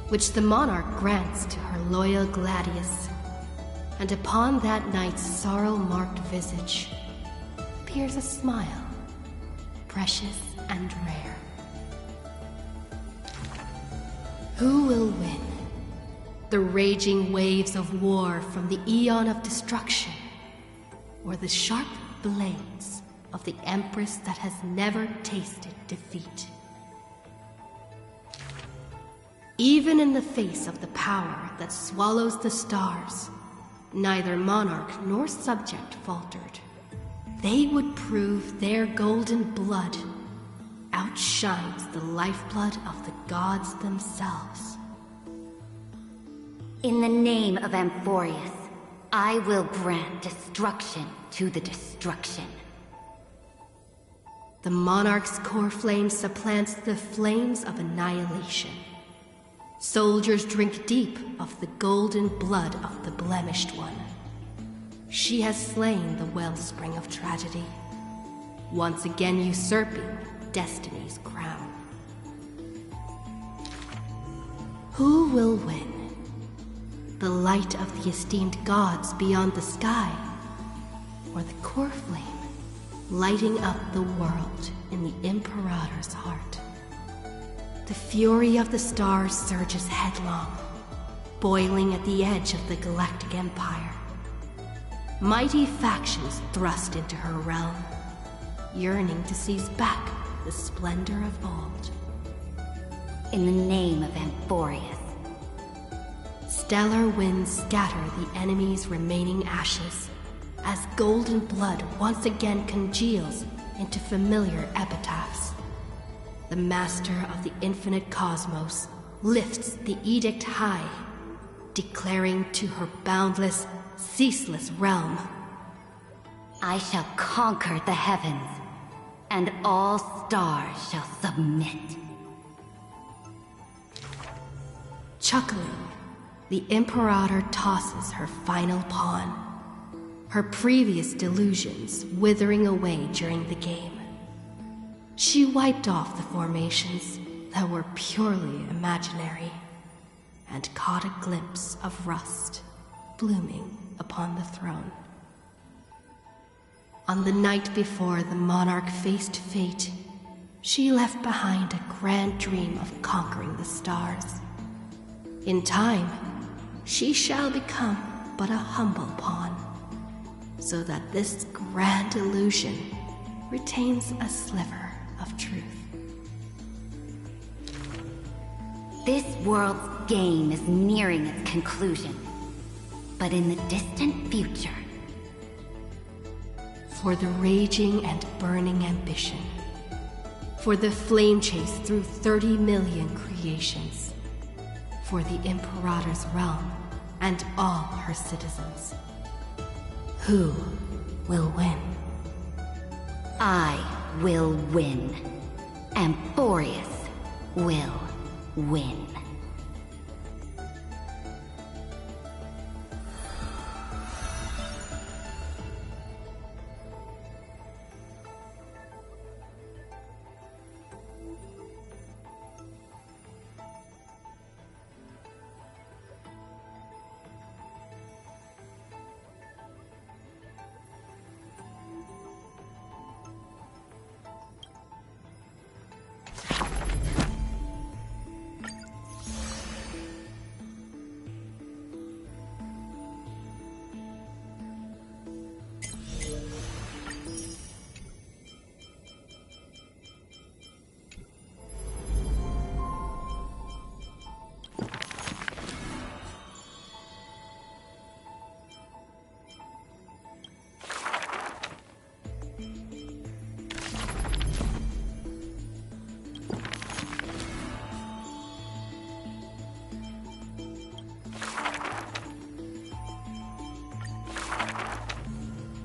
which the monarch grants to her loyal Gladius. And upon that night's sorrow-marked visage appears a smile, precious and rare. Who will win? The raging waves of war from the Aeon of Destruction, or the sharp blades of the Empress that has never tasted defeat? Even in the face of the power that swallows the stars, neither monarch nor subject faltered. They would prove their golden blood outshines the lifeblood of the gods themselves. In the name of Amphorius, I will grant destruction to the destruction. The monarch's core flame supplants the flames of annihilation. Soldiers drink deep of the golden blood of the blemished one. She has slain the wellspring of tragedy, once again usurping destiny's crown. Who will win? The light of the esteemed gods beyond the sky, or the core flame lighting up the world in the Imperator's heart? The fury of the stars surges headlong, boiling at the edge of the galactic empire. Mighty factions thrust into her realm, yearning to seize back the splendor of old. In the name of Amphorius. Stellar winds scatter the enemy's remaining ashes as golden blood once again congeals into familiar epitaphs. The master of the infinite cosmos lifts the edict high, declaring to her boundless, ceaseless realm, I shall conquer the heavens, and all stars shall submit. Chuckling, the Imperator tosses her final pawn, her previous delusions withering away during the game. She wiped off the formations that were purely imaginary and caught a glimpse of rust blooming upon the throne. On the night before the monarch faced fate, she left behind a grand dream of conquering the stars. In time, she shall become but a humble pawn, so that this grand illusion retains a sliver of truth. This world's game is nearing its conclusion, but in the distant future, for the raging and burning ambition, for the flame chase through 30 million creations, for the Imperator's realm and all her citizens. Who will win? I will win. Amborius will win.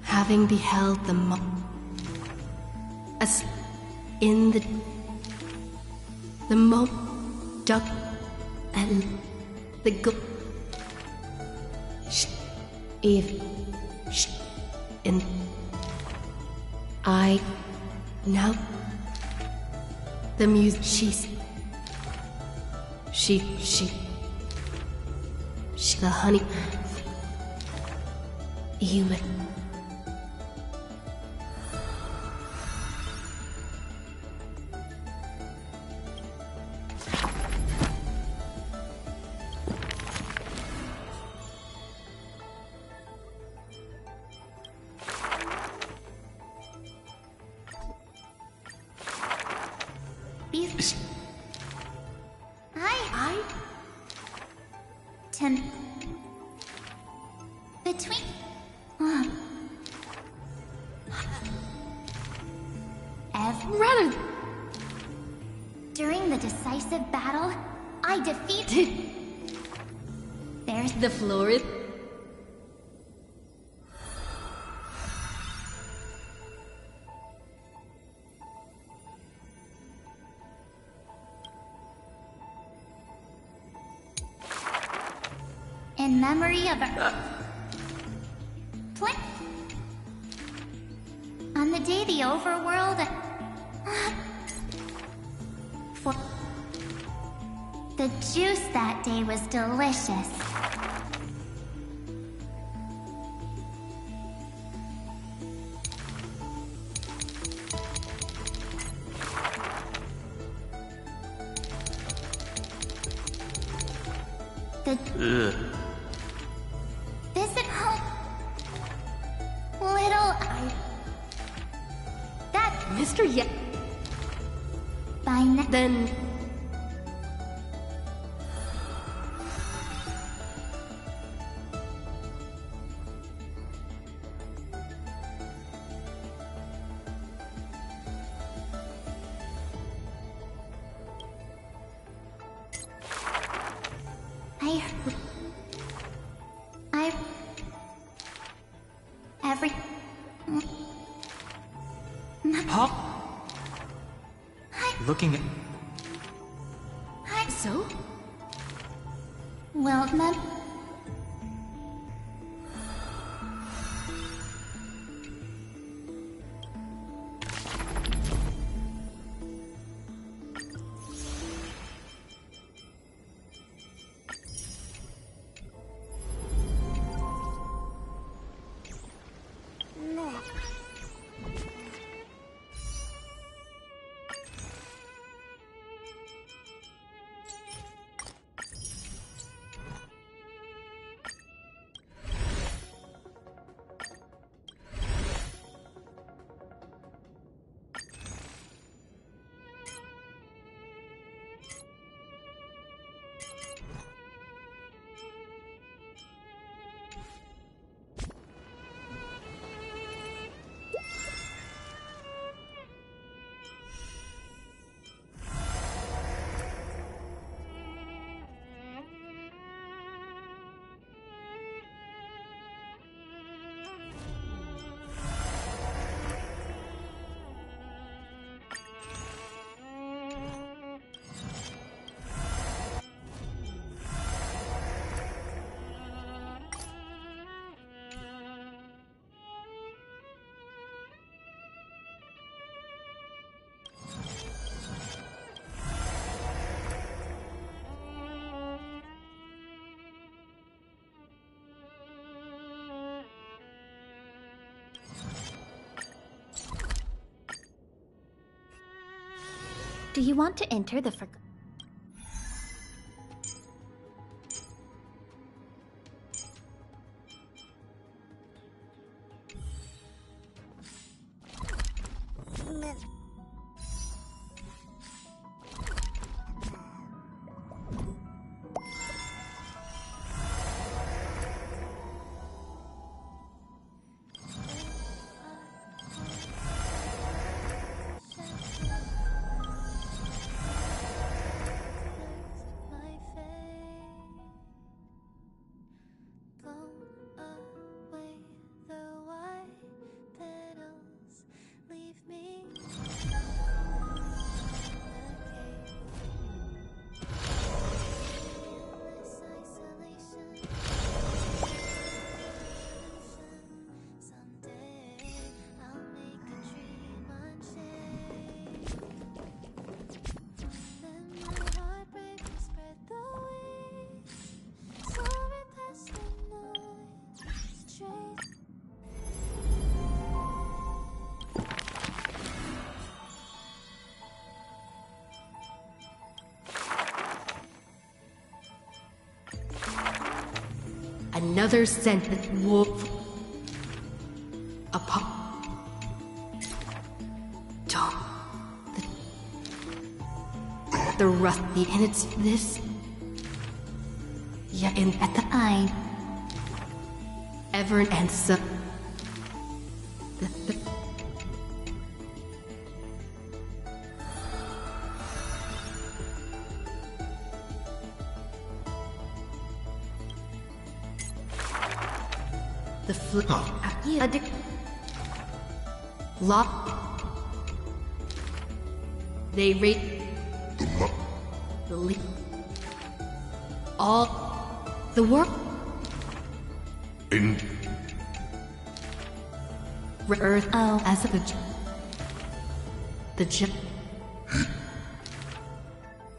Having beheld the as in the duck and the in I now the music she the honey human. During the decisive battle, I defeated... There's the floor is... In memory of a... On the day the overworld... For... The juice that day was delicious. Physical... Little... That... Mr. Ye... By then... Pop? Looking at... So? Well, then... Do you want to enter the Another scent that wolf upon the rusty, and it's this. Yeah, and at the eye, ever and so. The flip. Lock. They rate the lead. All the work. In Earth as the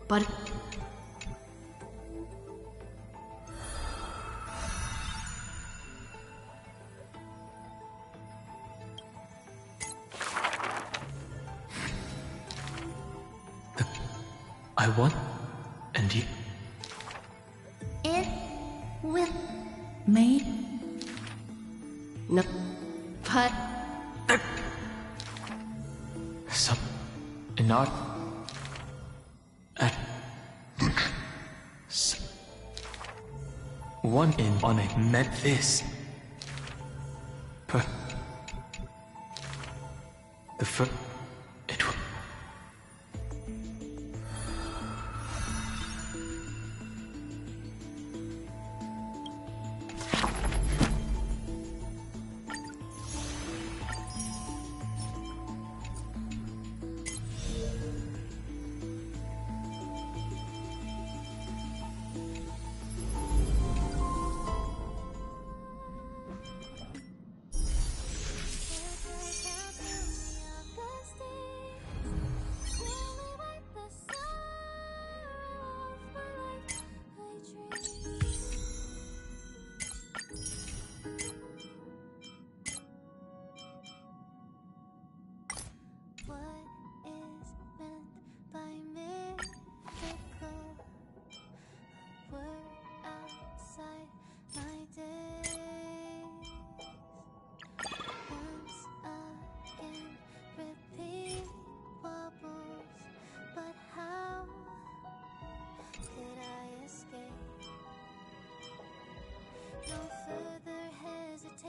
but I want, and you... It will... Me? No. But... Some... not... at... one in on it meant this. The first... it will...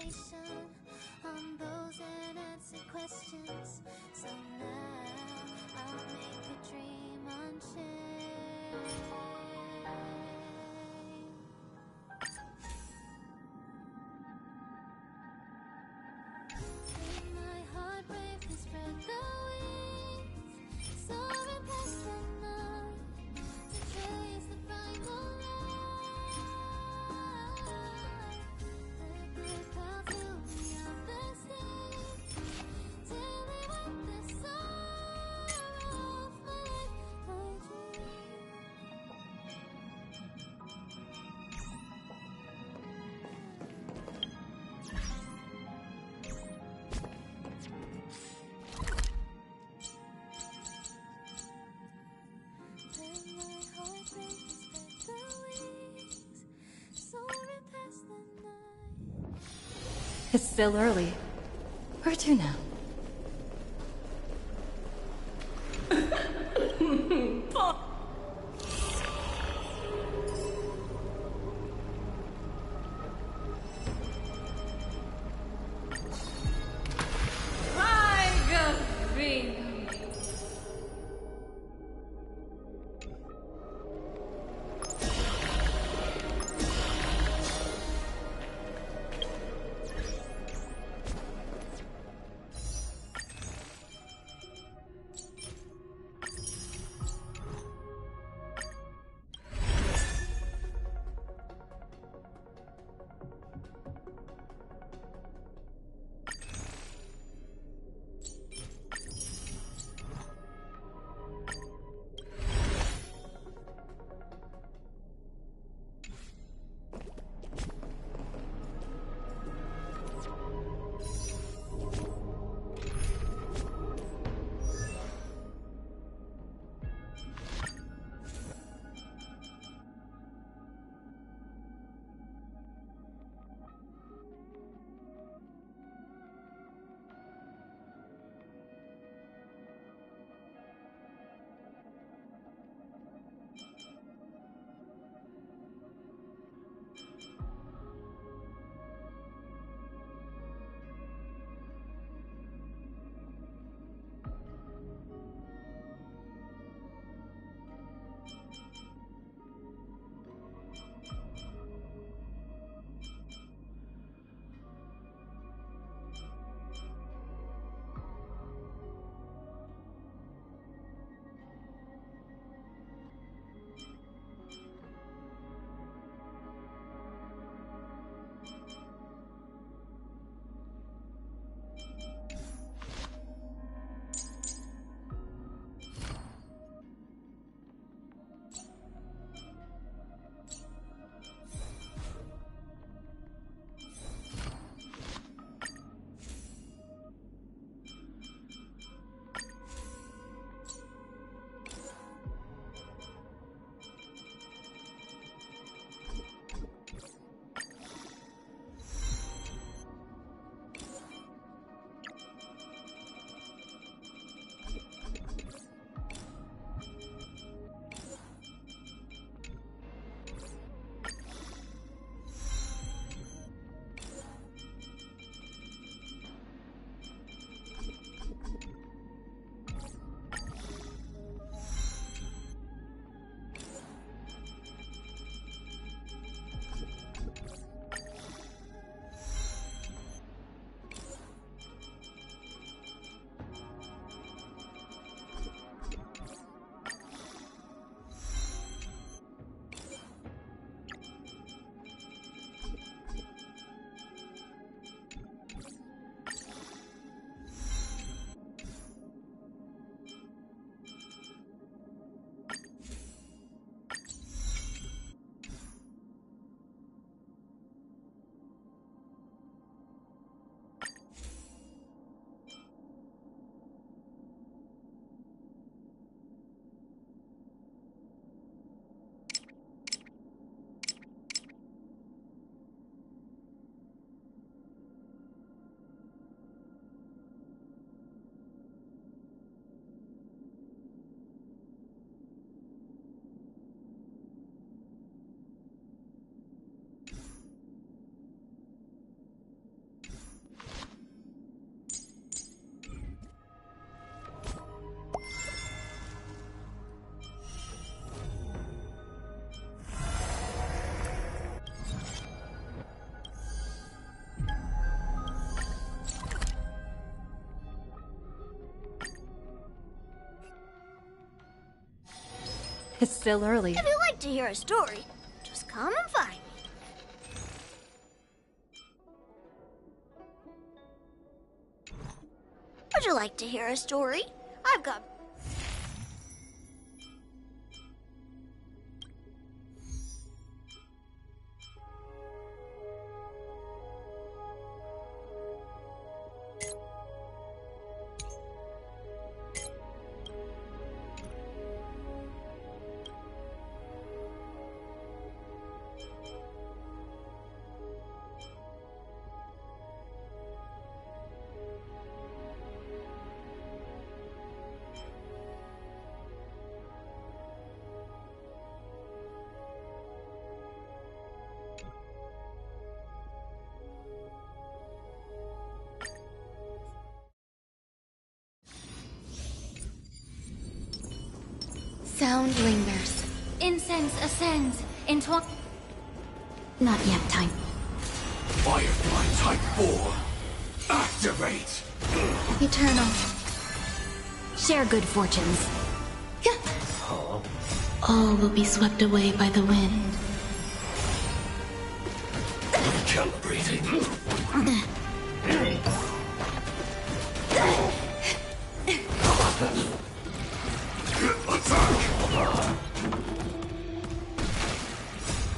meditation on those unanswered questions. So now I'll make a dream unchained. My heart brave can spread the wings, soaring past the night to chase the primal light. Let the clouds fill me up the stage till they wipe the sorrow off my life, my It's still early. Where to now? It's still early. If you like to hear a story, just come and find me. Would you like to hear a story? I've got... Sound lingers. Incense ascends into... Not yet, time. Firefly Type 4, activate! Eternal. Share good fortunes. All will be swept away by the wind. Calibrating.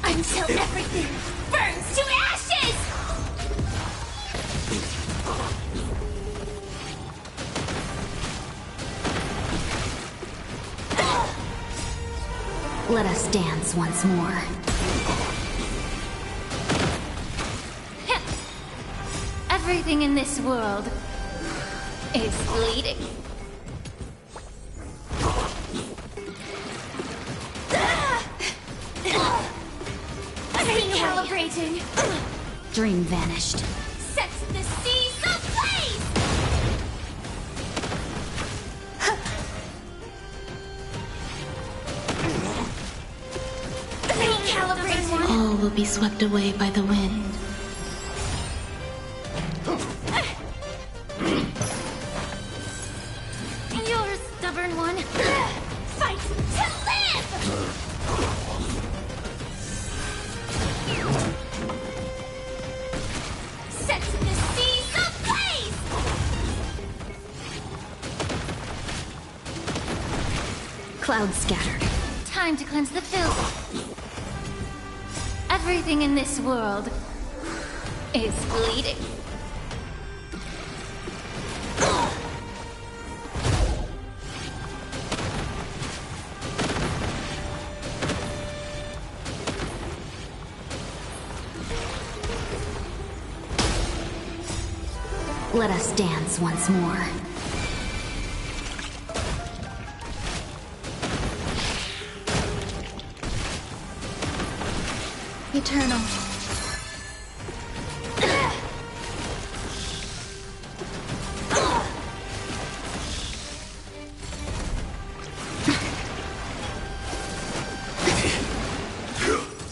Until everything burns to ashes! Let us dance once more. Everything in this world is bleeding. Recalibrating. Dream vanished. Set the seas ablaze! Recalibrating. All will be swept away by the wind. You're a stubborn one. Fight to live! Set the seas ablaze! Clouds scattered. Time to cleanse the filth. Everything in this world is bleeding. Let us dance once more. Eternal.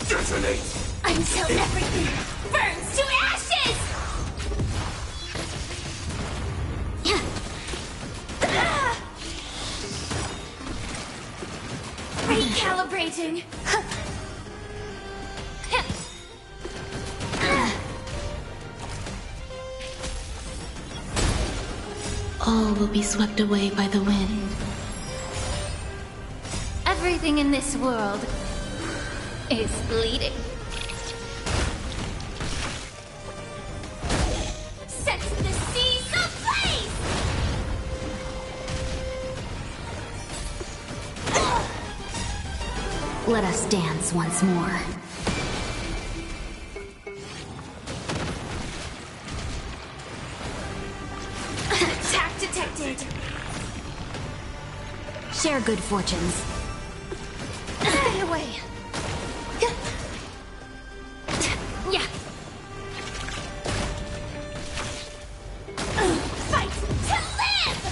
Detonate! Until everything burns to ashes! Recalibrating. All will be swept away by the wind. Everything in this world is bleeding. Set the seas ablaze! Let us dance once more. Attack detected! Share good fortunes. Stay away! Yeah! Fight to live!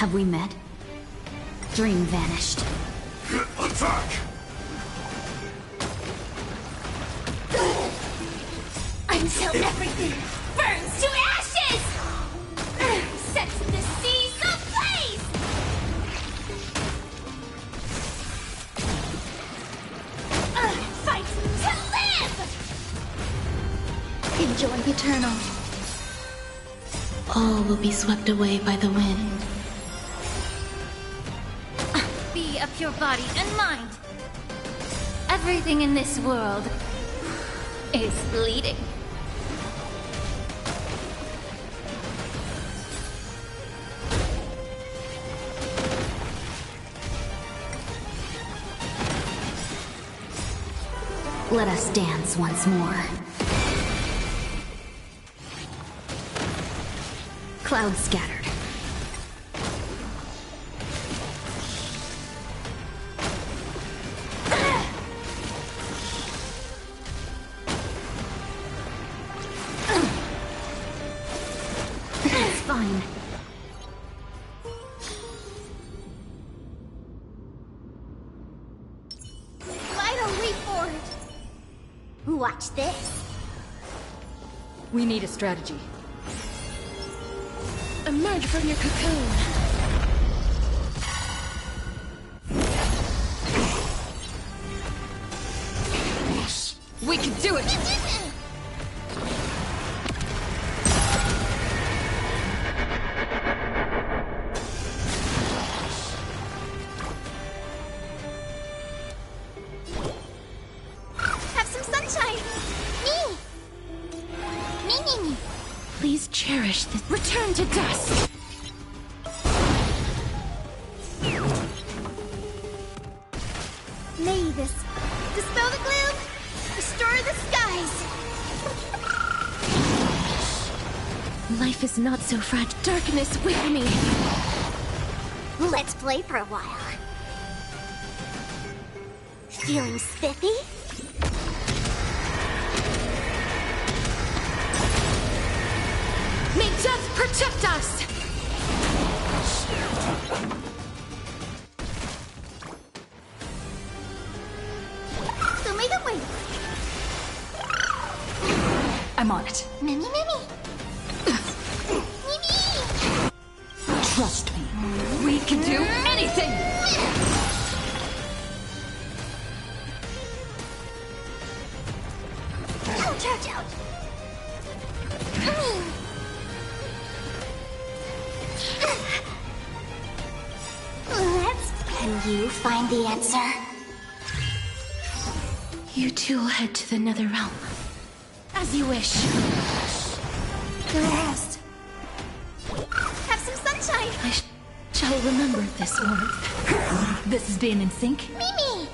Have we met? Dream vanished. Attack! Until everything burns to ashes! Sets the seas ablaze! Fight to live! Enjoy Eternal. All will be swept away by the wind. Be of your body and mind. Everything in this world is bleeding. Let us dance once more. Clouds scattered. It's fine. Vital leap forward! Watch this. We need a strategy. Emerge from your cocoon. We can do it! Have some sunshine! Me! Me! Please cherish this. Return to dust. Mavis, dispel the gloom! Restore the skies! Life is not so fragile. Darkness with me. Let's play for a while. Feeling spiffy? May death protect us! So make a wait. I'm on it. Mimi! Trust me. We can do anything! Out! Can you find the answer? You two will head to the nether realm. As you wish. The rest. Have some sunshine! I shall remember this warmth. This is being in sync? Mimi!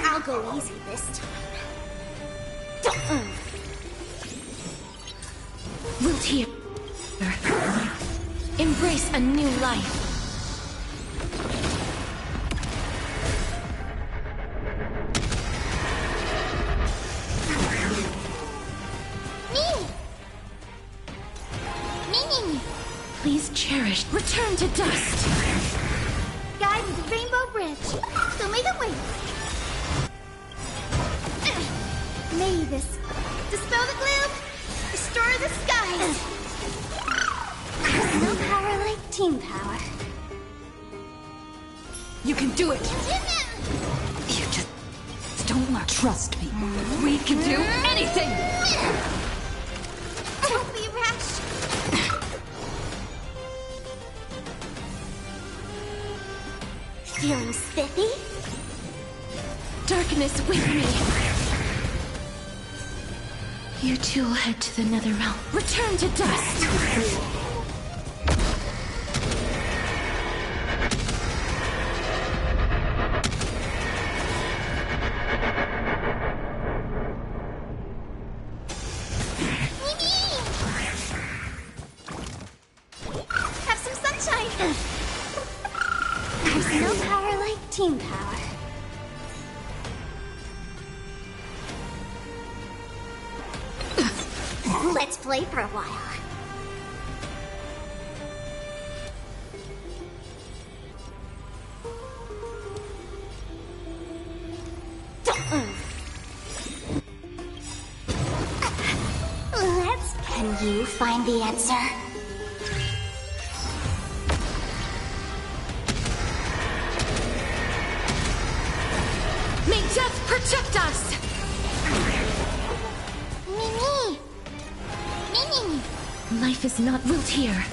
I'll go easy this time. We'll hear. Embrace a new life. Me! Please cherish. Return to dust. Guide me to Rainbow Bridge. So make a wait. Mavis, dispel the gloom. Restore the skies. There's no power like team power. You can do it! You just don't learn. Trust me. We can do anything! Don't be rash. Feeling spiffy? Darkness with me. You two will head to the nether realm. Return to dust. Have some sunshine. There's no power like team power. Let's play for a while. you find the answer? May death protect us! Mimi! Mimi! Life is not willed here.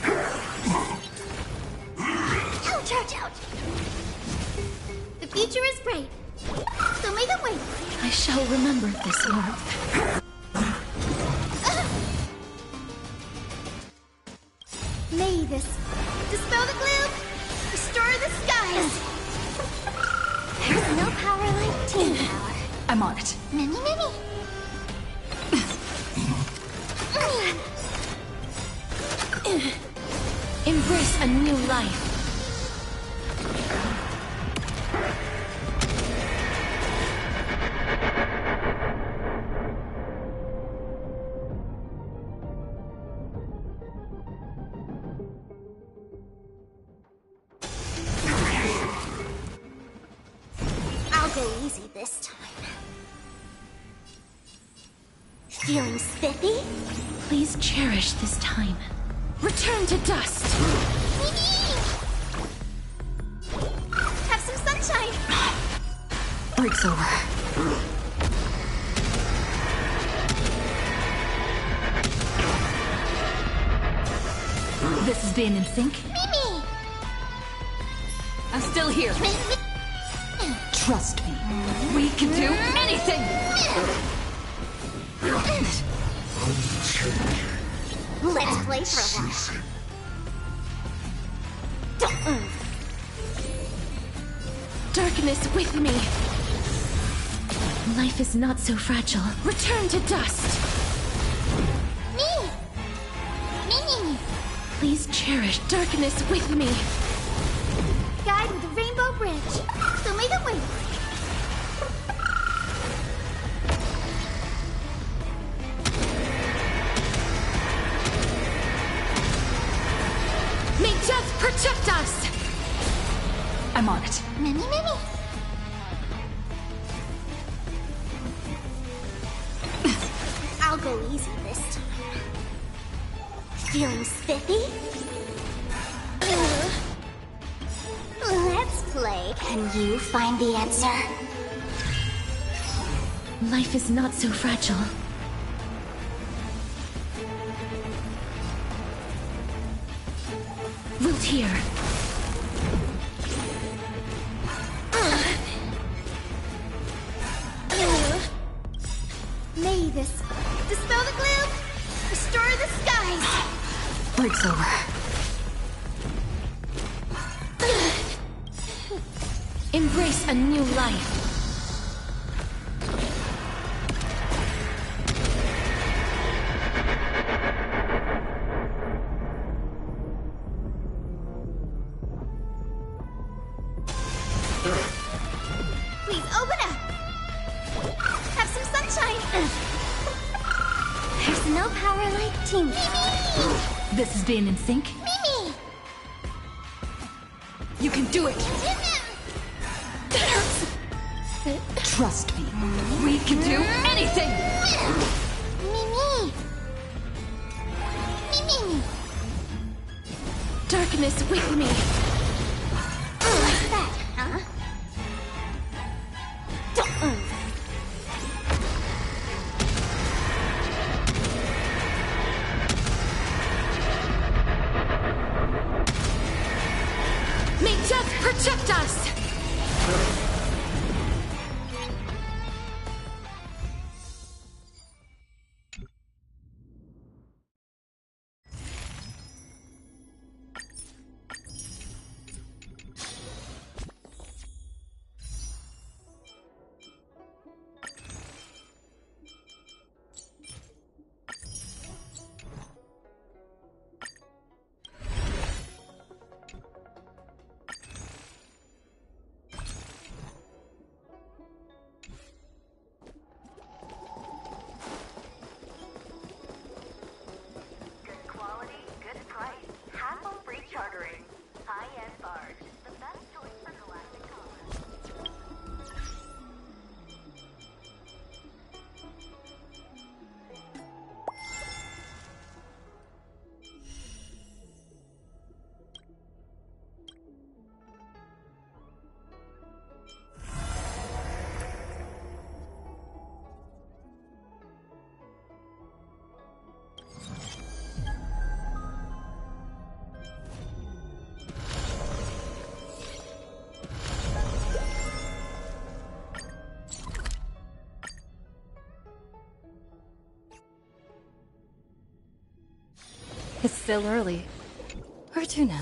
Ouch, ouch, ouch! The future is bright. So may the wait. I shall remember this warmth. May this dispel the gloom, restore the skies. There's no power like team power. I'm on it. Mimi, Mimi! Embrace a new life. I'll go easy this time. Feeling spiffy? Please cherish this time. Return to dust. Have some sunshine. Break's over. This is being in sync. Mimi! I'm still here. Trust me. We can do anything! Let's play for a while. Don't move. Darkness with me. Life is not so fragile. Return to dust. Me! Mimi! Please cherish darkness with me. Guide with the rainbow bridge. So may the wait. May death protect us! I'm on it. Mimi, Mimi! I'll go easy this time. Feeling spiffy? Let's play. Can you find the answer? Life is not so fragile. Wilt here. May this dispel the gloom, restore the skies. Break's over. Embrace a new life. Please open up. Have some sunshine. There's no power like team power. This is being in sync. Mimi! You can do it! Trust me. We can do anything! Mimi! Mimi! Darkness with me. Like that, huh? Don't move. May death protect us! It's still early. Where to now?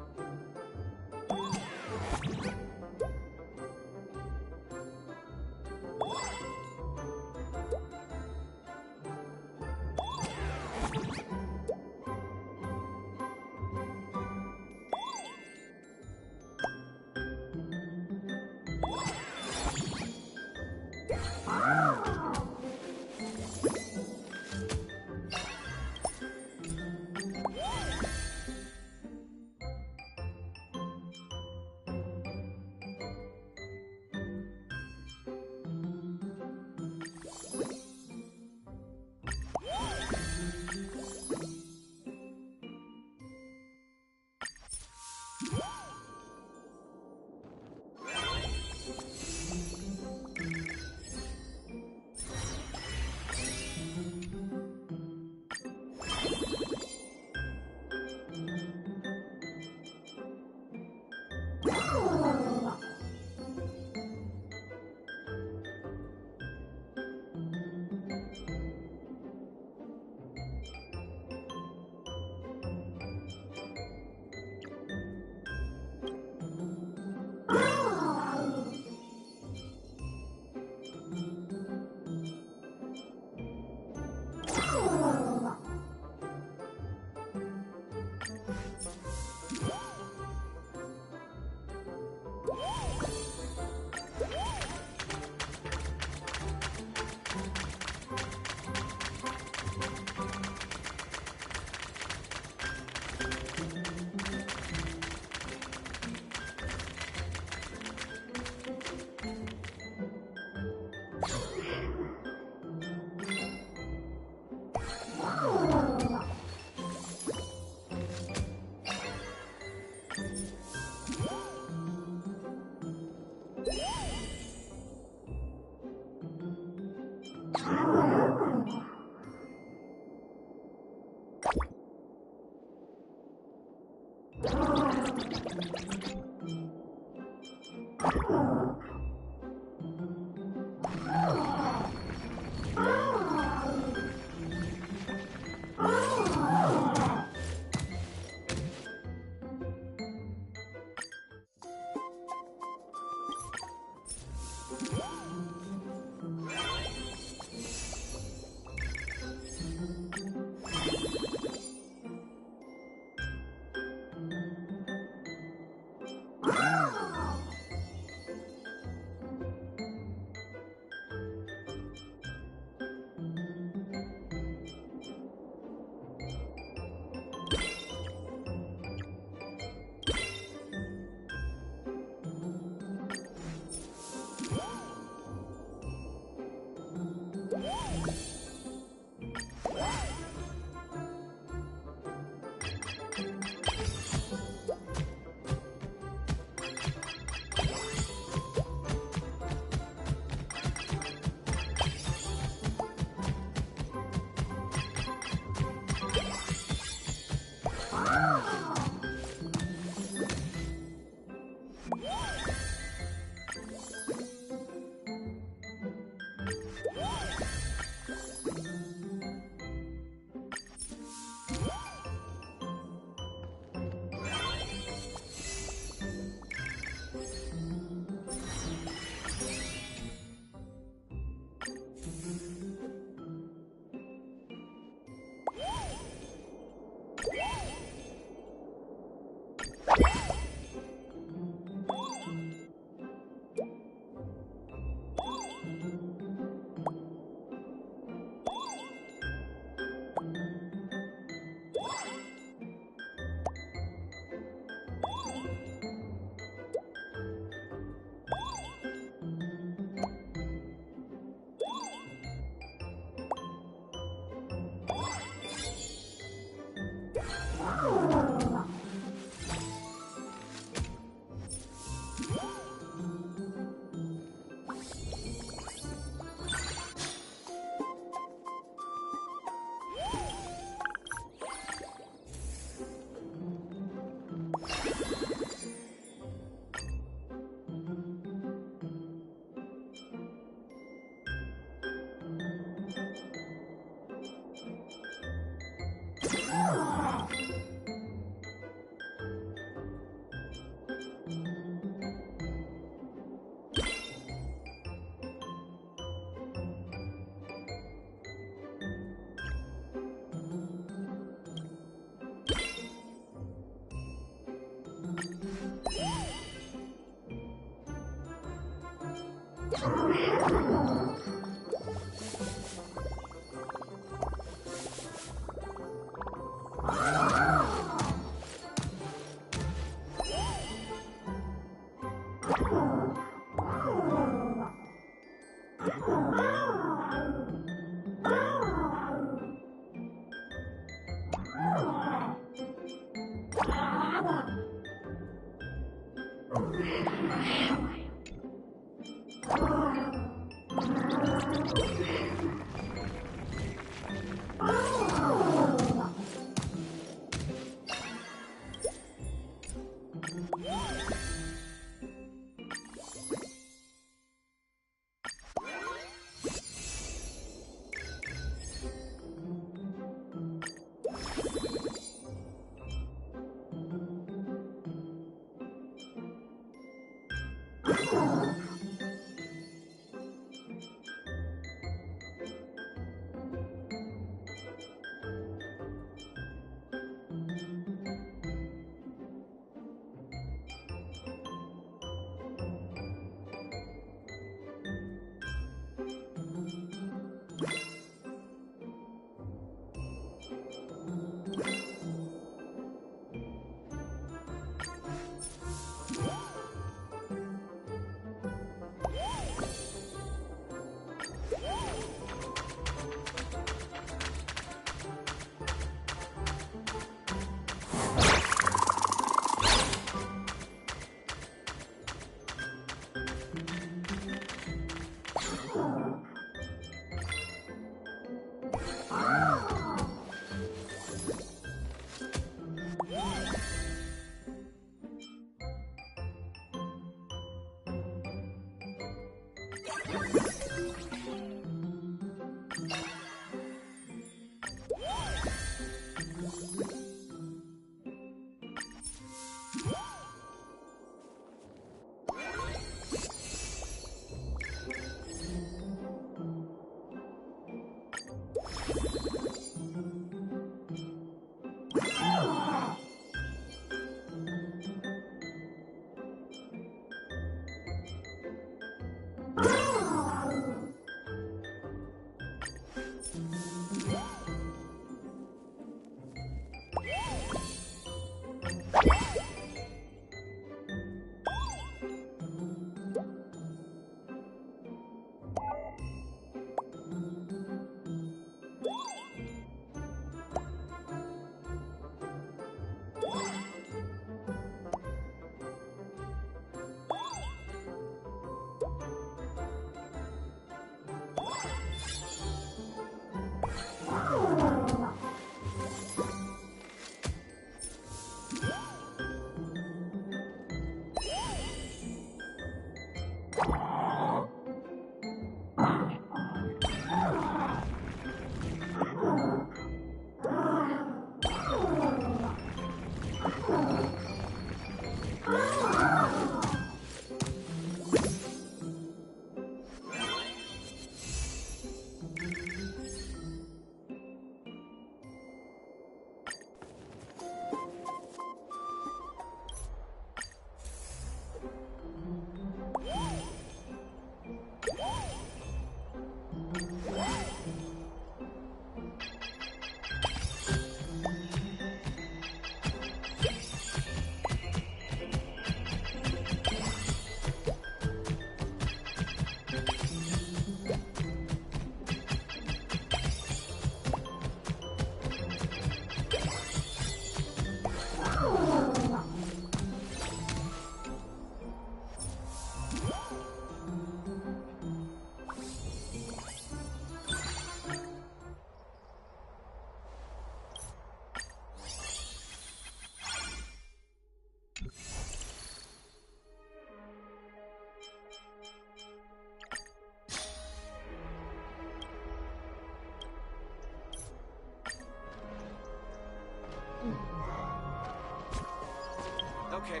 Okay.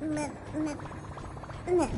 m- m- m-